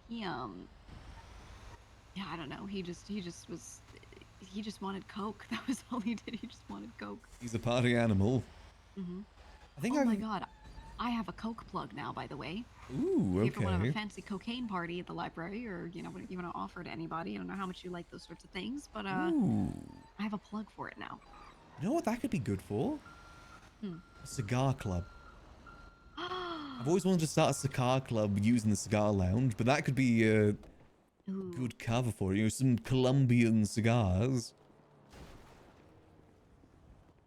He yeah, I don't know. He just was He just wanted Coke. That was all he did. He just wanted Coke. He's a party animal. Mm-hmm. I think oh my god, I have a Coke plug now, by the way. Ooh, If you ever want to have okay. a fancy cocaine party at the library, or you know, what you want to offer to anybody, I don't know how much you like those sorts of things, but Ooh. I have a plug for it now. You know what that could be good for? Hmm. A cigar club. I've always wanted to start a cigar club using the cigar lounge, but that could be a good cover for it. You know, some Colombian cigars.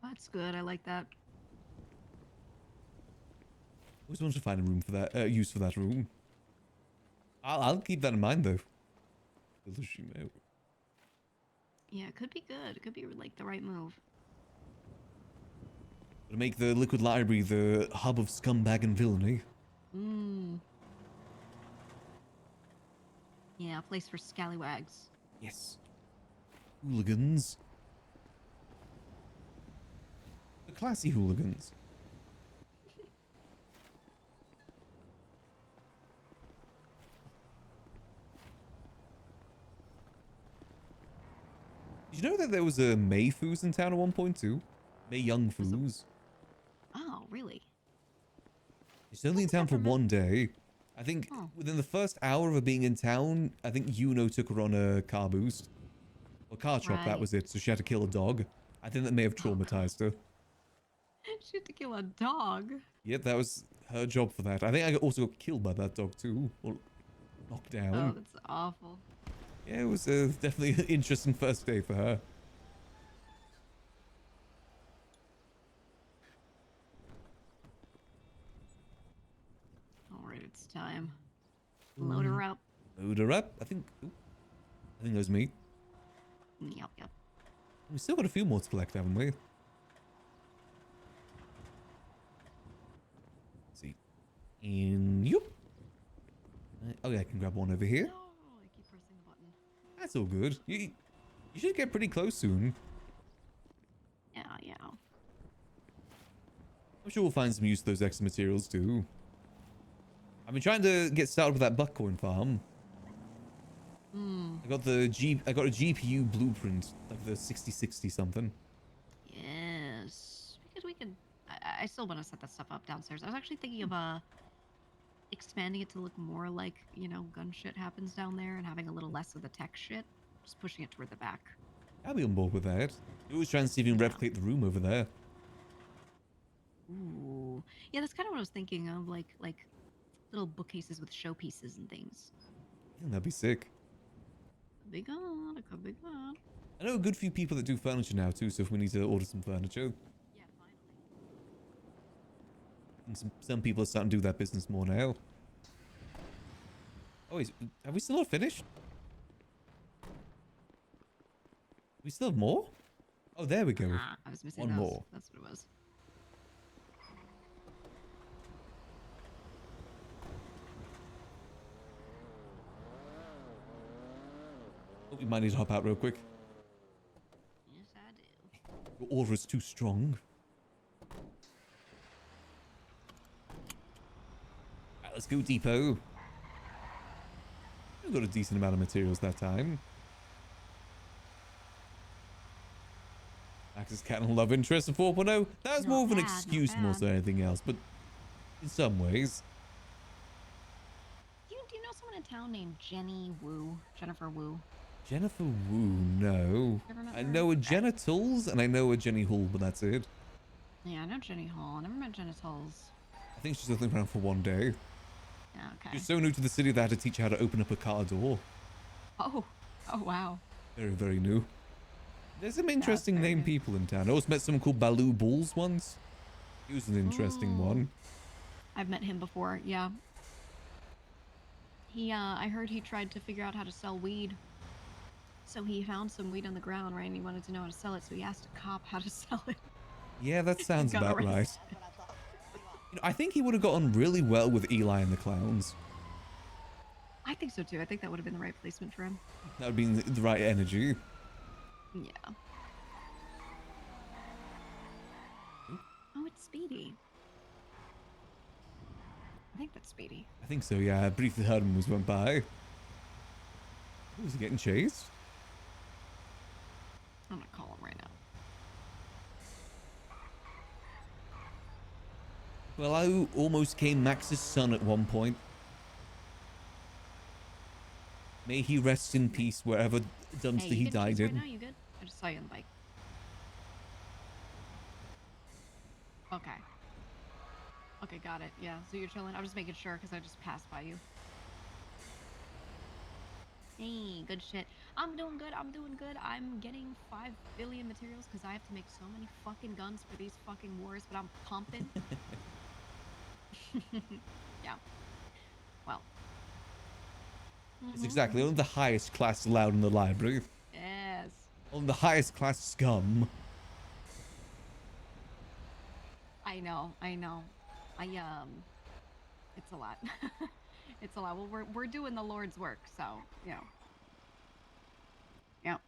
That's good. I like that. Always wanted to find a room for that, use for that room. I'll keep that in mind though. Yeah, it could be good. It could be like the right move. To make the Liquid Library the hub of scumbag and villainy. Mm. Yeah, a place for scallywags. Yes. Hooligans. The classy hooligans. Did you know that there was a May Foos in town at 1.2? May Young Foos. Oh, really? It's only in town for one day. I think within the first hour of her being in town, I think Yuno took her on a car boost. Or car chop, that Right. was it. So she had to kill a dog. I think that may have traumatized her. She had to kill a dog. Yep, that was her job for that. I think I also got killed by that dog too. Or knocked down. Oh, that's awful. Yeah, it was definitely an interesting first day for her. Alright, it's time. Load her up. Load her up. I think that was me. Yep, yep. We still got a few more to collect, haven't we? Let's see. And yup. Oh yeah, I can grab one over here. No, I keep pressing the button. That's all good. You should get pretty close soon. Yeah, yeah. I'm sure we'll find some use for those extra materials too. I've been trying to get started with that buckcoin farm. Hmm. I got a GPU blueprint of the 6060 something. Yes. Because we could... I still want to set that stuff up downstairs. I was actually thinking of expanding it to look more like, you know, gun shit happens down there and having a little less of the tech shit. Just pushing it toward the back. I'll be on board with that. You always trying to see if you can replicate the room over there. Ooh. Yeah, that's kind of what I was thinking of, like little bookcases with showpieces and things. I think that'd be sick. Could be good. It could be good. I know a good few people that do furniture now too, so if we need to order some furniture. Yeah, finally. And some people are starting to do that business more now. Oh, have we still not finished? We still have more? Oh, there we go. I was missing one those. more. That's what it was. Oh, we might need to hop out real quick. Yes, I do. Your order is too strong. Right, let's go, Depot. We got a decent amount of materials that time. Max's cat and love interest in 4.0. That was more of an excuse more so than anything else, but in some ways. Do you know someone in town named Jennifer Wu? Jennifer Wu, no. Never met I her? know a Genitals and I know a Jenny Hall, but that's it. Yeah, I know Jenny Hall. I never met Genitals. I think she's only around for one day. Yeah, okay. She's so new to the city that I had to teach her how to open up a car door. Oh wow. Very, very new. There's some interesting named people in town. I also met someone called Baloo Bulls once. He was an interesting one. I've met him before, yeah. I heard he tried to figure out how to sell weed. So he found some weed on the ground, right? And he wanted to know how to sell it, so he asked a cop how to sell it. Yeah, that sounds Got about right. arrested. You know, I think he would have gotten really well with Eli and the Clowns. I think so too. I think that would have been the right placement for him. That would be the right energy. Yeah. Oh, it's Speedy. I think that's Speedy. I think so, yeah. I briefly heard him as went by. Was he getting chased? I'm gonna call him right now. Well, I almost came Max's son at one point. May he rest in peace wherever dumpster Hey, you he good died cheese in. right now? You good? I just saw you on the bike. Okay. Okay, got it. Yeah, so you're chilling. I'm just making sure because I just passed by you. Hey, good shit. I'm doing good. I'm doing good. I'm getting 5 billion materials because I have to make so many fucking guns for these fucking wars, but I'm pumping. Yeah. Well. It's exactly one of the highest class allowed in the library. Yes. On the highest class scum. I know. It's a lot. It's a lot. Well, we're doing the Lord's work, so, you know. Yep.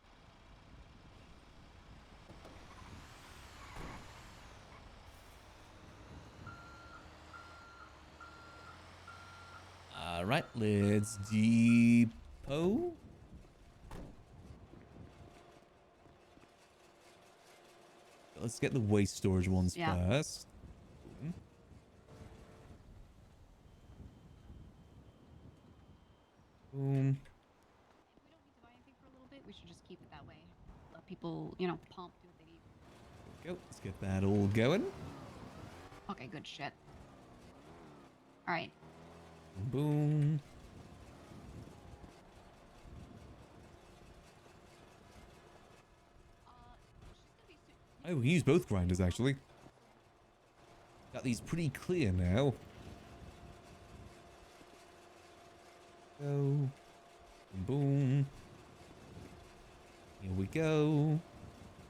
All right, let's depot. Let's get the waste storage ones first. Boom. If we don't need to buy anything for a little bit, we should just keep it that way. Let people, you know, pump, do what they need. There we go. Let's get that all going. Okay, good shit. All right. Boom. Oh, we use both grinders actually. Got these pretty clear now. Go. Boom. Here we go.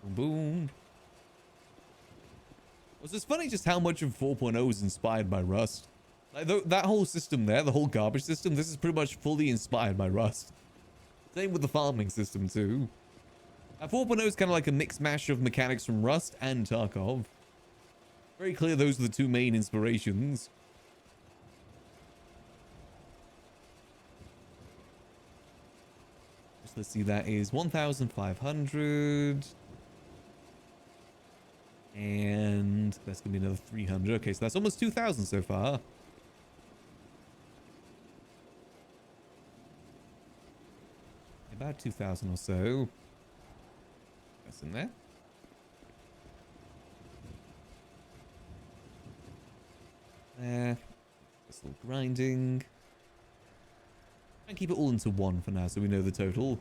Boom, boom. It's funny just how much of 4.0 is inspired by Rust. Like that whole system there, the whole garbage system, this is pretty much fully inspired by Rust. Same with the farming system too. 4.0 is kind of like a mix mash of mechanics from Rust and Tarkov. Very clear those are the two main inspirations. Just let's see, that is 1,500. And that's going to be another 300. Okay, so that's almost 2,000 so far. About 2,000 or so. That's in there. There. Just a little grinding. And keep it all into one for now so we know the total.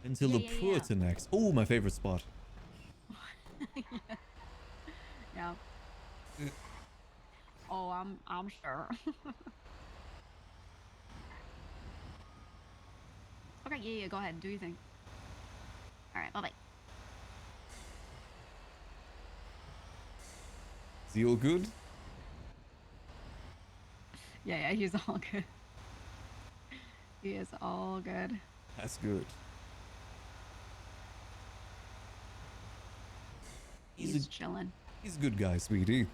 Until the Purta next. Oh, my favorite spot. Yeah. Oh, I'm sure. Okay, yeah, go ahead, do your thing. All right, bye-bye. Is he all good? Yeah, he's all good. He is all good. That's good. He's chilling. He's a good guy, sweetie.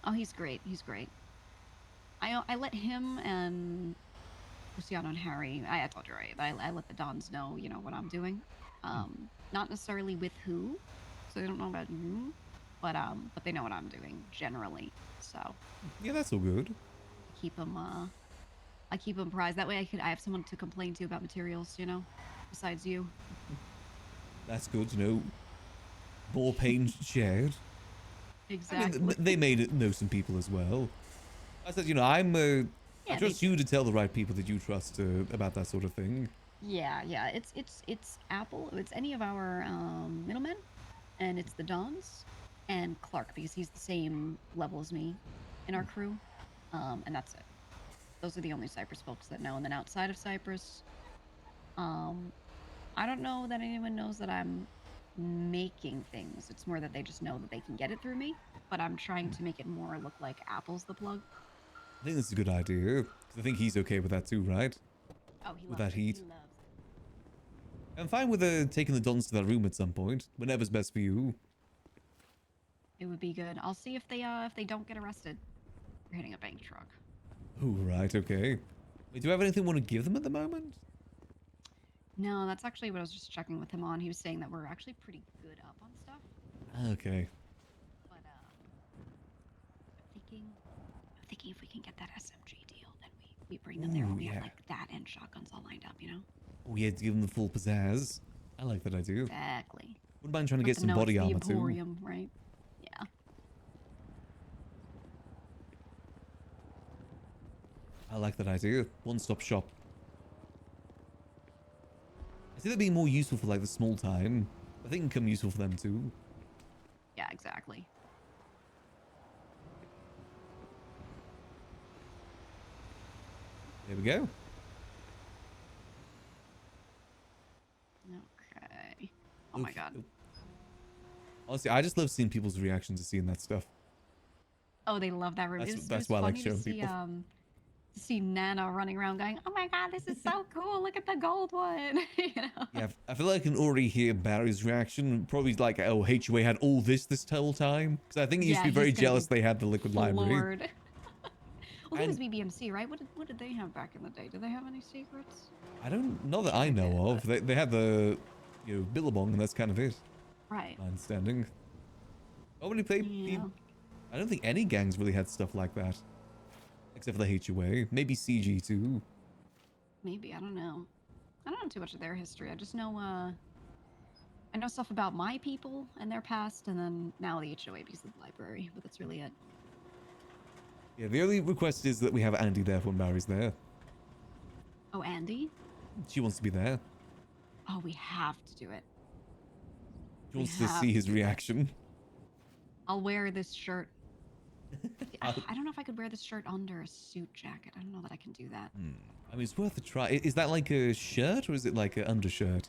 Oh, he's great. He's great. I let him and Luciano and Harry, I told you right, but I let the Dons know, you know, what I'm doing. Not necessarily with who, so they don't know about you, but they know what I'm doing generally. So yeah, that's all good. I keep them apprised. That way I have someone to complain to about materials, you know, besides you. That's good, you know. More pain shared. Exactly. I mean, they may know some people as well. I said, you know, I trust you to tell the right people that you trust about that sort of thing. Yeah. It's Apple. It's any of our middlemen, and it's the Dons, and Clark because he's the same level as me in our crew, and that's it. Those are the only Cyprus folks that know. And then outside of Cyprus, I don't know that anyone knows that I'm making things. It's more that they just know that they can get it through me, but I'm trying to make it more look like Apple's the plug. I think that's a good idea. 'Cause I think he's okay with that too, right? Oh, he With loves that it. heat. He loves it. I'm fine with taking the Dons to that room at some point, whenever's best for you. It would be good. I'll see if they don't get arrested for hitting a bank truck. Oh, right, okay. Wait, do you have anything you want to give them at the moment? No, that's actually what I was just checking with him on. He was saying that we're actually pretty good up on stuff. Okay. But I'm thinking if we can get that SMG deal, then we bring them there. Ooh, We yeah. have like that and shotguns all lined up, you know? Oh, yeah, to give them the full pizzazz. I like that idea. Exactly. Wouldn't mind trying to Let get them some know it's body the armor too. Emporium, right? Yeah. I like that idea. One-stop shop. I see that being more useful for like the small time. I think it can come useful for them too. Yeah, exactly. There we go. Okay. Oh my god. Honestly, I just love seeing people's reactions to seeing that stuff. Oh, they love that room. That's- It was, that's it was why I like funny to showing see, people. to see Nana running around going, "Oh my god, this is so cool! Look at the gold one!" You know? Yeah, I feel like I can already hear Barry's reaction. Probably like, oh, HUA had all this whole time. Because I think he used Yeah, to be very he's gonna jealous be they had the liquid library. floored. Well, he was And- BBMC, right? What did they have back in the day? Did they have any secrets? I don't know that I know of. They had the, Billabong, and that's kind of it. Right. My understanding. Oh, when he played, Yeah. I don't think any gangs really had stuff like that. Except for the HUA. Maybe CG too. Maybe, I don't know. I don't know too much of their history. I just know, I know stuff about my people and their past, and then now the HOA because of the library, but that's really it. Yeah, the only request is that we have Andy there when Barry's there. Oh, Andy? She wants to be there. Oh, we have to do it. She We wants to have see his to do that. reaction. I'll wear this shirt. I don't know if I could wear this shirt under a suit jacket. I don't know that I can do that. I mean, it's worth a try. Is that like a shirt or is it like an undershirt?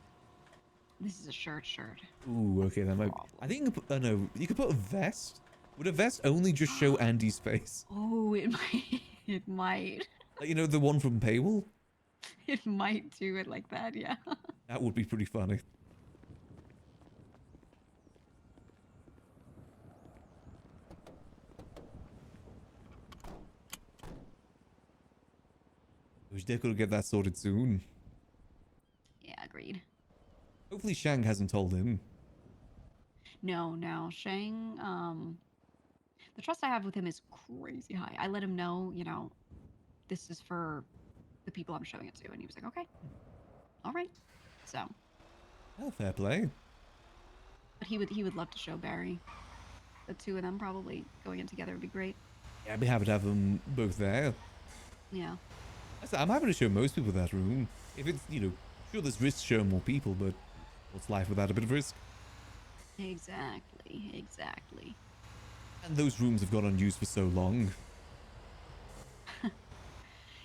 This is a shirt. Ooh, okay, that might. I think you could put, no, you could put a vest. Would a vest only just show Andy's face? Oh, it might. It might. Like, the one from Paywall? It might do it like that, yeah. That would be pretty funny. We should definitely get that sorted soon. Yeah, agreed. Hopefully Shang hasn't told him. No. Shang, the trust I have with him is crazy high. I let him know, this is for the people I'm showing it to, and he was like, okay. All right. So. Oh, fair play. But he would love to show Barry. The two of them probably going in together would be great. Yeah, I'd be happy to have them both there. Yeah. I'm happy to show most people that room. If it's, sure there's risk showing more people, but what's life without a bit of risk? Exactly. And those rooms have gone unused for so long.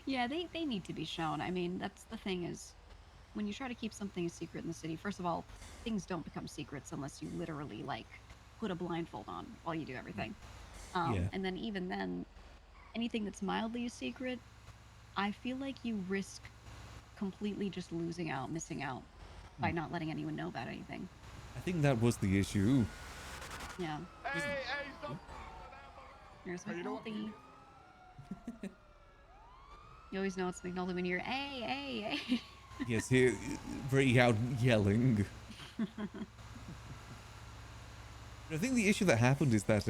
Yeah, they need to be shown. I mean, that's the thing is, when you try to keep something a secret in the city, first of all, things don't become secrets unless you literally, put a blindfold on while you do everything. Yeah. And then even then, anything that's mildly a secret, I feel like you risk completely just losing out, missing out, by not letting anyone know about anything. I think that was the issue. Yeah. Hey, stop. Here's McNulty. You always know it's McNulty when you're, hey. Yes, here, very out yelling. I think the issue that happened is that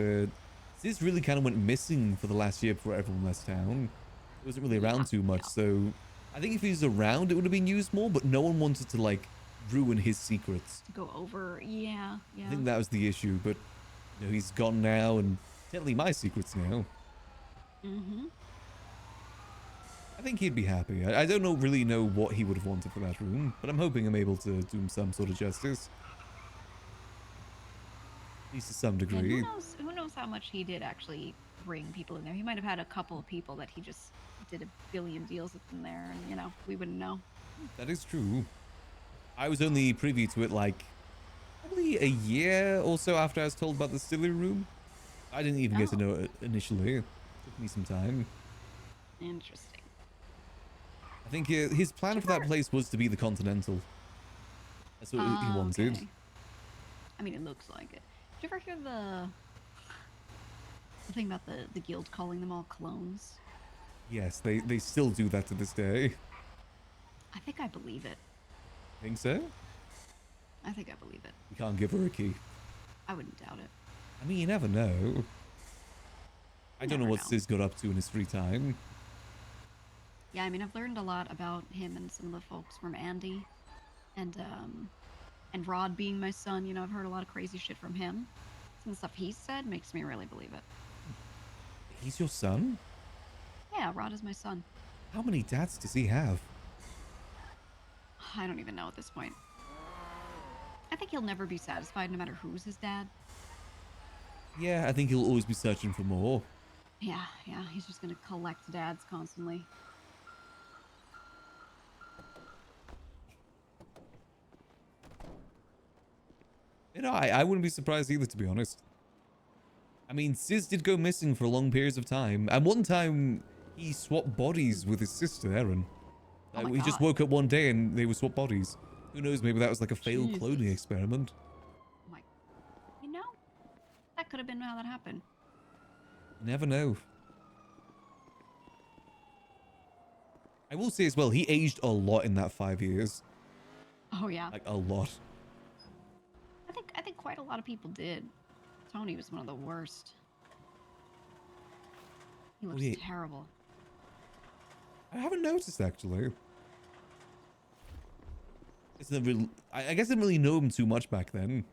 Sis really kind of went missing for the last year before everyone left town. It wasn't really around too much, so I think if he was around, it would have been used more, but no one wanted to, ruin his secrets. To go over, yeah. I think that was the issue, but he's gone now, and technically my secrets now. Mm-hmm. I think he'd be happy. I don't really know what he would have wanted for that room, but I'm hoping I'm able to do him some sort of justice. At least to some And degree. who knows how much he did actually bring people in there. He might have had a couple of people that he just did a billion deals with in there, and, we wouldn't know. That is true. I was only privy to it, probably a year or so after I was told about the distillery room. I didn't even get to know it initially. It took me some time. Interesting. I think his plan for that place was to be the Continental. That's what he wanted. Okay. I mean, it looks like it. Did you ever hear the thing about the guild calling them all clones? Yes, they still do that to this day. I think I believe it. Think so? I think I believe it. You can't give her a key. I wouldn't doubt it. I mean, you never know. I don't know what know. Sis got up to in his free time. Yeah, I mean, I've learned a lot about him and some of the folks from Andy, and Rod being my son. You know, I've heard a lot of crazy shit from him. Some of the stuff he said makes me really believe it. He's your son? Yeah, Rod is my son. How many dads does he have? I don't even know at this point. I think he'll never be satisfied no matter who's his dad. Yeah, I think he'll always be searching for more. Yeah, he's just gonna collect dads constantly. You know, I wouldn't be surprised either, to be honest. I mean, Sis did go missing for long periods of time. And one time, he swapped bodies with his sister, Erin. Like, he just woke up one day and they were swapped bodies. Who knows, maybe that was like a failed cloning experiment. You know, that could have been how that happened. Never know. I will say as well, he aged a lot in that 5 years. Oh yeah. Like, a lot. I think quite a lot of people did. Tony was one of the worst. He looks terrible. I haven't noticed, actually. It's not really, I guess I didn't really know him too much back then.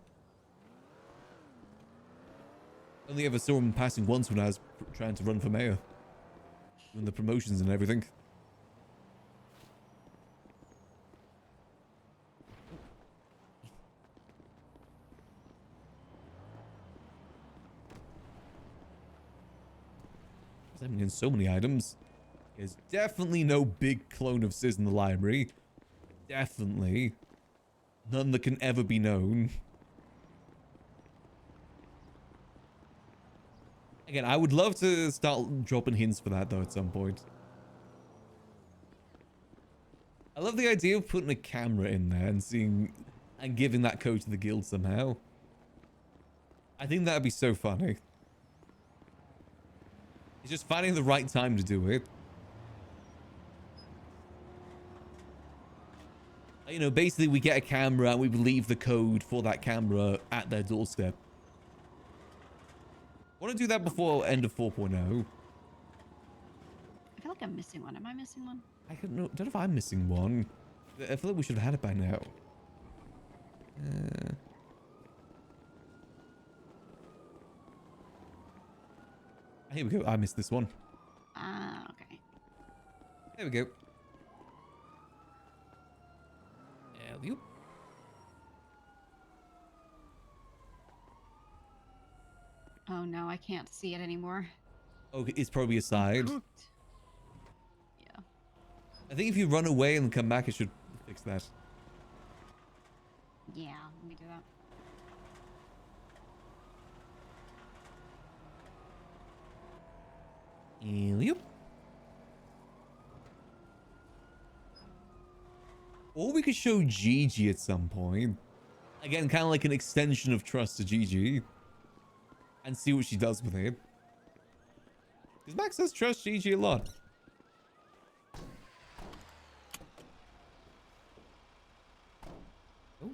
Only ever saw him passing once when I was trying to run for mayor. Doing the promotions and everything. I mean, so many items. There's definitely no big clone of Sis in the library. Definitely. None that can ever be known. Again, I would love to start dropping hints for that, though, at some point. I love the idea of putting a camera in there and seeing and giving that code to the guild somehow. I think that'd be so funny. It's just finding the right time to do it. You know, basically we get a camera and we leave the code for that camera at their doorstep. I want to do that before end of 4.0. I feel like I'm missing one. Am I missing one? I don't know if I'm missing one. I feel like we should have had it by now. Here we go. I missed this one. Ah, okay. There we go. Alley-oop. Oh no, I can't see it anymore. Oh, it's probably a side. Yeah. I think if you run away and come back, it should fix that. Yeah, let me do that. Alley-oop. Or we could show Gigi at some point. Again, kind of like an extension of trust to Gigi. And see what she does with it. Because Max does trust Gigi a lot. Oh,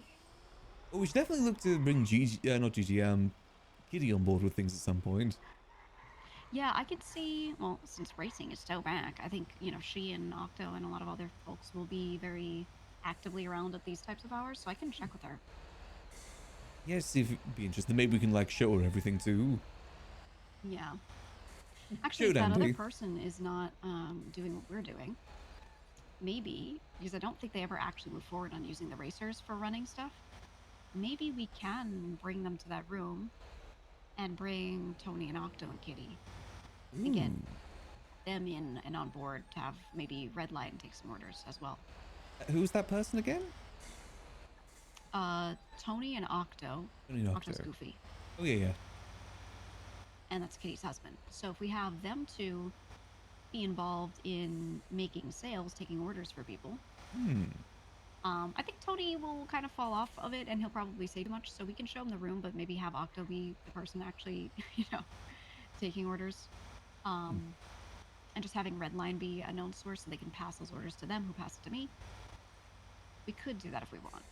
we should definitely look to bring Gigi, not Gigi, Kitty on board with things at some point. Yeah, I could see, well, since racing is so back, I think, you know, she and Octo and a lot of other folks will be very actively around at these types of hours, so I can check with her. Yeah, see if it'd be interesting. Maybe we can, like, show her everything, too. Yeah. Actually, if that other person is not doing what we're doing, maybe, because I don't think they ever actually move forward on using the racers for running stuff, maybe we can bring them to that room and bring Tony and Octo and Kitty and get them in and on board to have maybe red light and take some orders as well. Who's that person again? Tony and Octo. Tony and Octo's Octo. Goofy. Oh, yeah, yeah. And that's Kitty's husband. So if we have them two be involved in making sales, taking orders for people. Hmm. I think Tony will kind of fall off of it, and he'll probably say too much, so we can show him the room, but maybe have Octo be the person actually, taking orders. And just having Redline be a known source so they can pass those orders to them, who pass it to me. We could do that if we want.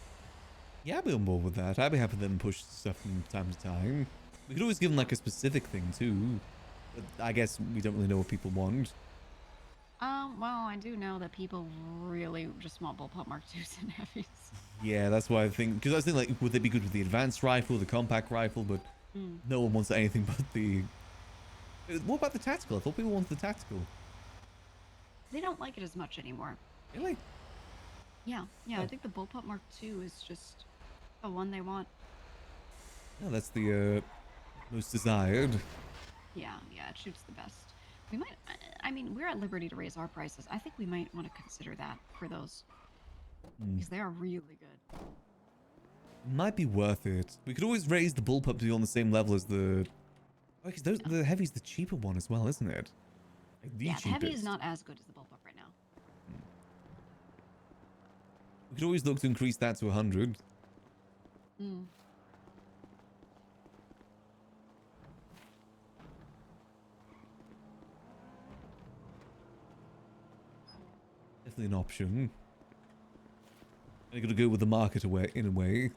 Yeah, I'd be on board with that. I'd be happy to then push stuff from time to time. We could always give them like a specific thing too. But I guess we don't really know what people want. Well, I do know that people really just want bullpup Mark IIs and heavies. Yeah, that's why I think, because I was thinking like, would they be good with the advanced rifle, the compact rifle, but no one wants anything but the... What about the tactical? I thought people wanted the tactical. They don't like it as much anymore. Really? Yeah, I think the bullpup Mark II is just the one they want. No, that's the most desired. Yeah, it shoots the best. We might, I mean, we're at liberty to raise our prices. I think we might want to consider that for those. Because they are really good. Might be worth it. We could always raise the bullpup to be on the same level as the... Oh, because the heavy's the cheaper one as well, isn't it? Like the the heavy is cheapest. not as good as the bullpup right now. We could always look to increase that to 100. Definitely an option. I'm gonna go with the market away in a way.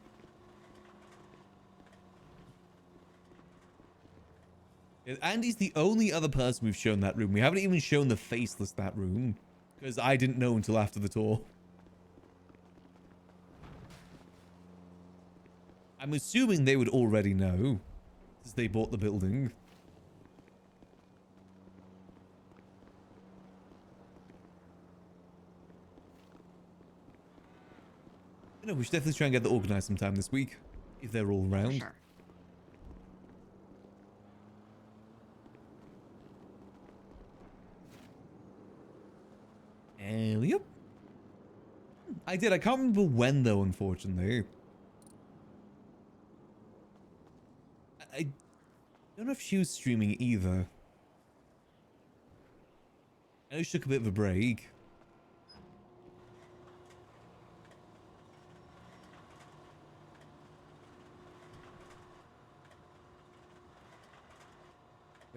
Yeah, Andy's the only other person we've shown that room. We haven't even shown the faceless that room. Because I didn't know until after the tour. I'm assuming they would already know. Since they bought the building. You know, we should definitely try and get that organized sometime this week. If they're all around. Sure. Yep. I did. I can't remember when though, unfortunately. I don't know if she was streaming either. I know she took a bit of a break.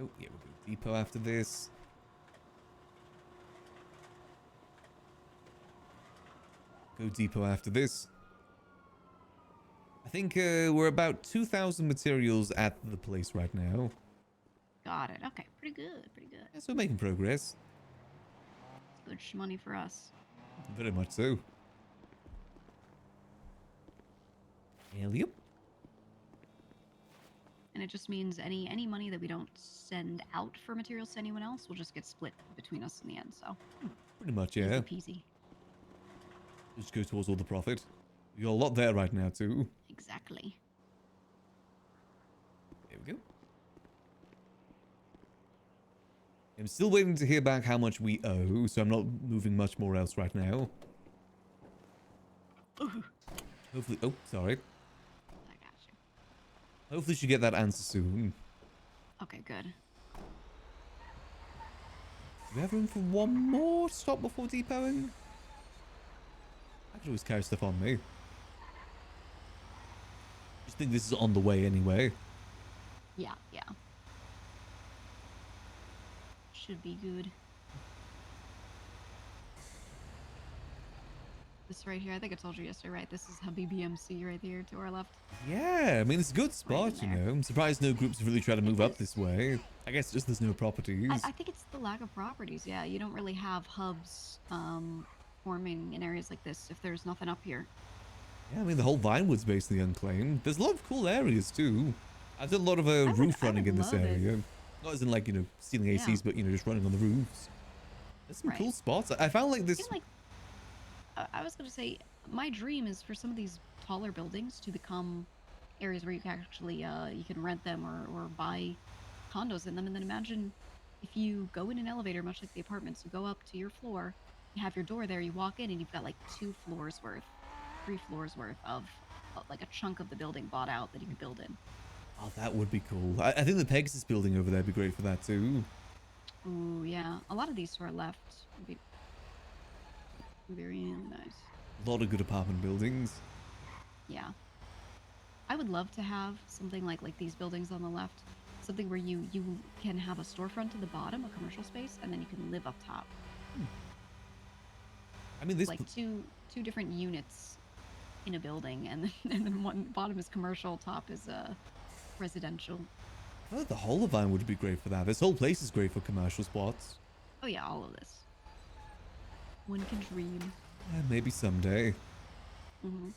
Oh, yeah, we'll go depot after this. Go depot after this. I think we're about 2,000 materials at the place right now. Got it. Okay, pretty good, pretty good. Yeah, so we're making progress. Good money for us. Very much so. Yep. And it just means any money that we don't send out for materials to anyone else will just get split between us in the end, so. Pretty much, yeah. Easy peasy. Just go towards all the profit. We got a lot there right now, too. Exactly. There we go. I'm still waiting to hear back how much we owe, so I'm not moving much more else right now. Hopefully... Oh, sorry. I got you. Hopefully she get that answer soon. Okay, good. Do we have room for one more stop before depoting? I could always carry stuff on me. Just think this is on the way anyway. Yeah. Should be good. This right here, I think I told you yesterday, right? This is Habibi MC right here to our left. Yeah, I mean, it's a good spot, you know. I'm surprised no groups have really tried to move up this way. I guess just there's no properties. I think it's the lack of properties, yeah. You don't really have hubs forming in areas like this if there's nothing up here. Yeah, I mean, the whole Vinewood's basically unclaimed. There's a lot of cool areas, too. I've done a lot of roof running in this area. Not as in, like, you know, stealing ACs, but, you know, just running on the roofs. There's some cool spots. I found, like, this... I was going to say, my dream is for some of these taller buildings to become areas where you can actually, you can rent them or buy condos in them. And then imagine if you go in an elevator, much like the apartments, you go up to your floor, you have your door there, you walk in, and you've got, like, 2 floors worth, 3 floors worth of like, a chunk of the building bought out that you can build in. Oh, that would be cool. I think the Pegasus building over there would be great for that, too. Ooh, yeah. A lot of these to our left would be very nice. A lot of good apartment buildings. Yeah. I would love to have something like these buildings on the left. Something where you can have a storefront at the bottom, a commercial space, and then you can live up top. I mean, this like two different units in a building, and then one bottom is commercial, top is residential. I feel like the whole of Vine would be great for that. This whole place is great for commercial spots. Oh yeah, all of this. One can dream. Yeah, maybe someday. Mm-hmm.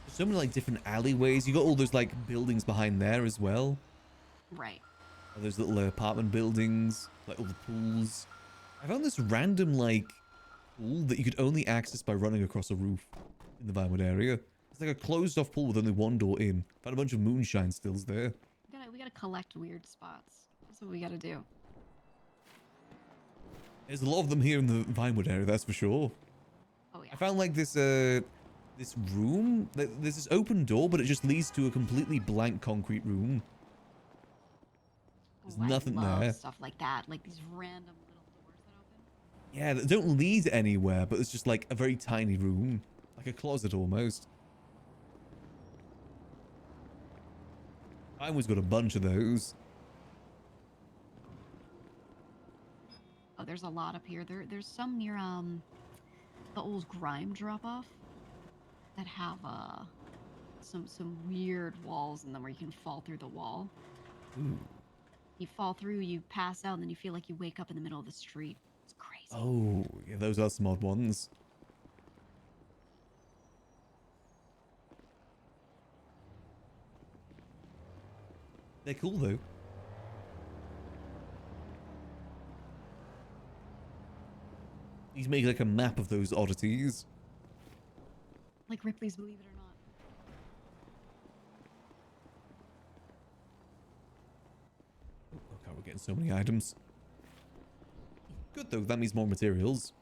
There's so many like different alleyways. You got all those like buildings behind there as well. Right. Those little apartment buildings, like all the pools. I found this random like pool that you could only access by running across a roof in the Vinewood area. It's like a closed off pool with only one door in. Found a bunch of moonshine stills there. We gotta collect weird spots. That's what we gotta do. There's a lot of them here in the Vinewood area, that's for sure. Oh yeah. I found like this this room. There's this open door, but it just leads to a completely blank concrete room. There's nothing I love there. stuff like that, like these random little doors that open. Yeah, that don't lead anywhere, but it's just like a very tiny room. Like a closet almost. I always got a bunch of those. Oh, there's a lot up here. There's some near the old Grime drop off that have some weird walls in them where you can fall through the wall. Ooh. You fall through, you pass out, and then you feel like you wake up in the middle of the street. It's crazy. Oh, yeah, those are some odd ones. They're cool though. He's making like a map of those oddities. Like Ripley's Believe It or Not. Oh god, we're getting so many items. Good though, that means more materials.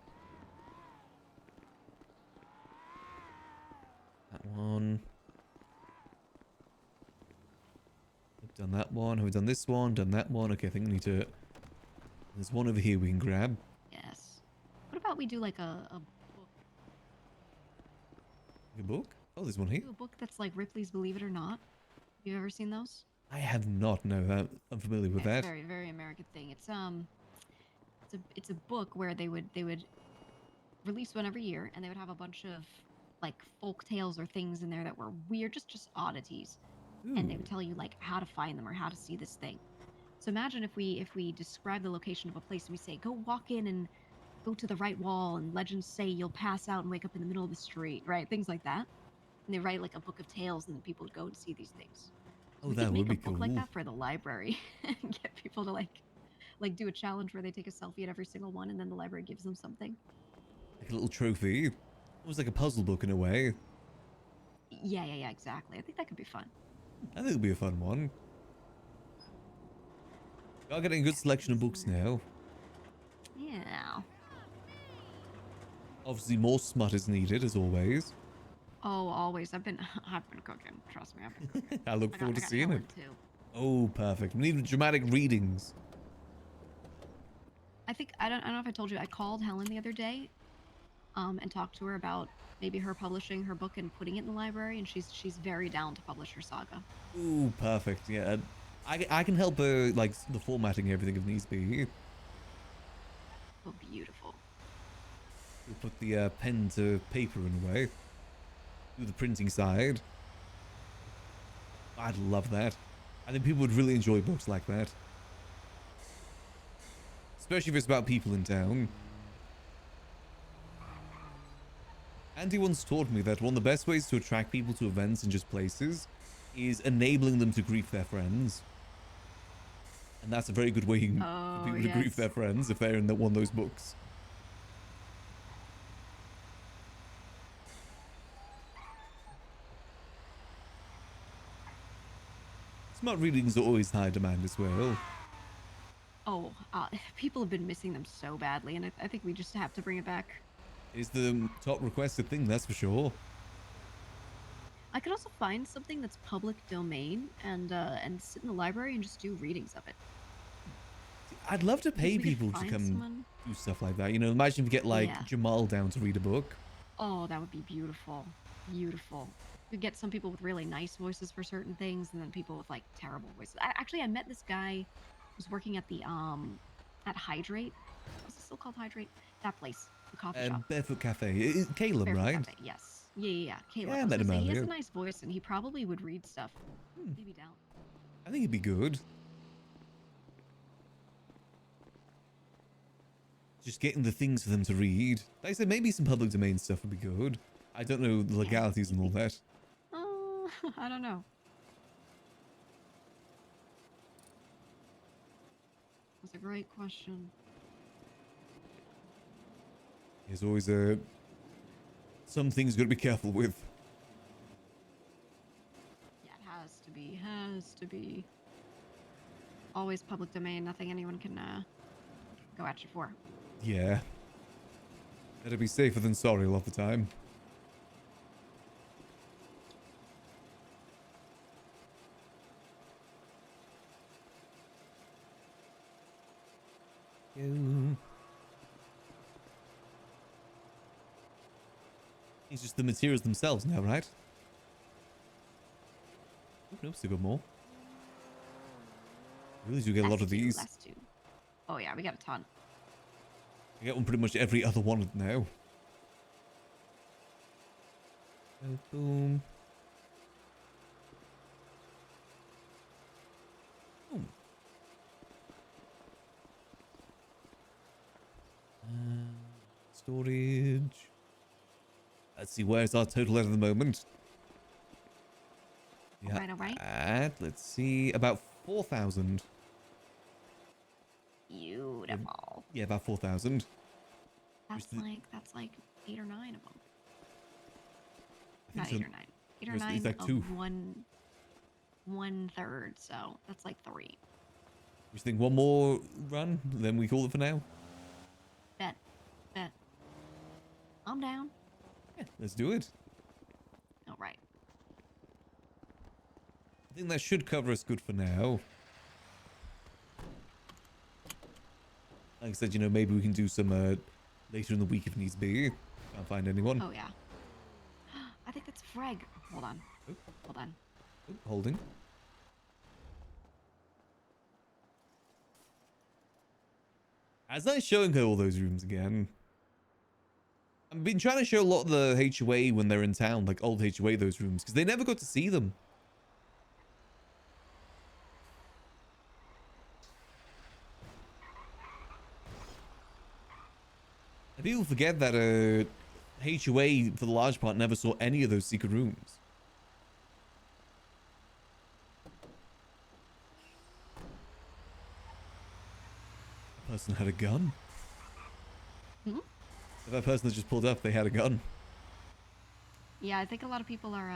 That one. We've done that one. Have we done this one? Done that one? Okay, I think we need to... There's one over here we can grab. Yes. What about we do like a book? A book? Oh, there's one here. Do a book that's like Ripley's Believe It or Not. Have you ever seen those? I have not. No, I'm familiar with It's that. a very, very American thing. It's a book where they would release one every year, and they would have a bunch of like folk tales or things in there that were weird, just oddities, and they would tell you like how to find them or how to see this thing. So imagine if we describe the location of a place and we say, go walk in and go to the right wall, and legends say you'll pass out and wake up in the middle of the street, right? Things like that. And they write like a book of tales, and then people would go and see these things. So Oh, we that could would make be a book cool. like that for the library and get people to like do a challenge where they take a selfie at every single one, and then the library gives them something. Like a little trophy. Almost like a puzzle book in a way. Yeah, exactly. I think that could be fun. I think it'll be a fun one. We are getting a good selection of books now. Yeah. Obviously, more smut is needed, as always. Oh, always. I've been cooking. Trust me. I've been cooking. I look forward to seeing Helen, it. too. Oh, perfect. We need dramatic readings. I think I don't know if I told you. I called Helen the other day, and talked to her about maybe her publishing her book and putting it in the library, and she's very down to publish her saga. Ooh, perfect. Yeah, I can help her like the formatting and everything if needs be. Oh, beautiful. We'll put the pen to paper in a way. Do the printing side. I'd love that. I think people would really enjoy books like that. Especially if it's about people in town. Andy once taught me that one of the best ways to attract people to events and just places is enabling them to grief their friends. And that's a very good way for people to grief their friends if they're in one of those books. Smart readings are always high demand as well. Oh, people have been missing them so badly, and I think we just have to bring it back. It's the top requested thing, that's for sure. I could also find something that's public domain and sit in the library and just do readings of it. I'd love to pay we could people to find come someone. do stuff like that. You know, imagine if you get like Yeah. Jamal down to read a book. Oh, that would be beautiful. Beautiful. You get some people with really nice voices for certain things, and then people with like terrible voices. I met this guy who's working at the at Hydrate. Is it still called Hydrate? That place, the coffee shop. Barefoot Cafe. Caleb, Barefoot right? Cafe, yes. Yeah. Caleb. Yeah, I I was met gonna him say, he has earlier. a nice voice, and he probably would read stuff. Maybe down. I think it'd be good. Just getting the things for them to read. Like I said, maybe some public domain stuff would be good. I don't know the legalities and all that. Oh, I don't know. That's a great question. There's always some things you got to be careful with. Yeah, it has to be. Always public domain, nothing anyone can go at you for. Yeah. Better be safer than sorry a lot of the time. It's just the materials themselves now, right? Oh, no, still got more. Really do get a lot of these. Last two. Oh yeah, we got a ton. I get on pretty much every other one now. Oh, boom. Boom. Storage. Let's see, where's our total at the moment? Yeah, All right. let's see, about 4,000. Beautiful. Yeah, about 4,000. That's like 8 or 9 of them. I Not think 8 so. or 9. 8 or It's 9 like of 2. one third. So that's like 3. We think one more run, then we call it for now. Bet. I'm down. Yeah, let's do it. All right. I think that should cover us good for now. Like I said, you know, maybe we can do some later in the week if needs be. Can't find anyone. Oh yeah. I think that's Freg. Hold on. Hold on. Holding. As I showing her all those rooms again. I've been trying to show a lot of the HOA when they're in town, like old HOA, those rooms, because they never got to see them. And people forget that HOA, for the large part, never saw any of those secret rooms. The person had a gun. Hmm? If that person that just pulled up, they had a gun. Yeah, I think a lot of people are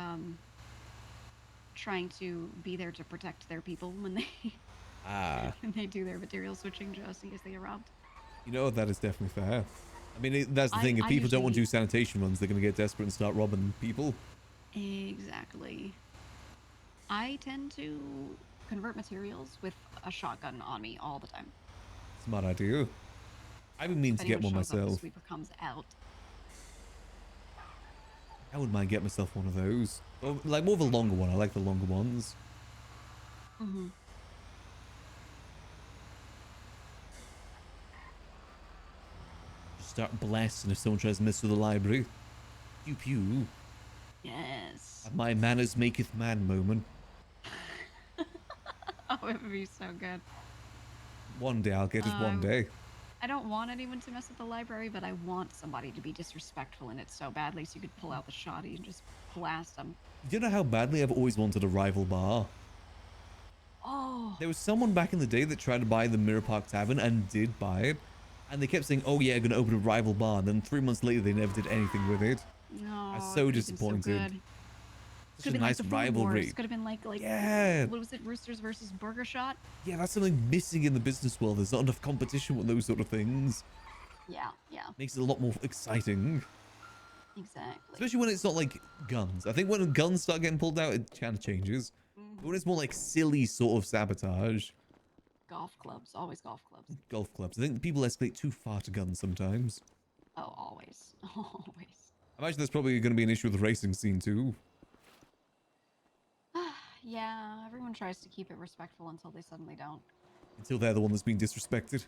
trying to be there to protect their people when they when they do their material switching, just in case they get robbed. You know, that is definitely fair. I mean, that's the thing. If I people don't want to do usually- sanitation runs, they're going to get desperate and start robbing people. Exactly. I tend to convert materials with a shotgun on me all the time. Smart idea. I've been meaning If to get anyone one shows up, the myself. sweeper comes out. I wouldn't mind getting myself one of those. Or, like, more of a longer one. I like the longer ones. Mm-hmm. Just start blasting if someone tries to mess with the library. Pew pew. Yes. My manners maketh man moment. Oh, it would be so good. One day I'll get it one day. I don't want anyone to mess with the library, but I want somebody to be disrespectful in it so badly so you could pull out the shotty and just blast them. You know how badly I've always wanted a rival bar? Oh. There was someone back in the day that tried to buy the Mirror Park Tavern and did buy it. And they kept saying, oh yeah, going to open a rival bar. And then 3 months later, they never did anything with it. No. I was so disappointed. Such a Like nice the Food rivalry. Wars. Could have been like Yeah. What was it? Roosters versus Burger Shot? Yeah, that's something missing in the business world. There's not enough competition with those sort of things. Yeah. Makes it a lot more exciting. Exactly. Especially when it's not like guns. I think when guns start getting pulled out, it kind of changes. But when it's more like silly sort of sabotage, Golf clubs, always golf clubs. Golf clubs. I think people escalate too far to guns sometimes. Oh, always, always. I imagine there's probably going to be an issue with the racing scene too. Yeah, everyone tries to keep it respectful until they suddenly don't. Until they're the one that's being disrespected.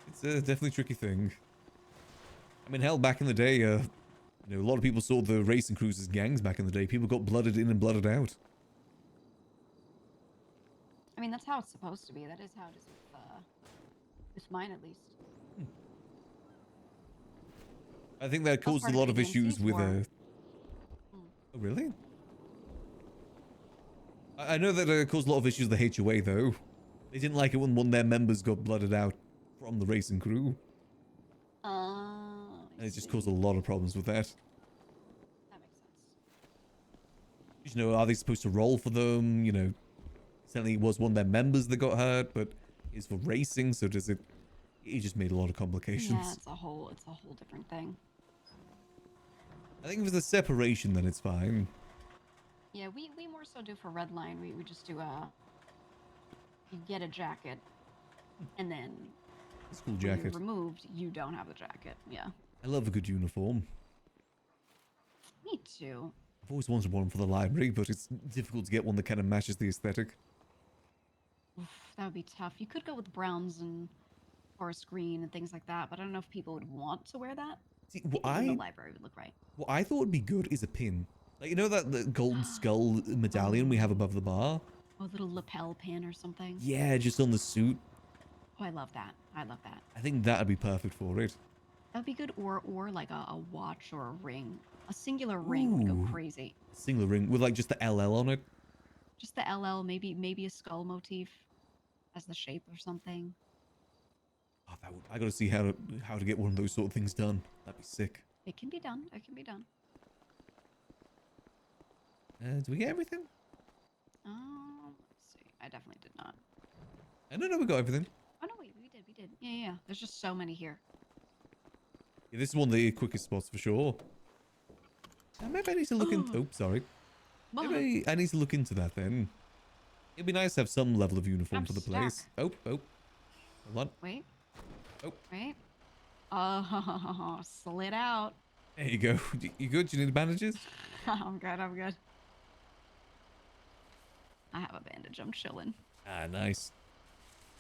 It's a definitely tricky thing. I mean, hell, back in the day, you know, a lot of people saw the racing crews as gangs back in the day. People got blooded in and blooded out. I mean, that's how it's supposed to be. That is how it is with mine, at least. I think that caused a lot of issues with Oh, really? I know that it caused a lot of issues with the HOA, though. They didn't like it when one of their members got blooded out from the racing crew. And it just caused a lot of problems with that. That makes sense. You know, are they supposed to roll for them? You know, certainly it was one of their members that got hurt, but it's for racing, so does it... It just made a lot of complications. Yeah, it's a whole different thing. I think if it's a separation, then it's fine. Yeah, we more so do for red line. We just do you get a jacket, and then School when jacket. you're removed, you don't have the jacket. Yeah. I love a good uniform. Me too. I've always wanted one for the library, but it's difficult to get one that kind of matches the aesthetic. Oof, that would be tough. You could go with browns and forest green and things like that, but I don't know if people would want to wear that. See, The library would look right. What I thought would be good is a pin. Like, you know that the gold skull medallion we have above the bar? Oh, a little lapel pin or something. Yeah, just on the suit. Oh, I love that. I love that. I think that'd be perfect for it. That would be good, or like a watch or a ring. A singular ring would go Ooh. crazy. Single ring with like just the LL on it. Just the LL, maybe a skull motif as the shape or something. Oh, I gotta see how to get one of those sort of things done. That'd be sick. It can be done. It can be done. Do we get everything? Let's see. I definitely did not. I don't know we got everything. Oh no, wait, we did. Yeah. There's just so many here. Yeah, this is one of the quickest spots for sure. Maybe I need to look into... Oh, sorry. Maybe I need to look into that then. It'd be nice to have some level of uniform for the place. Oh. Hold on. Wait. Oh. Wait. Oh, slid out. There you go. You good? Do you need bandages? I'm good. I have a bandage. I'm chilling. Ah, nice.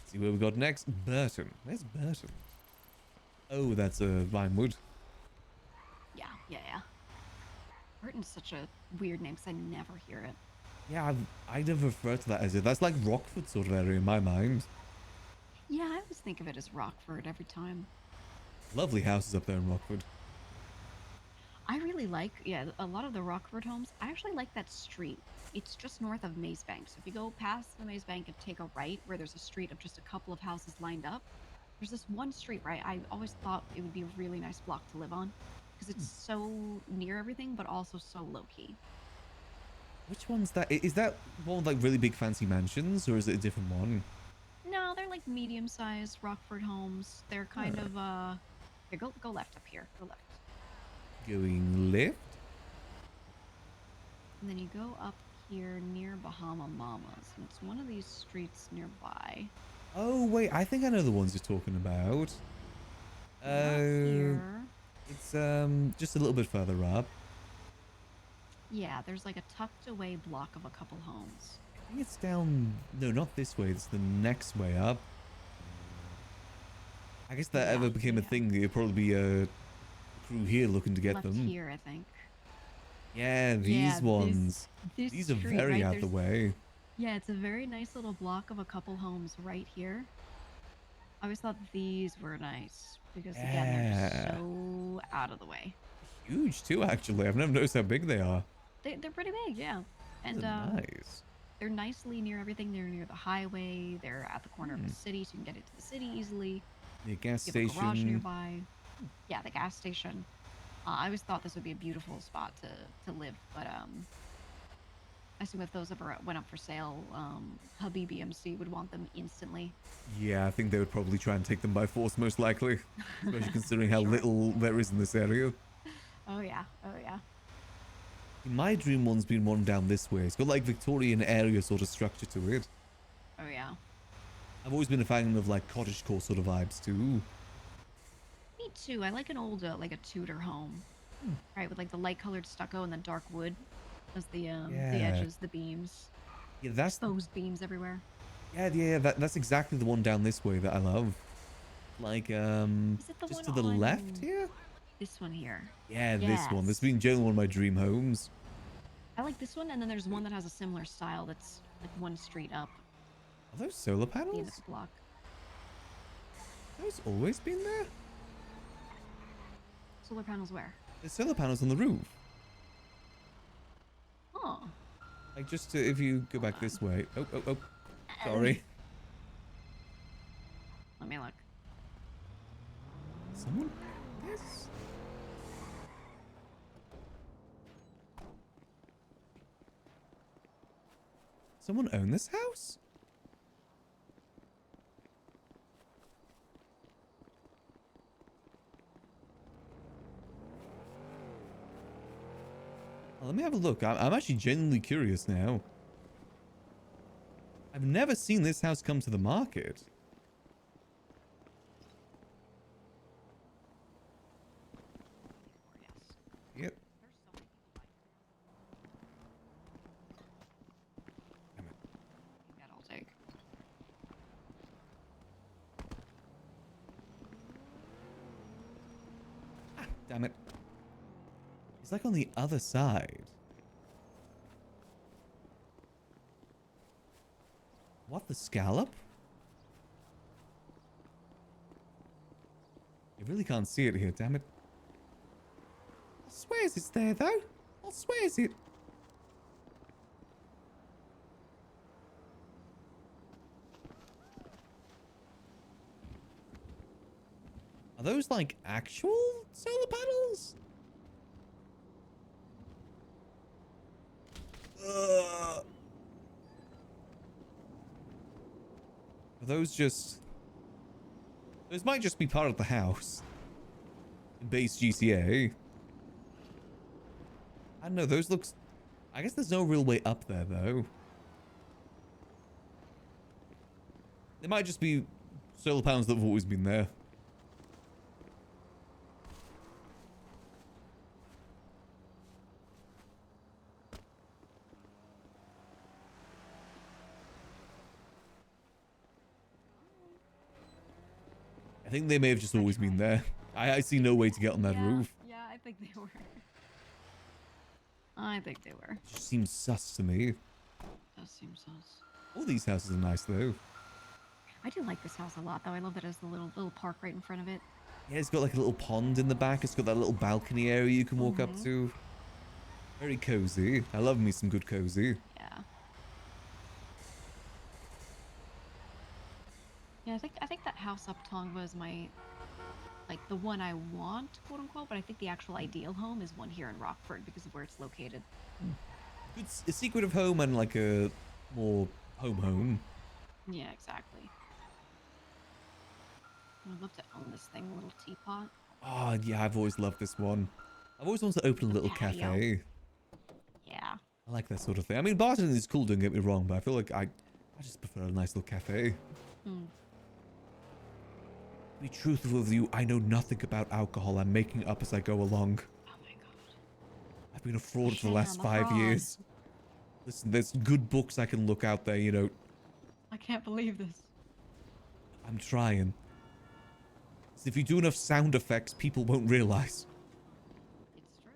See where we got next. Burton. Where's Burton? Oh, that's Vinewood. Yeah. Burton's such a weird name because I never hear it. Yeah, I never refer to that as it. That's like Rockford sort of area in my mind. Yeah, I always think of it as Rockford every time. Lovely houses up there in Rockford. I really like, a lot of the Rockford homes. I actually like that street. It's just north of Maze Bank. So if you go past the Maze Bank and take a right, where there's a street of just a couple of houses lined up, there's this one street, right? I always thought it would be a really nice block to live on because it's so near everything, but also so low-key. Which one's that? Is that one with like really big fancy mansions, or is it a different one? No, they're like medium-sized Rockford homes. They're kind of, here, go left up here. Go left. Going left? And then you go up here near Bahama Mamas, and it's one of these streets nearby. Oh, wait, I think I know the ones you're talking about. Here. It's just a little bit further up. Yeah, there's like a tucked away block of a couple homes. I think it's down... No, not this way. It's the next way up. I guess if that ever became a thing, it'd probably be a crew here looking to get Left them. here, I think. Yeah, these ones. this These are street, very right? out the way. Yeah, it's a very nice little block of a couple homes right here. I always thought these were nice because, again, they're so out of the way. Huge, too, actually. I've never noticed how big they are. They're pretty big, yeah. And nice. they're nicely near everything. They're near the highway. They're at the corner of the city, so you can get into the city easily. The gas You have a garage station. nearby. Yeah, the gas station. I always thought this would be a beautiful spot to live, but I assume if those ever went up for sale, hubby BMC would want them instantly. Yeah, I think they would probably try and take them by force, most likely. Especially considering how little there is in this area. Oh yeah. My dream one's been one down this way. It's got like Victorian area sort of structure to it. Oh yeah. I've always been a fan of like cottagecore sort of vibes too. Me too. I like an old like a Tudor home, right? With like the light colored stucco and the dark wood as the edges, the beams. Yeah, that's exposed beams everywhere. Yeah. That's exactly the one down this way that I love. Like just to the left here. This one here. Yeah, this one. This has been generally one of my dream homes. I like this one, and then there's one that has a similar style that's like one street up. Are those solar The end panels? of the block. Those always been there? Solar panels where? There's solar panels on the roof. Oh. Like just to, if you go back this way. Oh. Sorry. Let me look. Someone? Yes. Someone own this house? Let me have a look. I'm actually genuinely curious now. I've never seen this house come to the market. Yep. That I'll take. Damn it. It's like on the other side. What, the scallop? You really can't see it here, damn it. I swear it's there though. I swear it's it. Are those like actual solar panels? Are those just... Those might just be part of the house. In base GTA. I don't know, those looks... I guess there's no real way up there, though. They might just be solar panels that have always been there. I think they may have just always been there. I see no way to get on that roof. Yeah, I think they were. I think they were. Just seems sus to me. Does seem sus. All these houses are nice though. I do like this house a lot, though. I love that it has the little park right in front of it. Yeah, it's got like a little pond in the back. It's got that little balcony area you can walk up to. Very cozy. I love me some good cozy. Yeah. Yeah, I think that house up Tongva is my, like, the one I want, quote unquote, but I think the actual ideal home is one here in Rockford because of where it's located. It's a secretive home and like a more home. Yeah, exactly. I'd love to own this thing, a little teapot. Oh, yeah, I've always loved this one. I've always wanted to open a little cafe. Yeah. I like that sort of thing. I mean, bartending is cool, don't get me wrong, but I feel like I just prefer a nice little cafe. Hmm. To be truthful with you, I know nothing about alcohol. I'm making up as I go along. Oh my god. I've been a fraud for the last 5 years. Listen, there's good books I can look out there, you know. I can't believe this. I'm trying. If you do enough sound effects, people won't realize. It's true.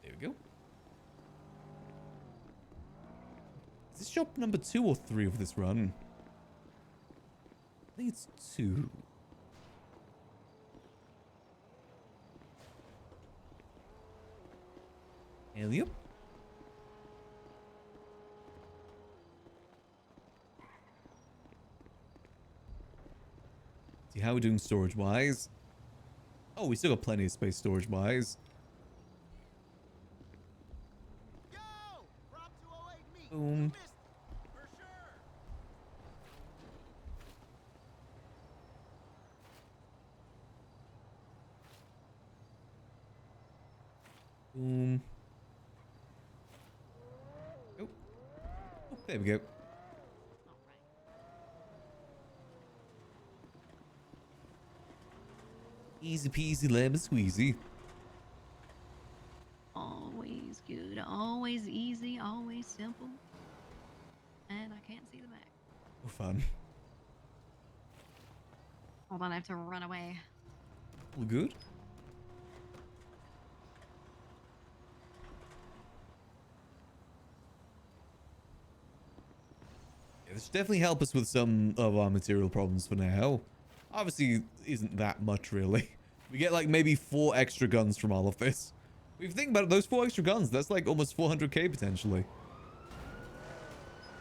There we go. Is this shop number 2 or 3 of this run? I think it's 2. Helium? See how we're doing storage wise. Oh, we still got plenty of space storage wise. Boom. Boom. Oh. Oh, there we go. Easy peasy lemon squeezy. Always good, always easy, always simple. And I can't see the back. Oh, fun. Hold on, I have to run away. All good? Yeah, this should definitely help us with some of our material problems for now. Obviously, isn't that much, really. We get, like, maybe 4 extra guns from all of this. If you think about it, those 4 extra guns, that's, like, almost 400k, potentially.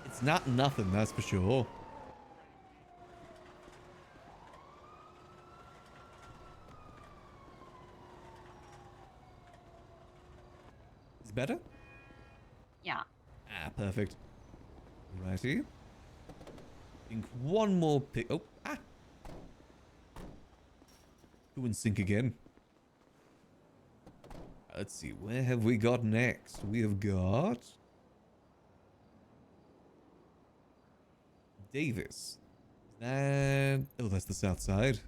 It's not nothing, that's for sure. Is it better? Yeah. Ah, perfect. Righty. Think one more pick. Oh, ah. Go and sink again. Let's see, where have we got next? We have got Davis. Is that... Oh, that's the south side.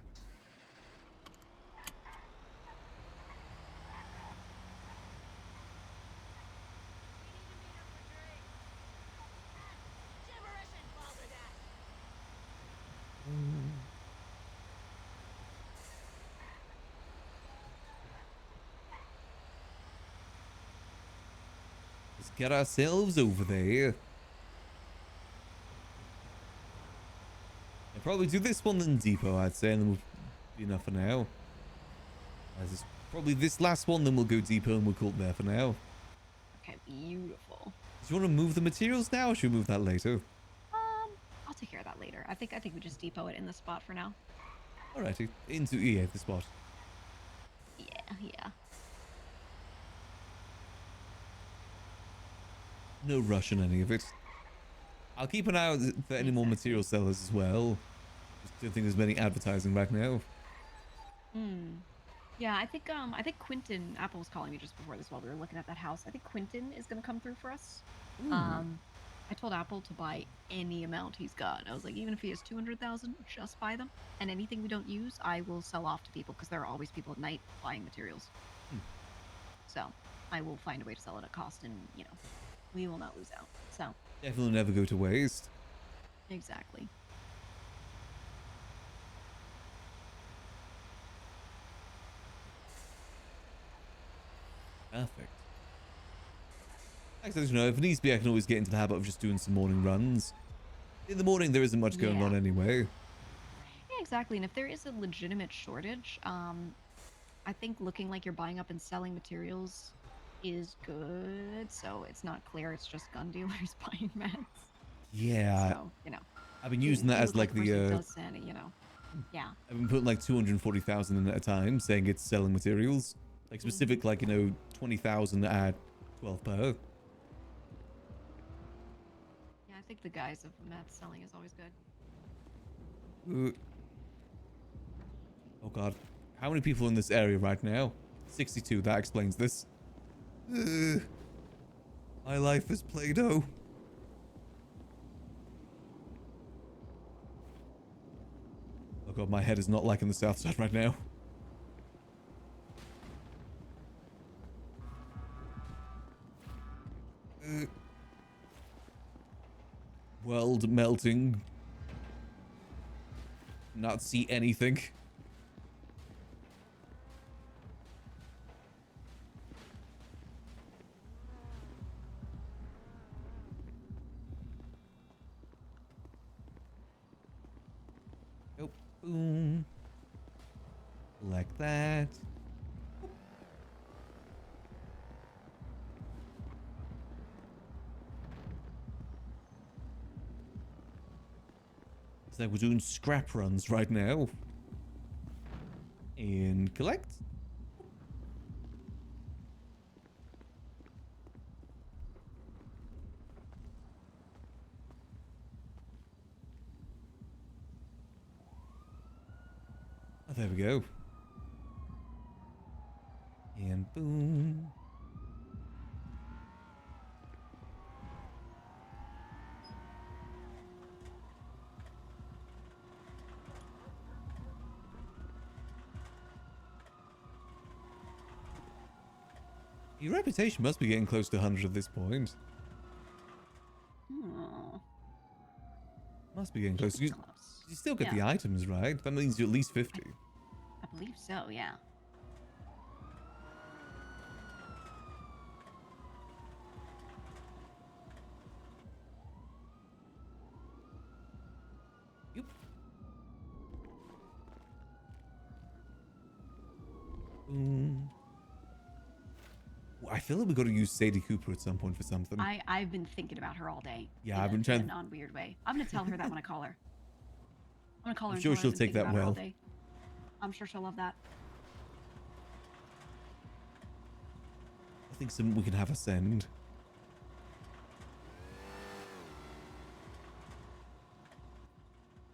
Let's get ourselves over there. I'll probably do this one then depot, I'd say, and then we'll be enough for now. As it's probably this last one, then we'll go depot and we'll call it there for now. Okay, beautiful. Do you want to move the materials now, or should we move that later? I'll take care of that later. I think we just depot it in the spot for now. Alrighty, into EA the spot. Yeah. No rush on any of it. I'll keep an eye out for any more material sellers as well. Just don't think there's many advertising right now. Yeah, I think Quentin, Apple was calling me just before this while we were looking at that house. I think Quentin is gonna come through for us. Ooh. I told Apple to buy any amount he's got. I was like, even if he has 200,000, just buy them. And anything we don't use, I will sell off to people because there are always people at night buying materials. So I will find a way to sell it at cost, and we will not lose out. So Definitely never go to waste. exactly. Perfect. Like I said, if it needs to be, I can always get into the habit of just doing some morning runs. In the morning, there isn't much going on anyway. Yeah, exactly. And if there is a legitimate shortage, I think looking like you're buying up and selling materials is good. So it's not clear it's just gun dealers buying meds. Yeah. So, I've been using that as like the yeah. I've been putting like 240,000 in at a time, saying it's selling materials. Like specific, like 20,000 at 12 per. Yeah, I think the guise of meds selling is always good. Oh god. How many people in this area right now? 62, that explains this. My life is Play-Doh. Oh god, my head is not like in the south side right now. World melting. Not see anything. Oh, boom. Like that. It's like we're doing scrap runs right now. And collect. Oh, there we go. And boom. Your reputation must be getting close to 100 at this point. Oh. Must be getting close. You still get the Yeah. items, right? That means you're at least 50. I believe so, yeah. Boom. I feel like we got to use Sadie Cooper at some point for something. I've been thinking about her all day. Yeah, I've been trying. In a non-weird way. I'm gonna tell her that when I call her. I'm gonna call her. I'm and sure tell her she'll I've been take thinking that about her all well. day. I'm sure she'll love that. I think we can have her send.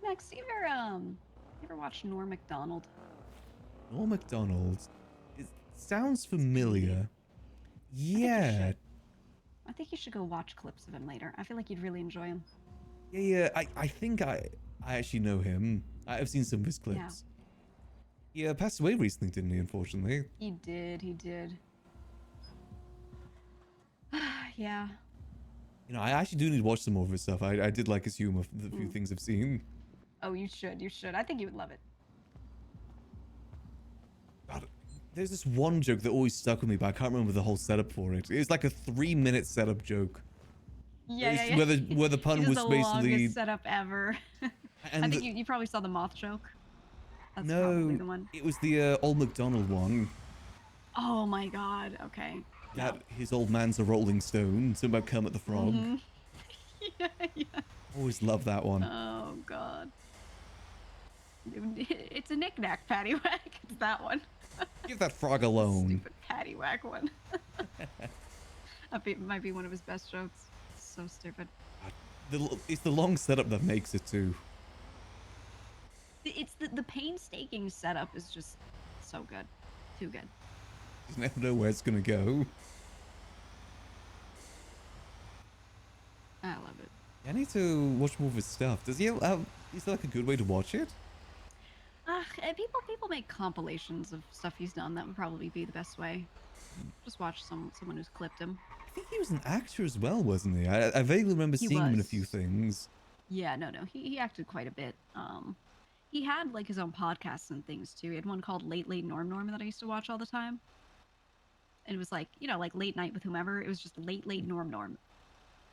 Max, you ever watch Norm Macdonald? Norm Macdonald. It sounds familiar. Yeah. I think you should go watch clips of him later. I feel like you'd really enjoy him. Yeah. I think I actually know him. I've seen some of his clips. Yeah, passed away recently, didn't he? Unfortunately. He did. Yeah. You know, I actually do need to watch some more of his stuff. I did like his humor for the few things I've seen. Oh, you should. I think you would love it. God, there's this one joke that always stuck with me, but I can't remember the whole setup for it. It's like a 3-minute setup joke. Yeah. Where the pun It is was the basically longest setup ever. And I think you probably saw the moth joke. That's no, probably the one. it was the Old MacDonald one. Oh my god. Okay. That his old man's a Rolling Stone. Something about Kermit the Frog. Mhm. yeah. Always love that one. Oh god. It's a knick-knack paddywhack. It's that one. Give that frog alone. Stupid paddywhack one. It might be one of his best jokes. So stupid. It's the long setup that makes it too. It's the painstaking setup is just so good. Too good. You never know where it's gonna go. I love it. I need to watch more of his stuff. Does he have? Is there like a good way to watch it? People make compilations of stuff he's done. That would probably be the best way. Just watch someone who's clipped him. I think he was an actor as well, wasn't he? I vaguely remember seeing him in a few things. Yeah, no. He acted quite a bit. He had like his own podcasts and things too. He had one called Late Norm that I used to watch all the time. And it was like, like late night with whomever. It was just Late Norm.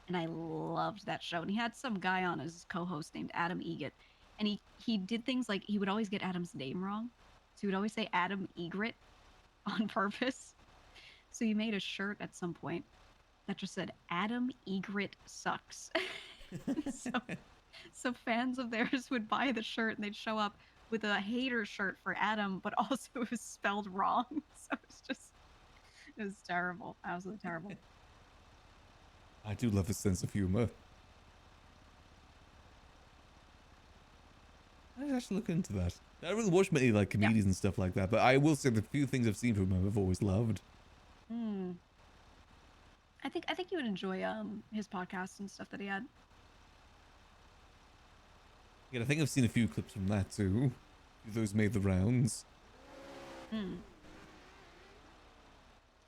And I loved that show. And he had some guy on as co-host named Adam Egret. And he did things like he would always get Adam's name wrong. So he would always say Adam Egret on purpose. So he made a shirt at some point that just said Adam Egret sucks. So fans of theirs would buy the shirt and they'd show up with a hater shirt for Adam, but also it was spelled wrong. So it was terrible. Absolutely terrible. I do love his sense of humor. I should actually look into that. I don't really watch many like comedians and stuff like that, but I will say the few things I've seen from him I've always loved. I think you would enjoy his podcast and stuff that he had. Yeah, I think I've seen a few clips from that too. Those made the rounds.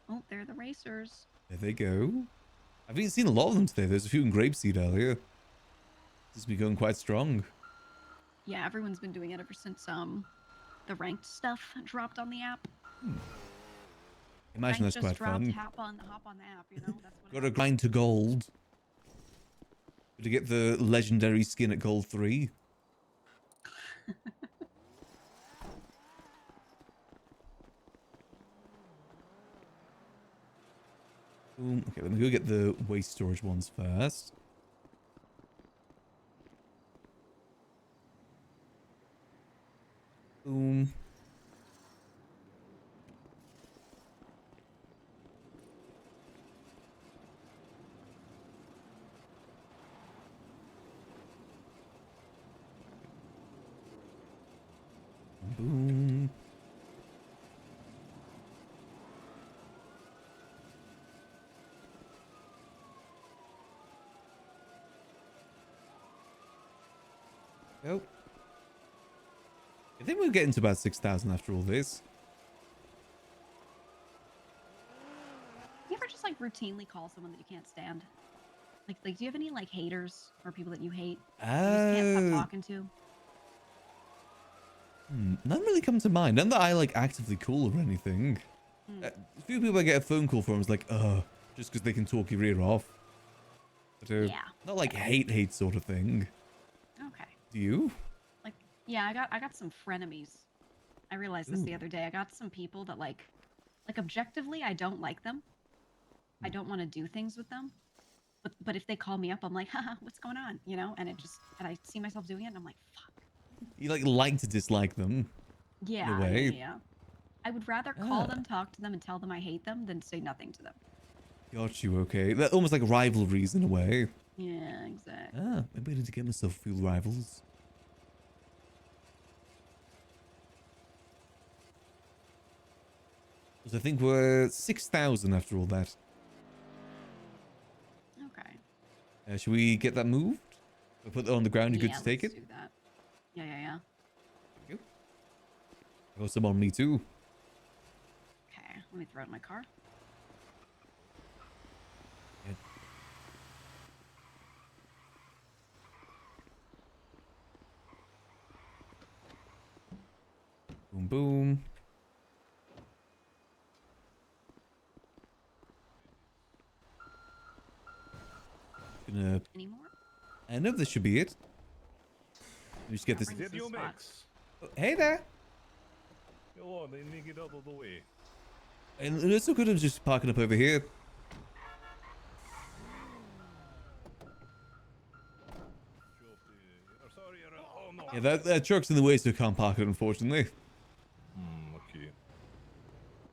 Oh, they're the racers. There they go. I've even seen a lot of them today. There's a few in Grapeseed earlier. This has been going quite strong. Yeah, everyone's been doing it ever since the ranked stuff dropped on the app. Imagine Ranked that's quite just dropped, fun. hop on the app, That's what Got to grind to gold to get the legendary skin at gold 3. Boom. Okay, let me go get the waste storage ones first. Boom. Oh. I think we're getting to about 6,000 after all this. You ever just like routinely call someone that you can't stand? Like, do you have any like haters or people that you hate? You just can't stop talking to? None really come to mind. None that I like actively call or anything. A few people I get a phone call from is like, just because they can talk your ear off. But, Yeah. not like hate sort of thing. Okay. Do you? Like, yeah, I got some frenemies. I realized this the other day. I got some people that like objectively, I don't like them. I don't want to do things with them. But if they call me up, I'm like, haha, what's going on? You know, and I see myself doing it, and I'm like, fuck. You like to dislike them. Yeah, In a way. yeah. I would rather call them, talk to them, and tell them I hate them than say nothing to them. Got you, okay. That almost like rivalries in a way. Yeah, exactly. Maybe I need to get myself a few rivals. So I think we're 6,000 after all that. Okay. Should we get that moved? We'll put that on the ground. You good to take it? Do that. Yeah. Thank you. Got some on me too. Okay, let me throw it in my car. Boom, boom. Gonna... Any more? I know this should be it. Let me just get this. Video mix. Oh, hey there. Go on, let me get out of the way. And it's so good of just parking up over here. Yeah, that truck's in the way, so I can't park it, unfortunately. Okay.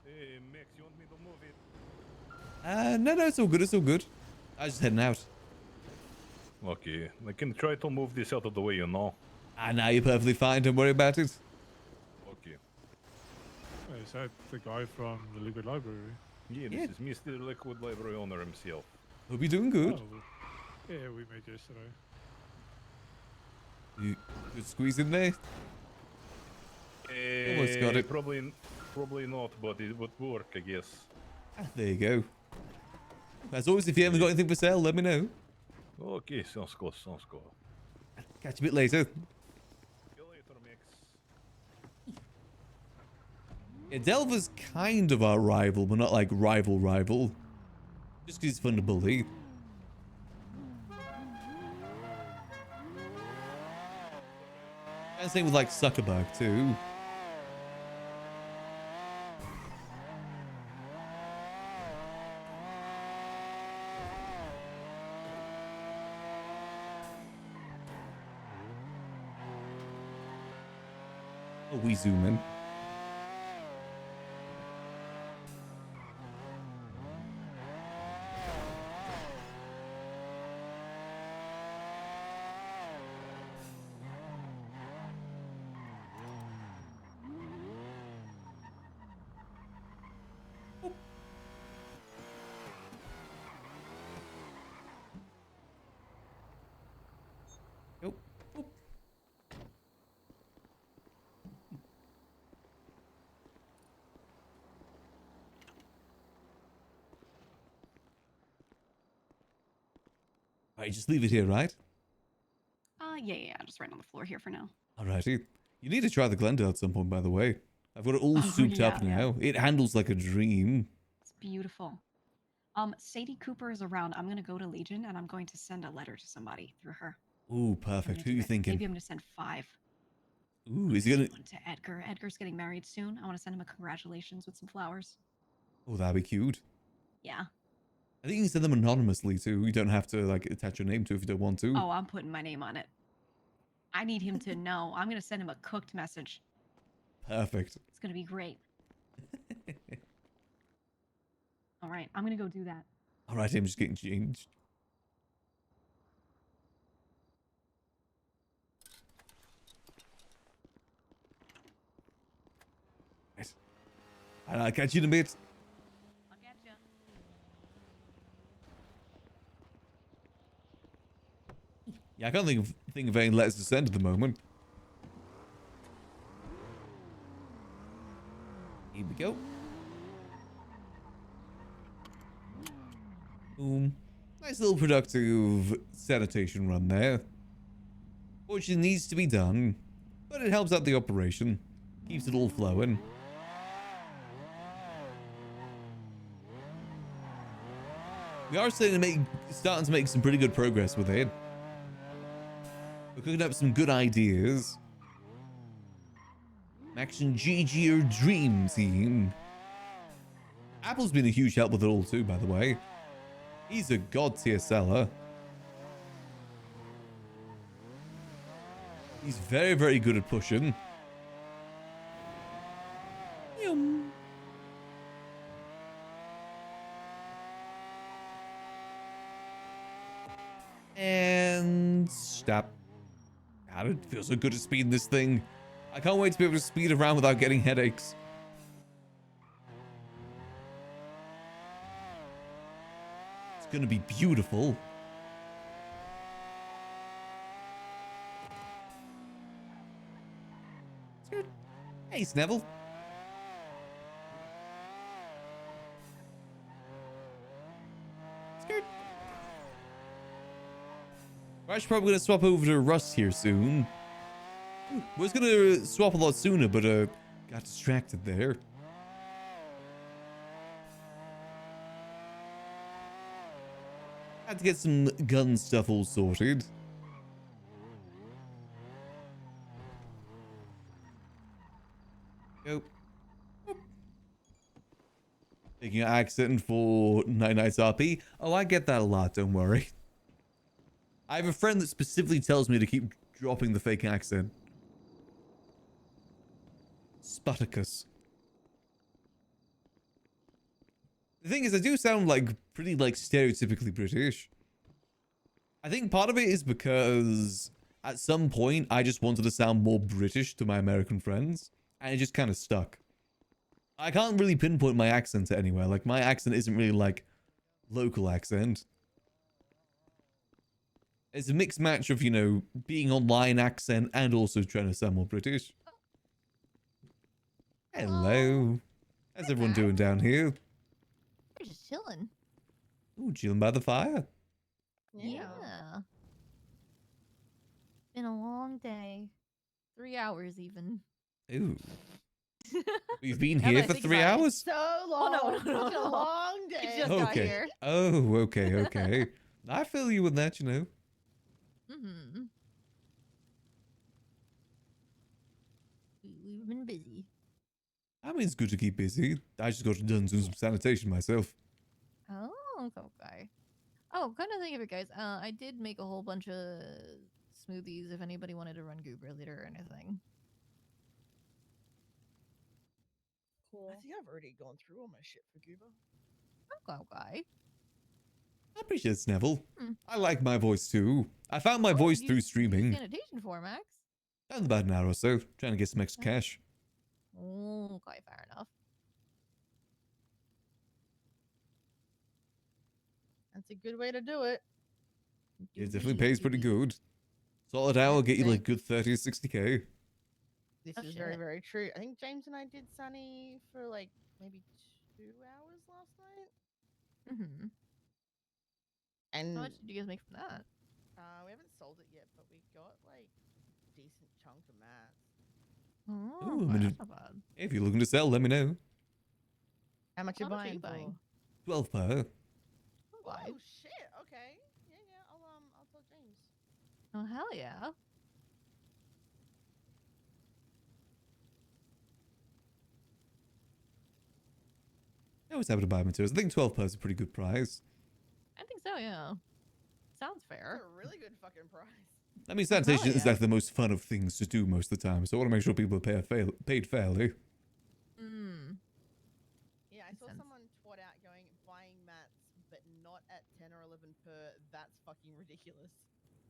Hey, Max, you want me to move it? No, it's all good, it's all good. I was just heading out. Okay, I can try to move this out of the way, you know. Nah, you're perfectly fine, don't worry about it. Okay. Is that the guy from the Liquid Library? Yeah, this is Mr. Liquid Library owner himself. Hope you're doing good. Oh, yeah, we met yesterday. You could squeeze in there? Almost got it. Probably not, but it would work, I guess. There you go. As always, if you haven't got anything for sale, let me know. Okay, sounds good, sounds good. Catch you a bit later. See you later, Max. Yeah, Delver's kind of our rival, but not like rival. Just because he's fun to bully. And same with like Zuckerberg too. Oh, we zoom in. Nope. Alright, just leave it here, right? Yeah, just right on the floor here for now. Alrighty. You need to try the Glendale at some point, by the way. I've got it all souped up now. It handles like a dream. It's beautiful. Sadie Cooper is around. I'm gonna go to Legion and I'm going to send a letter to somebody through her. Ooh, perfect. Who are you thinking? Maybe I'm gonna send 5. Ooh, is he gonna... One to Edgar. Edgar's getting married soon. I want to send him a congratulations with some flowers. Oh, that'd be cute. Yeah. I think you can send them anonymously too. You don't have to like attach your name to it if you don't want to. Oh, I'm putting my name on it. I need him to know. I'm gonna send him a cooked message. Perfect. It's gonna be great. All right, I'm gonna go do that. Alright, I'm just getting changed. Right. I'll catch you in a bit. I'll catch you. Yeah, I can't think of any letters to send at the moment. Here we go. Boom. Nice little productive sanitation run there. Which needs to be done, but it helps out the operation. Keeps it all flowing. We are starting to make some pretty good progress with it. We're cooking up some good ideas. Max and Gigi are dream team. Apple's been a huge help with it all too, by the way. He's a god tier seller. He's very, very good at pushing. Yum. And stop. God, it feels so good to speed this thing. I can't wait to be able to speed around without getting headaches. It's gonna be beautiful. Hey, Sneville. Skirt. We're actually probably going to swap over to Rust here soon. We was going to swap a lot sooner, but got distracted there. Had to get some gun stuff all sorted. Go. Taking an accent for Night Nights RP. Oh, I get that a lot, don't worry. I have a friend that specifically tells me to keep dropping the fake accent. Spartacus. The thing is, I do sound like pretty like stereotypically British. I think part of it is because at some point I just wanted to sound more British to my American friends, and it just kind of stuck. I can't really pinpoint my accent to anywhere. Like, my accent isn't really like local accent. It's a mixed match of, you know, being online accent and also trying to sound more British. Hello. How's everyone doing down here? We're just chilling. Ooh, chilling by the fire. Yeah. Been a long day. 3 hours even. Ooh. We've been here for 3 hours? So long. Oh, no. Such a long day. We just got Okay. here. Oh, okay, okay. I feel you with that, you know. Mm-hmm. We've been busy. I mean, it's good to keep busy. I just got done doing some sanitation myself. Oh, okay. Oh, kind of think of it, guys. I did make a whole bunch of smoothies if anybody wanted to run Goober later or anything. Cool. I think I've already gone through all my shit for Goober. Okay. I appreciate it, Neville. I like my voice too. I found my voice through streaming. Sanitation for Max. That was about an hour or so, trying to get some extra cash. Okay, fair enough. That's a good way to do it. It definitely pays pretty good. Solid hour will get you like good 30 to 60k. This is very, very true. I think James and I did Sunny for like maybe 2 hours last night. Mm-hmm. And how much did you guys make from that? We haven't sold it yet, but we got like a decent chunk of mats. Oh, Ooh, that's not bad. if you're looking to sell, let me know. How much How you much are buying? you buying? 12 per. Oh shit! Okay. Yeah. I'll tell James. Oh hell yeah! I always happy to buy materials. I think 12 per is a pretty good price. I think so. Yeah. Sounds fair. That's a really good fucking price. I mean, sanitation is like the most fun of things to do most of the time, so I want to make sure people are paid fairly. Yeah, I saw someone twat out buying mats, but not at 10 or 11 per. That's fucking ridiculous.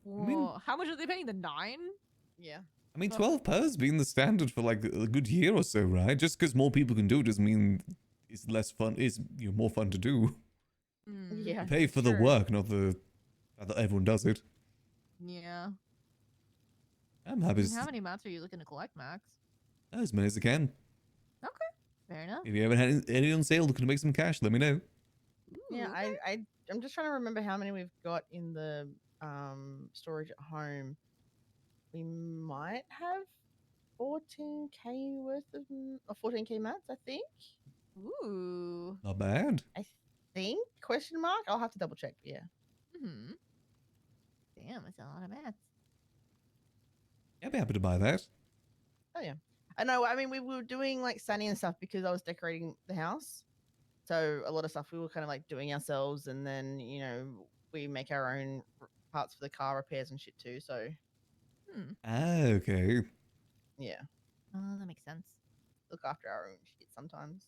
Whoa. How much are they paying? The 9? Yeah. I mean, 12 per's been the standard for like a good year or so, right? Just because more people can do it doesn't mean it's less fun. It's more fun to do. Yeah. You pay for the work, not the fact that everyone does it. Yeah. I'm happy And to how many mats are you looking to collect, Max? as many as I can. Okay. Fair enough. If you haven't had any on sale looking to make some cash, let me know. Yeah, okay. I'm just trying to remember how many we've got in the storage at home. We might have 14k worth of or 14k mats, I think. Ooh. Not bad. I think question mark. I'll have to double check. Yeah. Hmm. Damn, it's a lot of mats. I'd be happy to buy that. Oh yeah. I know. I mean, we were doing like Sunny and stuff because I was decorating the house. So a lot of stuff we were kind of like doing ourselves, and then we make our own parts for the car repairs and shit too. So Okay. yeah, Oh, that makes sense. look after our own shit sometimes.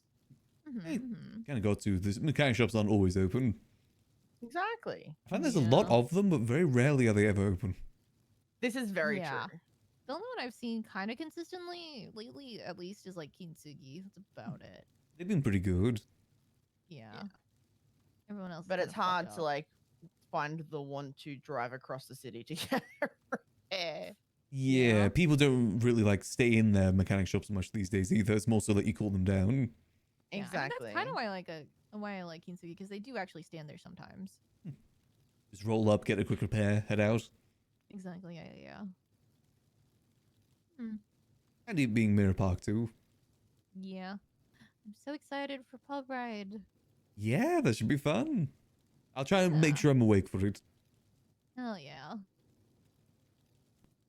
Hey, kind of got to. The mechanic shops aren't always open. Exactly. I find there's a lot of them, but very rarely are they ever open. This is very Yeah. true. The only one I've seen kind of consistently lately, at least, is like Kintsugi. That's about it. They've been pretty good. Yeah. Everyone else. But is it's kinda hard fucked to up. like find the one to drive across the city to get a repair. Yeah, people don't really like stay in their mechanic shops much these days either. It's more so that you call them down. Yeah, I mean, Exactly. that's kind of why I like Kintsugi, because they do actually stand there sometimes. Just roll up, get a quick repair, head out. Exactly. Yeah. And it being Mirror Park too. Yeah. I'm so excited for pub ride. Yeah, that should be fun. I'll try and make sure I'm awake for it. Hell yeah.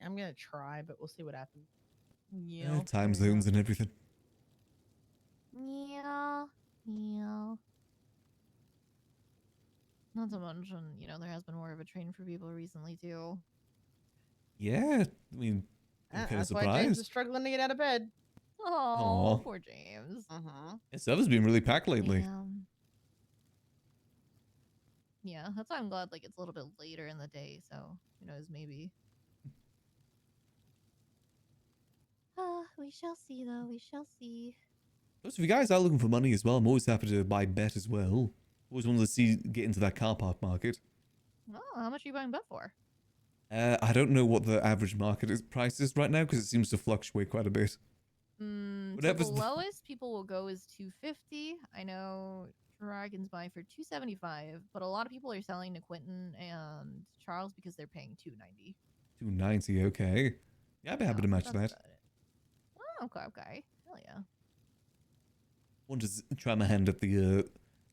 I'm gonna try, but we'll see what happens. Yeah. Time zones and everything. Yeah. Not to mention, there has been more of a train for people recently too. Yeah, I mean, I'm kind of That's why James surprised. is struggling to get out of bed. Oh, Aw. poor James. Yeah, stuff been really packed lately. Yeah, that's why I'm glad it's a little bit later in the day, so who knows, maybe. We shall see though, we shall see. So if you guys are looking for money as well, I'm always happy to buy bet as well. Always wanted to get into that car park market. Oh, how much are you buying bet for? I don't know what the average market price is right now because it seems to fluctuate quite a bit. So the Whatever's the- lowest people will go is 250. I know Dragon's buying for 275, but a lot of people are selling to Quentin and Charles because they're paying 290. 290, okay. Yeah, I'd be happy to match that's that. about it. Oh, okay. Hell yeah. Want to try my hand at the,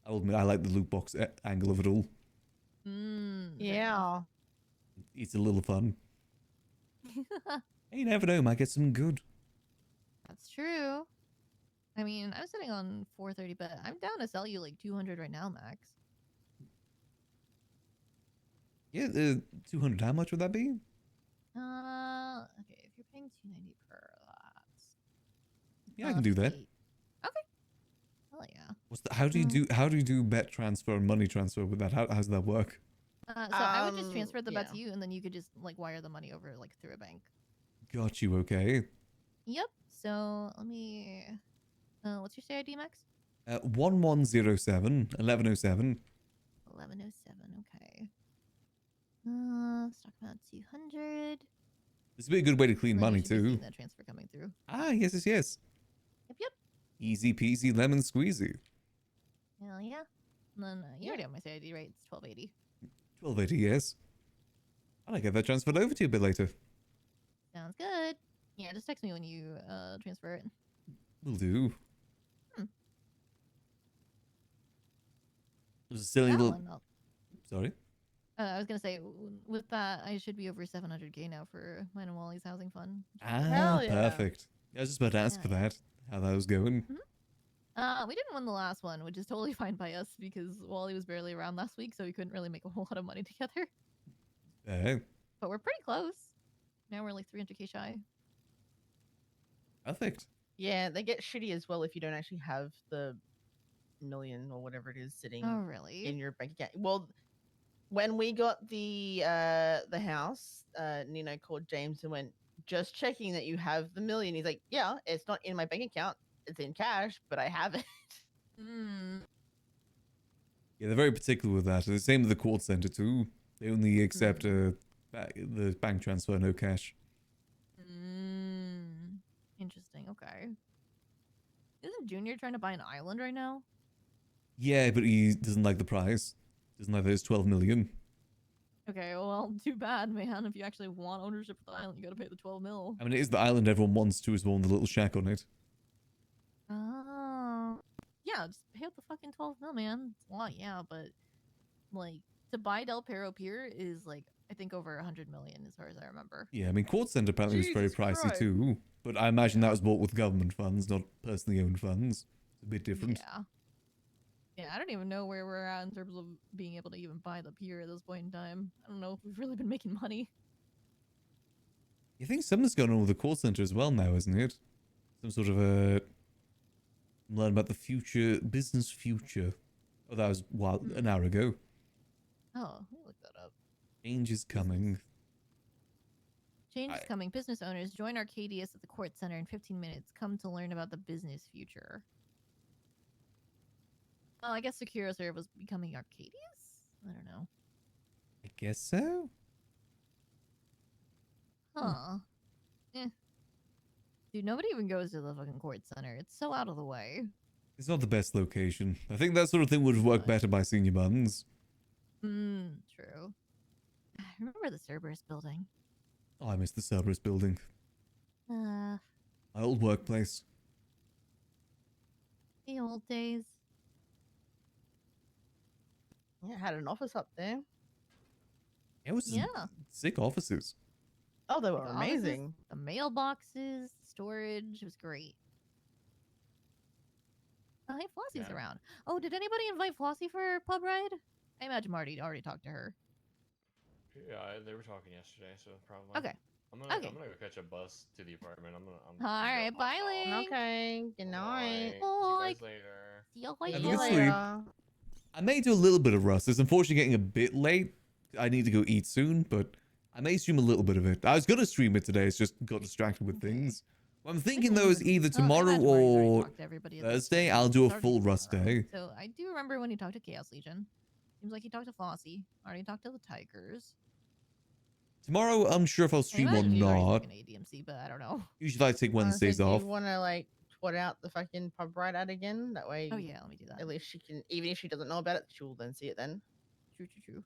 I'll admit, I like the loot box angle of it all. Yeah. It's a little fun. Hey, you never know, might get some good. That's true. I mean, I'm sitting on 430, but I'm down to sell you 200 right now, Max. Yeah, 200, how much would that be? Okay, if you're paying 290 per lot. Yeah, I can do that. Hell yeah. How do you do bet transfer and money transfer with that? How's that work? So I would just transfer the bet to you, and then you could just wire the money over through a bank. Got you, okay. Yep. So let me. What's your stay ID, Max? 1107, 1107. 1107. Okay. Stock amount 200. This would be a good way to clean Then you money should be too. seeing that transfer coming through. Ah, yes. Yep. Easy peasy lemon squeezy. Hell yeah. And then you already have my stay ID, right? It's 1280. 1280, yes. I'll get that transferred over to you a bit later. Sounds good. Yeah, just text me when you transfer it. Will do. Hmm. There's a silly That little... one, Sorry? I was gonna say, with that, I should be over 700k now for mine and Wally's housing fund. Ah, perfect. I was just about to ask for that. How that was going. We didn't win the last one, which is totally fine by us because Wally was barely around last week, so we couldn't really make a whole lot of money together. But we're pretty close. Now we're 300k shy. Perfect. Yeah, they get shitty as well if you don't actually have the million or whatever it is sitting in your bank account. Well, when we got the house, Nino called James and went, just checking that you have the million. He's like, yeah, it's not in my bank account. It's in cash, but I have it. Yeah, they're very particular with that. The same with the call center too. They only accept a the bank transfer, no cash. Interesting. Okay. Isn't Junior trying to buy an island right now? Yeah, but he doesn't like the price. Doesn't like those 12 million. Okay, well, too bad, man. If you actually want ownership of the island, you gotta pay the 12 mil. I mean, it is the island everyone wants to as well, and the little shack on it. Oh. Yeah, just pay out the fucking 12 mil, man. It's a lot, yeah, but like to buy Del Perro Pier is like I think over 100 million as far as I remember. Yeah, I mean, Quartz Center apparently was very pricey too, but I imagine that was bought with government funds, not personally owned funds. It's a bit different. Yeah. Yeah, I don't even know where we're at in terms of being able to even buy the pier at this point in time. I don't know if we've really been making money. You think something's going on with the call center as well now, isn't it? Some sort of a learn about the future, business future. Oh, that was an hour ago. Oh, let me look that up. Change is coming. Change is coming. Business owners join Arcadius at the Court Center in 15 minutes. Come to learn about the business future. Oh, I guess SecuroServe was becoming Arcadius? I don't know. I guess so. Huh. Dude, nobody even goes to the fucking Court Center. It's so out of the way. It's not the best location. I think that sort of thing would work better by senior buttons. True. Remember the Cerberus building? Oh, I miss the Cerberus building. My old workplace. The old days. Yeah, had an office up there. It was sick offices. Oh, they were The offices, amazing. the mailboxes, storage. It was great. Oh, hey, Flossie's around. Oh, did anybody invite Flossie for a pub ride? I imagine Marty already talked to her. Yeah, they were talking yesterday, so probably. Okay. I'm gonna go catch a bus to the apartment. All right, bye, Link. Okay, good night. Bye. See you guys later. See you Have a later. good sleep. I may do a little bit of rust. It's unfortunately getting a bit late. I need to go eat soon, but I may stream a little bit of it. I was going to stream it today. It's just got distracted with things. What I'm thinking, though, is either tomorrow or Thursday, I'll do a full rust day. So I do remember when he talked to Chaos Legion. Seems like he talked to Flossie. Already talked to the Tigers. Tomorrow, I'm sure if I'll stream or not. ADMC, but I don't know. Usually I take Wednesdays off. Do you want to like twat out the fucking pub ride ad again? That way. Oh yeah, let me do that. At least she can, even if she doesn't know about it, she will then see it then. True. You're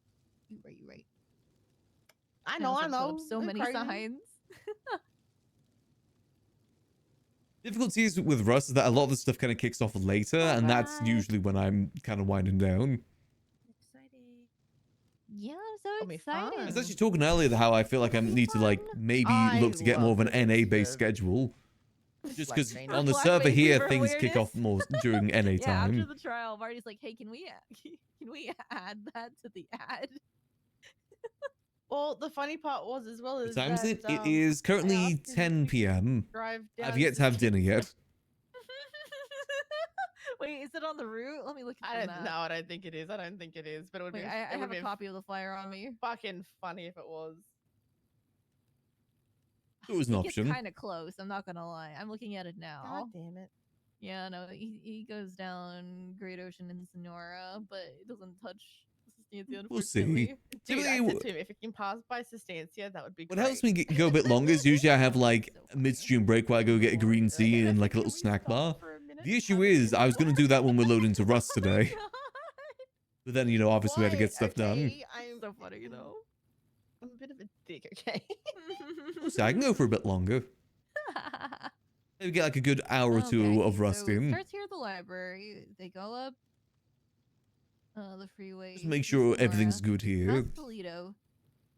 right. I know. So They're many crazy. signs. Difficulties with Rust is that a lot of the stuff kind of kicks off later, and that's usually when I'm kind of winding down. Yeah, I'm so excited. I was actually talking earlier how I feel like I need to like maybe look to get more of an NA-based schedule. Just because on the server here, things kick off more during NA Yeah, time. after the trial, Marty's like, "Hey, can we add that to the ad?" Well, the funny part was as well What as time is it? that, It is currently 10 p.m. drive I've down yet to have dinner yet. Wait, is it on the route? Let me look at I the don't map. know. I don't think it is. I don't think it is. But it would Wait, be. I it would have be a copy of the flyer on me. Fucking funny if it was. It was an option. It's kind of close. I'm not gonna lie. I'm looking at it now. God damn it. Yeah, no, he goes down Great Ocean and Sonora, but it doesn't touch Sustancia. We'll see. unfortunately. Dude, I Typically, said to him, if it can pass by Sustancia, that would be what great. helps me go a bit longer is usually I have like a midstream break where I go get a green tea and like a little snack bar. The issue is I was going to do that when we're loading to Rust today. But then, you know, obviously we had to get stuff done. I'm so funny, you know. I'm a bit of a dick, okay? So I can go for a bit longer. Maybe get like a good hour or two of Rust So it in. starts here at the library. They go up the freeway. Just make to sure Sonora, everything's good here. past Toledo,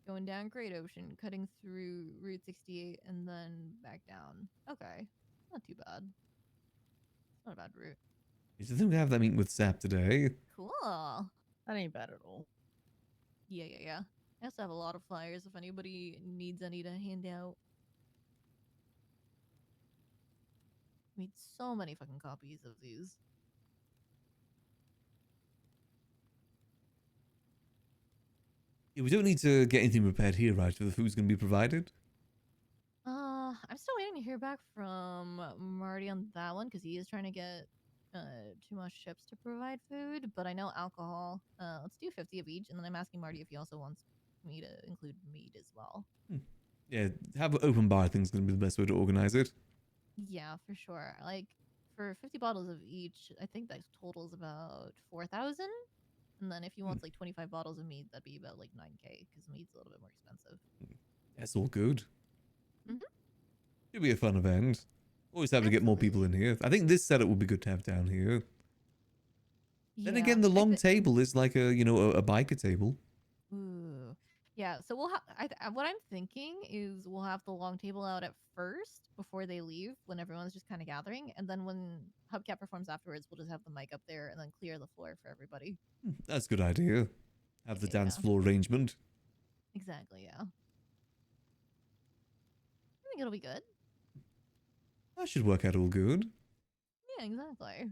going down Great Ocean, cutting through Route 68, and then back down. Okay, not too bad. Not a bad route. I think we have that meeting with Sap today. Cool. That ain't bad at all. Yeah. I also have a lot of flyers if anybody needs any to hand out. Made so many fucking copies of these. Yeah, we don't need to get anything prepared here, right? For the food's going to be provided. I'm still waiting to hear back from Marty on that one because he is trying to get 2 more ships to provide food. But I know alcohol. Let's do 50 of each, and then I'm asking Marty if he also wants me to include meat as well. Yeah, have an open bar thing's gonna be the best way to organize it. Yeah, for sure. Like for 50 bottles of each, I think that totals about 4,000. And then if you want like 25 bottles of meat, that'd be about like 9K because meat's a little bit more expensive. That's all good. Mhm. Should be a fun event. Always have to get more people in here. I think this setup would be good to have down here. Then Yeah, again, the I long thi- table is like a, you know, a biker table. Ooh. Yeah, so we'll have. What I'm thinking is we'll have the long table out at first before they leave, when everyone's just kind of gathering, and then when Hubcap performs afterwards, we'll just have the mic up there and then clear the floor for everybody. That's a good idea. Have the dance floor arrangement. Exactly. Yeah. I think it'll be good. That should work out all good. Yeah, exactly.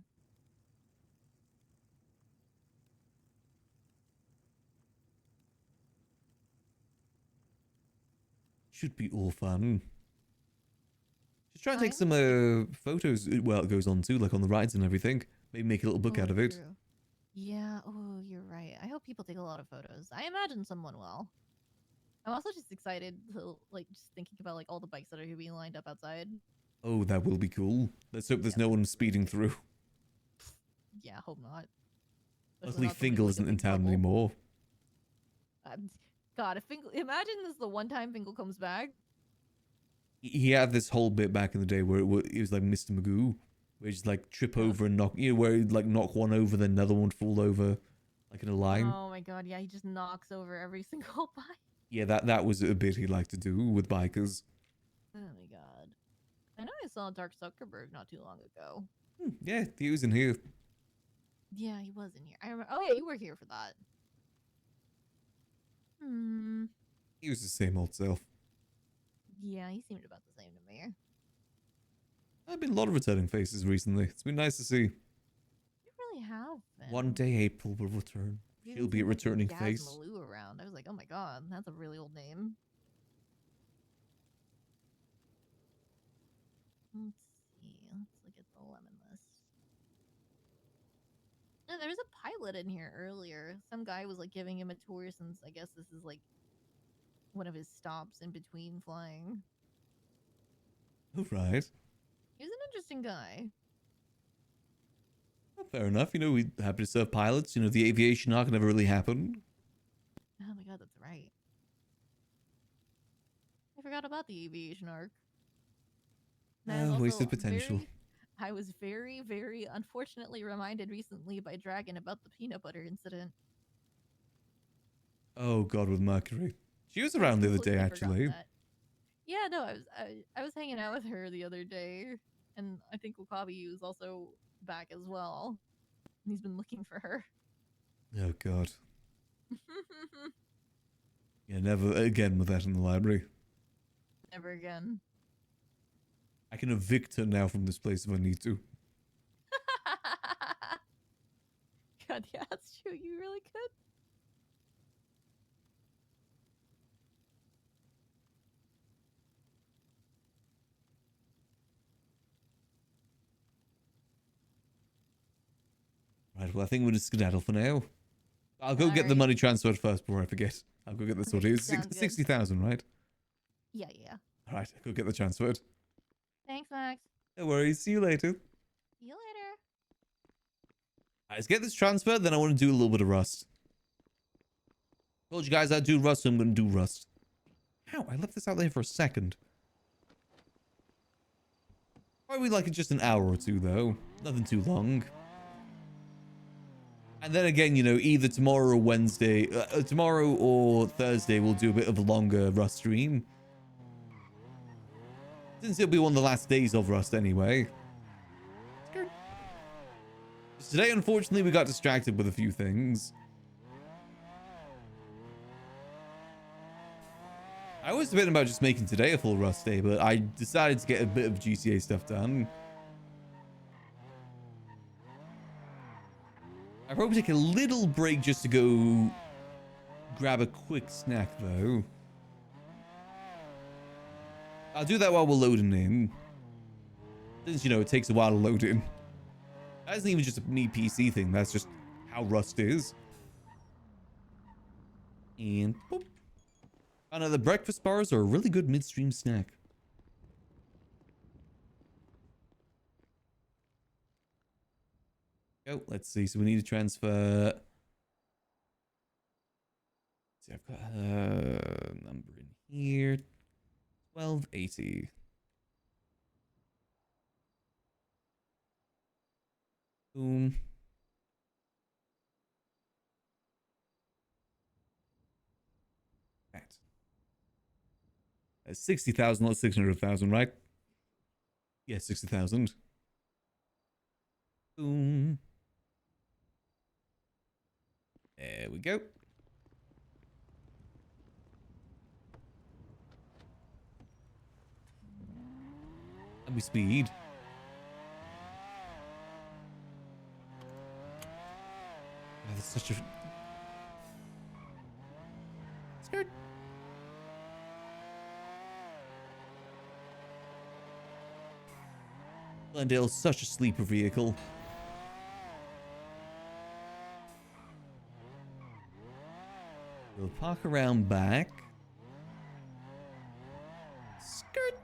Should be all fun. Just try and take I'm some photos while it goes on too, like on the rides and everything. Maybe make a little book out of it. True. Yeah. Oh, you're right. I hope people take a lot of photos. I imagine someone will. I'm also just excited to like just thinking about like all the bikes that are being lined up outside. Oh, that will be cool. Let's hope there's no one speeding through. Yeah, hope not. Especially Luckily, not somebody Fingal with, like, a isn't in big town bubble. anymore. God, if Fingal, imagine this the one time Fingal comes back. He had this whole bit back in the day where it was like Mr. Magoo, where he just like trip over and knock, you know, where he'd like knock one over, then another one would fall over, like in a line. Oh my god, yeah, he just knocks over every single bike. Yeah, that was a bit he liked to do with bikers. Oh my god. I know I saw Dark Zuckerberg not too long ago. Yeah, he was in here. Yeah, he was in here. I remember. Oh yeah, you were here for that. Hmm. He was the same old self. Yeah, he seemed about the same to me. I've been a lot of returning faces recently. It's been nice to see. You really have been. One day April will return. You She'll even be a seem like returning Gaz face. Malou around. I was like, oh my god, that's a really old name. Let's see. Let's look at the lemon list. No, there was a pilot in here earlier. Some guy was like giving him a tour since I guess this is like one of his stops in between flying. All right. He was an interesting guy. Fair enough. You know, we're happy to serve pilots. You know, the aviation arc never really happened. Oh my god, that's right. I forgot about the aviation arc. And I was also Wasted potential. I was very, very unfortunately reminded recently by Dragon about the peanut butter incident. Oh god, with Mercury. She was around the other day, Completely forgot actually. that. Yeah, no, I was hanging out with her the other day, and I think Wakabi was also back as well. And he's been looking for her. Oh god. Yeah, never again with that in the library. Never again. I can evict her now from this place if I need to. God, yeah, that's true. You really could. Right, well, I think we're just skedaddle for now. I'll go get the money transferred first before I forget. I'll go get the sorted. It's sounds good. 60,000, right? Yeah, yeah. All right, I'll go get the transferred. Thanks, Max. No worries. See you later. See you later. All right, let's get this transferred, then I want to do a little bit of Rust. Told you guys I'd do Rust, so I'm going to do Rust. Ow, I left this out there for a second. Probably like just an hour or two, though. Nothing too long. And then again, you know, either tomorrow or Wednesday, tomorrow or Thursday, we'll do a bit of a longer Rust stream. Since it'll be one of the last days of Rust anyway. Today, unfortunately, we got distracted with a few things. I was debating about just making today a full Rust day, but I decided to get a bit of GTA stuff done. I'll probably take a little break just to go grab a quick snack, though. I'll do that while we're loading in. Since, you know, it takes a while to load in. That isn't even just a me PC thing. That's just how Rust is. And boop. I know the breakfast bars are a really good midstream snack. Oh, let's see. So we need to transfer. See, I've got a number in here. 1280. Boom. Right. That's 60,000, not 600,000, right? Yeah, 60,000. Boom. There we go. And we speed. Oh, that's such a... Skirt. Glendale's such a sleeper vehicle. We'll park around back. Skirt.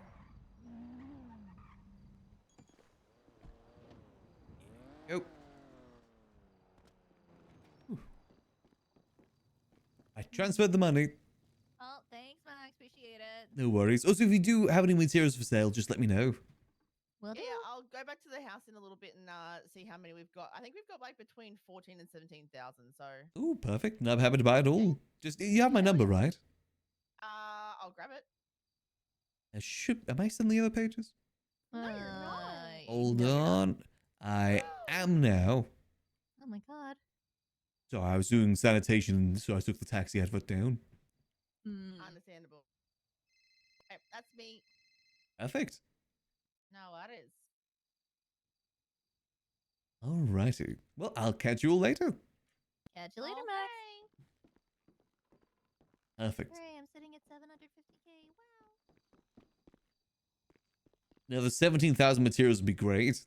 Go. Whew. I transferred the money. Oh, thanks, Max. Appreciate it. No worries. Also, if you do have any materials for sale, just let me know. Will do. Yeah, I'll go back to the house in a little bit and see how many we've got. I think we've got like between 14 and 17,000. So. Ooh, perfect. And I'm happy to buy it all. Just, you have my number, right? I'll grab it. Am I still in the other pages? No, you're not. Hold on. I am now. Oh my god. So I was doing sanitation, so I took the taxi advert down. Understandable. Okay, that's me. Perfect. No, that is. Alrighty. Well, I'll catch you all later. Catch you later, Max. Perfect. Hooray, I'm sitting at 750k. Wow. Now, the 17,000 materials would be great.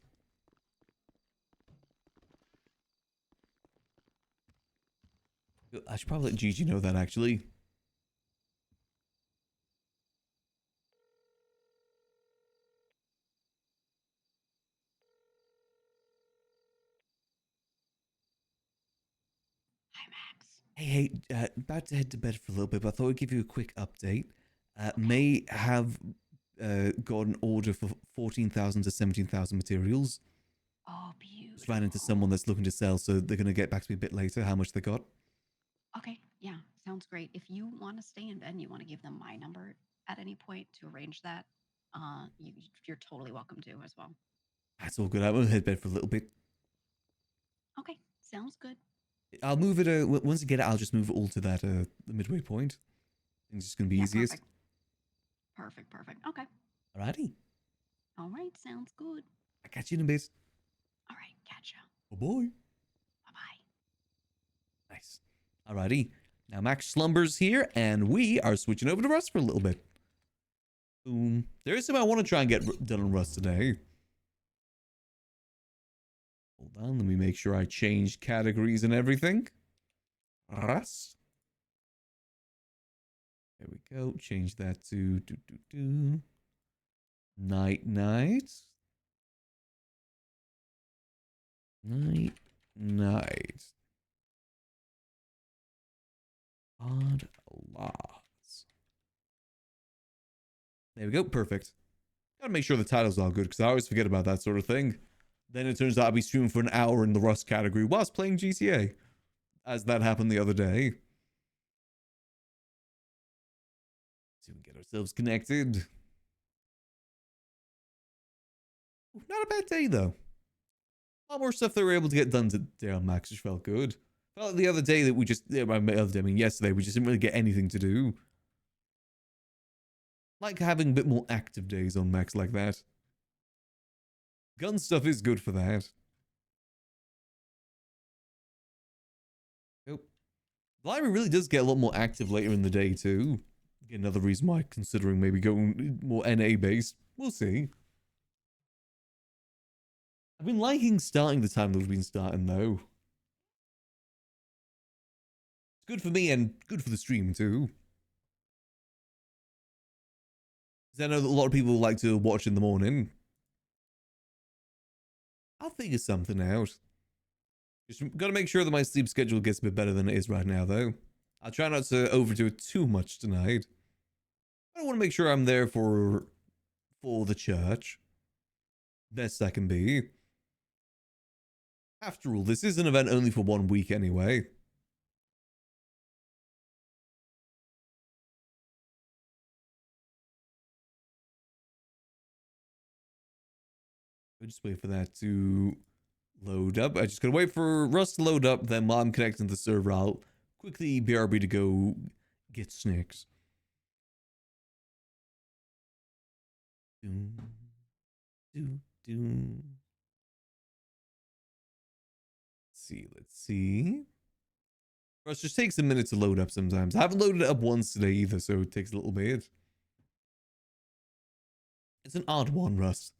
I should probably let Gigi know that, actually. Hey, about to head to bed for a little bit, but I thought I'd give you a quick update. May have got an order for 14,000 to 17,000 materials. Oh, beautiful. Just ran into someone that's looking to sell, so they're going to get back to me a bit later, how much they got. Okay, yeah, sounds great. If you want to stay in bed and you want to give them my number at any point to arrange that, you're totally welcome to as well. That's all good. I'm going to head to bed for a little bit. Okay, sounds good. I'll move it, once I get it, I'll just move it all to that, the midway point. I think it's just going to be easiest. Perfect. Okay. Alrighty. All right, sounds good. I'll catch you in a bit. All right, catch ya. Bye-bye. Bye-bye. Nice. Alrighty. Now Max Slumber's here, and we are switching over to Rust for a little bit. Boom. There is something I want to try and get done on Rust today. Hold on, let me make sure I change categories and everything. Rust. There we go. Change that to night. Night. Odd laws. There we go. Perfect. Gotta make sure the title's all good, because I always forget about that sort of thing. Then it turns out I'll be streaming for an hour in the Rust category whilst playing GTA. As that happened the other day. So we can get ourselves connected. Ooh, not a bad day, though. A lot more stuff they were able to get done today on Max, which felt good. Felt like the other day that we just... yesterday, we just didn't really get anything to do. Like having a bit more active days on Max like that. Gun stuff is good for that. Nope. The library really does get a lot more active later in the day too. Again, another reason why I'm considering maybe going more NA based. We'll see. I've been liking starting the time that we've been starting though. It's good for me and good for the stream too. Because I know that a lot of people like to watch in the morning. I'll figure something out. Just gotta make sure that my sleep schedule gets a bit better than it is right now, though. I'll try not to overdo it too much tonight. I want to make sure I'm there for the church. Best I can be. After all, this is an event only for 1 week anyway. We'll just wait for that to load up. I just gotta wait for Rust to load up, then while I'm connecting to the server, I'll quickly BRB to go get snacks. Let's see. Rust just takes a minute to load up sometimes. I haven't loaded it up once today either, so it takes a little bit. It's an odd one, Rust.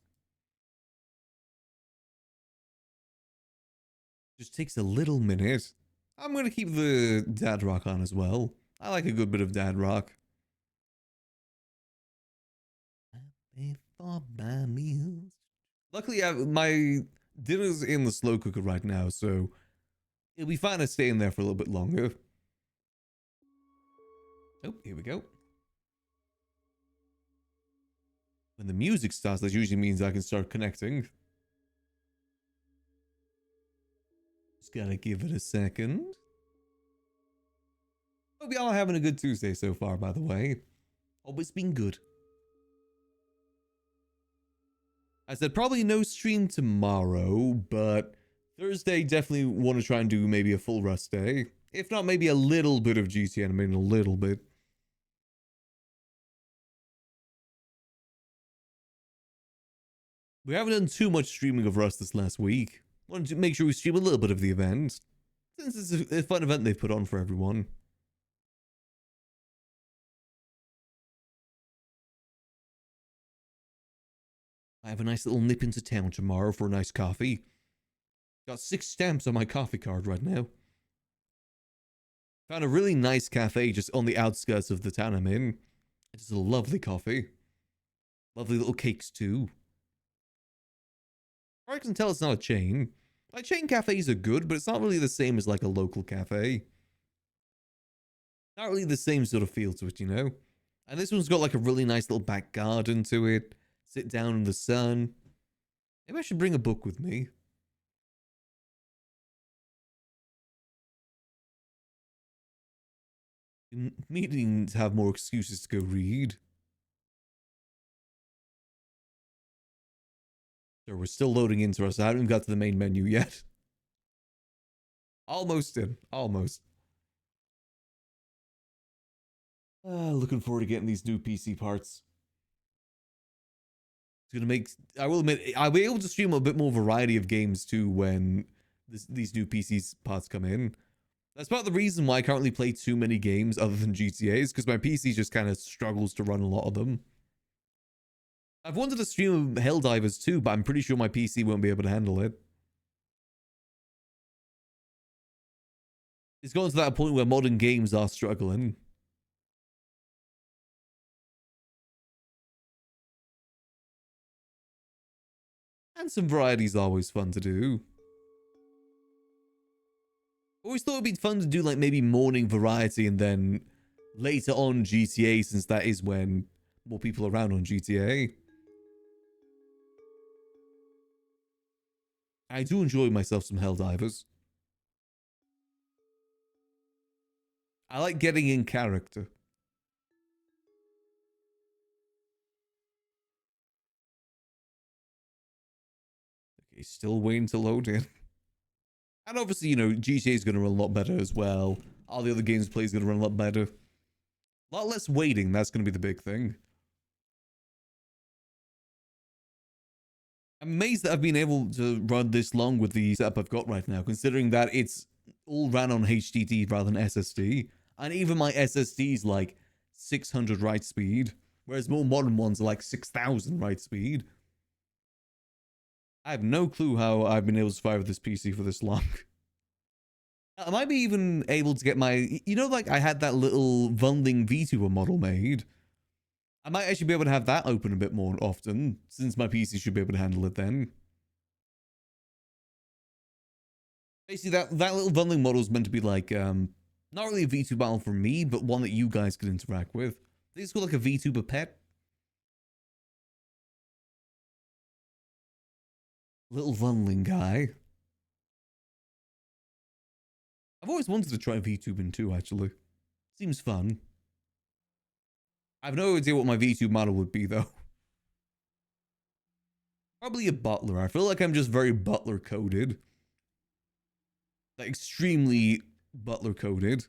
Just takes a little minute. I'm going to keep the dad rock on as well. I like a good bit of dad rock. For my meals. Luckily, my dinner's in the slow cooker right now, so it'll be fine to stay in there for a little bit longer. Oh, here we go. When the music starts, that usually means I can start connecting. Just gotta give it a second. Hope y'all are having a good Tuesday so far, by the way. Hope it's been good. I said probably no stream tomorrow, but Thursday definitely want to try and do maybe a full Rust day. If not, maybe a little bit of GTA, I mean a little bit. We haven't done too much streaming of Rust this last week. Wanted to make sure we stream a little bit of the event, since it's a fun event they've put on for everyone. I have a nice little nip into town tomorrow for a nice coffee. Got 6 stamps on my coffee card right now. Found a really nice cafe just on the outskirts of the town I'm in. It's a lovely coffee. Lovely little cakes too. I can tell it's not a chain. Like, chain cafes are good, but it's not really the same as like a local cafe. Not really the same sort of feel to it, you know? And this one's got like a really nice little back garden to it. Sit down in the sun. Maybe I should bring a book with me. Meetings have more excuses to go read. So we're still loading into us. I haven't even got to the main menu yet. Almost in. Almost. Looking forward to getting these new PC parts. It's gonna make. I will admit, I'll be able to stream a bit more variety of games too when these new PC parts come in. That's part of the reason why I currently play too many games other than GTA's, because my PC just kind of struggles to run a lot of them. I've wanted to stream Helldivers too, but I'm pretty sure my PC won't be able to handle it. It's gotten to that point where modern games are struggling. And some variety is always fun to do. Always thought it'd be fun to do like maybe morning variety and then later on GTA, since that is when more people are around on GTA. I do enjoy myself some Helldivers. I like getting in character. Okay, still waiting to load in. And obviously, you know, GTA is going to run a lot better as well. All the other games play is going to run a lot better. A lot less waiting, that's going to be the big thing. I'm amazed that I've been able to run this long with the setup I've got right now, considering that it's all ran on HDD rather than SSD. And even my SSD is like 600 write speed, whereas more modern ones are like 6,000 write speed. I have no clue how I've been able to survive with this PC for this long. I might be even able to get my... You know, like I had that little Vunding VTuber model made. I might actually be able to have that open a bit more often, since my PC should be able to handle it then. Basically, that little bundling model is meant to be like, not really a VTuber battle for me, but one that you guys could interact with. I think it's called like a VTuber pet. Little bundling guy. I've always wanted to try VTubing too, actually. Seems fun. I have no idea what my VTube model would be, though. Probably a butler. I feel like I'm just very butler coded. Like, extremely butler coded.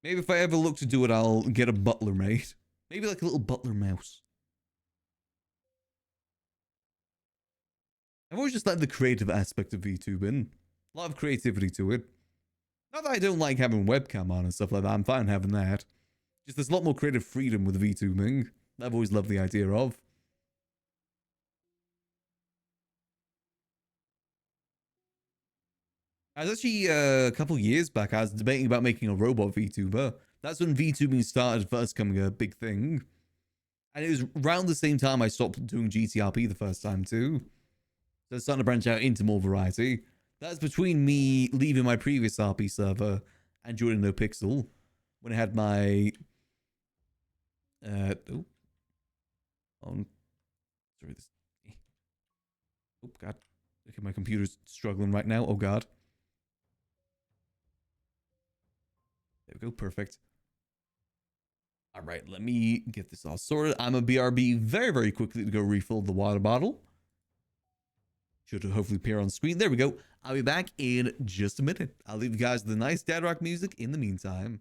Maybe if I ever look to do it, I'll get a butler made. Maybe like a little butler mouse. I've always just liked the creative aspect of VTubing. A lot of creativity to it. Not that I don't like having webcam on and stuff like that. I'm fine having that. Just there's a lot more creative freedom with VTubing. I've always loved the idea of. I was actually, a couple years back, I was debating about making a robot VTuber. That's when VTubing started first becoming a big thing. And it was around the same time I stopped doing GTRP the first time too. So it's starting to branch out into more variety. That's between me leaving my previous RP server and joining NoPixel. When I had my... oh. Sorry, this... Oh, God. Okay, my computer's struggling right now. Oh, God. There we go. Perfect. All right, let me get this all sorted. I'm a BRB very, very quickly to go refill the water bottle. Should hopefully appear on screen. There we go. I'll be back in just a minute. I'll leave you guys with the nice dad rock music in the meantime.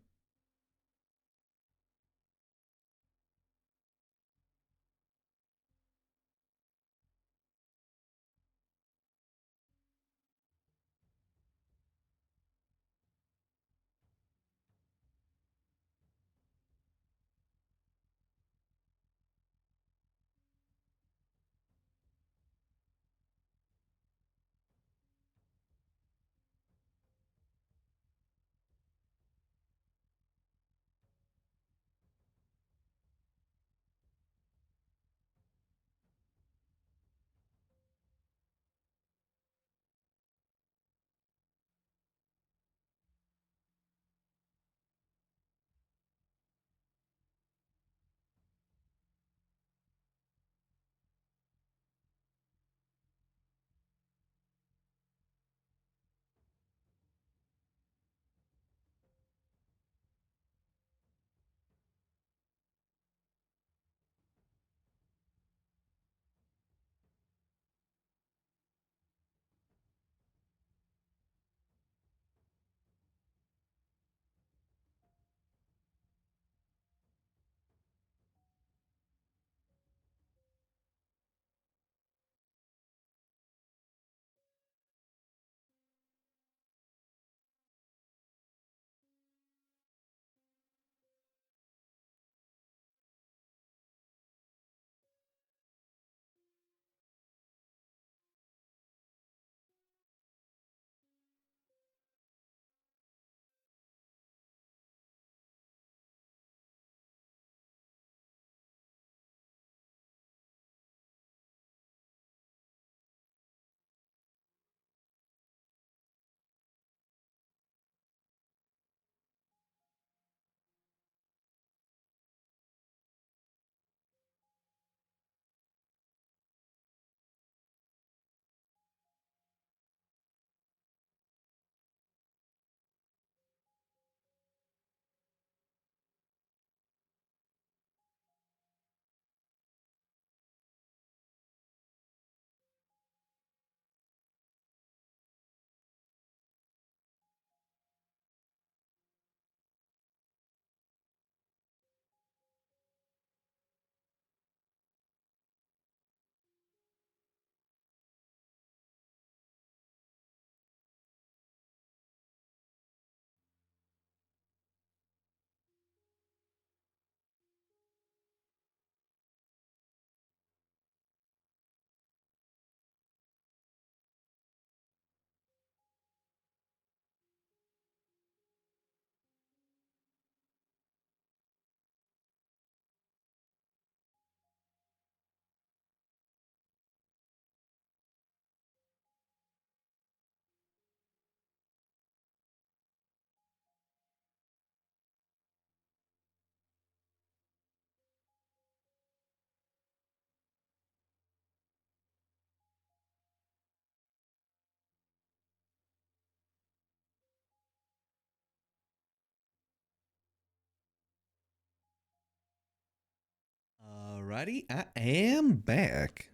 Alrighty, I am back.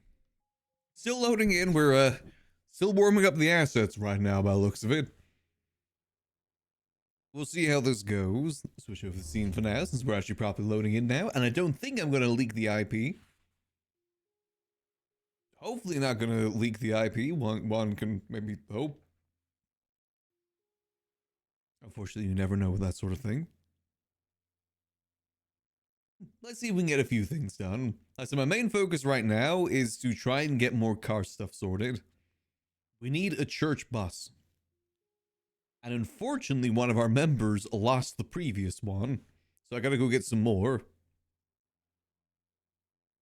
Still loading in. We're still warming up the assets right now by the looks of it. We'll see how this goes. Switch over the scene for now since we're actually properly loading in now. And I don't think I'm going to leak the IP. Hopefully not going to leak the IP. One can maybe hope. Unfortunately, you never know with that sort of thing. Let's see if we can get a few things done. So my main focus right now is to try and get more car stuff sorted. We need a church bus. And unfortunately, one of our members lost the previous one. So I gotta go get some more.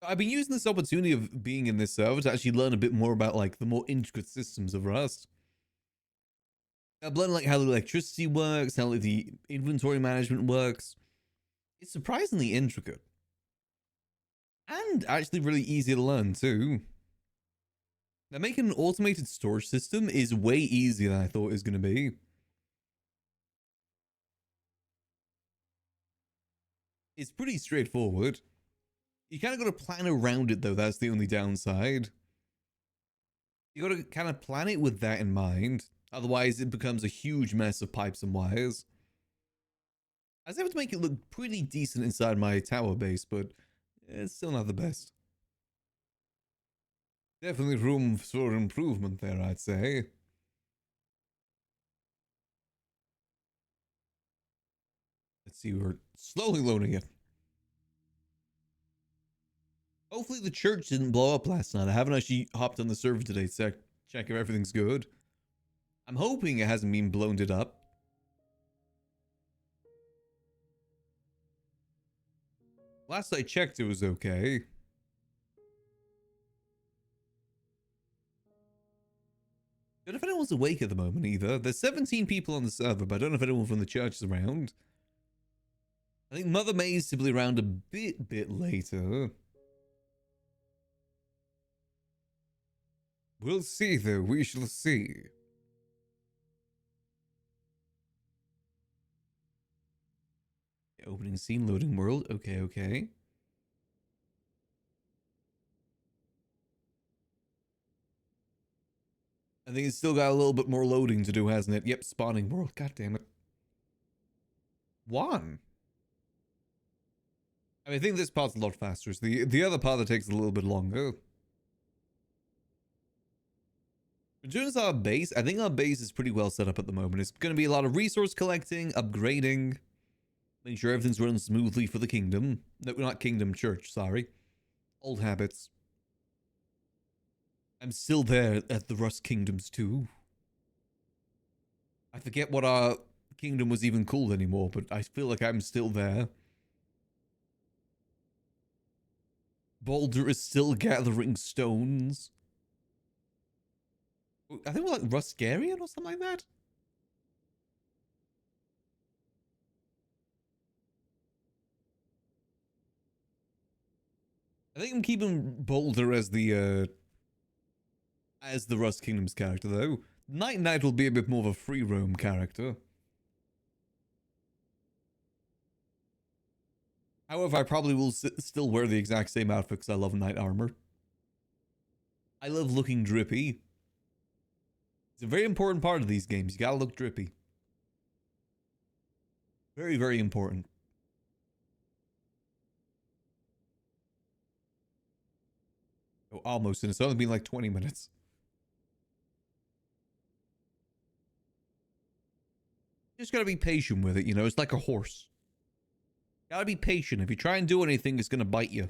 I've been using this opportunity of being in this server to actually learn a bit more about like the more intricate systems of Rust. I've learned like how the electricity works, how like, the inventory management works. It's surprisingly intricate. And actually really easy to learn too. Now making an automated storage system is way easier than I thought it was going to be. It's pretty straightforward. You kind of got to plan around it though, that's the only downside. You got to kind of plan it with that in mind. Otherwise it becomes a huge mess of pipes and wires. I was able to make it look pretty decent inside my tower base, but it's still not the best. Definitely room for improvement there, I'd say. Let's see, we're slowly loading it. Hopefully the church didn't blow up last night. I haven't actually hopped on the server today to check if everything's good. I'm hoping it hasn't been blown it up. Last I checked, it was okay. Don't know if anyone's awake at the moment either. There's 17 people on the server, but I don't know if anyone from the church is around. I think Mother May's typically around a bit later. We'll see though, we shall see. Opening scene, loading world. Okay, okay. I think it's still got a little bit more loading to do, hasn't it? Yep, spawning world. God damn it. One. I mean, I think this part's a lot faster. It's the other part that takes a little bit longer. In terms of our base, I think our base is pretty well set up at the moment. It's going to be a lot of resource collecting, upgrading. Make sure everything's running smoothly for the kingdom. No, not kingdom, church, sorry. Old habits. I'm still there at the Rust Kingdoms too. I forget what our kingdom was even called anymore, but I feel like I'm still there. Boulder is still gathering stones. I think we're like Rustgarian or something like that. I think I'm keeping Boulder as the Rust Kingdoms character though. Night Knight will be a bit more of a free roam character. However, I probably will still wear the exact same outfit because I love knight armor. I love looking drippy. It's a very important part of these games. You gotta look drippy. Very, very important. Oh, almost, and it's only been like 20 minutes. Just gotta be patient with it, you know? It's like a horse. Gotta be patient. If you try and do anything, it's gonna bite you.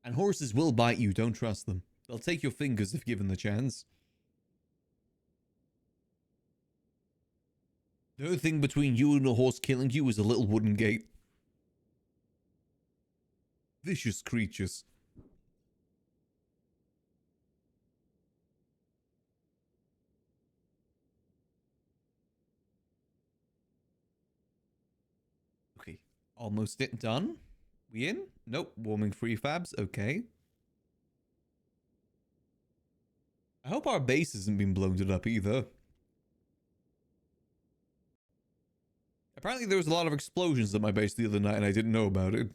And horses will bite you, don't trust them. They'll take your fingers if given the chance. The only thing between you and a horse killing you is a little wooden gate. Vicious creatures. Okay, almost done. We in? Nope, warming prefabs, okay. I hope our base hasn't been blown up either. Apparently there was a lot of explosions at my base the other night and I didn't know about it.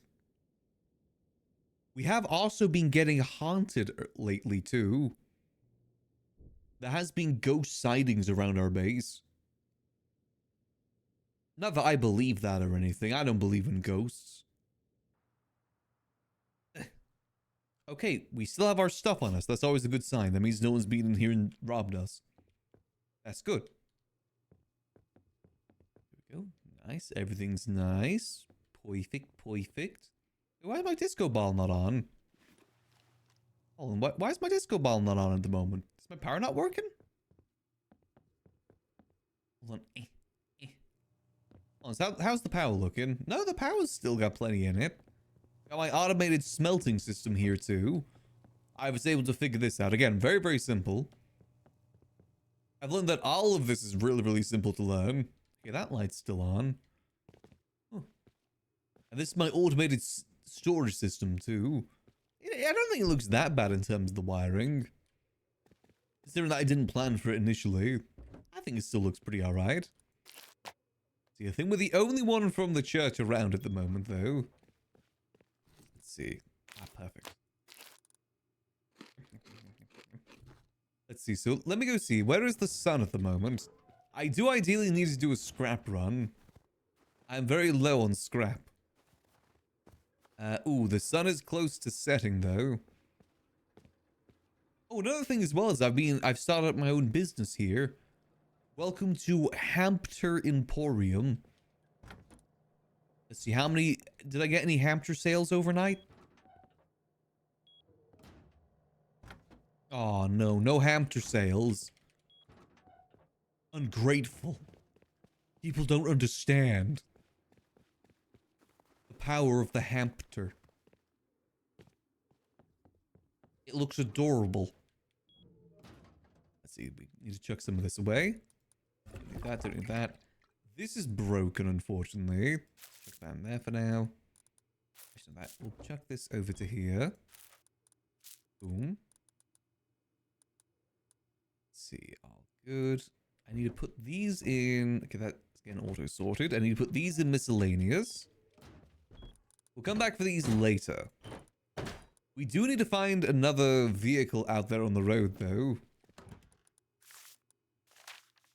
We have also been getting haunted lately too. There has been ghost sightings around our base. Not that I believe that or anything. I don't believe in ghosts. Okay, we still have our stuff on us. That's always a good sign. That means no one's been in here and robbed us. That's good. There we go. Nice. Everything's nice. Perfect. Perfect. Why is my disco ball not on? Hold on. Why is my disco ball not on at the moment? Is my power not working? Hold on. Oh, so how's the power looking? No, the power's still got plenty in it. Got my automated smelting system here too. I was able to figure this out. Again, very, very simple. I've learned that all of this is really, really simple to learn. Okay, that light's still on. Oh. And this is my automated storage system too. I don't think it looks that bad in terms of the wiring. Considering that I didn't plan for it initially. I think it still looks pretty alright. See, I think we're the only one from the church around at the moment though. Let's see. Ah, perfect. Let's see. So let me go see. Where is the sun at the moment? I do ideally need to do a scrap run. I'm very low on scrap. Ooh, the sun is close to setting though. Oh, another thing as well is I've started up my own business here. Welcome to Hampter Emporium. Let's see, how many... Did I get any Hampter sales overnight? Oh, no. No Hampter sales. Ungrateful. People don't understand the power of the Hampter. It looks adorable. Let's see, we need to chuck some of this away. Don't need that, don't need that. This is broken, unfortunately. Chuck that in there for now. We'll chuck this over to here. Boom. Let's see, all good. I need to put these in... Okay, that's getting auto-sorted. I need to put these in miscellaneous. We'll come back for these later. We do need to find another vehicle out there on the road, though.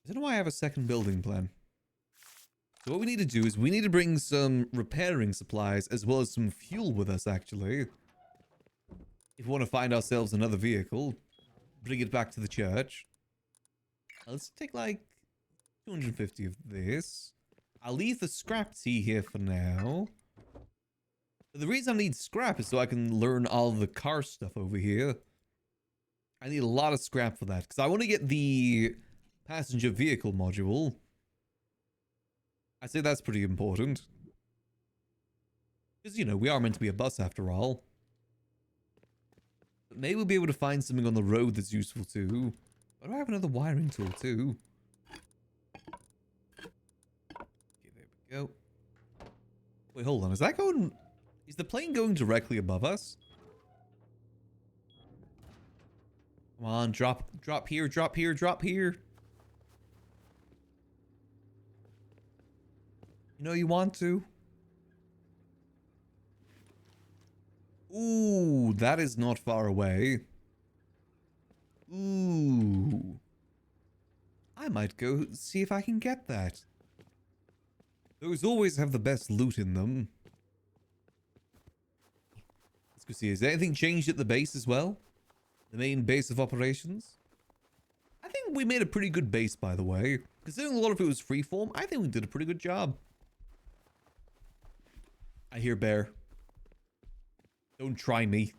I don't know why I have a second building plan. So what we need to do is we need to bring some repairing supplies as well as some fuel with us, actually. If we want to find ourselves another vehicle, bring it back to the church. Let's take like 250 of this. I'll leave the scrap tea here for now. But the reason I need scrap is so I can learn all the car stuff over here. I need a lot of scrap for that because I want to get the passenger vehicle module. I'd say that's pretty important. Because, you know, we are meant to be a bus after all. But maybe we'll be able to find something on the road that's useful too. But do I have another wiring tool too? Okay, there we go. Wait, hold on. Is that going... Is the plane going directly above us? Come on, drop here, drop here, drop here. You know you want to. Ooh, that is not far away. Ooh. I might go see if I can get that. Those always have the best loot in them. Let's go see. Has anything changed at the base as well? The main base of operations? I think we made a pretty good base, by the way. Considering a lot of it was freeform, I think we did a pretty good job. I hear bear. Don't try me.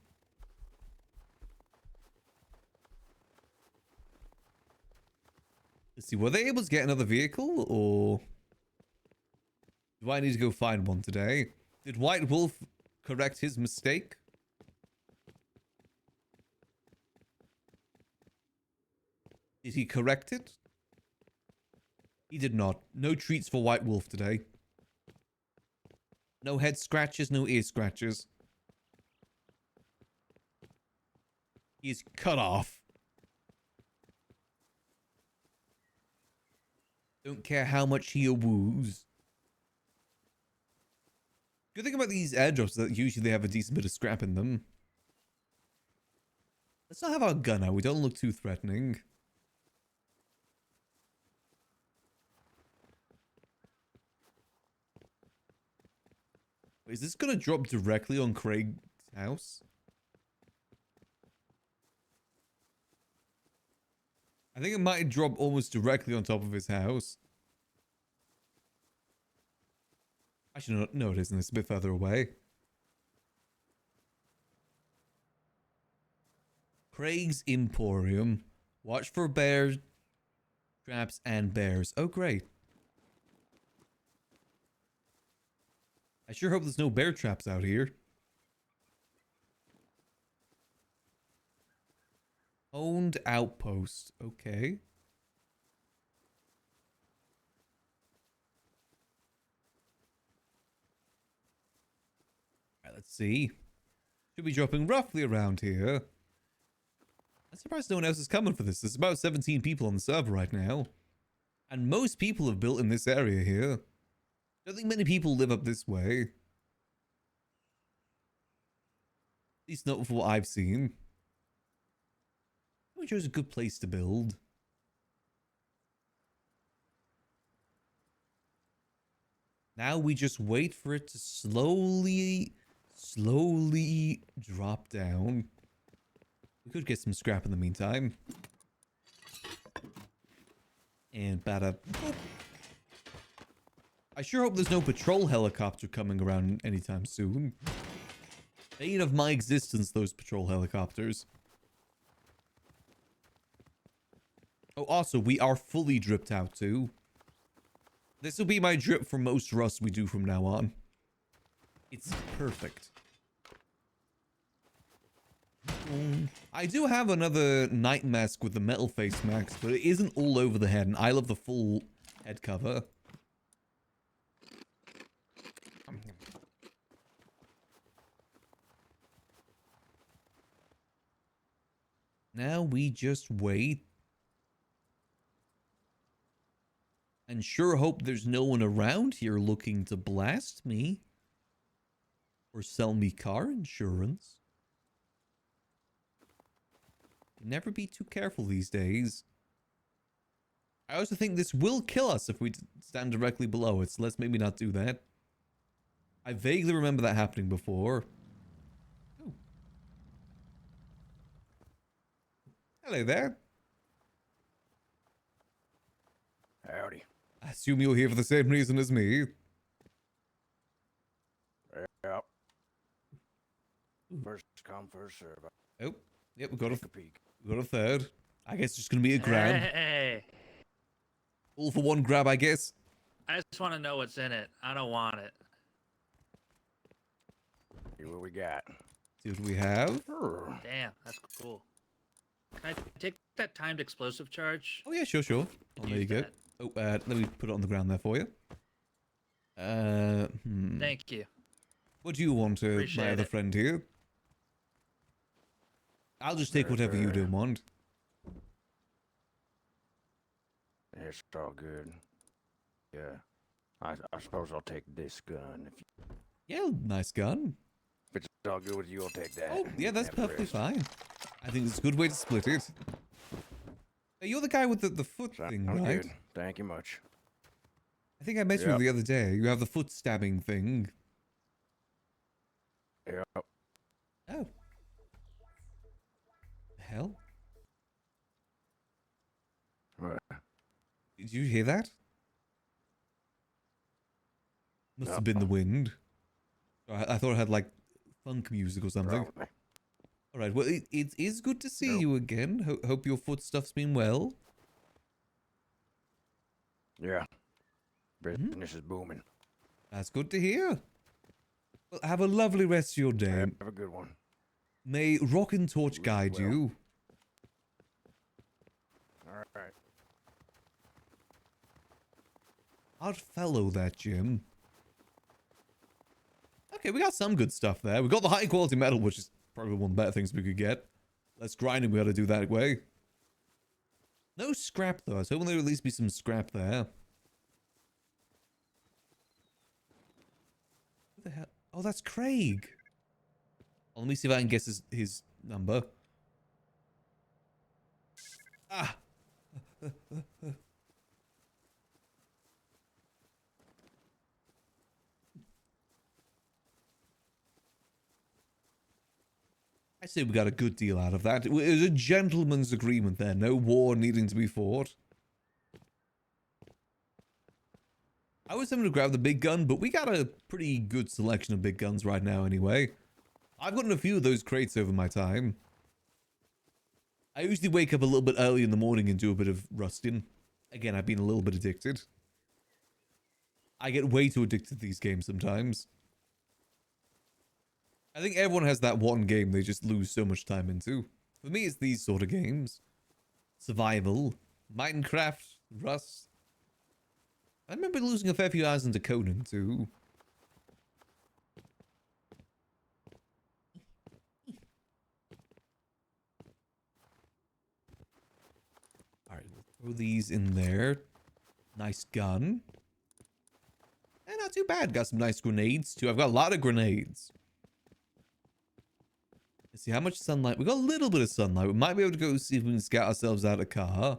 Let's see, were they able to get another vehicle, or... Do I need to go find one today? Did White Wolf correct his mistake? Did he correct it? He did not. No treats for White Wolf today. No head scratches, no ear scratches. He's cut off. Don't care how much he woos. Good thing about these airdrops is that usually they have a decent bit of scrap in them. Let's not have our gun out. We don't look too threatening. Wait, is this gonna drop directly on Craig's house? I think it might drop almost directly on top of his house. Actually, no, it isn't. It's a bit further away. Craig's Emporium. Watch for bears, traps, and bears. Oh, great. I sure hope there's no bear traps out here. Owned outpost. Okay. Alright, let's see. Should be dropping roughly around here. I'm surprised no one else is coming for this. There's about 17 people on the server right now. And most people have built in this area here. Don't think many people live up this way. At least not for what I've seen. I chose a good place to build. Now we just wait for it to slowly drop down. We could get some scrap in the meantime. And bada. Boop. I sure hope there's no patrol helicopter coming around anytime soon. Bane of my existence, those patrol helicopters. Oh, also, we are fully dripped out too. This will be my drip for most rust we do from now on. It's perfect. I do have another night mask with the metal face mask, but it isn't all over the head, and I love the full head cover. Now we just wait. And sure hope there's no one around here looking to blast me. Or sell me car insurance. Never be too careful these days. I also think this will kill us if we stand directly below it, so let's maybe not do that. I vaguely remember that happening before. Ooh. Hello there. Howdy. I assume you're here for the same reason as me. Yep. First come, first serve. Oh, yep, we got Take a peek. We got a third. I guess it's just gonna be a grab. Hey, All for one grab, I guess. I just want to know what's in it. I don't want it. See what we got. See what we have. Damn, that's cool. Can I take that timed explosive charge? Oh yeah, sure. Oh, there you go. that. Oh, let me put it on the ground there for you. Thank you. What do you want, my Appreciate other it. friend here? I'll just take whatever you do want. It's all good. Yeah. I suppose I'll take this gun. If Yeah, nice gun. it's all good with you, I'll take that. Oh, yeah, that's Have the perfectly rest. fine. I think it's a good way to split it. Hey, you're the guy with the foot thing, Sounds right? good. Thank you much. I think I met you Yep. the other day. You have the foot stabbing thing. Yep. Oh. The hell? What? Did you hear that? Must have been the wind. I thought it had like funk music or something. Probably. All right. Well, it is good to see you again. Hope your foot stuff's been well. Yeah. Business is booming. That's good to hear. Well, have a lovely rest of your day. Have a good one. May Rock and Torch guide well. you. All right. Odd fellow, that Jim. Okay, we got some good stuff there. We got the high quality metal, which is probably one of the better things we could get. Less grinding we got to do that way. No scrap though. I was hoping there would at least be some scrap there. Who the hell? Oh, that's Craig. Well, let me see if I can guess his number. Ah. I say we got a good deal out of that. It was a gentleman's agreement there. No war needing to be fought. I was having to grab the big gun, but we got a pretty good selection of big guns right now anyway. I've gotten a few of those crates over my time. I usually wake up a little bit early in the morning and do a bit of rusting. Again, I've been a little bit addicted. I get way too addicted to these games sometimes. I think everyone has that one game they just lose so much time into. For me, it's these sort of games. Survival. Minecraft. Rust. I remember losing a fair few hours into Conan, too. Alright, we'll throw these in there. Nice gun. And not too bad. Got some nice grenades, too. I've got a lot of grenades. Let's see how much sunlight. We got a little bit of sunlight. We might be able to go see if we can scout ourselves out a car.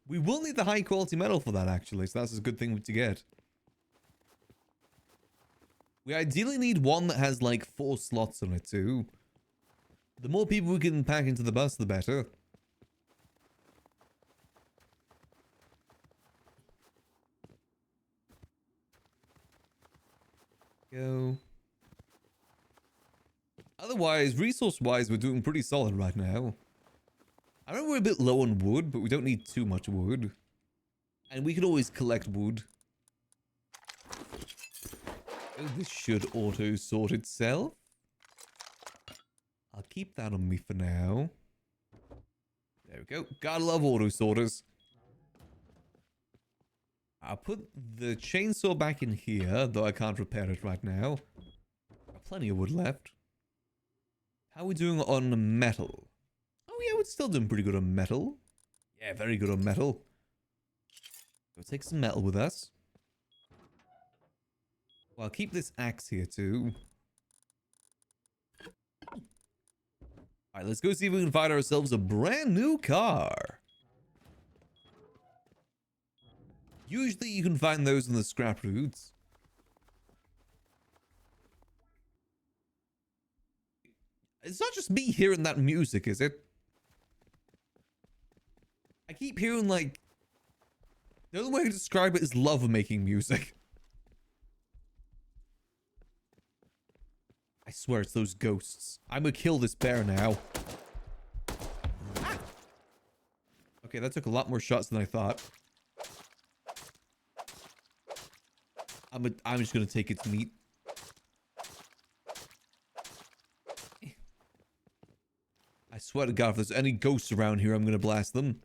We will need the high quality metal for that, actually, so that's a good thing to get. We ideally need one that has like 4 slots on it too. The more people we can pack into the bus, the better. Go. Otherwise, resource-wise, we're doing pretty solid right now. I know we're a bit low on wood, but we don't need too much wood. And we can always collect wood. Oh, this should auto-sort itself. I'll keep that on me for now. There we go. Gotta love auto-sorters. I'll put the chainsaw back in here, though I can't repair it right now. Got plenty of wood left. How are we doing on metal? Oh yeah, we're still doing pretty good on metal. Yeah, very good on metal. Go take some metal with us. Well, I'll keep this axe here too. Alright, let's go see if we can find ourselves a brand new car. Usually you can find those in the scrap routes. It's not just me hearing that music, is it? I keep hearing like... The only way to describe it is love-making music. I swear it's those ghosts. I'm gonna kill this bear now. Ah! Okay, that took a lot more shots than I thought. I'm just gonna take its meat. I swear to God, if there's any ghosts around here, I'm gonna blast them.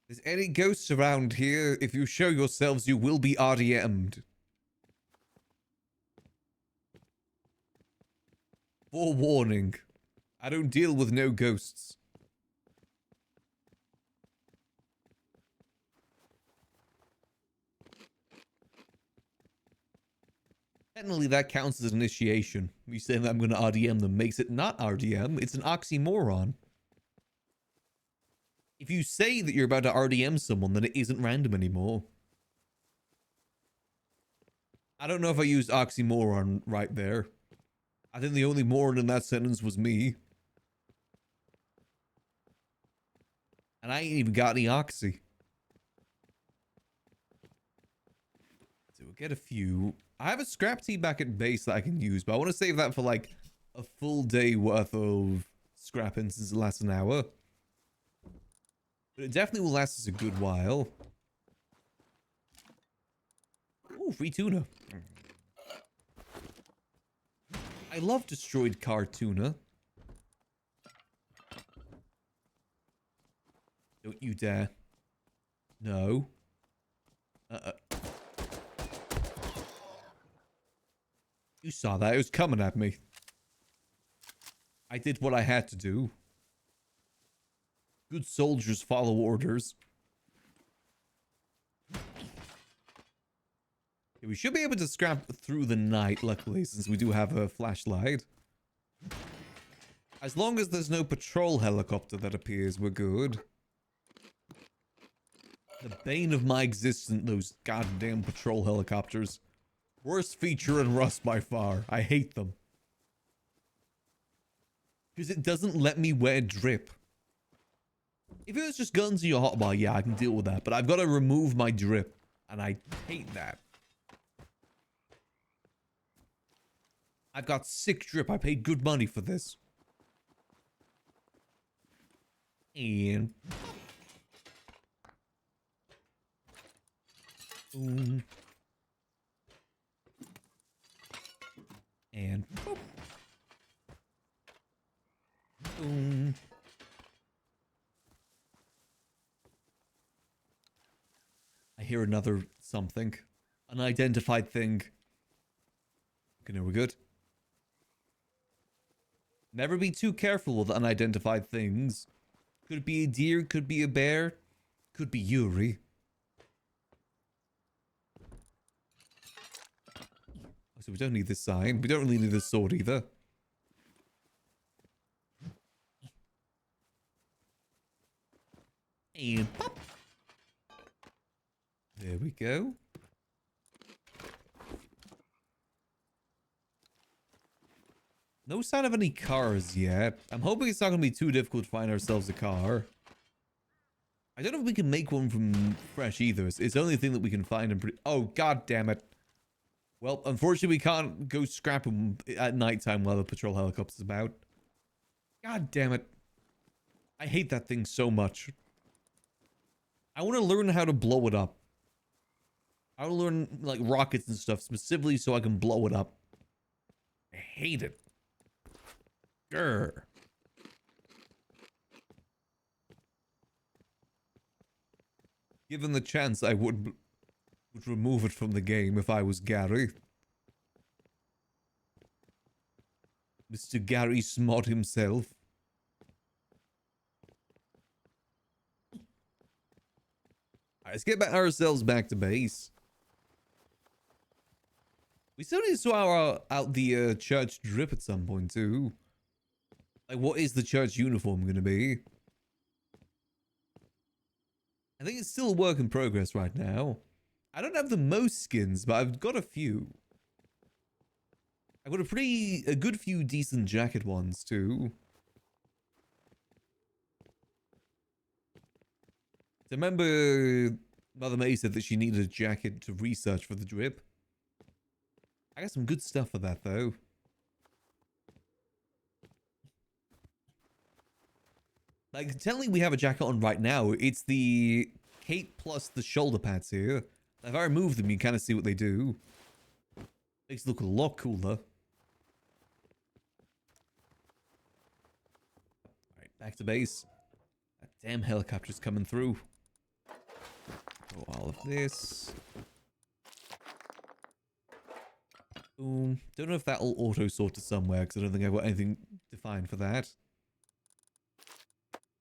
If there's any ghosts around here, if you show yourselves, you will be RDM'd. Forewarning. I don't deal with no ghosts. Technically, that counts as an initiation. Me saying that I'm going to RDM them makes it not RDM. It's an oxymoron. If you say that you're about to RDM someone, then it isn't random anymore. I don't know if I used oxymoron right there. I think the only moron in that sentence was me. And I ain't even got any oxy. So we'll get a few. I have a scrap tea back at base that I can use, but I want to save that for like a full day worth of scrapping since it lasts an hour. But it definitely will last us a good while. Ooh, free tuna. I love destroyed car tuna. Don't you dare. No. You saw that. It was coming at me. I did what I had to do. Good soldiers follow orders. Okay, we should be able to scrap through the night, luckily, since we do have a flashlight. As long as there's no patrol helicopter that appears, we're good. The bane of my existence, those goddamn patrol helicopters. Worst feature in Rust by far. I hate them. Because it doesn't let me wear drip. If it was just guns in your hotbar, yeah, I can deal with that. But I've got to remove my drip. And I hate that. I've got sick drip. I paid good money for this. And... boom. And... boop. Boom. I hear another something. Unidentified thing. Okay, now we're good. Never be too careful with unidentified things. Could be a deer, could be a bear, could be Yuri. So we don't need this sign. We don't really need this sword either. And pop. There we go. No sign of any cars yet. I'm hoping it's not going to be too difficult to find ourselves a car. I don't know if we can make one from fresh either. It's the only thing that we can find. Oh, god damn it. Well, unfortunately, we can't go scrap them at nighttime while the patrol helicopter's about. God damn it. I hate that thing so much. I want to learn how to blow it up. I want to learn, like, rockets and stuff specifically so I can blow it up. I hate it. Grr. Given the chance, I would remove it from the game if I was Gary. Mr. Gary Smod himself. Alright, let's get ourselves back to base. We still need to sort out the church drip at some point too. Like, what is the church uniform going to be? I think it's still a work in progress right now. I don't have the most skins, but I've got a few. I've got a good few decent jacket ones too. I remember Mother May said that she needed a jacket to research for the drip. I got some good stuff for that though. Like, technically we have a jacket on right now. It's the cape plus the shoulder pads here. If I remove them, you kind of see what they do. Makes it look a lot cooler. Alright, back to base. That damn helicopter's coming through. Oh, all of this. Boom. Don't know if that'll auto-sort to somewhere, because I don't think I've got anything defined for that.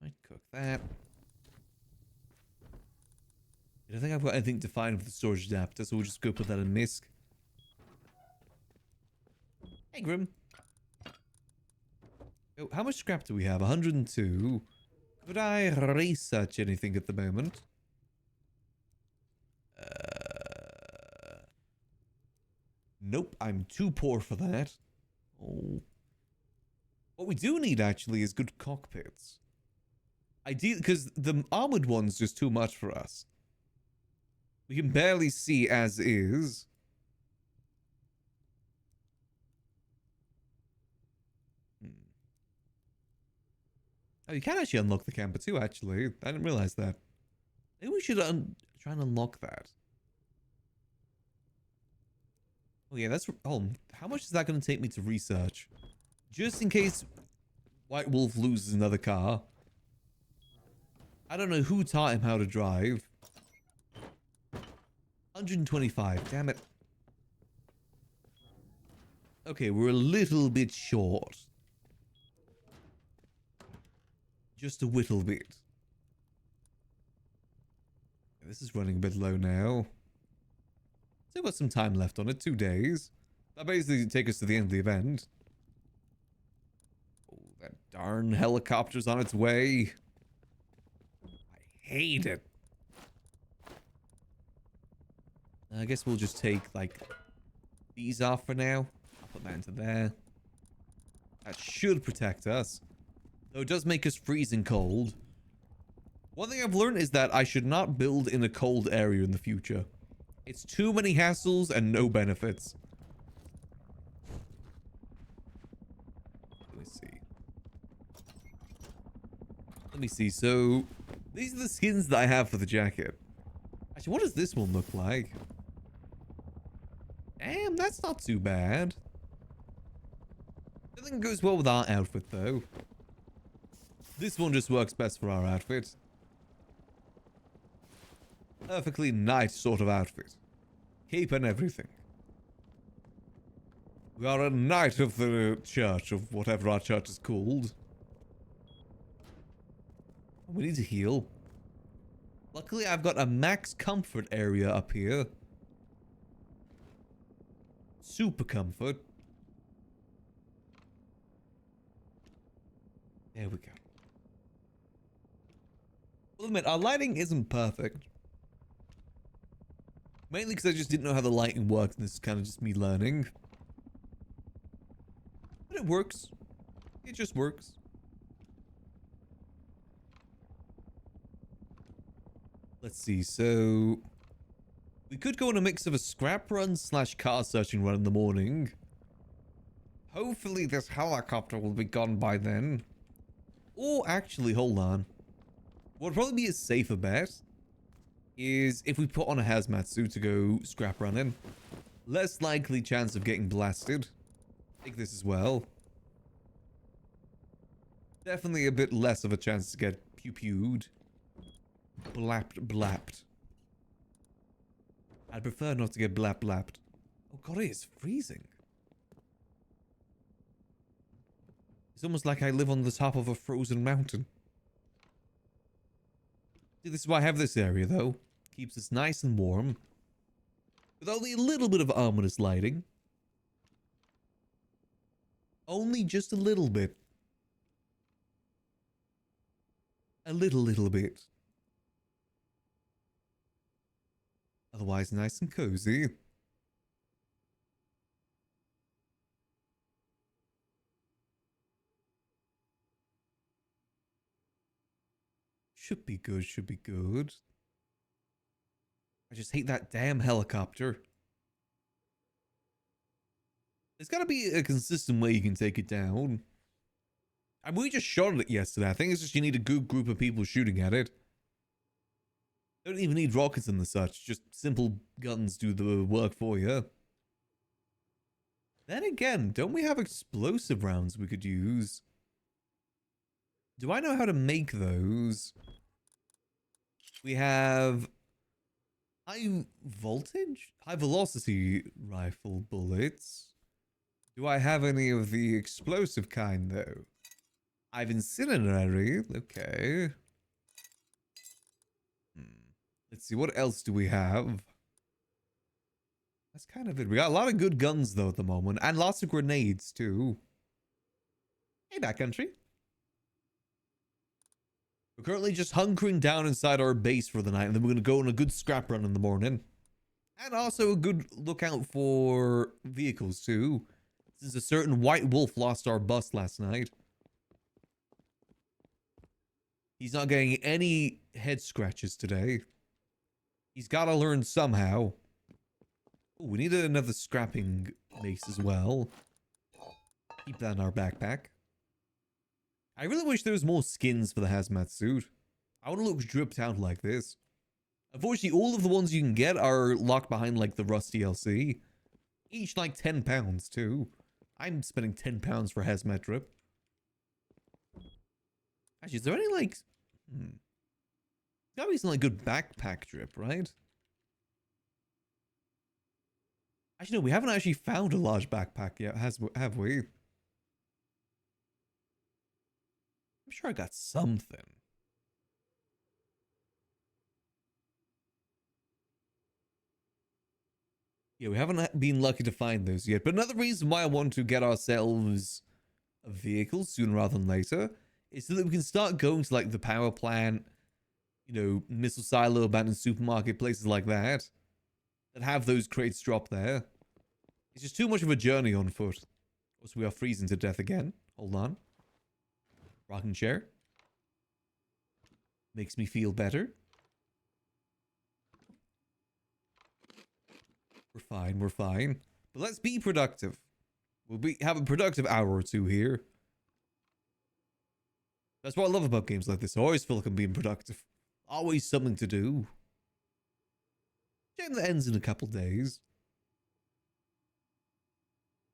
Might cook that. I don't think I've got anything defined for the storage adapter, so we'll just go put that in MISC. Hey, Grim. Oh, how much scrap do we have? 102. Could I research anything at the moment? Nope, I'm too poor for that. Oh. What we do need, actually, is good cockpits. Because the armored one's just too much for us. We can barely see as is. Oh, you can actually unlock the camper too, actually. I didn't realize that. Maybe we should try and unlock that. Oh yeah, that's... Oh, how much is that going to take me to research? Just in case White Wolf loses another car. I don't know who taught him how to drive. 125, damn it. Okay, we're a little bit short. Just a whittle bit. This is running a bit low now. Still got some time left on it, 2 days. That basically take us to the end of the event. Oh, that darn helicopter's on its way. I hate it. I guess we'll just take, like, these off for now. I'll put that into there. That should protect us. Though it does make us freezing cold. One thing I've learned is that I should not build in a cold area in the future. It's too many hassles and no benefits. Let me see. Let me see. So, these are the skins that I have for the jacket. Actually, what does this one look like? Damn, that's not too bad. I think it goes well with our outfit, though. This one just works best for our outfit. Perfectly nice sort of outfit. Cape and everything. We are a knight of the church, of whatever our church is called. We need to heal. Luckily, I've got a max comfort area up here. Super comfort. There we go. I'll admit, our lighting isn't perfect. Mainly because I just didn't know how the lighting works, and this is kind of just me learning. But it works. It just works. Let's see, so... we could go on a mix of a scrap run / car searching run in the morning. Hopefully this helicopter will be gone by then. Or actually, hold on. What would probably be a safer bet is if we put on a hazmat suit to go scrap running. Less likely chance of getting blasted. Take this as well. Definitely a bit less of a chance to get pew-pewed. Blapped. I'd prefer not to get blapped. Oh god, it is freezing. It's almost like I live on the top of a frozen mountain. See, this is why I have this area, though. Keeps us nice and warm. With only a little bit of ominous lighting. Only just a little bit. A little bit. Otherwise, nice and cozy. Should be good. I just hate that damn helicopter. There's gotta be a consistent way you can take it down. And we just shot at it yesterday. I think it's just you need a good group of people shooting at it. Don't even need rockets and the such. Just simple guns do the work for you. Then again, don't we have explosive rounds we could use? Do I know how to make those? We have high velocity rifle bullets. Do I have any of the explosive kind though? I've incendiary. Okay. Let's see, what else do we have? That's kind of it. We got a lot of good guns though at the moment, and lots of grenades too. Hey, backcountry. We're currently just hunkering down inside our base for the night, and then we're going to go on a good scrap run in the morning. And also a good lookout for vehicles too, since a certain white wolf lost our bus last night. He's not getting any head scratches today. He's got to learn somehow. Oh, we need another scrapping mace as well. Keep that in our backpack. I really wish there was more skins for the hazmat suit. I want to look dripped out like this. Unfortunately, all of the ones you can get are locked behind like the Rust DLC. Each like £10 too. I'm spending £10 for hazmat drip. Actually, is there any like... There's gotta be some like good backpack drip, right? Actually, no, we haven't actually found a large backpack yet, have we? I'm sure I got something. Yeah, we haven't been lucky to find those yet. But another reason why I want to get ourselves a vehicle sooner rather than later is so that we can start going to like the power plant, you know, missile silo, abandoned supermarket, places like that. than have those crates drop there. It's just too much of a journey on foot. Or we are freezing to death again. Hold on. Rocking chair. Makes me feel better. We're fine, we're fine. But let's be productive. We'll have a productive hour or two here. That's what I love about games like this. I always feel like I'm being productive. Always something to do. Game that ends in a couple days.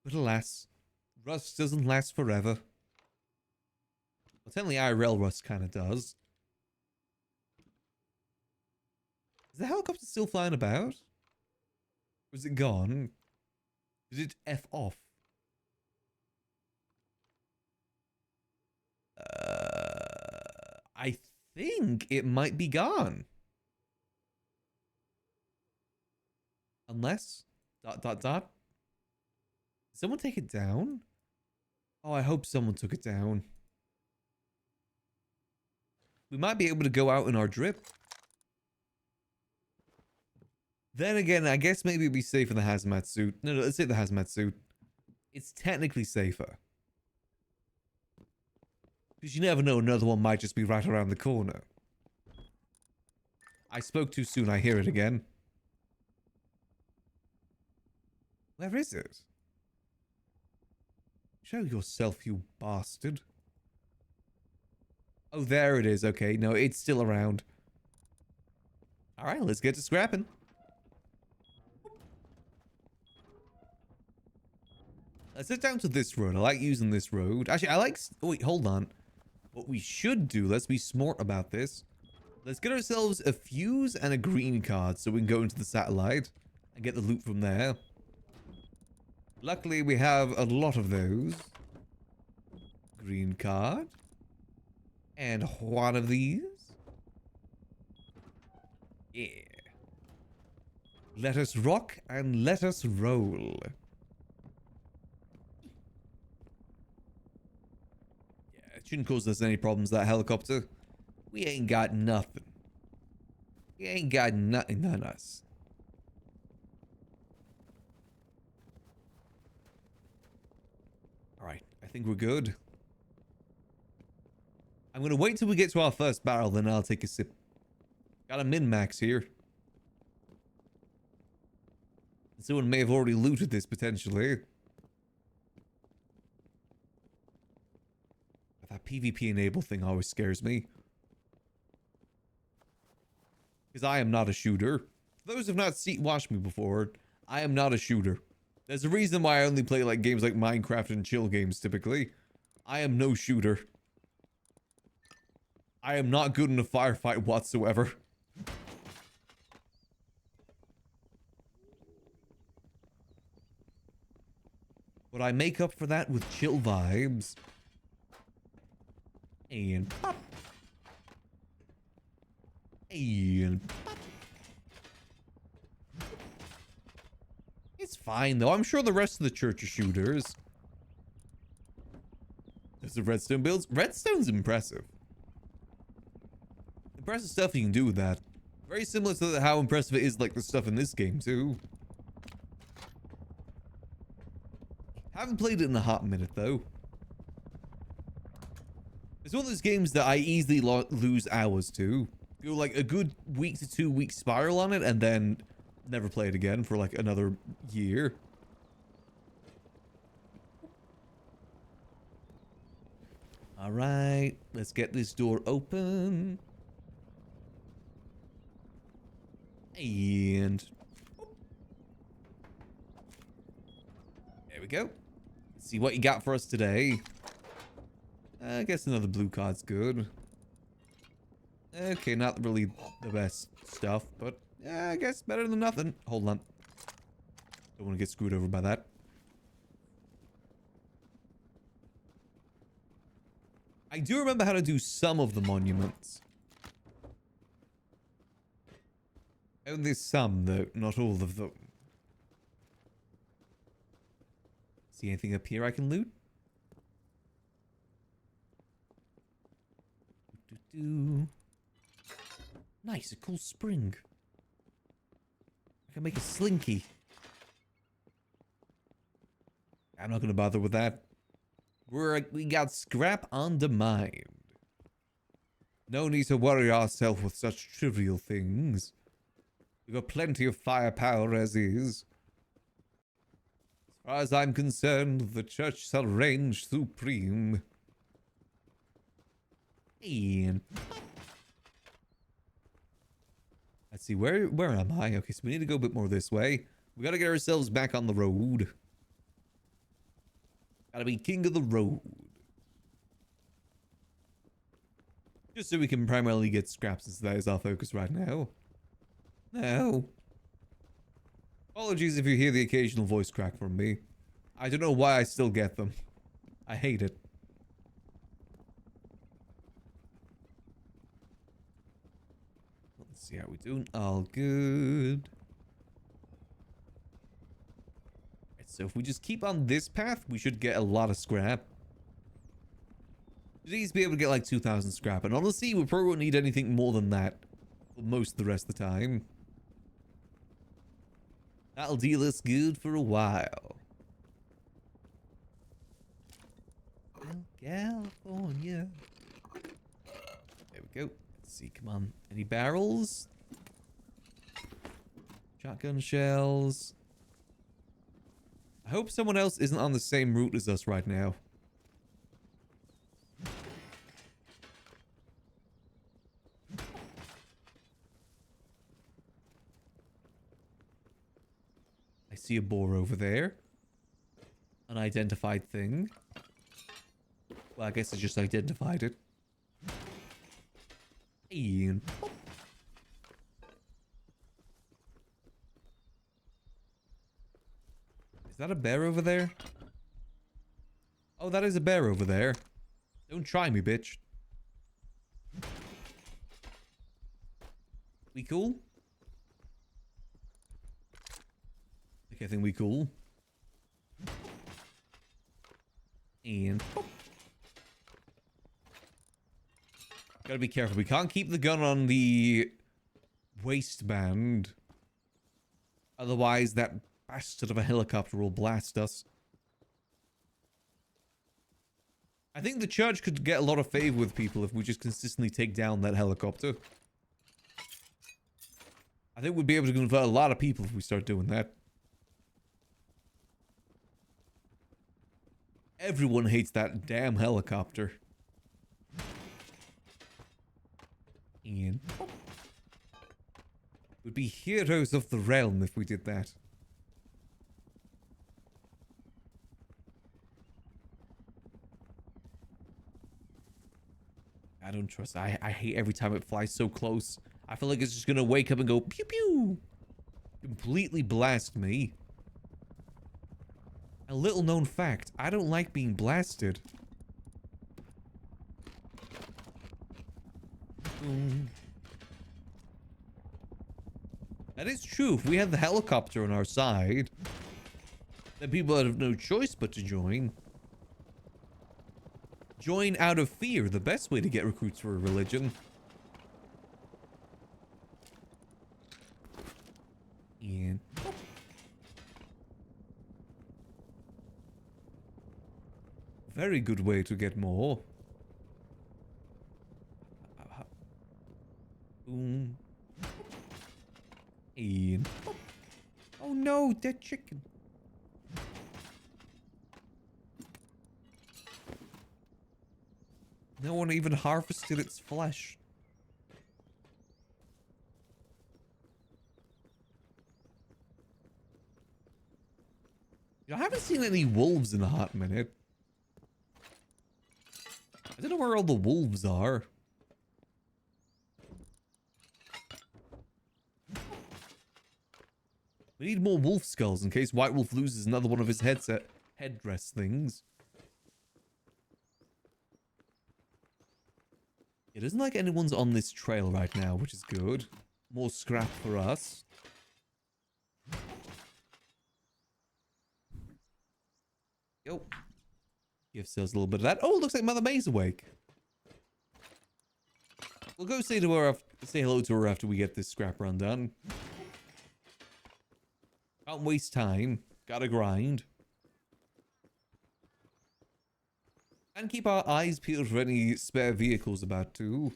But alas, Rust doesn't last forever. Well, technically IRL Rust kind of does. Is the helicopter still flying about? Or is it gone? Did it F off? I think it might be gone. Unless... ... Did someone take it down? Oh, I hope someone took it down. We might be able to go out in our drip. Then again, I guess maybe it'd be safer in the hazmat suit. No, let's say the hazmat suit. It's technically safer. Because you never know, another one might just be right around the corner. I spoke too soon, I hear it again. Where is it? Show yourself, you bastard. Oh, there it is. Okay, no, it's still around. Alright, let's get to scrapping. Let's head down to this road. I like using this road. Actually, I like... Oh, wait, hold on. What we should do, let's be smart about this. Let's get ourselves a fuse and a green card so we can go into the satellite and get the loot from there. Luckily, we have a lot of those. Green card. And one of these. Yeah. Let us rock and let us roll. Yeah, it shouldn't cause us any problems, that helicopter. We ain't got nothing. We ain't got nothing on us. Alright, I think we're good. I'm gonna wait till we get to our first barrel, then I'll take a sip. Got a min-max here. Someone may have already looted this, potentially. But that PvP enable thing always scares me. Because I am not a shooter. For those who have not watched me before, I am not a shooter. There's a reason why I only play like games like Minecraft and chill games typically. I am no shooter. I am not good in a firefight whatsoever. But I make up for that with chill vibes. And pop. And pop. It's fine though. I'm sure the rest of the church are shooters. There's the redstone builds. Redstone's impressive. Impressive stuff you can do with that. Very similar to how impressive it is like the stuff in this game too. Haven't played it in a hot minute though. It's one of those games that I easily lose hours to. Go like a good week to 2 week spiral on it and then never play it again for like another year. Alright, let's get this door open. And there we go. Let's see what you got for us today. I guess another blue card's good. Okay, not really the best stuff, but yeah, I guess better than nothing. Hold on. Don't want to get screwed over by that. I do remember how to do some of the monuments. Only some, though, not all of them. See anything up here I can loot? Nice, a cool spring. can make a slinky. I'm not gonna bother with that. We got scrap on the mind. No need to worry ourselves with such trivial things. We got plenty of firepower as is. As far as I'm concerned, the church shall reign supreme. And let's see, where am I? Okay, so we need to go a bit more this way. We gotta get ourselves back on the road. Gotta be king of the road. Just so we can primarily get scraps, since that is our focus right now. No. Apologies if you hear the occasional voice crack from me. I don't know why I still get them. I hate it. Let's see how we're doing. All good. Right, so if we just keep on this path, we should get a lot of scrap. Should easily be able to get like 2,000 scrap. And honestly, we probably won't need anything more than that for most of the rest of the time. That'll deal us good for a while. California. There we go. Let's see, come on. Any barrels? Shotgun shells. I hope someone else isn't on the same route as us right now. I see a boar over there. Unidentified thing. Well, I guess I just identified it. Ian. Is that a bear over there? Oh, that is a bear over there. Don't try me, bitch. We cool? Okay, I think we cool. And gotta be careful. We can't keep the gun on the waistband. Otherwise, that bastard of a helicopter will blast us. I think the church could get a lot of favor with people if we just consistently take down that helicopter. I think we'd be able to convert a lot of people if we start doing that. Everyone hates that damn helicopter. And we'd be heroes of the realm if we did that. I don't trust. I hate every time it flies so close. I feel like it's just gonna wake up and go pew pew. Completely blast me. A little known fact, I don't like being blasted. Boom. That is true. If we had the helicopter on our side, then people would have no choice but to join. Join out of fear, the best way to get recruits for a religion. And very good way to get more. Boom. And oh no, dead chicken. No one even harvested its flesh. I haven't seen any wolves in a hot minute. I don't know where all the wolves are. We need more wolf skulls in case White Wolf loses another one of his headdress things. It isn't like anyone's on this trail right now, which is good. More scrap for us. Yo. Gives us a little bit of that. Oh, it looks like Mother May's awake. We'll go say to her, say hello to her after we get this scrap run done. Can't waste time. Gotta grind. And keep our eyes peeled for any spare vehicles about too.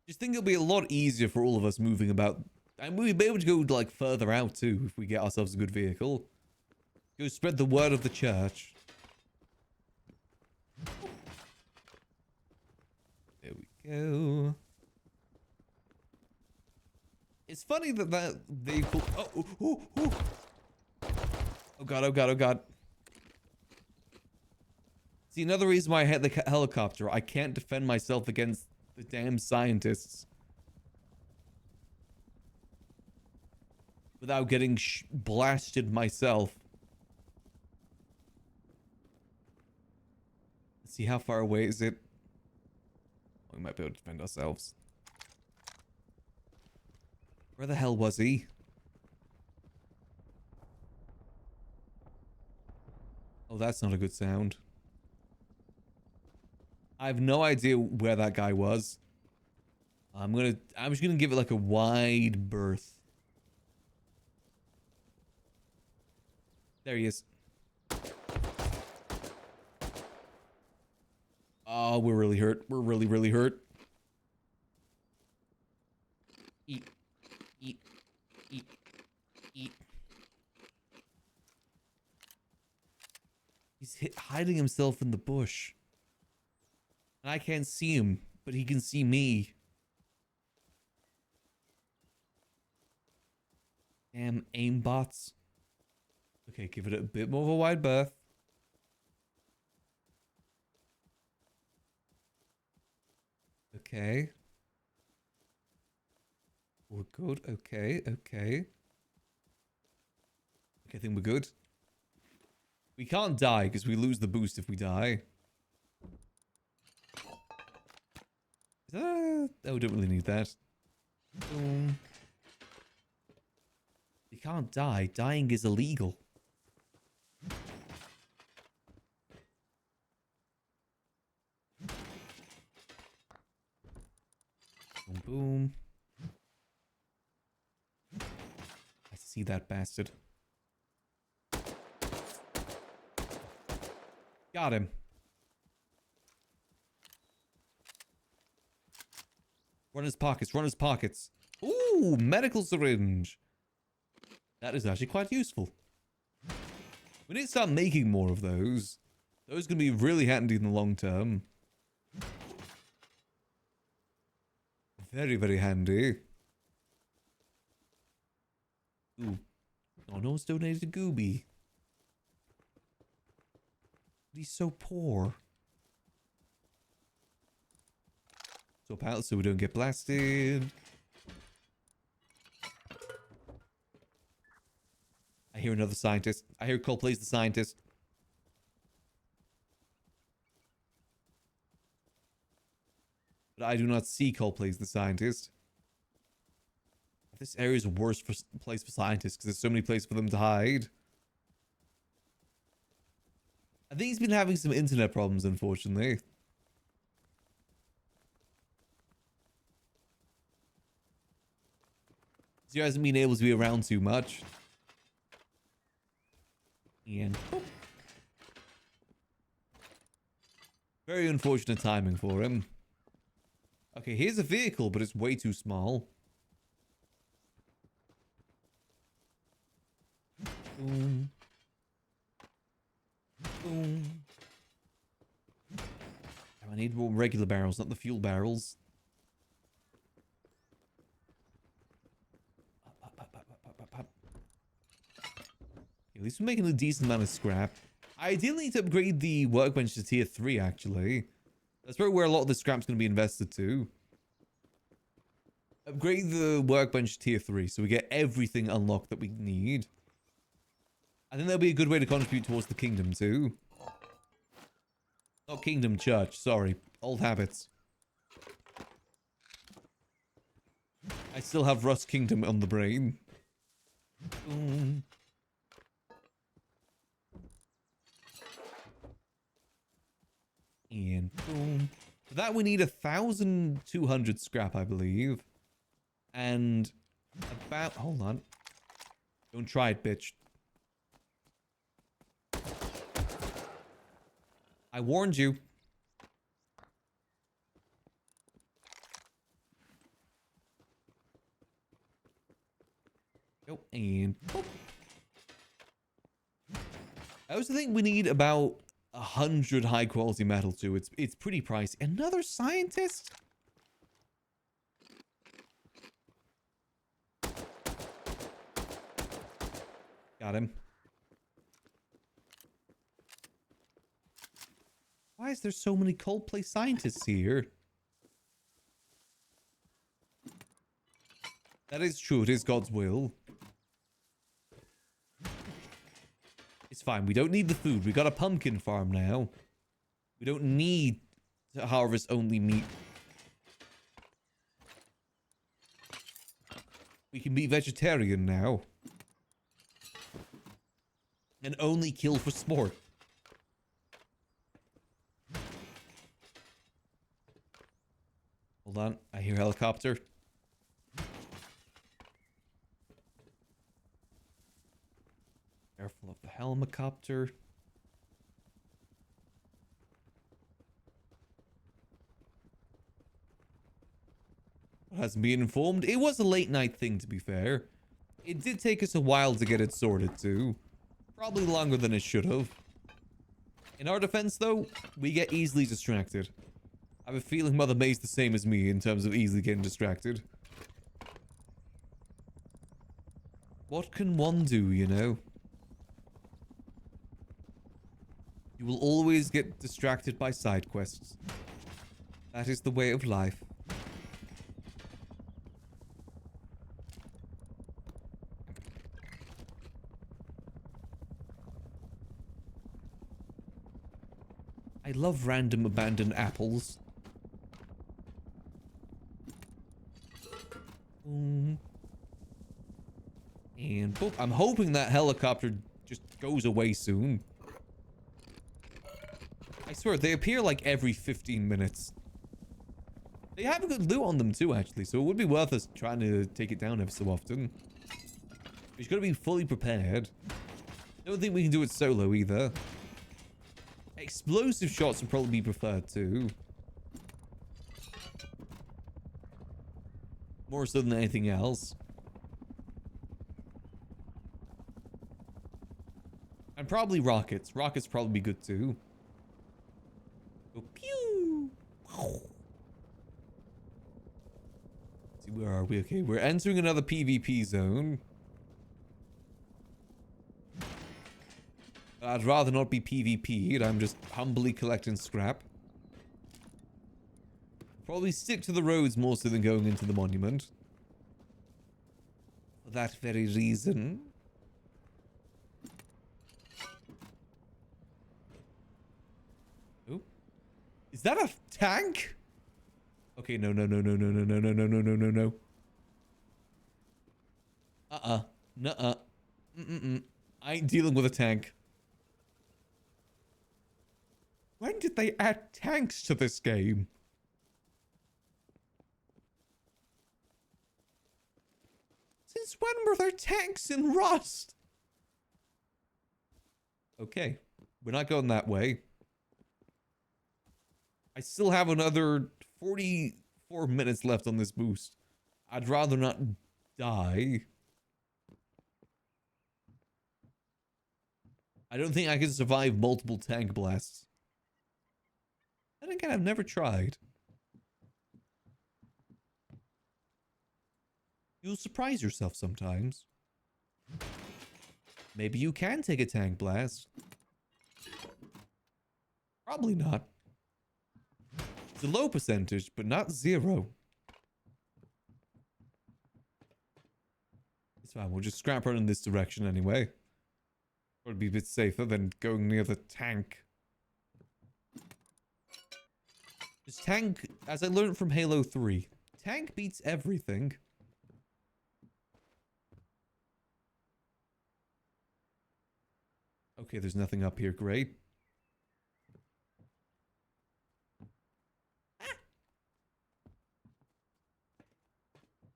Just think it'll be a lot easier for all of us moving about. And we'll be able to go like further out too if we get ourselves a good vehicle. Go spread the word of the church. There we go. It's funny that that vehicle. Oh god! Oh god! Oh god! See, another reason why I hit the helicopter. I can't defend myself against the damn scientists without getting blasted myself. Let's see, how far away is it? We might be able to defend ourselves. Where the hell was he? Oh, that's not a good sound. I have no idea where that guy was. I'm just gonna give it like a wide berth. There he is. Oh, we're really hurt. We're really, really hurt. Eat. Eat. Eat. Eat. He's hiding himself in the bush. And I can't see him, but he can see me. Damn aimbots. Okay, give it a bit more of a wide berth. Okay. We're good. Okay, okay. Okay, I think we're good. We can't die because we lose the boost if we die. Oh, we don't really need that. Boom. You can't die. Dying is illegal. Boom, boom. I see that bastard. Got him. Run his pockets, run his pockets. Ooh, medical syringe. That is actually quite useful. We need to start making more of those. Those are going to be really handy in the long term. Very, very handy. Ooh. Oh, no one's donated a Gooby. He's so poor. Swap out so we don't get blasted. I hear another scientist. I hear Coldplay's the scientist. But I do not see Coldplay's the scientist. This area is a worse place for scientists because there's so many places for them to hide. I think he's been having some internet problems, unfortunately. He hasn't been able to be around too much. And very unfortunate timing for him. Okay, here's a vehicle, but it's way too small. Boom. Boom. I need more regular barrels, not the fuel barrels. At least we're making a decent amount of scrap. I ideally need to upgrade the workbench to tier 3, actually. That's probably where a lot of the scrap's going to be invested to. Upgrade the workbench to tier 3 so we get everything unlocked that we need. I think that'll be a good way to contribute towards the kingdom, too. Not kingdom, church. Sorry. Old habits. I still have Rust Kingdom on the brain. Boom. And boom. For that we need 1,200 scrap, I believe. And about... Hold on. Don't try it, bitch. I warned you. Go and boop. I also think we need about 100 high quality metal too. It's pretty pricey. Another scientist? Got him. Why is there so many Coldplay scientists here? That is true. It is God's will. It's fine. We don't need the food. We got a pumpkin farm now. We don't need to harvest only meat. We can be vegetarian now. And only kill for sport. Hold on. I hear helicopter. Careful of the helicopter. Hasn't been informed. It was a late night thing, to be fair. It did take us a while to get it sorted, too. Probably longer than it should have. In our defense, though, we get easily distracted. I have a feeling Mother May's the same as me in terms of easily getting distracted. What can one do, you know? You will always get distracted by side quests. That is the way of life. I love random abandoned apples. And boop. I'm hoping that helicopter just goes away soon. I swear, they appear like every 15 minutes. They have a good loot on them too, actually, so it would be worth us trying to take it down every so often. We've got to be fully prepared. Don't think we can do it solo either. Explosive shots would probably be preferred too. More so than anything else. And probably rockets. Rockets probably be good too. Go pew! Let's see, where are we? Okay, we're entering another PvP zone. I'd rather not be PvP'd. I'm just humbly collecting scrap. Probably stick to the roads more so than going into the monument. For that very reason. Oh. Is that a tank? Okay, no. Nuh-uh. I ain't dealing with a tank. When did they add tanks to this game? Since when were there tanks in Rust? Okay, we're not going that way. I still have another 44 minutes left on this boost. I'd rather not die. I don't think I can survive multiple tank blasts. Then again, I've never tried. You'll surprise yourself sometimes. Maybe you can take a tank blast. Probably not. It's a low percentage, but not zero. It's fine, we'll just scrap run in this direction anyway. Would be a bit safer than going near the tank. This tank, as I learned from Halo 3, tank beats everything. Okay, there's nothing up here. Great.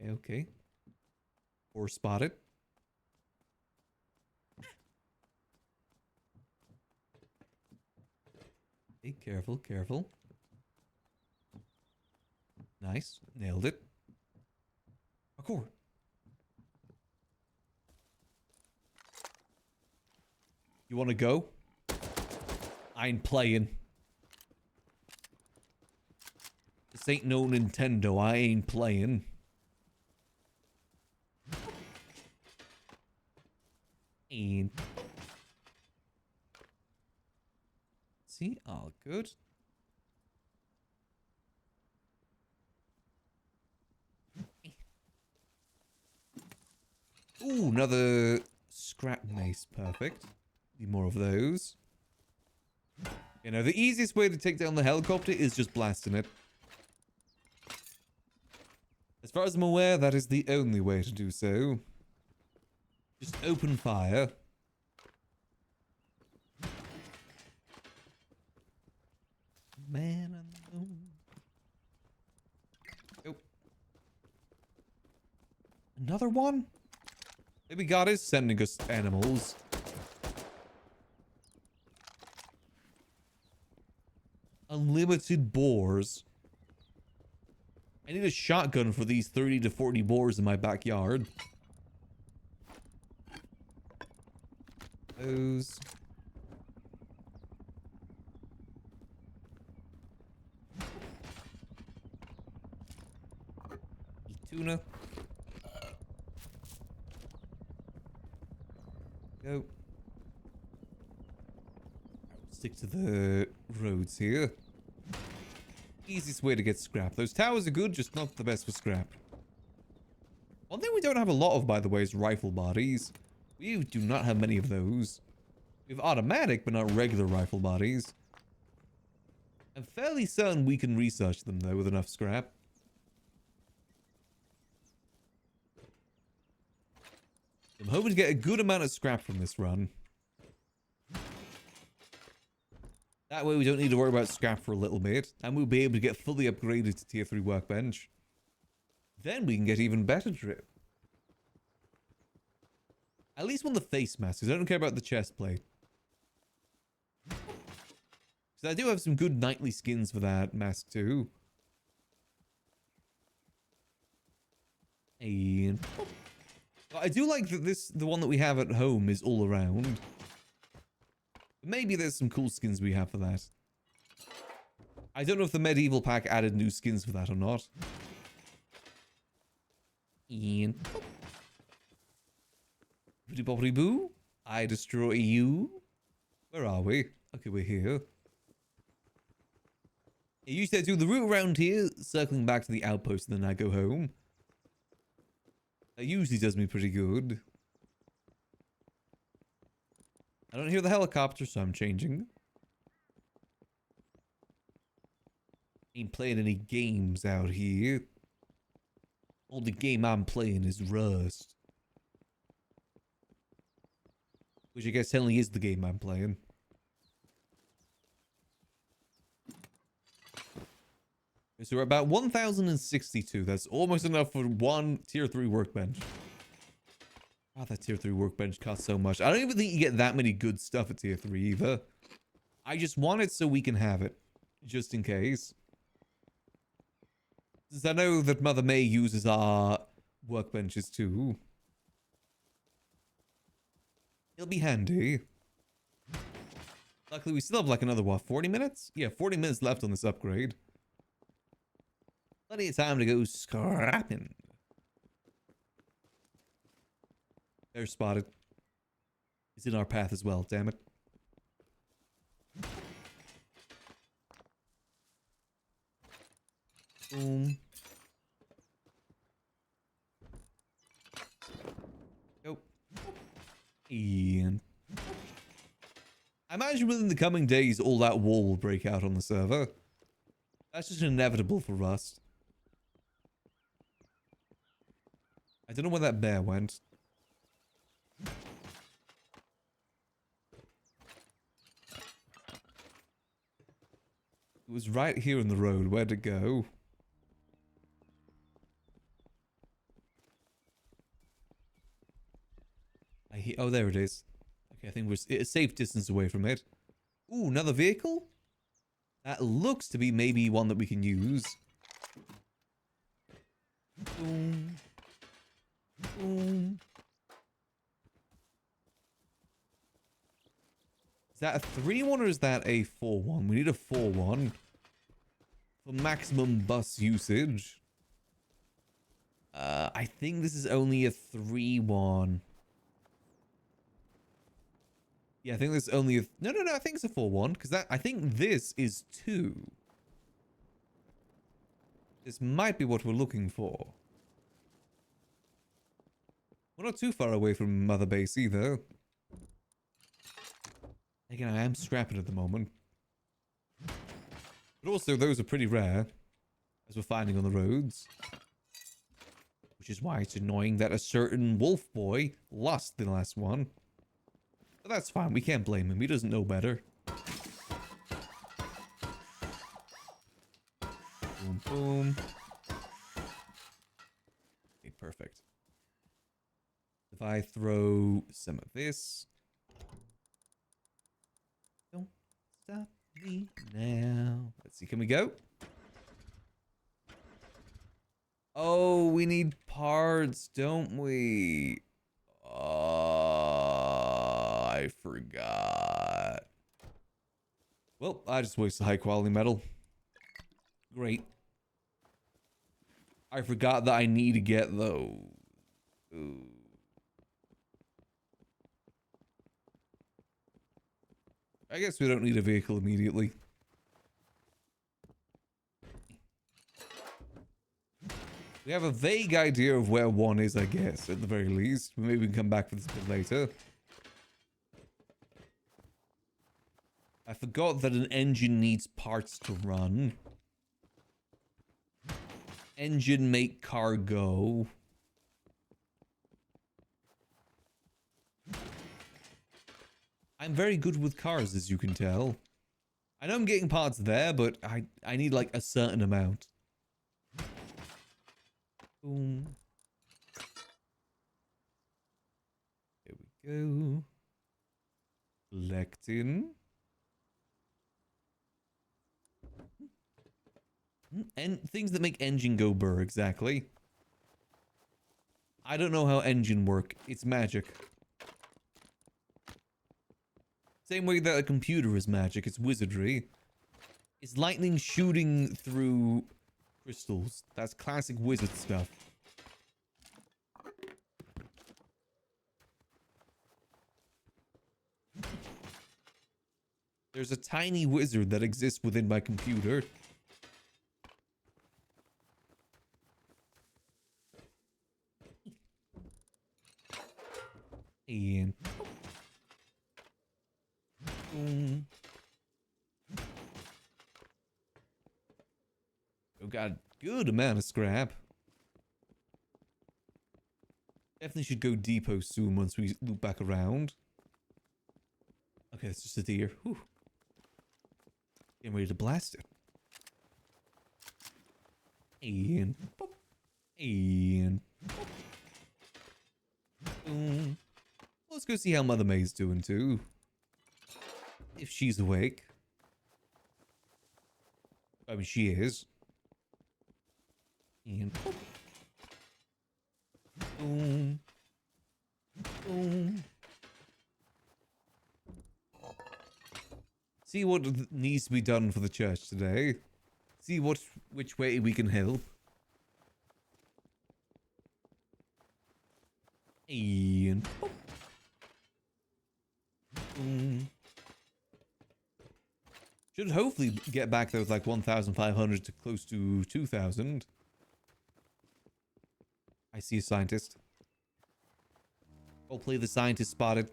Okay. Or spotted. Be careful, careful. Nice. Nailed it. Parkour. You want to go? I ain't playing. This ain't no Nintendo. I ain't playing. And see, all good. Ooh, another scrap mace. Perfect. Need more of those. You know, the easiest way to take down the helicopter is just blasting it. As far as I'm aware, that is the only way to do so. Just open fire. Man on the moon. Oh. Another one? Maybe God is sending us animals. Unlimited boars. I need a shotgun for these 30 to 40 boars in my backyard. Those. Eat tuna. Go. Stick to the roads here. Easiest way to get scrap. Those towers are good, just not the best for scrap. One thing we don't have a lot of, by the way, is rifle bodies. We do not have many of those. We have automatic, but not regular rifle bodies. I'm fairly certain we can research them, though, with enough scrap. I'm hoping to get a good amount of scrap from this run. That way we don't need to worry about scrap for a little bit, and we'll be able to get fully upgraded to tier 3 workbench. Then we can get even better drip. At least on the face mask, because I don't care about the chest plate. Because I do have some good nightly skins for that mask too. And I do like that the one that we have at home is all around. Maybe there's some cool skins we have for that. I don't know if the medieval pack added new skins for that or not. And Boopity boppity boo. I destroy you. Where are we? Okay, we're here. Usually I do the route around here, circling back to the outpost, and then I go home. That usually does me pretty good. I don't hear the helicopter, so I'm changing. Ain't playing any games out here. Only game I'm playing is Rust. Which I guess technically is the game I'm playing. So we're about 1,062. That's almost enough for one tier 3 workbench. Oh, that tier 3 workbench costs so much. I don't even think you get that many good stuff at tier 3 either. I just want it so we can have it. Just in case. Since I know that Mother May uses our workbenches too. It'll be handy. Luckily we still have like another, what, 40 minutes? Yeah, 40 minutes left on this upgrade. Plenty of time to go scrapping. They're spotted. It's in our path as well, damn it. Boom. Go. And I imagine within the coming days, all that war will break out on the server. That's just inevitable for Rust. I don't know where that bear went. It was right here in the road. Where'd it go? Oh, there it is. Okay, I think we're a safe distance away from it. Ooh, another vehicle? That looks to be maybe one that we can use. Boom. Boom. Is that a 3-1 or is that a 4-1? We need a 4-1 for maximum bus usage. I think this is only a 3-1. Yeah, I think this is only a... No, I think it's a 4-1 because I think this is 2. This might be what we're looking for. We're not too far away from Mother Base either. Again, I am scrapping at the moment. But also, those are pretty rare, as we're finding on the roads. Which is why it's annoying that a certain wolf boy lost the last one. But that's fine, we can't blame him, he doesn't know better. Boom, boom. Okay, perfect. If I throw some of this... Don't stop me now. Let's see, can we go? Oh, we need parts, don't we? I forgot. Well, I just wasted high quality metal. Great. I forgot that I need to get those. Ooh. I guess we don't need a vehicle immediately. We have a vague idea of where one is, I guess, at the very least. Maybe we can come back for this a bit later. I forgot that an engine needs parts to run. Engine make car go. I'm very good with cars, as you can tell. I know I'm getting parts there, but I need like a certain amount. Boom. There we go. Collecting. And things that make engine go burr, exactly. I don't know how engine work. It's magic. Same way that a computer is magic. It's wizardry. It's lightning shooting through crystals. That's classic wizard stuff. There's a tiny wizard that exists within my computer. And we've got a good amount of scrap. Definitely should go depot soon once we loop back around. Okay, it's just a deer. Whew. Getting ready to blast it. And pop. And pop. Boom. Let's go see how Mother May's doing too. If she's awake. I mean, she is. And pop. Boom. Boom. See what needs to be done for the church today. See which way we can help. And pop. Boom. Should hopefully get back those like 1,500 to close to 2,000. I see a scientist. Hopefully the scientist spotted.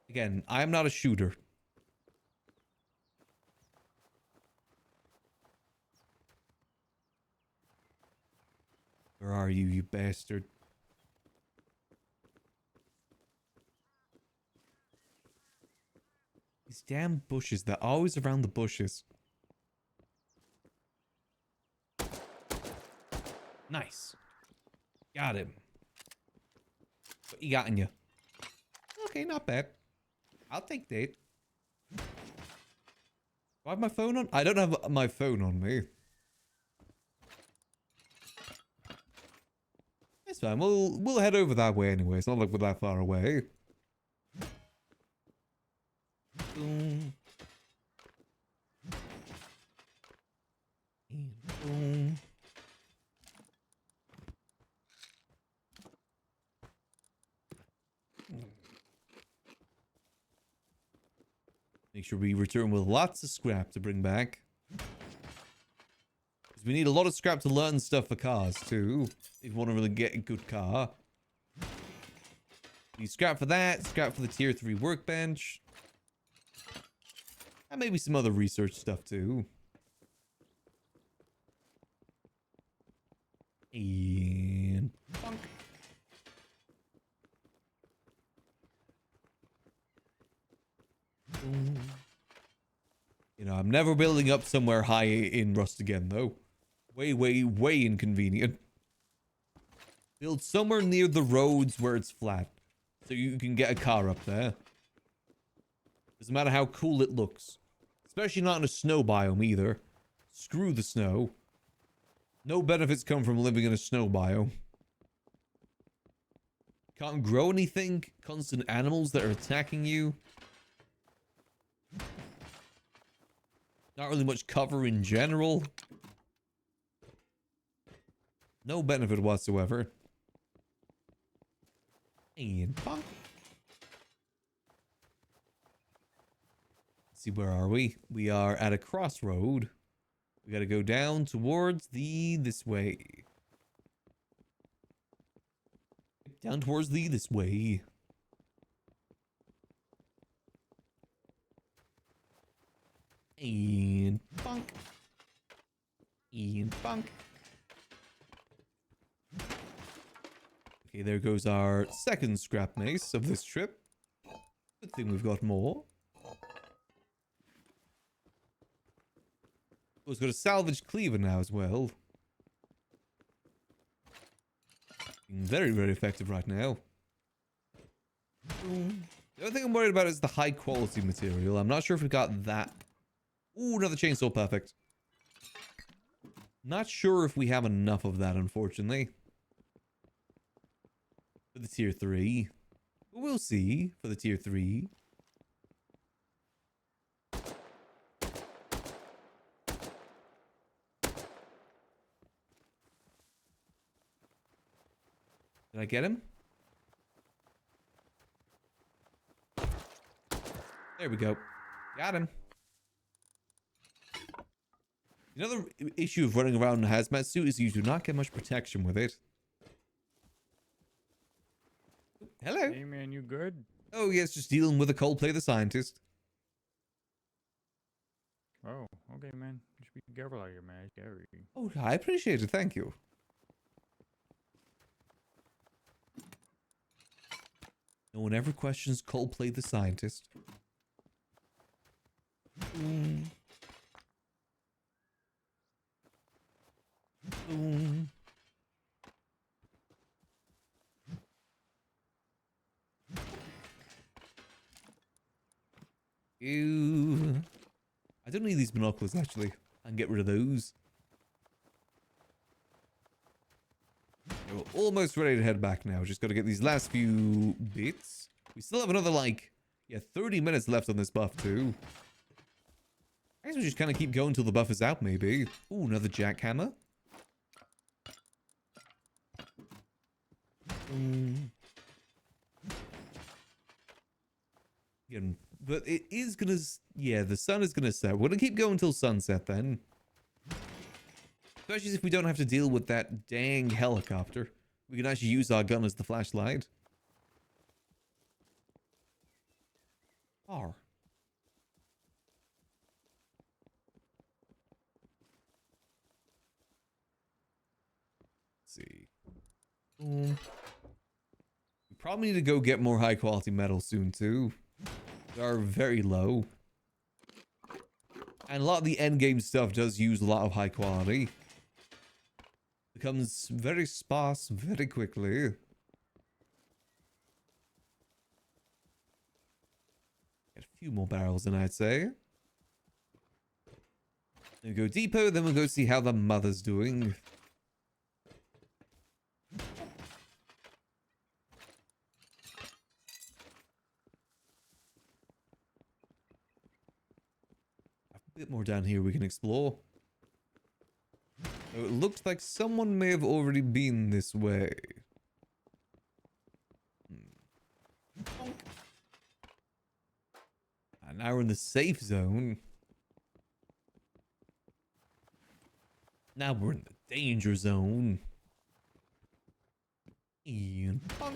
Again, I am not a shooter. Where are you, you bastard? These damn bushes, they're always around the bushes. Nice. Got him. What you got in you? Okay, not bad. I'll take that. Do I have my phone on? I don't have my phone on me. It's fine. We'll head over that way anyway. It's not like we're that far away. Boom. And boom. Make sure we return with lots of scrap to bring back. Because we need a lot of scrap to learn stuff for cars too. If you want to really get a good car. Need scrap for that, scrap for the tier 3 workbench. And maybe some other research stuff too. And bonk. You know, I'm never building up somewhere high in Rust again, though. Way, way, way inconvenient. Build somewhere near the roads where it's flat. So you can get a car up there. Doesn't matter how cool it looks. Especially not in a snow biome either. Screw the snow. No benefits come from living in a snow biome. Can't grow anything. Constant animals that are attacking you. Not really much cover in general. No benefit whatsoever. And bonk. Let's see, where are we? We are at a crossroad. We gotta go down towards this way. Down towards this way. And bonk. And bonk. Okay, there goes our second scrap mace of this trip. Good thing we've got more. Oh, it's got a salvage cleaver now as well. Being very, very effective right now. The only thing I'm worried about is the high quality material. I'm not sure if we got that. Ooh, another chainsaw, perfect. Not sure if we have enough of that, unfortunately. For the tier 3. But we'll see for the tier 3. Did I get him? There we go. Got him. Another issue of running around in a hazmat suit is you do not get much protection with it. Hello. Hey man, you good? Oh yes, just dealing with a Coldplay the Scientist. Oh, okay man. You should be careful out here, man. It's scary. Oh, I appreciate it. Thank you. No one ever questions Coldplay the Scientist. Boom. Boom. Ew. I don't need these binoculars actually. I can get rid of those. We're almost ready to head back now. Just got to get these last few bits. We still have another, like, 30 minutes left on this buff, too. I guess we just kind of keep going until the buff is out, maybe. Ooh, another jackhammer. Again, but it is gonna... Yeah, the sun is gonna set. We're gonna keep going until sunset, then. Especially if we don't have to deal with that dang helicopter. We can actually use our gun as the flashlight. R. Let's see. We probably need to go get more high quality metal soon too. They are very low. And a lot of the end game stuff does use a lot of high quality. The becomes very sparse very quickly. Get a few more barrels in, I'd say. Then we go deeper, then we'll go see how the mother's doing. A bit more down here we can explore. So it looks like someone may have already been this way. And now we're in the safe zone. Now we're in the danger zone. Ian. Bonk.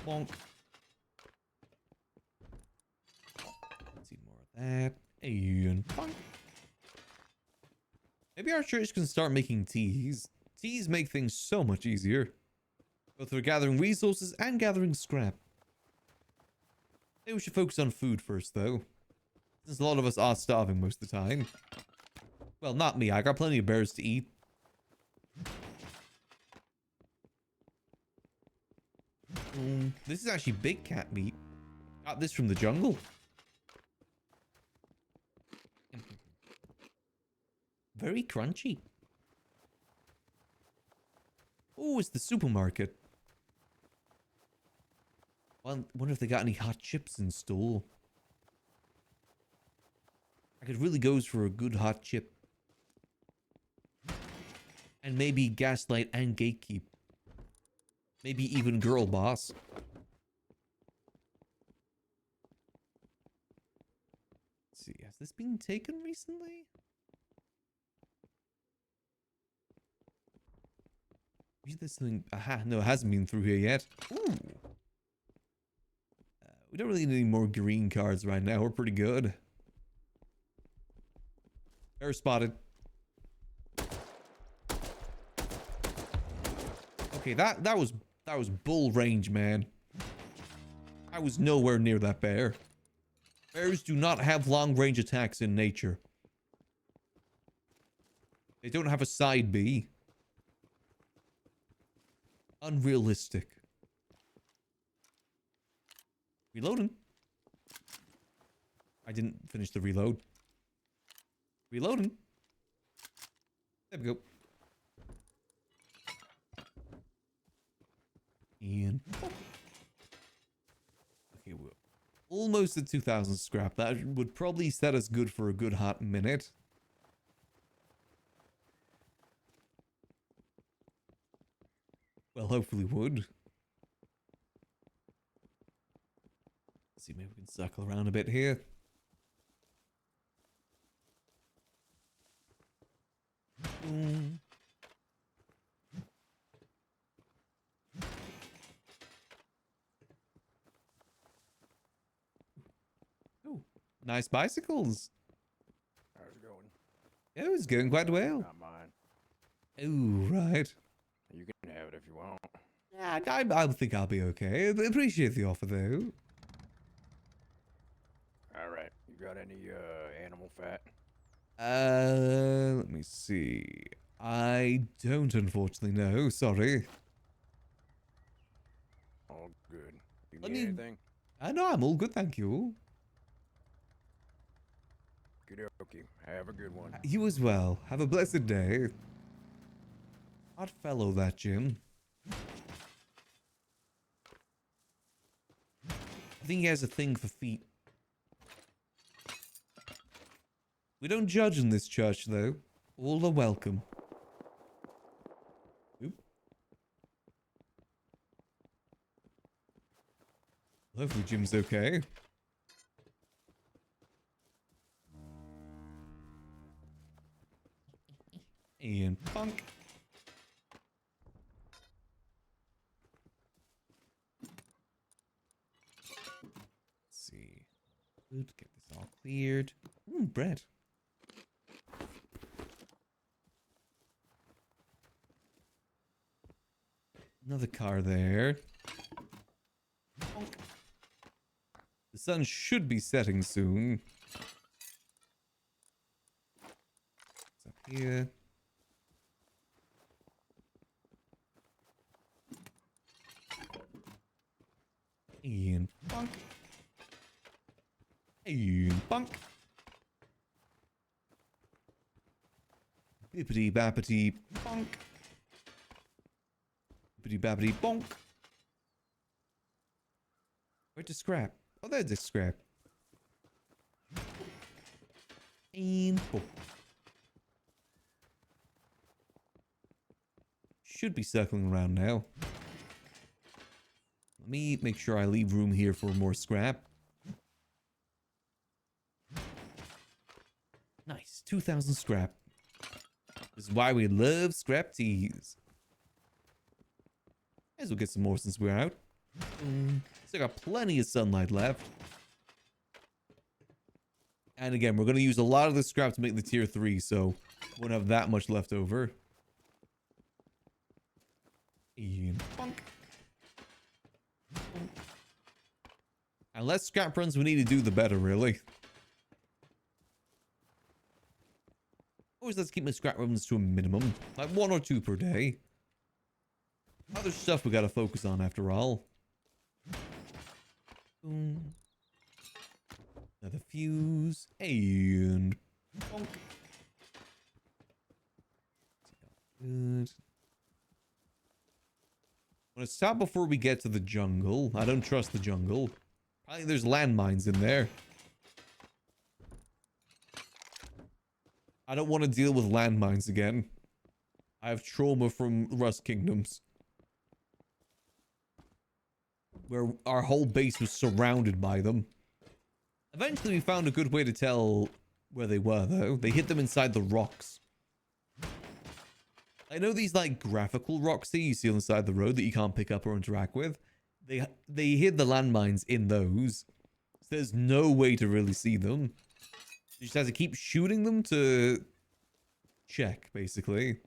Bonk. Let's see more of that. Ian. Bonk. Maybe our church can start making teas. Teas make things so much easier. Both for gathering resources and gathering scrap. Maybe we should focus on food first, though. Since a lot of us are starving most of the time. Well, not me. I got plenty of bears to eat. This is actually big cat meat. Got this from the jungle. Very crunchy. Oh, it's the supermarket. Well, wonder if they got any hot chips in store. I could really go for a good hot chip. And maybe Gaslight and Gatekeep. Maybe even Girl Boss. Let's see, has this been taken recently? Maybe there's something... Aha, no, it hasn't been through here yet. Ooh. We don't really need any more green cards right now. We're pretty good. Bear spotted. Okay, that was bull range, man. I was nowhere near that bear. Bears do not have long range attacks in nature. They don't have a side B. Unrealistic. Reloading. I didn't finish the reload. Reloading. There we go. Ian. Okay, we're almost at 2,000 scrap. That would probably set us good for a good hot minute. Well, hopefully would. Let's see, maybe we can circle around a bit here. Ooh, nice bicycles. How's it going? Yeah, it was going quite well. Not mine. Oh, right. You can have it if you want. Yeah, I think I'll be okay. I appreciate the offer, though. All right. You got any animal fat? Let me see. I don't, unfortunately, know. Sorry. All good. You I need mean, anything? No, I'm all good, thank you. Good okay. Have a good one. You as well. Have a blessed day. Odd fellow, that Jim. I think he has a thing for feet. We don't judge in this church, though. All are welcome. Oop. Hopefully Jim's okay. Ian Punk. Let's see. Good, get this all cleared. Ooh, bread. Another car there. The sun should be setting soon. What's up here? And bonk. And bonk. Bippity bappity bonk. Bippity bappity bonk. Where's the scrap? Oh, there's the scrap. And bonk. Should be circling around now. Let me make sure I leave room here for more scrap. Nice, 2,000 scrap. This is why we love scrap teas. May as well get some more since we're out. Still got plenty of sunlight left. And again, we're going to use a lot of the scrap to make the tier 3, so won't have that much left over. And bonk. And less scrap runs we need to do, the better, really. Always let's keep my scrap runs to a minimum. Like 1 or 2 per day. Other stuff we gotta focus on after all. Boom. Another fuse. And bonk. Good. I'm gonna stop before we get to the jungle. I don't trust the jungle. Probably there's landmines in there. I don't want to deal with landmines again. I have trauma from Rust Kingdoms, where our whole base was surrounded by them. Eventually we found a good way to tell where they were, though. They hid them inside the rocks. I know these, like, graphical rocks that you see on the side of the road that you can't pick up or interact with. They hid the landmines in those. So there's no way to really see them. You just have to keep shooting them to check, basically.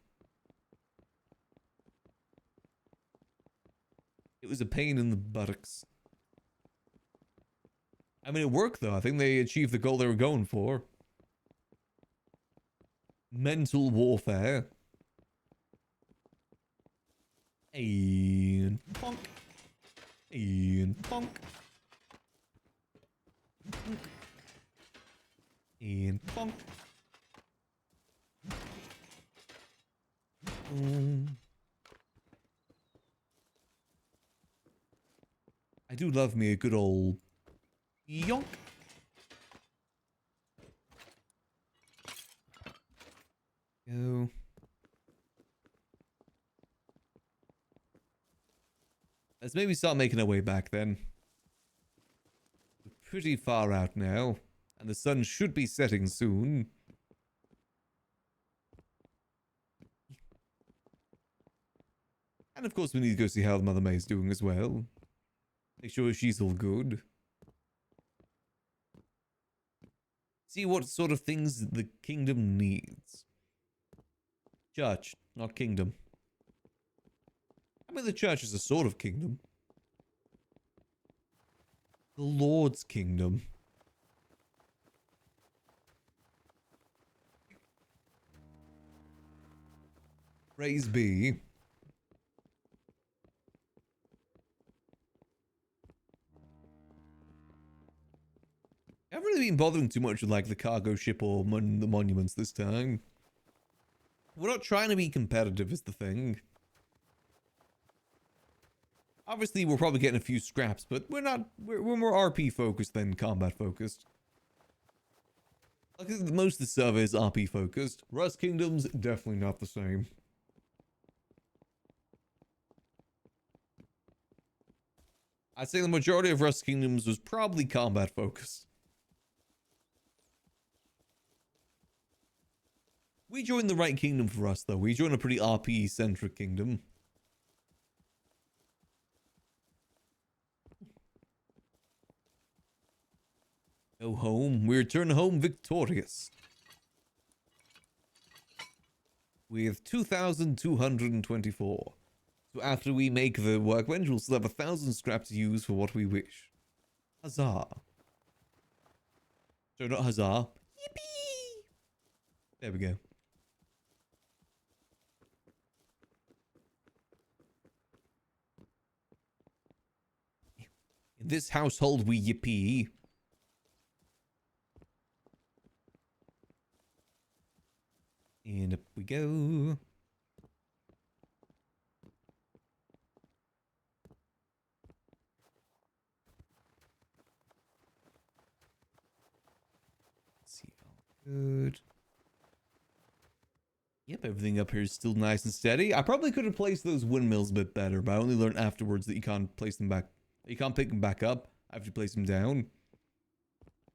It was a pain in the buttocks. I mean, it worked, though. I think they achieved the goal they were going for. Mental warfare. And bonk. And bonk. Bonk. And bonk. I do love me a good old yonk. Go. Let's maybe start making our way back then. We're pretty far out now, and the sun should be setting soon. And of course we need to go see how the Mother May is doing as well. Make sure she's all good. See what sort of things the kingdom needs. Church, not kingdom. I mean, the church is a sort of kingdom. The Lord's kingdom. Praise be. I haven't really been bothering too much with, like, the cargo ship or the monuments this time. We're not trying to be competitive is the thing. Obviously, we're probably getting a few scraps, but we're not. We're more RP focused than combat focused. Like, most of the server is RP focused. Rust Kingdom's definitely not the same. I'd say the majority of Rust Kingdoms was probably combat focused. We joined the right kingdom for us, though. We joined a pretty RP-centric kingdom. Go home. We return home victorious. With 2,224. So after we make the workbench, we'll still have 1,000 scrap to use for what we wish. Huzzah. So not huzzah. Yippee! There we go. In this household we yippee. And up we go. Let's see. Good. Yep, everything up here is still nice and steady. I probably could have placed those windmills a bit better, but I only learned afterwards that you can't place them back. You can't pick them back up after you place them down.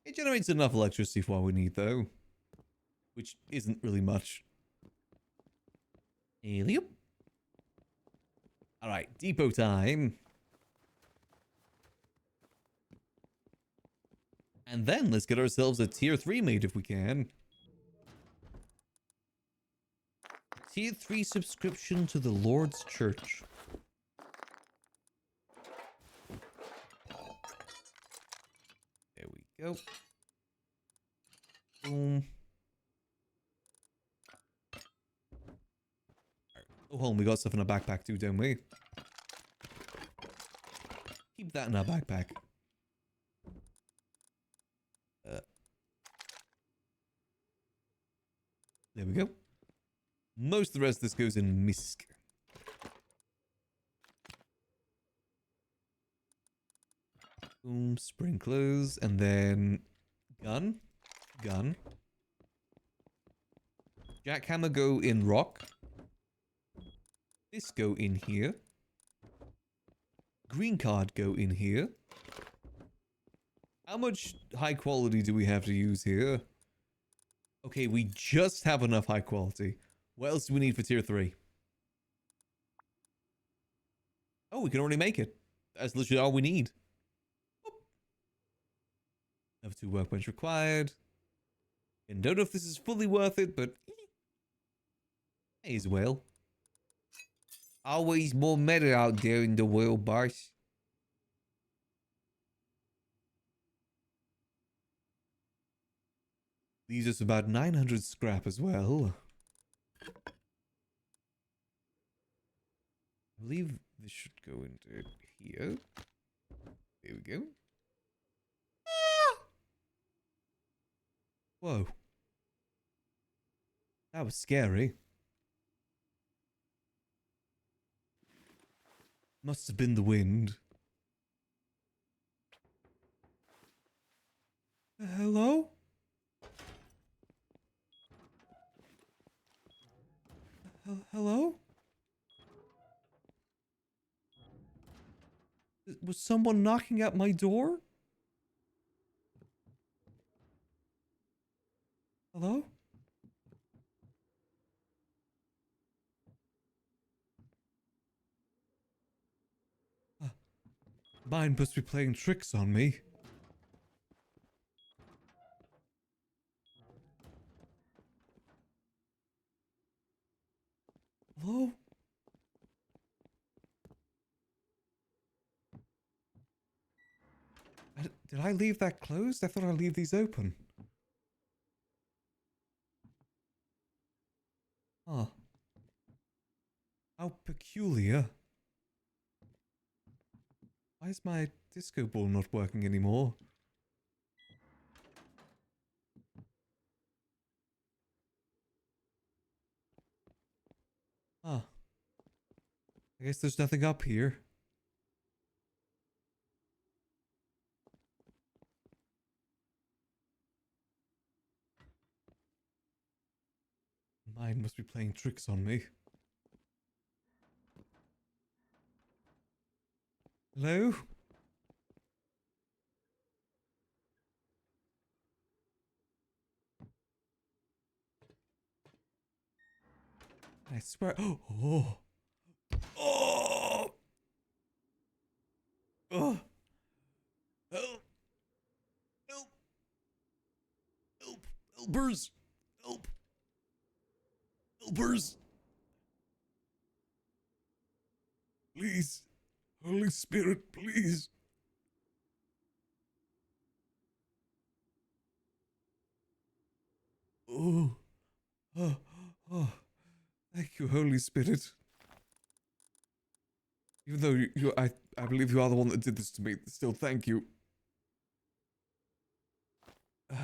It generates enough electricity for what we need, though. Which isn't really much. Yep. Alright, depot time. And then let's get ourselves a tier 3 made if we can. Tier 3 subscription to the Lord's Church. There we go. Boom. Oh, hold on, we got stuff in our backpack too, don't we? Keep that in our backpack. There we go. Most of the rest of this goes in misc. Boom, sprinklers, and then gun. Jackhammer go in rock. This go in here. Green card go in here. How much high quality do we have to use here? Okay, we just have enough high quality. What else do we need for tier 3? Oh, we can already make it. That's literally all we need. Level 2 workbench required. And don't know if this is fully worth it, but may as well. Always more metal out there in the world, boss. Leaves us about 900 scrap as well. I believe this should go into here. There we go. Ah! Whoa. That was scary. Must have been the wind. Hello? Hello? Was someone knocking at my door? Hello? Mine must be playing tricks on me. Hello? Did I leave that closed? I thought I'd leave these open. Huh. How peculiar. Why is my disco ball not working anymore? Huh. I guess there's nothing up here. Mine must be playing tricks on me. Hello? I swear. Oh! Oh! Oh! Help! Help! Help! Helpers! Help! Helpers! Please! Holy Spirit, please! Oh! Oh! Oh! Thank you, Holy Spirit. Even though I believe you are the one that did this to me. Still, thank you. Oh.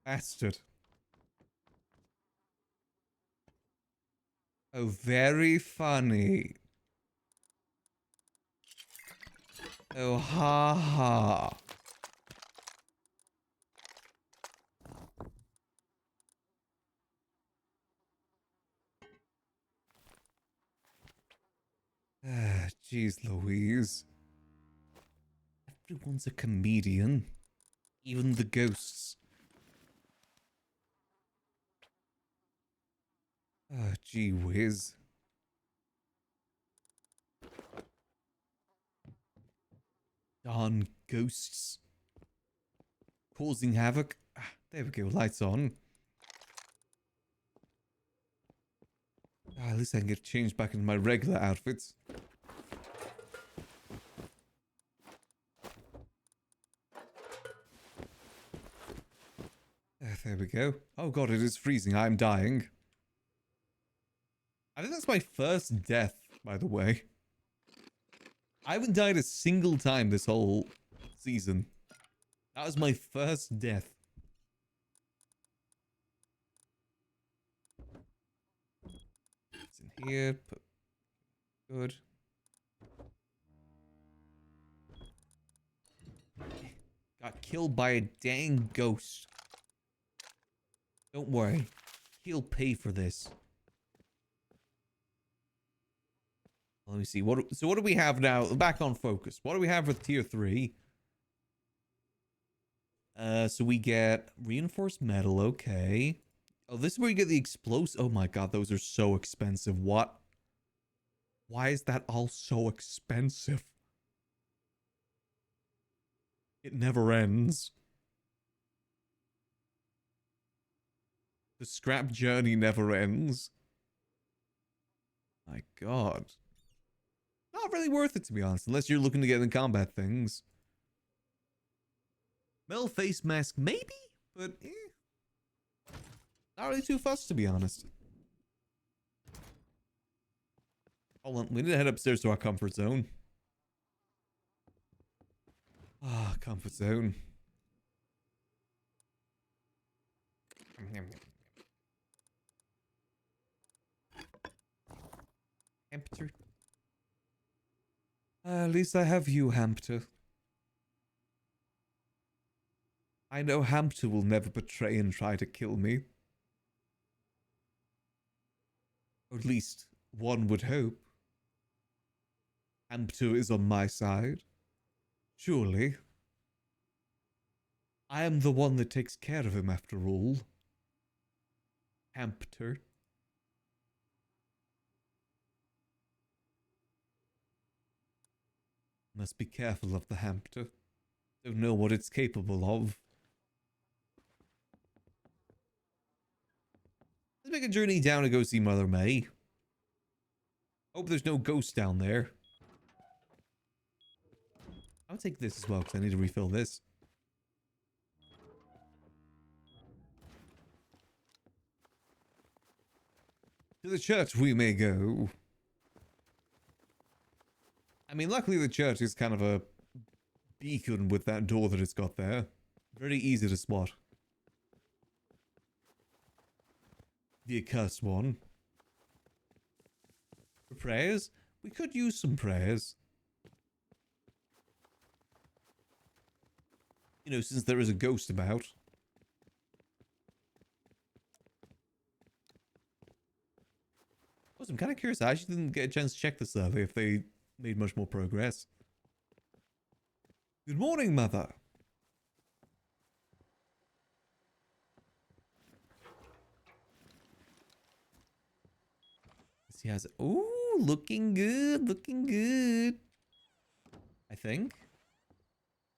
Bastard. Oh, very funny. Oh, ha ha. Ah, jeez Louise. Everyone's a comedian. Even the ghosts. Oh, gee whiz. Darn ghosts. Causing havoc. Ah, there we go, lights on. Ah, at least I can get changed back into my regular outfits. There we go. Oh god, it is freezing. I'm dying. I think that's my first death, by the way. I haven't died a single time this whole season. That was my first death. It's in here. Good. Got killed by a dang ghost. Don't worry. He'll pay for this. Let me see. So what do we have now? Back on focus. What do we have with tier 3? So we get reinforced metal. Okay. Oh, this is where you get the explosive. Oh my god, those are so expensive. What? Why is that all so expensive? It never ends. The scrap journey never ends. My god. Not really worth it, to be honest, unless you're looking to get in combat things. Metal face mask, maybe? But, not really too fussed, to be honest. Hold on, we need to head upstairs to our comfort zone. Ah, comfort zone. Hampter. At least I have you, Hampter. I know Hampter will never betray and try to kill me. Or at least one would hope. Hampter is on my side. Surely. I am the one that takes care of him after all. Hampter. Must be careful of the Hampter. Don't know what it's capable of. Let's make a journey down to go see Mother May. Hope there's no ghost down there. I'll take this as well because I need to refill this. To the church we may go. I mean, luckily the church is kind of a beacon with that door that it's got there. Very easy to spot. The accursed one. For prayers? We could use some prayers. You know, since there is a ghost about. I'm kind of curious. I actually didn't get a chance to check the survey if they made much more progress. Good morning, Mother. He has. Ooh, looking good, looking good. I think.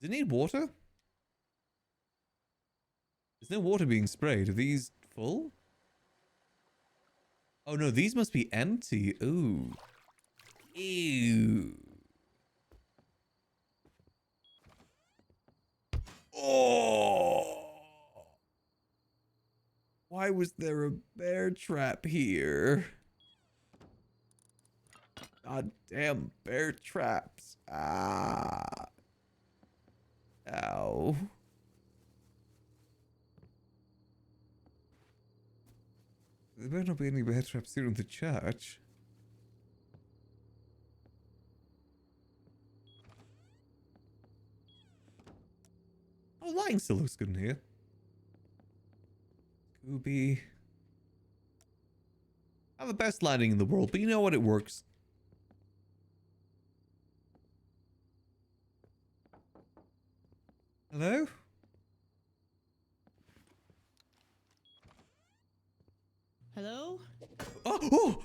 Does it need water? There's no water being sprayed. Are these full? Oh no, these must be empty. Ooh. Ew. Oh. Why was there a bear trap here? God damn bear traps. Ah. Ow. There better not be any bear traps here in the church. Oh, lighting still looks good in here. Scooby. Not the best lighting in the world, but you know what? It works. Hello? Hello? Oh!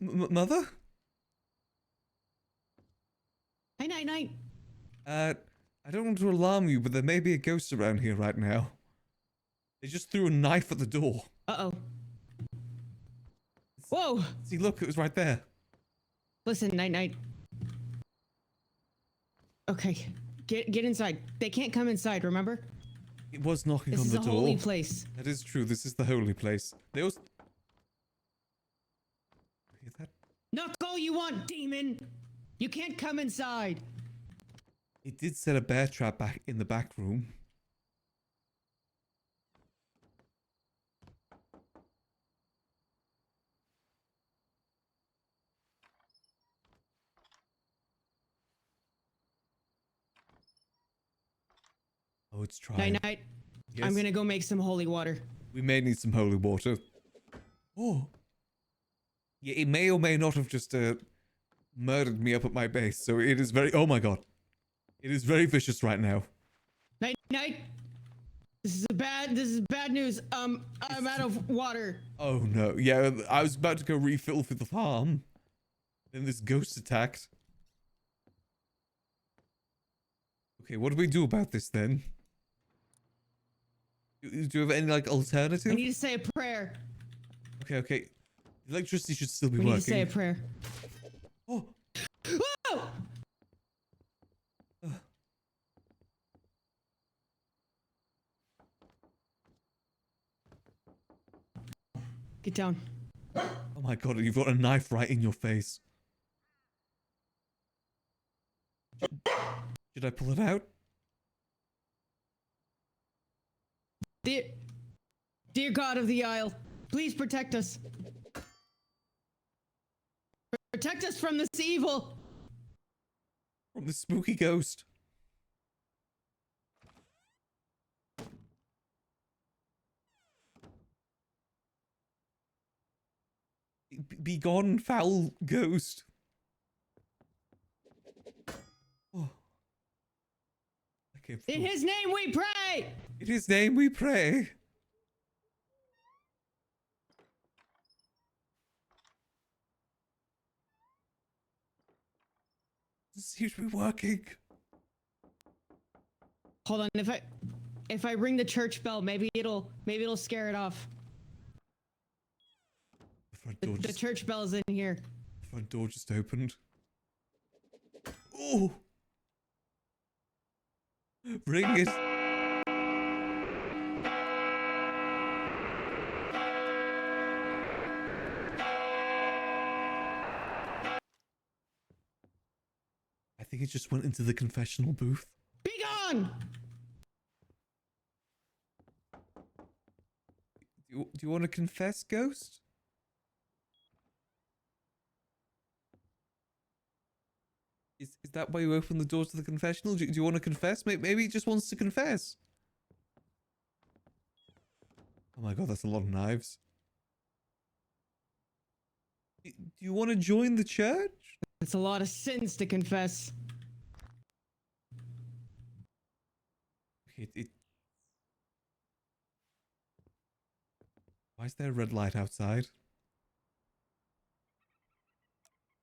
Mother? Night, night. I don't want to alarm you, but there may be a ghost around here right now. They just threw a knife at the door. Uh-oh. Whoa! See, look, it was right there. Listen, night, night. Okay, get inside. They can't come inside, remember? It was knocking This on is the a door. holy place. That is true. This is the holy place. They also... Hear that? Knock all you want, demon! You can't come inside! It did set a bear trap back in the back room. Oh, it's trying. Night, night. Yes? I'm gonna go make some holy water. We may need some holy water. Oh. Yeah, it may or may not have just murdered me up at my base. So it is very... Oh my god. It is very vicious right now. Night, night. This is bad news. I'm out of water. Oh no. Yeah, I was about to go refill for the farm. Then this ghost attacked. Okay, what do we do about this then? Do you have any, like, alternative? I need to say a prayer. Okay. Electricity should still be We working. need to say a prayer. Oh. Whoa! Get down. Oh my god, you've got a knife right in your face. Should I pull it out? Dear God of the Isle, please protect us. Protect us from this evil. From the spooky ghost. Be gone, foul ghost. Oh. Okay. In his name we pray. In his name we pray. It seems to be working. Hold on, if I ring the church bell, maybe it'll scare it off. The church bell is in here. The front door just opened. Oh! Ring it. I think it just went into the confessional booth. Be gone! Do you want to confess, ghost? Is that why you open the door to the confessional? Do you want to confess? Maybe he just wants to confess. Oh my god, that's a lot of knives. Do you want to join the church? It's a lot of sins to confess. Okay, why is there a red light outside?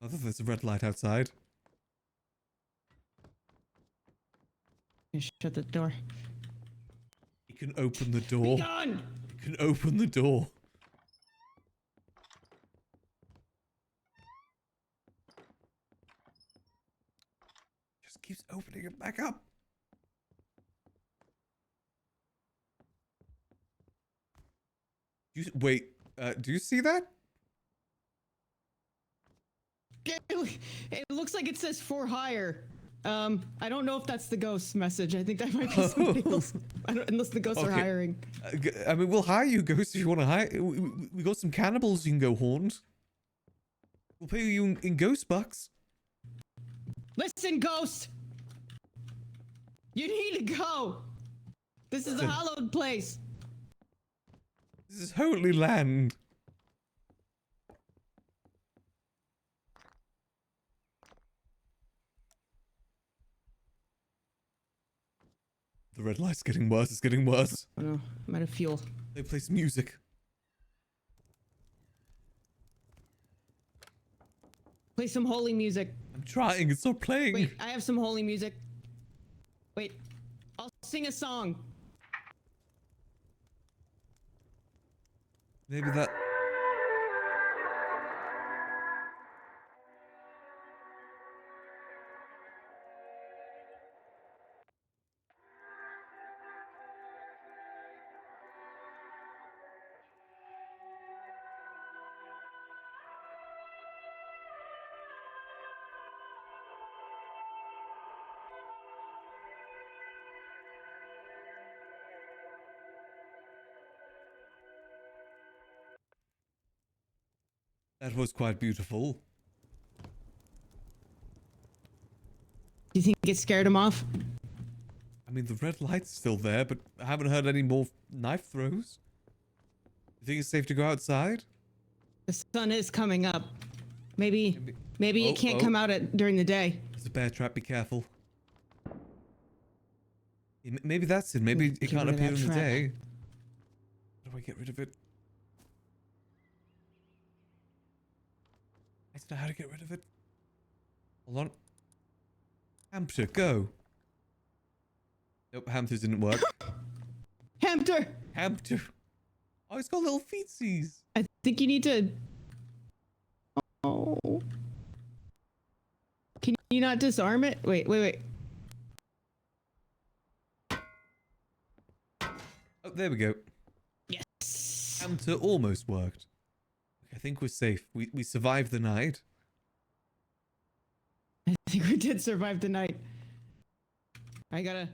Oh, there's a red light outside. Shut the door. You can open the door. Be gone! You can open the door. Just keeps opening it back up. Wait, do you see that? It looks like it says for hire. I don't know if that's the ghost message. I think that might be somebody else. Unless the ghosts are Okay. hiring. I mean, we'll hire you, Ghost, if you want to hire. We got some cannibals you can go haunt. We'll pay you in ghost bucks. Listen, ghost. You need to go. This is a hallowed place. This is holy land. The red light's getting worse. It's getting worse. Oh no, I'm out of fuel. They play some music. Play some holy music. I'm trying. It's not playing. Wait, I have some holy music. Wait, I'll sing a song. Maybe that. That was quite beautiful. Do you think it scared him off? I mean, the red light's still there, but I haven't heard any more knife throws. You think it's safe to go outside? The sun is coming up. Maybe it can't come out during the day. It's a bear trap. Be careful. Maybe that's it. Maybe it can't appear in the day. How do I get rid of it? I don't know how to get rid of it. Hold on. Hamster, go. Nope, hamster didn't work. Hamster! Hamster. Oh, it's got little feetsies. I think you need to... Oh. Can you not disarm it? Wait. Oh, there we go. Yes. Hamster almost worked. I think we're safe. We survived the night. I think we did survive the night. I gotta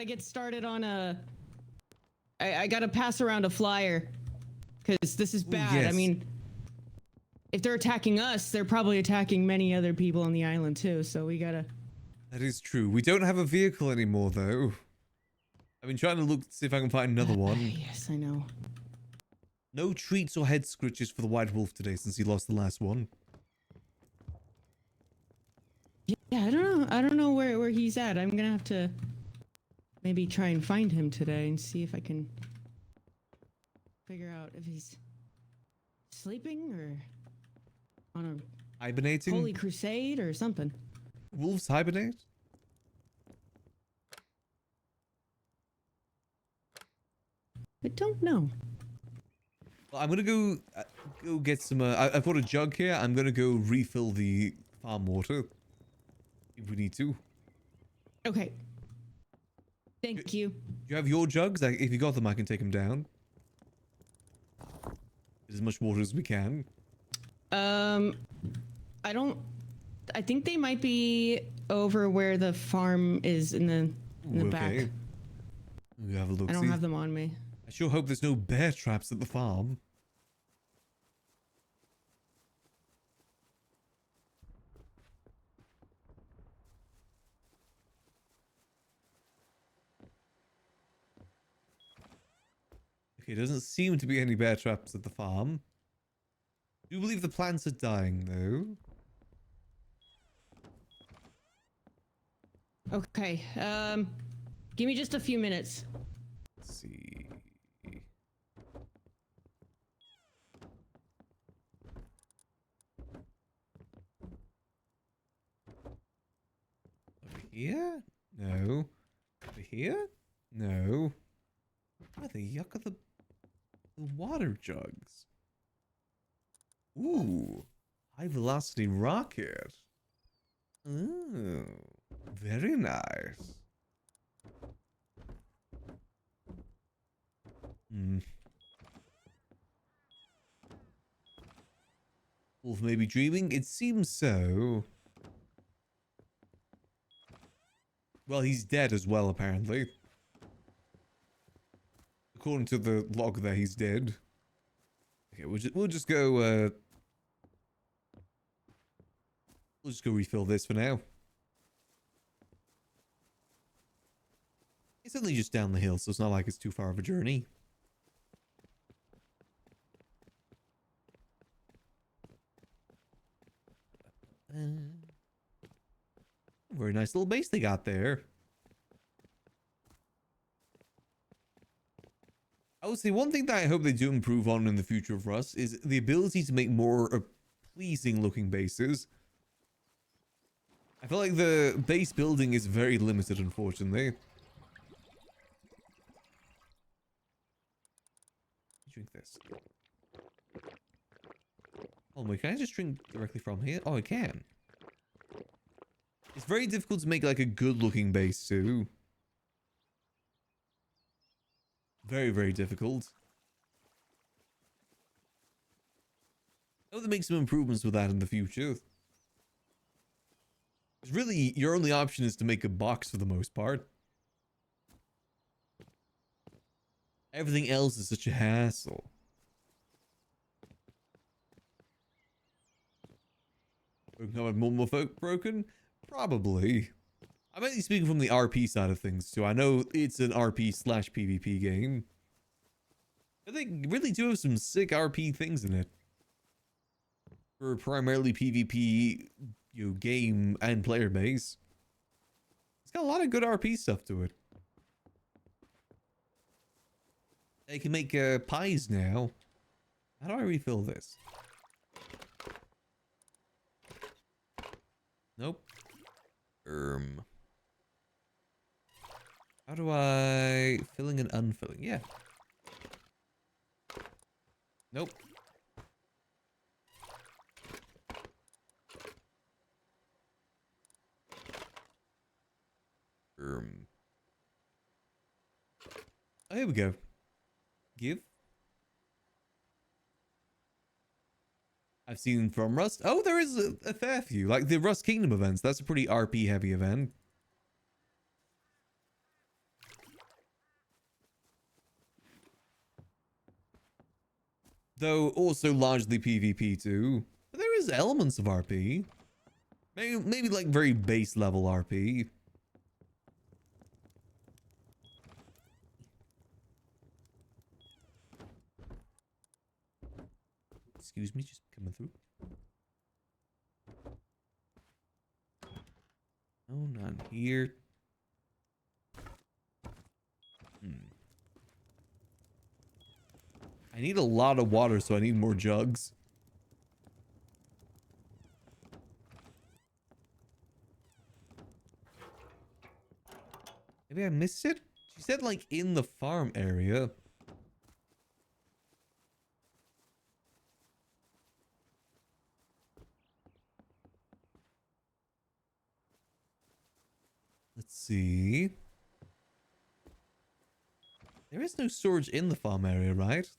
get started on a... I gotta pass around a flyer. Because this is bad. yes. I mean, if they're attacking us, they're probably attacking many other people on the island too, so we gotta... That is true. We don't have a vehicle anymore, though. I've been trying to look to see if I can find another one. Yes, I know. No treats or head scratches for the white wolf today since he lost the last one. Yeah, I don't know where he's at. I'm gonna have to maybe try and find him today and see if I can figure out if he's sleeping or on a Hibernating? holy crusade or something. Wolves hibernate? I don't know. Well, I'm gonna go get some. I've got a jug here. I'm gonna go refill the farm water if we need to. Okay. Thank you. Do you have your jugs? If you got them, I can take them down. Get as much water as we can. I don't. I think they might be over where the farm is in the back. We have a look. I don't have them on me. I sure hope there's no bear traps at the farm. Okay, doesn't seem to be any bear traps at the farm. Do you believe the plants are dying, though? Okay. Give me just a few minutes. Let's see. Over here? No. Over here? No. Where the yuck are the water jugs? Ooh. High velocity rocket. Ooh. Very nice. Wolf may be dreaming. It seems so. Well, he's dead as well, apparently. According to the log there, he's dead. Okay, we'll just go, we'll just go refill this for now. It's only just down the hill, so it's not like it's too far of a journey. Very nice little base they got there. I would say one thing that I hope they do improve on in the future of Rust is the ability to make more pleasing looking bases. I feel like the base building is very limited, unfortunately. Drink this. Oh wait, can I just drink directly from here? Oh, I can. It's very difficult to make like a good looking base too. Very, very difficult. I hope they make some improvements with that in the future. Because really, your only option is to make a box for the most part. Everything else is such a hassle. More folk broken? Probably. I'm only speaking from the RP side of things too. I know it's an RP/PvP game. But they really do have some sick RP things in it. For primarily PvP, game and player base. It's got a lot of good RP stuff to it. They can make pies now. How do I refill this? Nope. How do I filling and unfilling? Yeah. Nope. Oh, here we go. Give. I've seen from Rust. Oh, there is a fair few. Like the Rust Kingdom events. That's a pretty RP heavy event. Though also largely PvP too. But there is elements of RP. Maybe like very base level RP. Excuse me, just coming through. Oh, not here. I need a lot of water, so I need more jugs. Maybe I missed it? She said like in the farm area. Let's see. There is no storage in the farm area, right?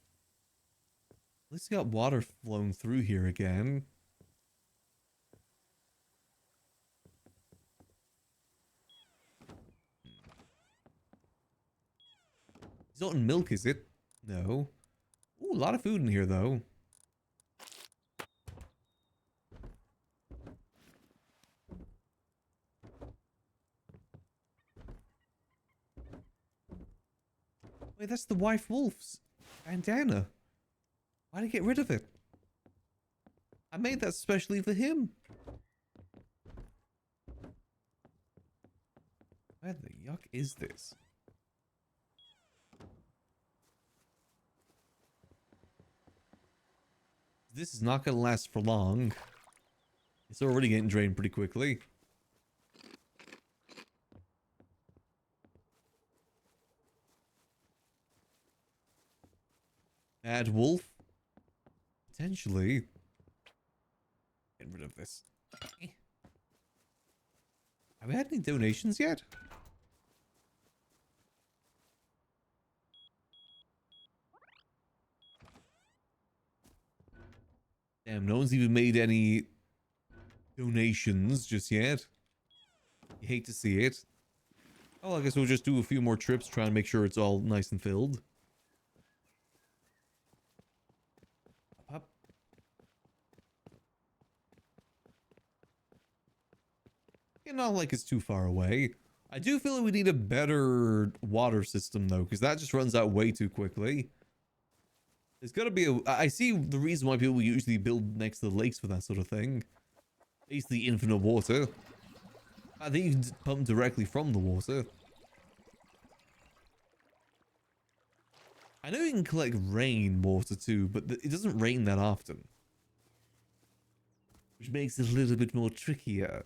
At least we got water flowing through here again. It's not in milk, is it? No. Ooh, a lot of food in here, though. Wait, that's the wife wolf's bandana. Why'd I get rid of it? I made that specially for him. Where the yuck is this? This is not going to last for long. It's already getting drained pretty quickly. Bad wolf? Potentially. Get rid of this. Have we had any donations yet? Damn, no one's even made any donations just yet. You hate to see it. Oh, I guess we'll just do a few more trips, try and make sure it's all nice and filled. Up. Yeah, not like it's too far away. I do feel like we need a better water system though, because that just runs out way too quickly. There's got to be a... I see the reason why people usually build next to the lakes for that sort of thing. Basically infinite water. I think you can pump directly from the water. I know you can collect rain water too, but it doesn't rain that often. Which makes it a little bit more trickier.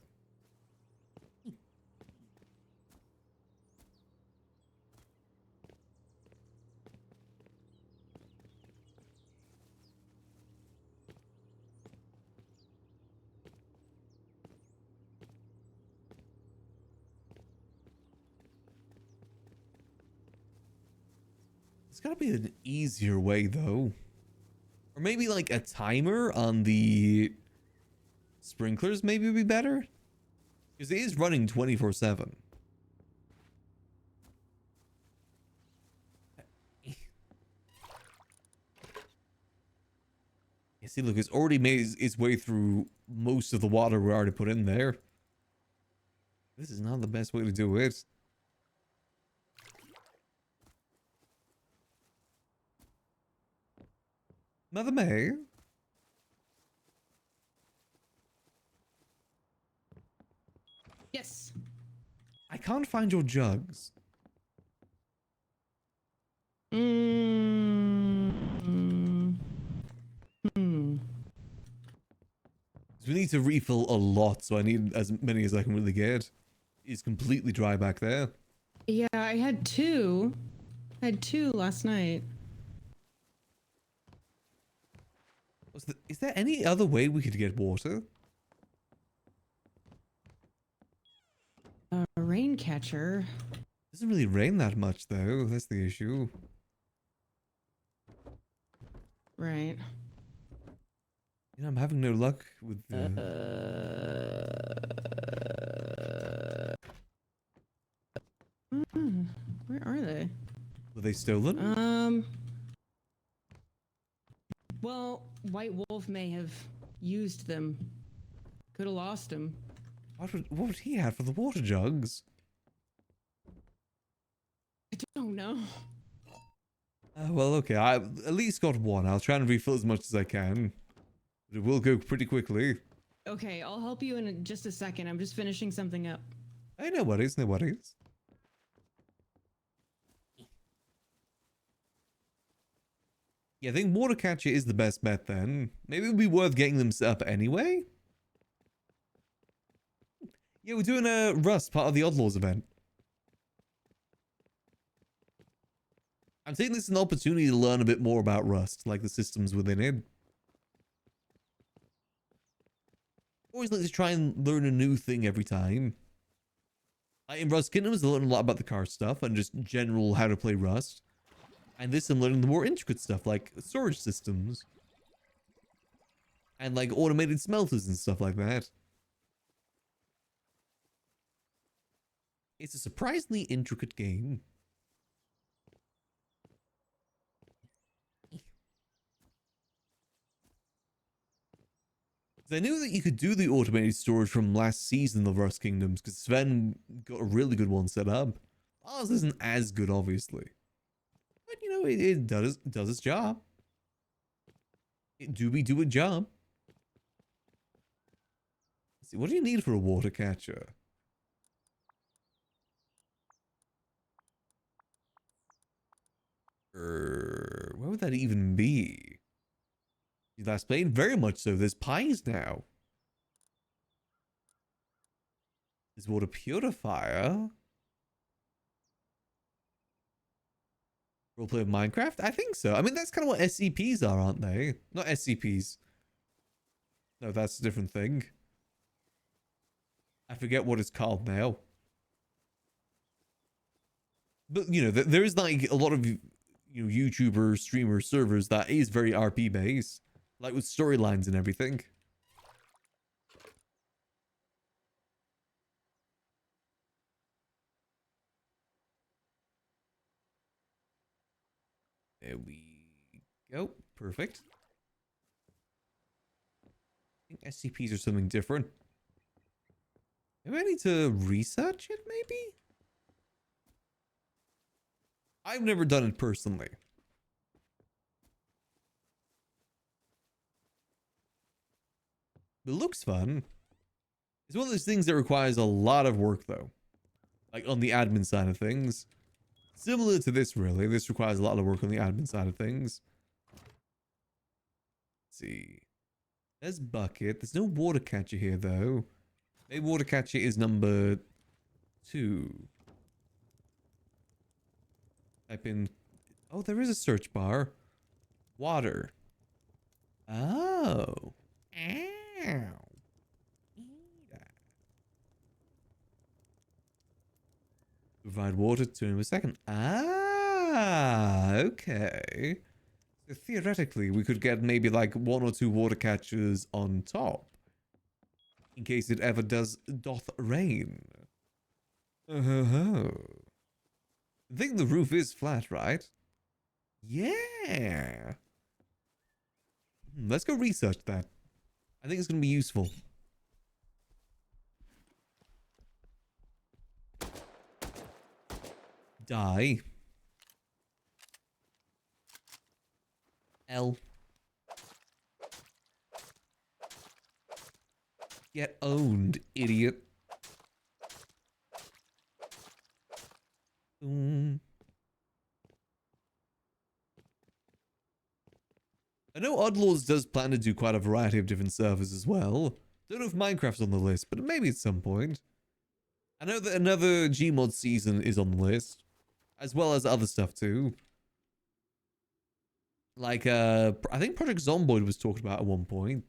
There's gotta be an easier way though. Or maybe like a timer on the sprinklers maybe would be better. Because it is running 24/7. You see, look, it's already made its way through most of the water we already put in there. This is not the best way to do it. Mother May? Yes. I can't find your jugs. We need to refill a lot, so I need as many as I can really get. It's completely dry back there. Yeah, I had two. I had two last night. Is there any other way we could get water? A rain catcher. Doesn't really rain that much though. That's the issue. Right. You know, I'm having no luck with where are they? Were they stolen? Well, White Wolf may have used them. Could have lost them. What would he have for the water jugs? I don't know. Well, okay. I at least got one. I'll try and refill as much as I can. But it will go pretty quickly. Okay, I'll help you in just a second. I'm just finishing something up. Hey, no worries, no worries. Yeah, I think water catcher is the best bet then. Maybe it would be worth getting them set up anyway? Yeah, we're doing a Rust, part of the Outlaws event. I'm taking this as an opportunity to learn a bit more about Rust, like the systems within it. Always like to try and learn a new thing every time. In Rust Kingdoms, I learned a lot about the car stuff and just general how to play Rust. And this I'm learning the more intricate stuff like storage systems. And like automated smelters and stuff like that. It's a surprisingly intricate game. I knew that you could do the automated storage from last season of Rust Kingdoms because Sven got a really good one set up. Ours isn't as good, obviously. But, you know, it does its job. It do a job. Let's see, what do you need for a water catcher? Where would that even be? That's played very much so. There's pies now. There's water purifier. Roleplay of Minecraft? I think so. I mean, that's kind of what SCPs are, aren't they? Not SCPs. No, that's a different thing. I forget what it's called now. But, you know, there is like a lot of, you know, YouTuber streamer servers that is very RP based. Like with storylines and everything. There we go. Perfect. I think SCPs are something different. Maybe I need to research it, maybe? I've never done it personally. It looks fun. It's one of those things that requires a lot of work, though. Like, on the admin side of things. Similar to this, really. This requires a lot of work on the admin side of things. Let's see. There's bucket. There's no water catcher here, though. Maybe water catcher is number 2. Type in... Oh, there is a search bar. Water. Oh. Ow. Provide water to him a second. Ah, okay. So theoretically, we could get maybe like 1 or 2 water catchers on top. In case it ever doth rain. Oh. I think the roof is flat, right? Yeah. Let's go research that. I think it's going to be useful. Die. L. Get owned, idiot. I know Oddlaws does plan to do quite a variety of different servers as well. Don't know if Minecraft's on the list, but maybe at some point. I know that another Gmod season is on the list, as well as other stuff too. Like, I think Project Zomboid was talked about at one point.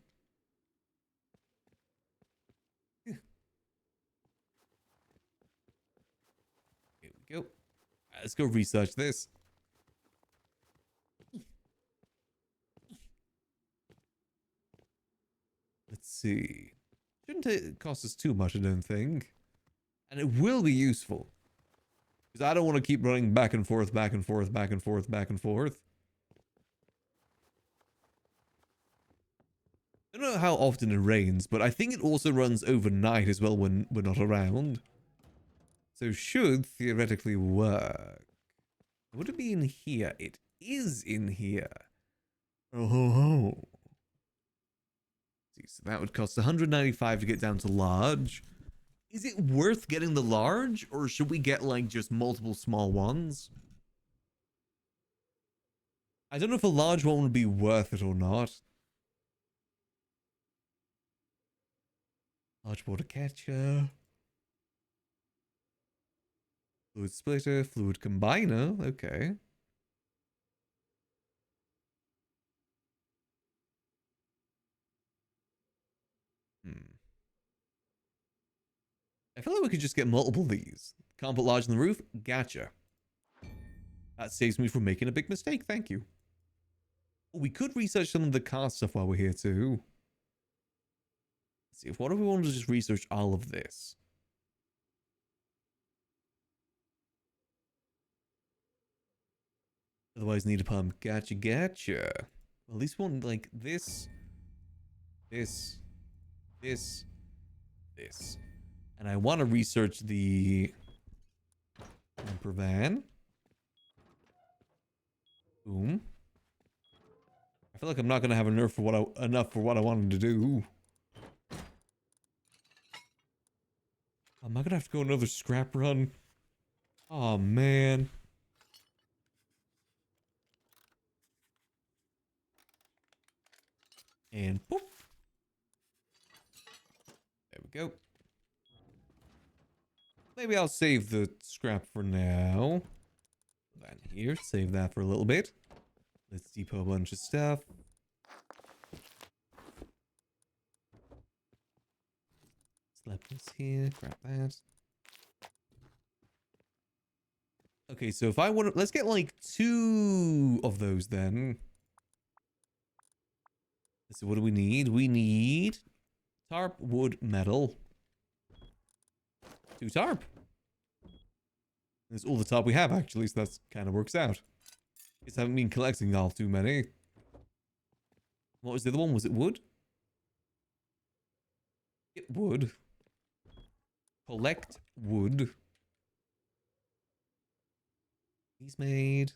Here we go. Let's go research this. Let's see. Shouldn't cost us too much, I don't think. And it will be useful. Because I don't want to keep running back and forth, back and forth, back and forth, back and forth. I don't know how often it rains, but I think it also runs overnight as well when we're not around. So should theoretically work. Would it be in here? It is in here. Oh ho ho. See, so that would cost 195 to get down to large. Is it worth getting the large, or should we get like just multiple small ones? I don't know if a large one would be worth it or not. Large water catcher. Fluid splitter, fluid combiner, okay. I feel like we could just get multiple of these. Can't put large on the roof? Gotcha. That saves me from making a big mistake, thank you. We could research some of the car stuff while we're here too. Let's see, what if we wanted to just research all of this? Otherwise need a pump. Gotcha, gotcha. Well, at least one like this, this, this, this. And I want to research the camper van. Boom. I feel like I'm not gonna have enough for what I wanted to do. Am I gonna have to go another scrap run? Oh man. And poof. There we go. Maybe I'll save the scrap for now. Then here, save that for a little bit. Let's depot a bunch of stuff. Slap this here, grab that. Okay, so if I want to, let's get like 2 of those then. So what do we need? We need tarp, wood, metal. 2 tarp. That's all the tarp we have, actually, so that kind of works out. Guess I haven't been collecting all too many. What was the other one? Was it wood? Get wood. Collect wood. He's made.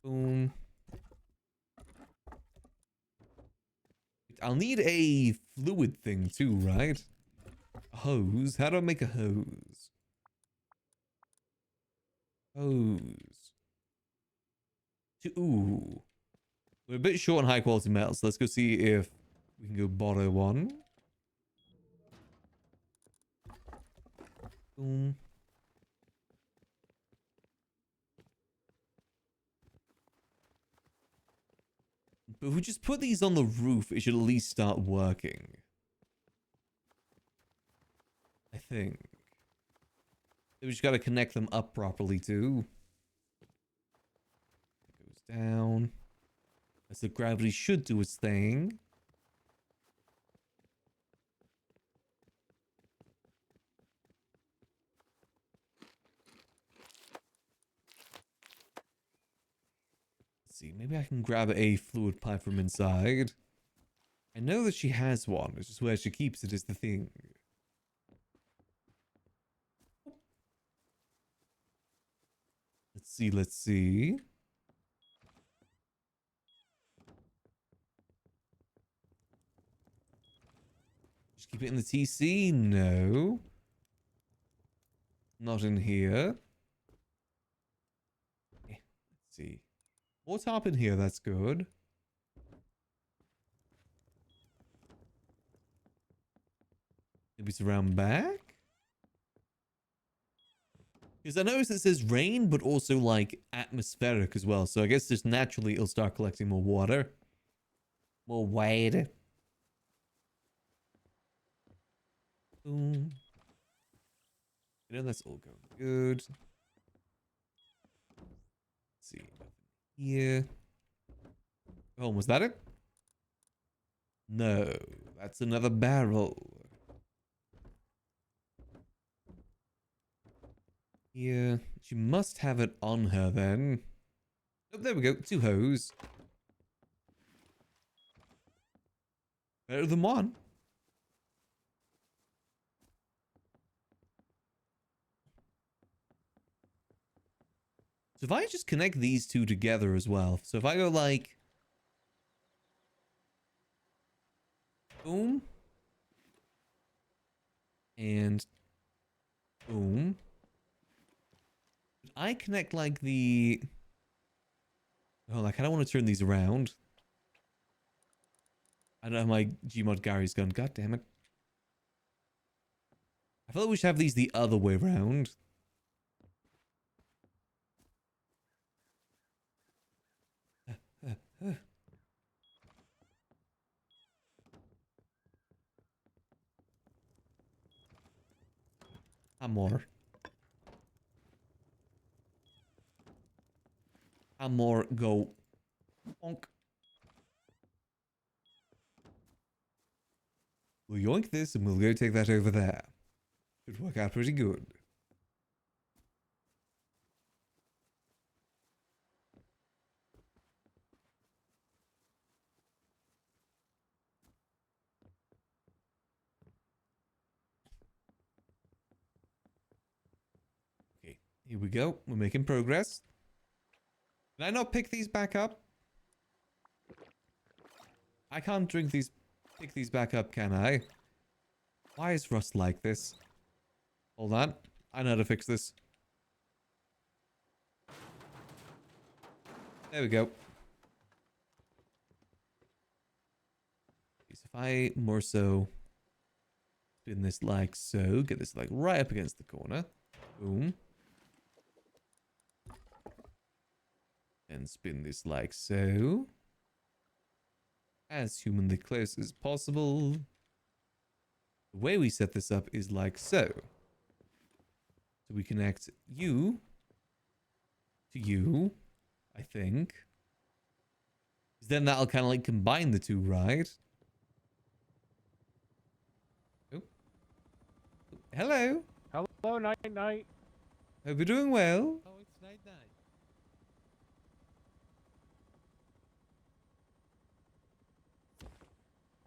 Boom. I'll need a fluid thing too, right? A hose. How do I make a hose? Hose. Ooh. We're a bit short on high quality metal, so let's go see if we can go borrow one. Boom. But if we just put these on the roof, it should at least start working. I think. We just gotta connect them up properly too. It goes down. As the gravity should do its thing. Let's see, maybe I can grab a fluid pipe from inside. I know that she has one, it's just where she keeps it is the thing. Let's see, let's see. Just keep it in the TC? No. Not in here. Let's see. More top in here, that's good. Maybe it's around back? Because I noticed it says rain, but also like atmospheric as well. So I guess just naturally it'll start collecting more water. More water. Boom. You know, that's all going good. Let's see. Here. Oh, was that it? No, that's another barrel. Yeah, she must have it on her then. Oh, there we go. 2 hose. Better than 1. So if I just connect these 2 together as well. So if I go like... boom. And... boom. I connect like the... oh, I kind of want to turn these around. I don't know, my Gmod Gary's gone. God damn it. I feel like we should have these the other way around. More. More go. Bonk. We'll yoink this and we'll go take that over there. Should work out pretty good. Okay, here we go. We're making progress. Can I not pick these back up? I can't pick these back up, can I? Why is Rust like this? Hold on. I know how to fix this. There we go. So if I more so spin this like so, get this like right up against the corner. Boom. And spin this like so. As humanly close as possible. The way we set this up is like so. So we connect you to you. I think. 'Cause then that'll kind of like combine the two, right? Oh. Hello. Hello, night night. Hope you're doing well. Oh, it's night night.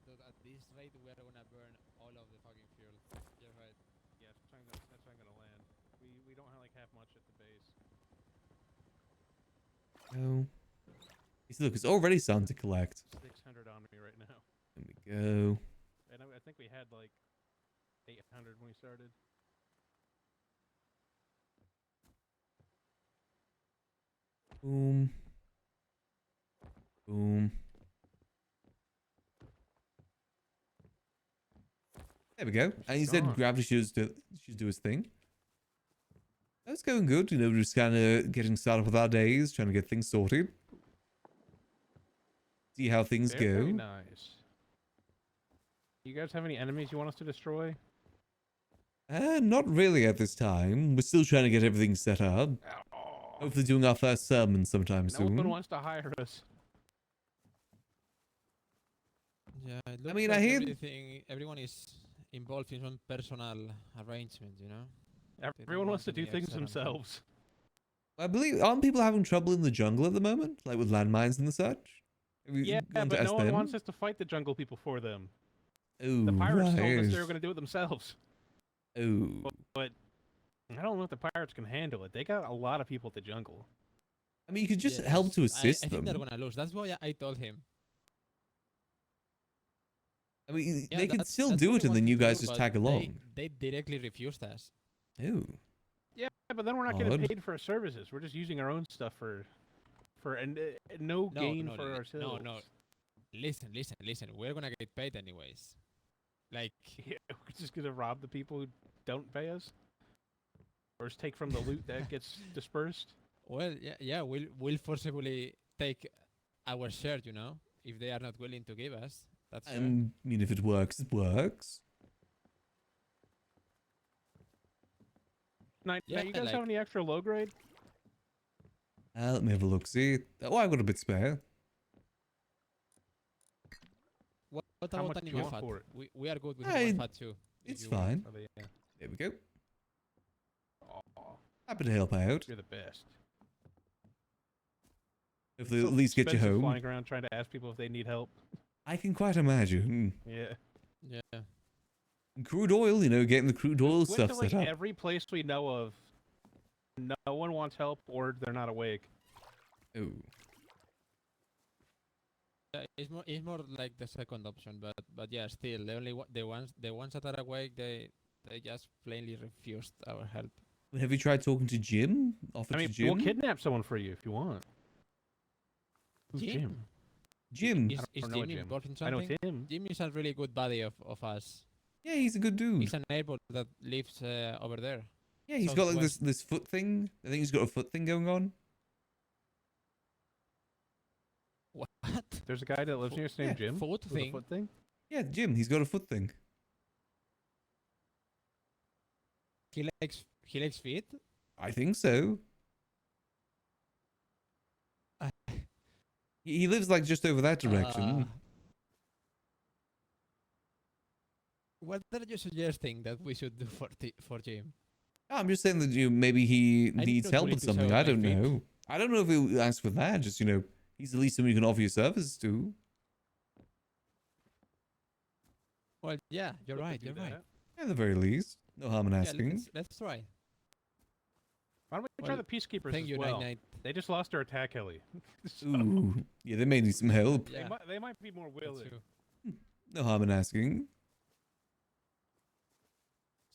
So at this rate, we are gonna burn all of the fucking fuel. You're right. Yeah, that's not gonna land. We don't have, like have much at the base. Oh. You see, look, it's already starting to collect. 600 on me right now. There we go. And I think we had like 800 when we started. Boom. Boom. There we go. And he said gravity should do his thing. That's going good. You know, we're just kind of getting started with our days, trying to get things sorted. See how things Very go. nice. You guys have any enemies you want us to destroy? Not really at this time. We're still trying to get everything set up. Hopefully doing our first sermon sometime No soon. one wants to hire us. Yeah, it I looks mean, like I hear- everyone is involved in some personal arrangement, you know? Everyone wants to do any things extra involved. themselves. I believe, aren't people having trouble in the jungle at the moment? Like with landmines and the such? Have you Yeah, gone to but ask no one them? wants us to fight the jungle people for them. Oh, The pirates told us right. they were going to do it themselves. Oh. But I don't know if the pirates can handle it. They got a lot of people at the jungle. I mean, you could just help to assist I them. think they're gonna lose. That's why I told him. I mean, Yeah, they could that's- still that's do what it I and then wanted you to guys do, just but tag along. They directly refused us. Oh. Yeah, but then we're not getting Odd. paid for our services. We're just using our own stuff for no gain for ourselves. No. Listen. We're gonna get paid anyways. Like, Yeah, we're just gonna rob the people who don't pay us, or just take from the loot that gets dispersed. well, yeah, we'll forcibly take our share, you know, if they are not willing to give us. That's I mean, if it works, it works. Now, Yeah, you guys like- have any extra low grade? Let me have a look. See. Oh, I've got a bit spare. What How about much do you animal want fat? for it? We are good with Hey, animal fat too. if It's you want. fine. Oh, yeah. There we go. Aw, Happy to help out. you're the best. Hopefully, So at least get you expensive home. Flying around trying to ask people if they need help. I can quite imagine. Yeah. Yeah. And crude oil, you know, getting the crude oil Went stuff to like set up. every place we know of. No one wants help, or they're not awake. Oh. Yeah, it's more like the second option, but yeah, still the ones that are awake, they just plainly refused our help. Have you tried talking to Jim? Offered I mean, to Jim? we'll kidnap someone for you if you want. Who's Jim? Jim. Is I don't know a Jim Jim. involved in I know something? Tim. Jim is a really good buddy of us. Yeah, he's a good dude. He's a neighbor that lives over there. Yeah, he's got like Southwest. this foot thing. I think he's got a foot thing going on. What? There's a guy that lives near us named Jim. Foot with a thing? foot thing. Yeah, Jim. He's got a foot thing. He likes feet. I think so. He lives like just over that direction. What are you suggesting that we should do for Jim? I'm just saying that maybe he I needs don't help willing with to something. sell I my don't feet. know. I don't know if he'll ask for that. Just he's at least someone you can offer your services to. Well, yeah, you're We could right. do You're right. that. At the very least, no harm in Yeah, asking. let's try. Why don't we try Well, the peacekeepers thank as you, well? Night Night. They just lost their attack heli. So, Ooh, yeah, they may need some help. Yeah. they might be more willing. true. No harm in asking.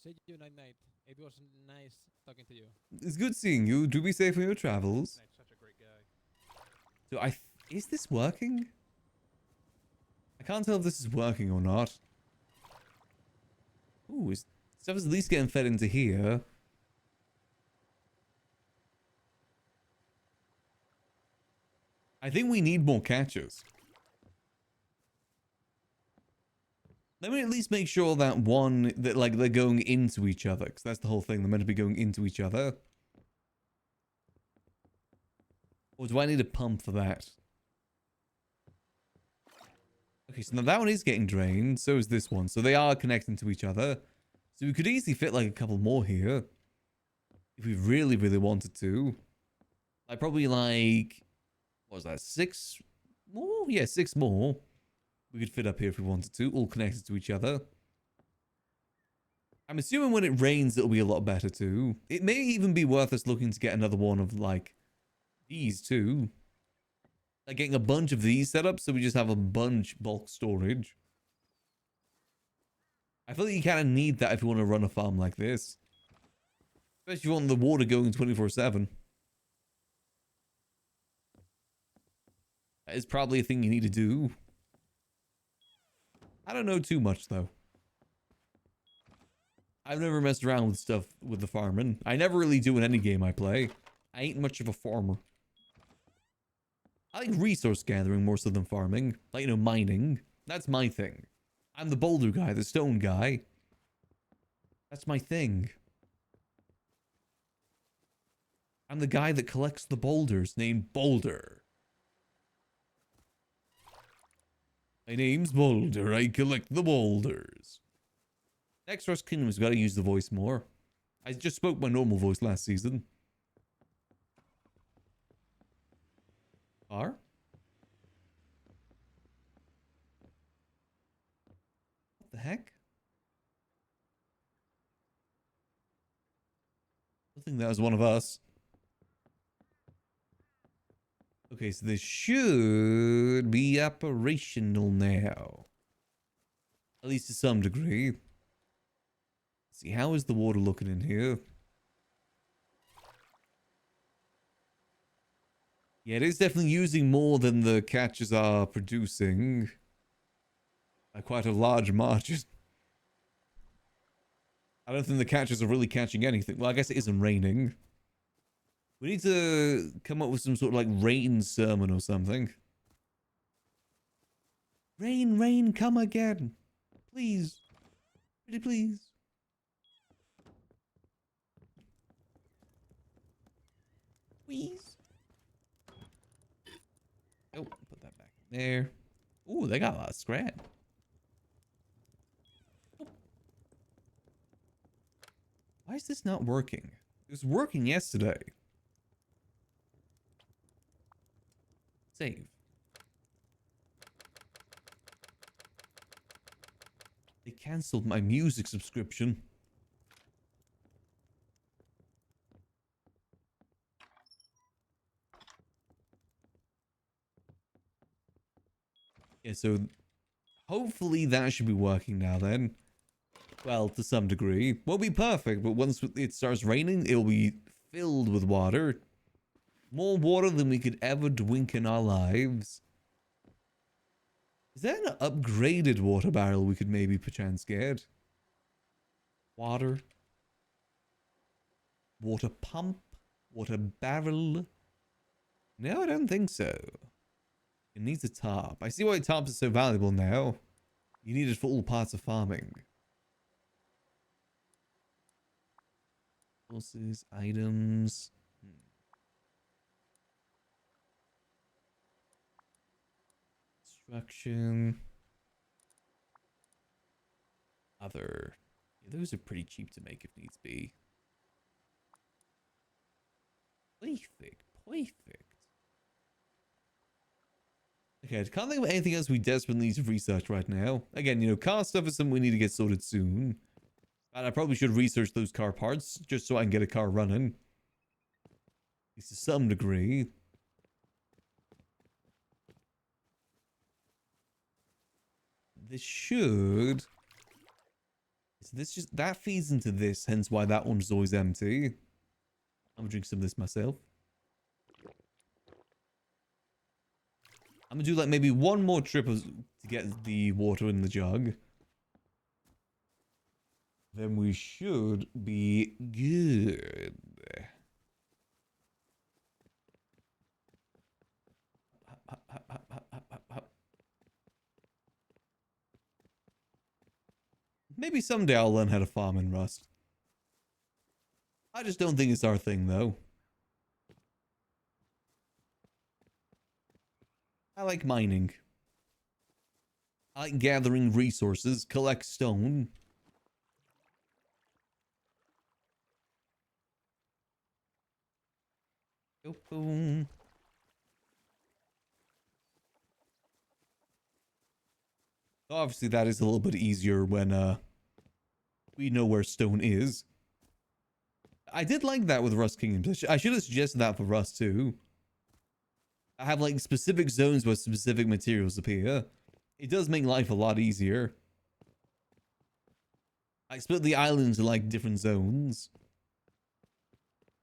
See you, Night Night. It was nice talking to you. It's good seeing you. Do be safe on your travels. Knight's such a great guy. So is this working? I can't tell if this is working or not. Ooh, stuff is at least getting fed into here. I think we need more catchers. Let me at least make sure that they're going into each other, because that's the whole thing. They're meant to be going into each other. Or do I need a pump for that? Okay, so now that one is getting drained. So is this one. So they are connecting to each other. So we could easily fit like a couple more here. If we really, really wanted to. Like probably like... What was that? 6 more? Yeah, 6 more. We could fit up here if we wanted to. All connected to each other. I'm assuming when it rains, it'll be a lot better too. It may even be worth us looking to get another one of like these too. Like getting a bunch of these set up so we just have a bunch bulk storage. I feel like you kind of need that if you want to run a farm like this. Especially if you want the water going 24/7. That is probably a thing you need to do. I don't know too much though. I've never messed around with stuff with the farming. I never really do in any game I play. I ain't much of a farmer. I like resource gathering more so than farming. Like, you know, mining. That's my thing. I'm the boulder guy, the stone guy. That's my thing. I'm the guy that collects the boulders named Boulder. My name's Boulder. I collect the boulders. Next Rust Kingdom's got to use the voice more. I just spoke my normal voice last season. What the heck? I think that was one of us. Okay, so this should be operational now. At least to some degree. Let's see, how is the water looking in here? Yeah, it is definitely using more than the catches are producing. By quite a large margin. I don't think the catches are really catching anything. Well, I guess it isn't raining. We need to come up with some sort of like rain sermon or something. Rain, rain, come again. Please. Pretty please. Please. Oh, put that back there. Ooh, they got a lot of scrap. Why is this not working? It was working yesterday. Save. They cancelled my music subscription. Yeah, so hopefully that should be working now then. Well, to some degree. Won't be perfect, but once it starts raining, it'll be filled with water. More water than we could ever drink in our lives. Is there an upgraded water barrel we could maybe perchance get? Water. Water pump. Water barrel. No, I don't think so. It needs a tarp. I see why tarps are so valuable now. You need it for all parts of farming. Resources, items. Construction. Other. Yeah, those are pretty cheap to make if needs be. Perfect. Perfect. Okay, I can't think of anything else we desperately need to research right now. Again, you know, car stuff is something we need to get sorted soon. And I probably should research those car parts just so I can get a car running. At least to some degree. This should... So this just... That feeds into this, hence why that one's always empty. I'm gonna drink some of this myself. I'm gonna do like maybe one more trip to get the water in the jug. Then we should be good. Maybe someday I'll learn how to farm in Rust. I just don't think it's our thing though. I like mining. I like gathering resources, collect stone. Boom. Obviously, that is a little bit easier when we know where stone is. I did like that with Rust Kingdoms. I should have suggested that for Rust too. I have like specific zones where specific materials appear. It does make life a lot easier. I split the islands in like different zones.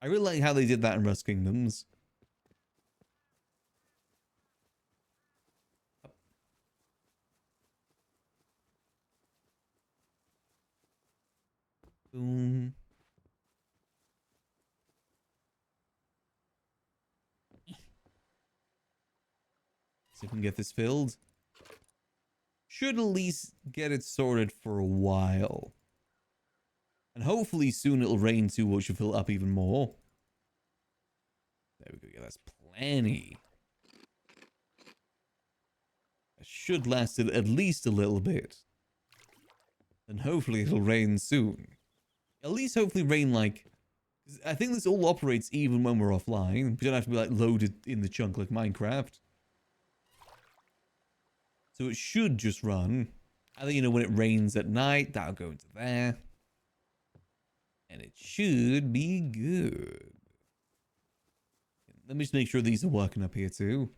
I really like how they did that in Rust Kingdoms. Boom. See if we can get this filled. Should at least get it sorted for a while. And hopefully soon it'll rain too, which will fill up even more. There we go. Yeah, that's plenty. That should last it at least a little bit. And hopefully it'll rain soon. At least hopefully rain like... I think this all operates even when we're offline. We don't have to be like loaded in the chunk like Minecraft. So it should just run. I think, you know, when it rains at night, that'll go into there. And it should be good. Let me just make sure these are working up here too.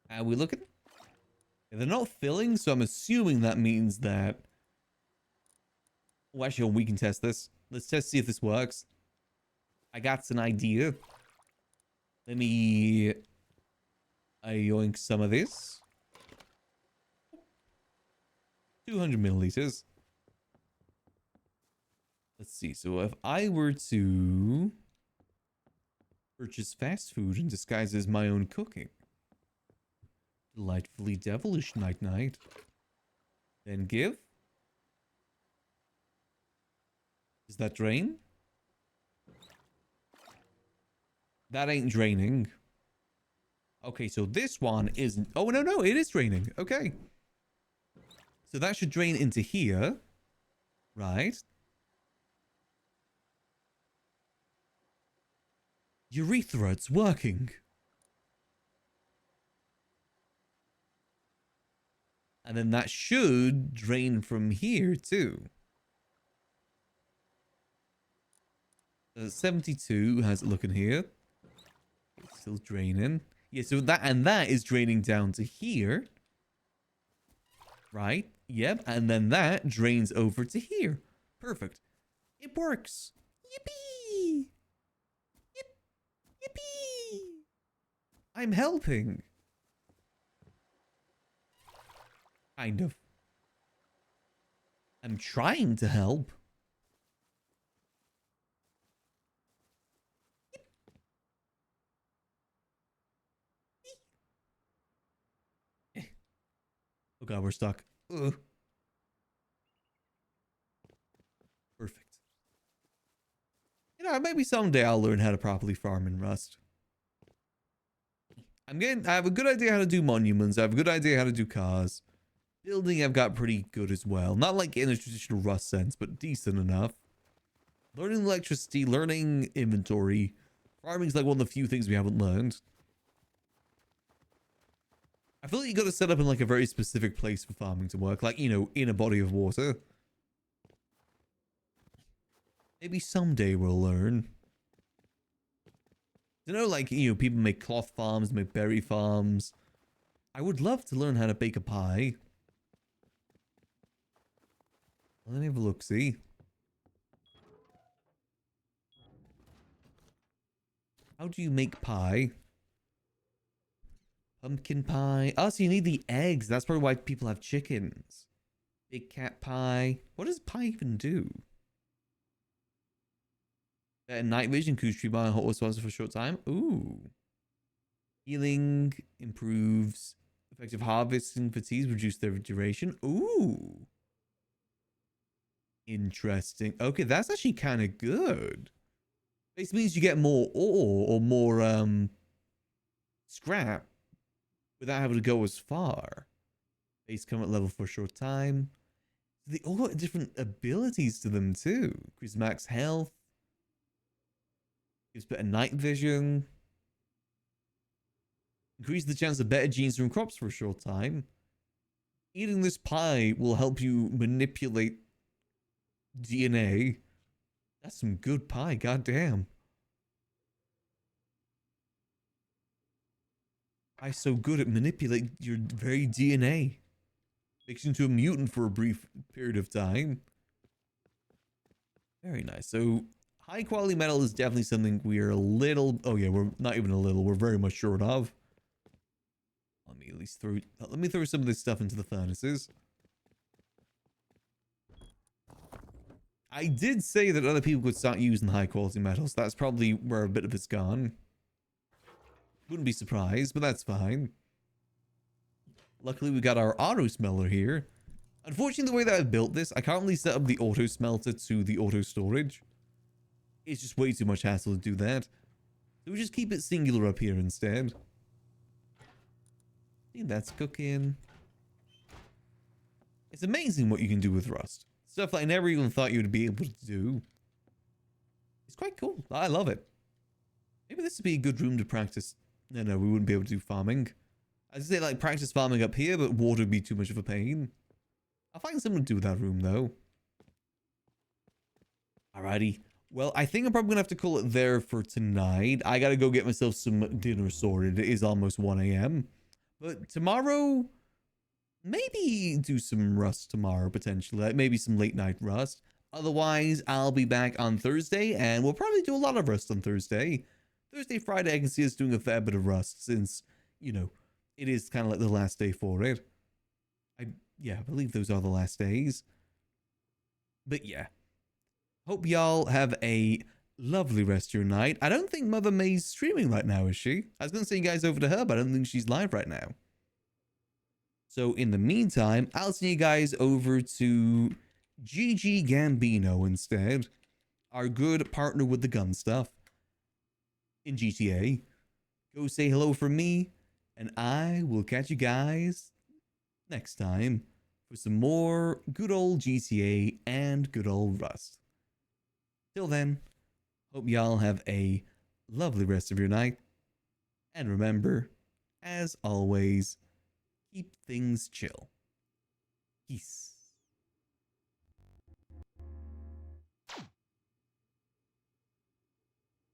How are we looking? They're not filling, so I'm assuming that means that... Oh, actually, we can test this. Let's test, see if this works. I got an idea. Let me... yoink some of this. 200 milliliters. Let's see. So if I were to purchase fast food and disguise as my own cooking. Delightfully devilish night. Then give. Does that drain? That ain't draining. Okay, so this one isn't... Oh, no, it is draining. Okay. So that should drain into here. Right. Urethra, it's working. And then that should drain from here too. 72, how's it looking here? It's still draining. Yeah, so that is draining down to here. Right? Yep, and then that drains over to here. Perfect. It works. Yippee! Yippee! I'm helping. Kind of. I'm trying to help. Oh god, we're stuck. Ugh. Perfect. You know, maybe someday I'll learn how to properly farm in Rust. I have a good idea how to do monuments. I have a good idea how to do cars. Building I've got pretty good as well. Not like in a traditional Rust sense, but decent enough. Learning electricity, learning inventory. Farming's like one of the few things we haven't learned. I feel like you got to set up in like a very specific place for farming to work. Like, you know, in a body of water. Maybe someday we'll learn. You know, like, you know, people make cloth farms, make berry farms. I would love to learn how to bake a pie. Let me have a look, see. How do you make pie? Pumpkin pie. Oh, so you need the eggs. That's probably why people have chickens. Big cat pie. What does pie even do? Better night vision, cruise tree by hot water for a short time. Ooh. Healing improves effective harvesting fatigues, reduce their duration. Ooh. Interesting. Okay, that's actually kind of good. This means you get more ore or more scrap without having to go as far. Base combat level for a short time. They all got different abilities to them too. Increase max health. Gives better night vision. Increase the chance of better genes from crops for a short time. Eating this pie will help you manipulate DNA. That's some good pie, goddamn. Pie's so good at manipulating your very DNA. Makes you into a mutant for a brief period of time. Very nice. So, high quality metal is definitely something we are a little... Oh yeah, we're not even a little. We're very much short of. Let me at least throw... Let me throw some of this stuff into the furnaces. I did say that other people could start using high quality metals. That's probably where a bit of it's gone. Wouldn't be surprised, but that's fine. Luckily, we got our auto smelter here. Unfortunately, the way that I've built this, I can't really set up the auto smelter to the auto storage. It's just way too much hassle to do that. So we just keep it singular up here instead. See, that's cooking. It's amazing what you can do with rust. Stuff that I never even thought you would be able to do. It's quite cool. I love it. Maybe this would be a good room to practice. No, we wouldn't be able to do farming. I'd say like practice farming up here, but water would be too much of a pain. I'll find someone to do that room though. Alrighty. Well, I think I'm probably gonna have to call it there for tonight. I gotta go get myself some dinner sorted. It is almost 1 a.m. But tomorrow, maybe do some rust tomorrow, potentially. Like maybe some late night rust. Otherwise, I'll be back on Thursday, and we'll probably do a lot of rust on Thursday. Thursday, Friday, I can see us doing a fair bit of rust since, you know, it is kind of like the last day for it. I believe those are the last days. But yeah. Hope y'all have a lovely rest of your night. I don't think Mother May's streaming right now, is she? I was going to send you guys over to her, but I don't think she's live right now. So in the meantime, I'll send you guys over to GG Gambino instead. Our good partner with the gun stuff in GTA. Go say hello from me, and I will catch you guys next time for some more good old GTA and good old Rust. Till then, hope y'all have a lovely rest of your night. And remember, as always, keep things chill. Peace.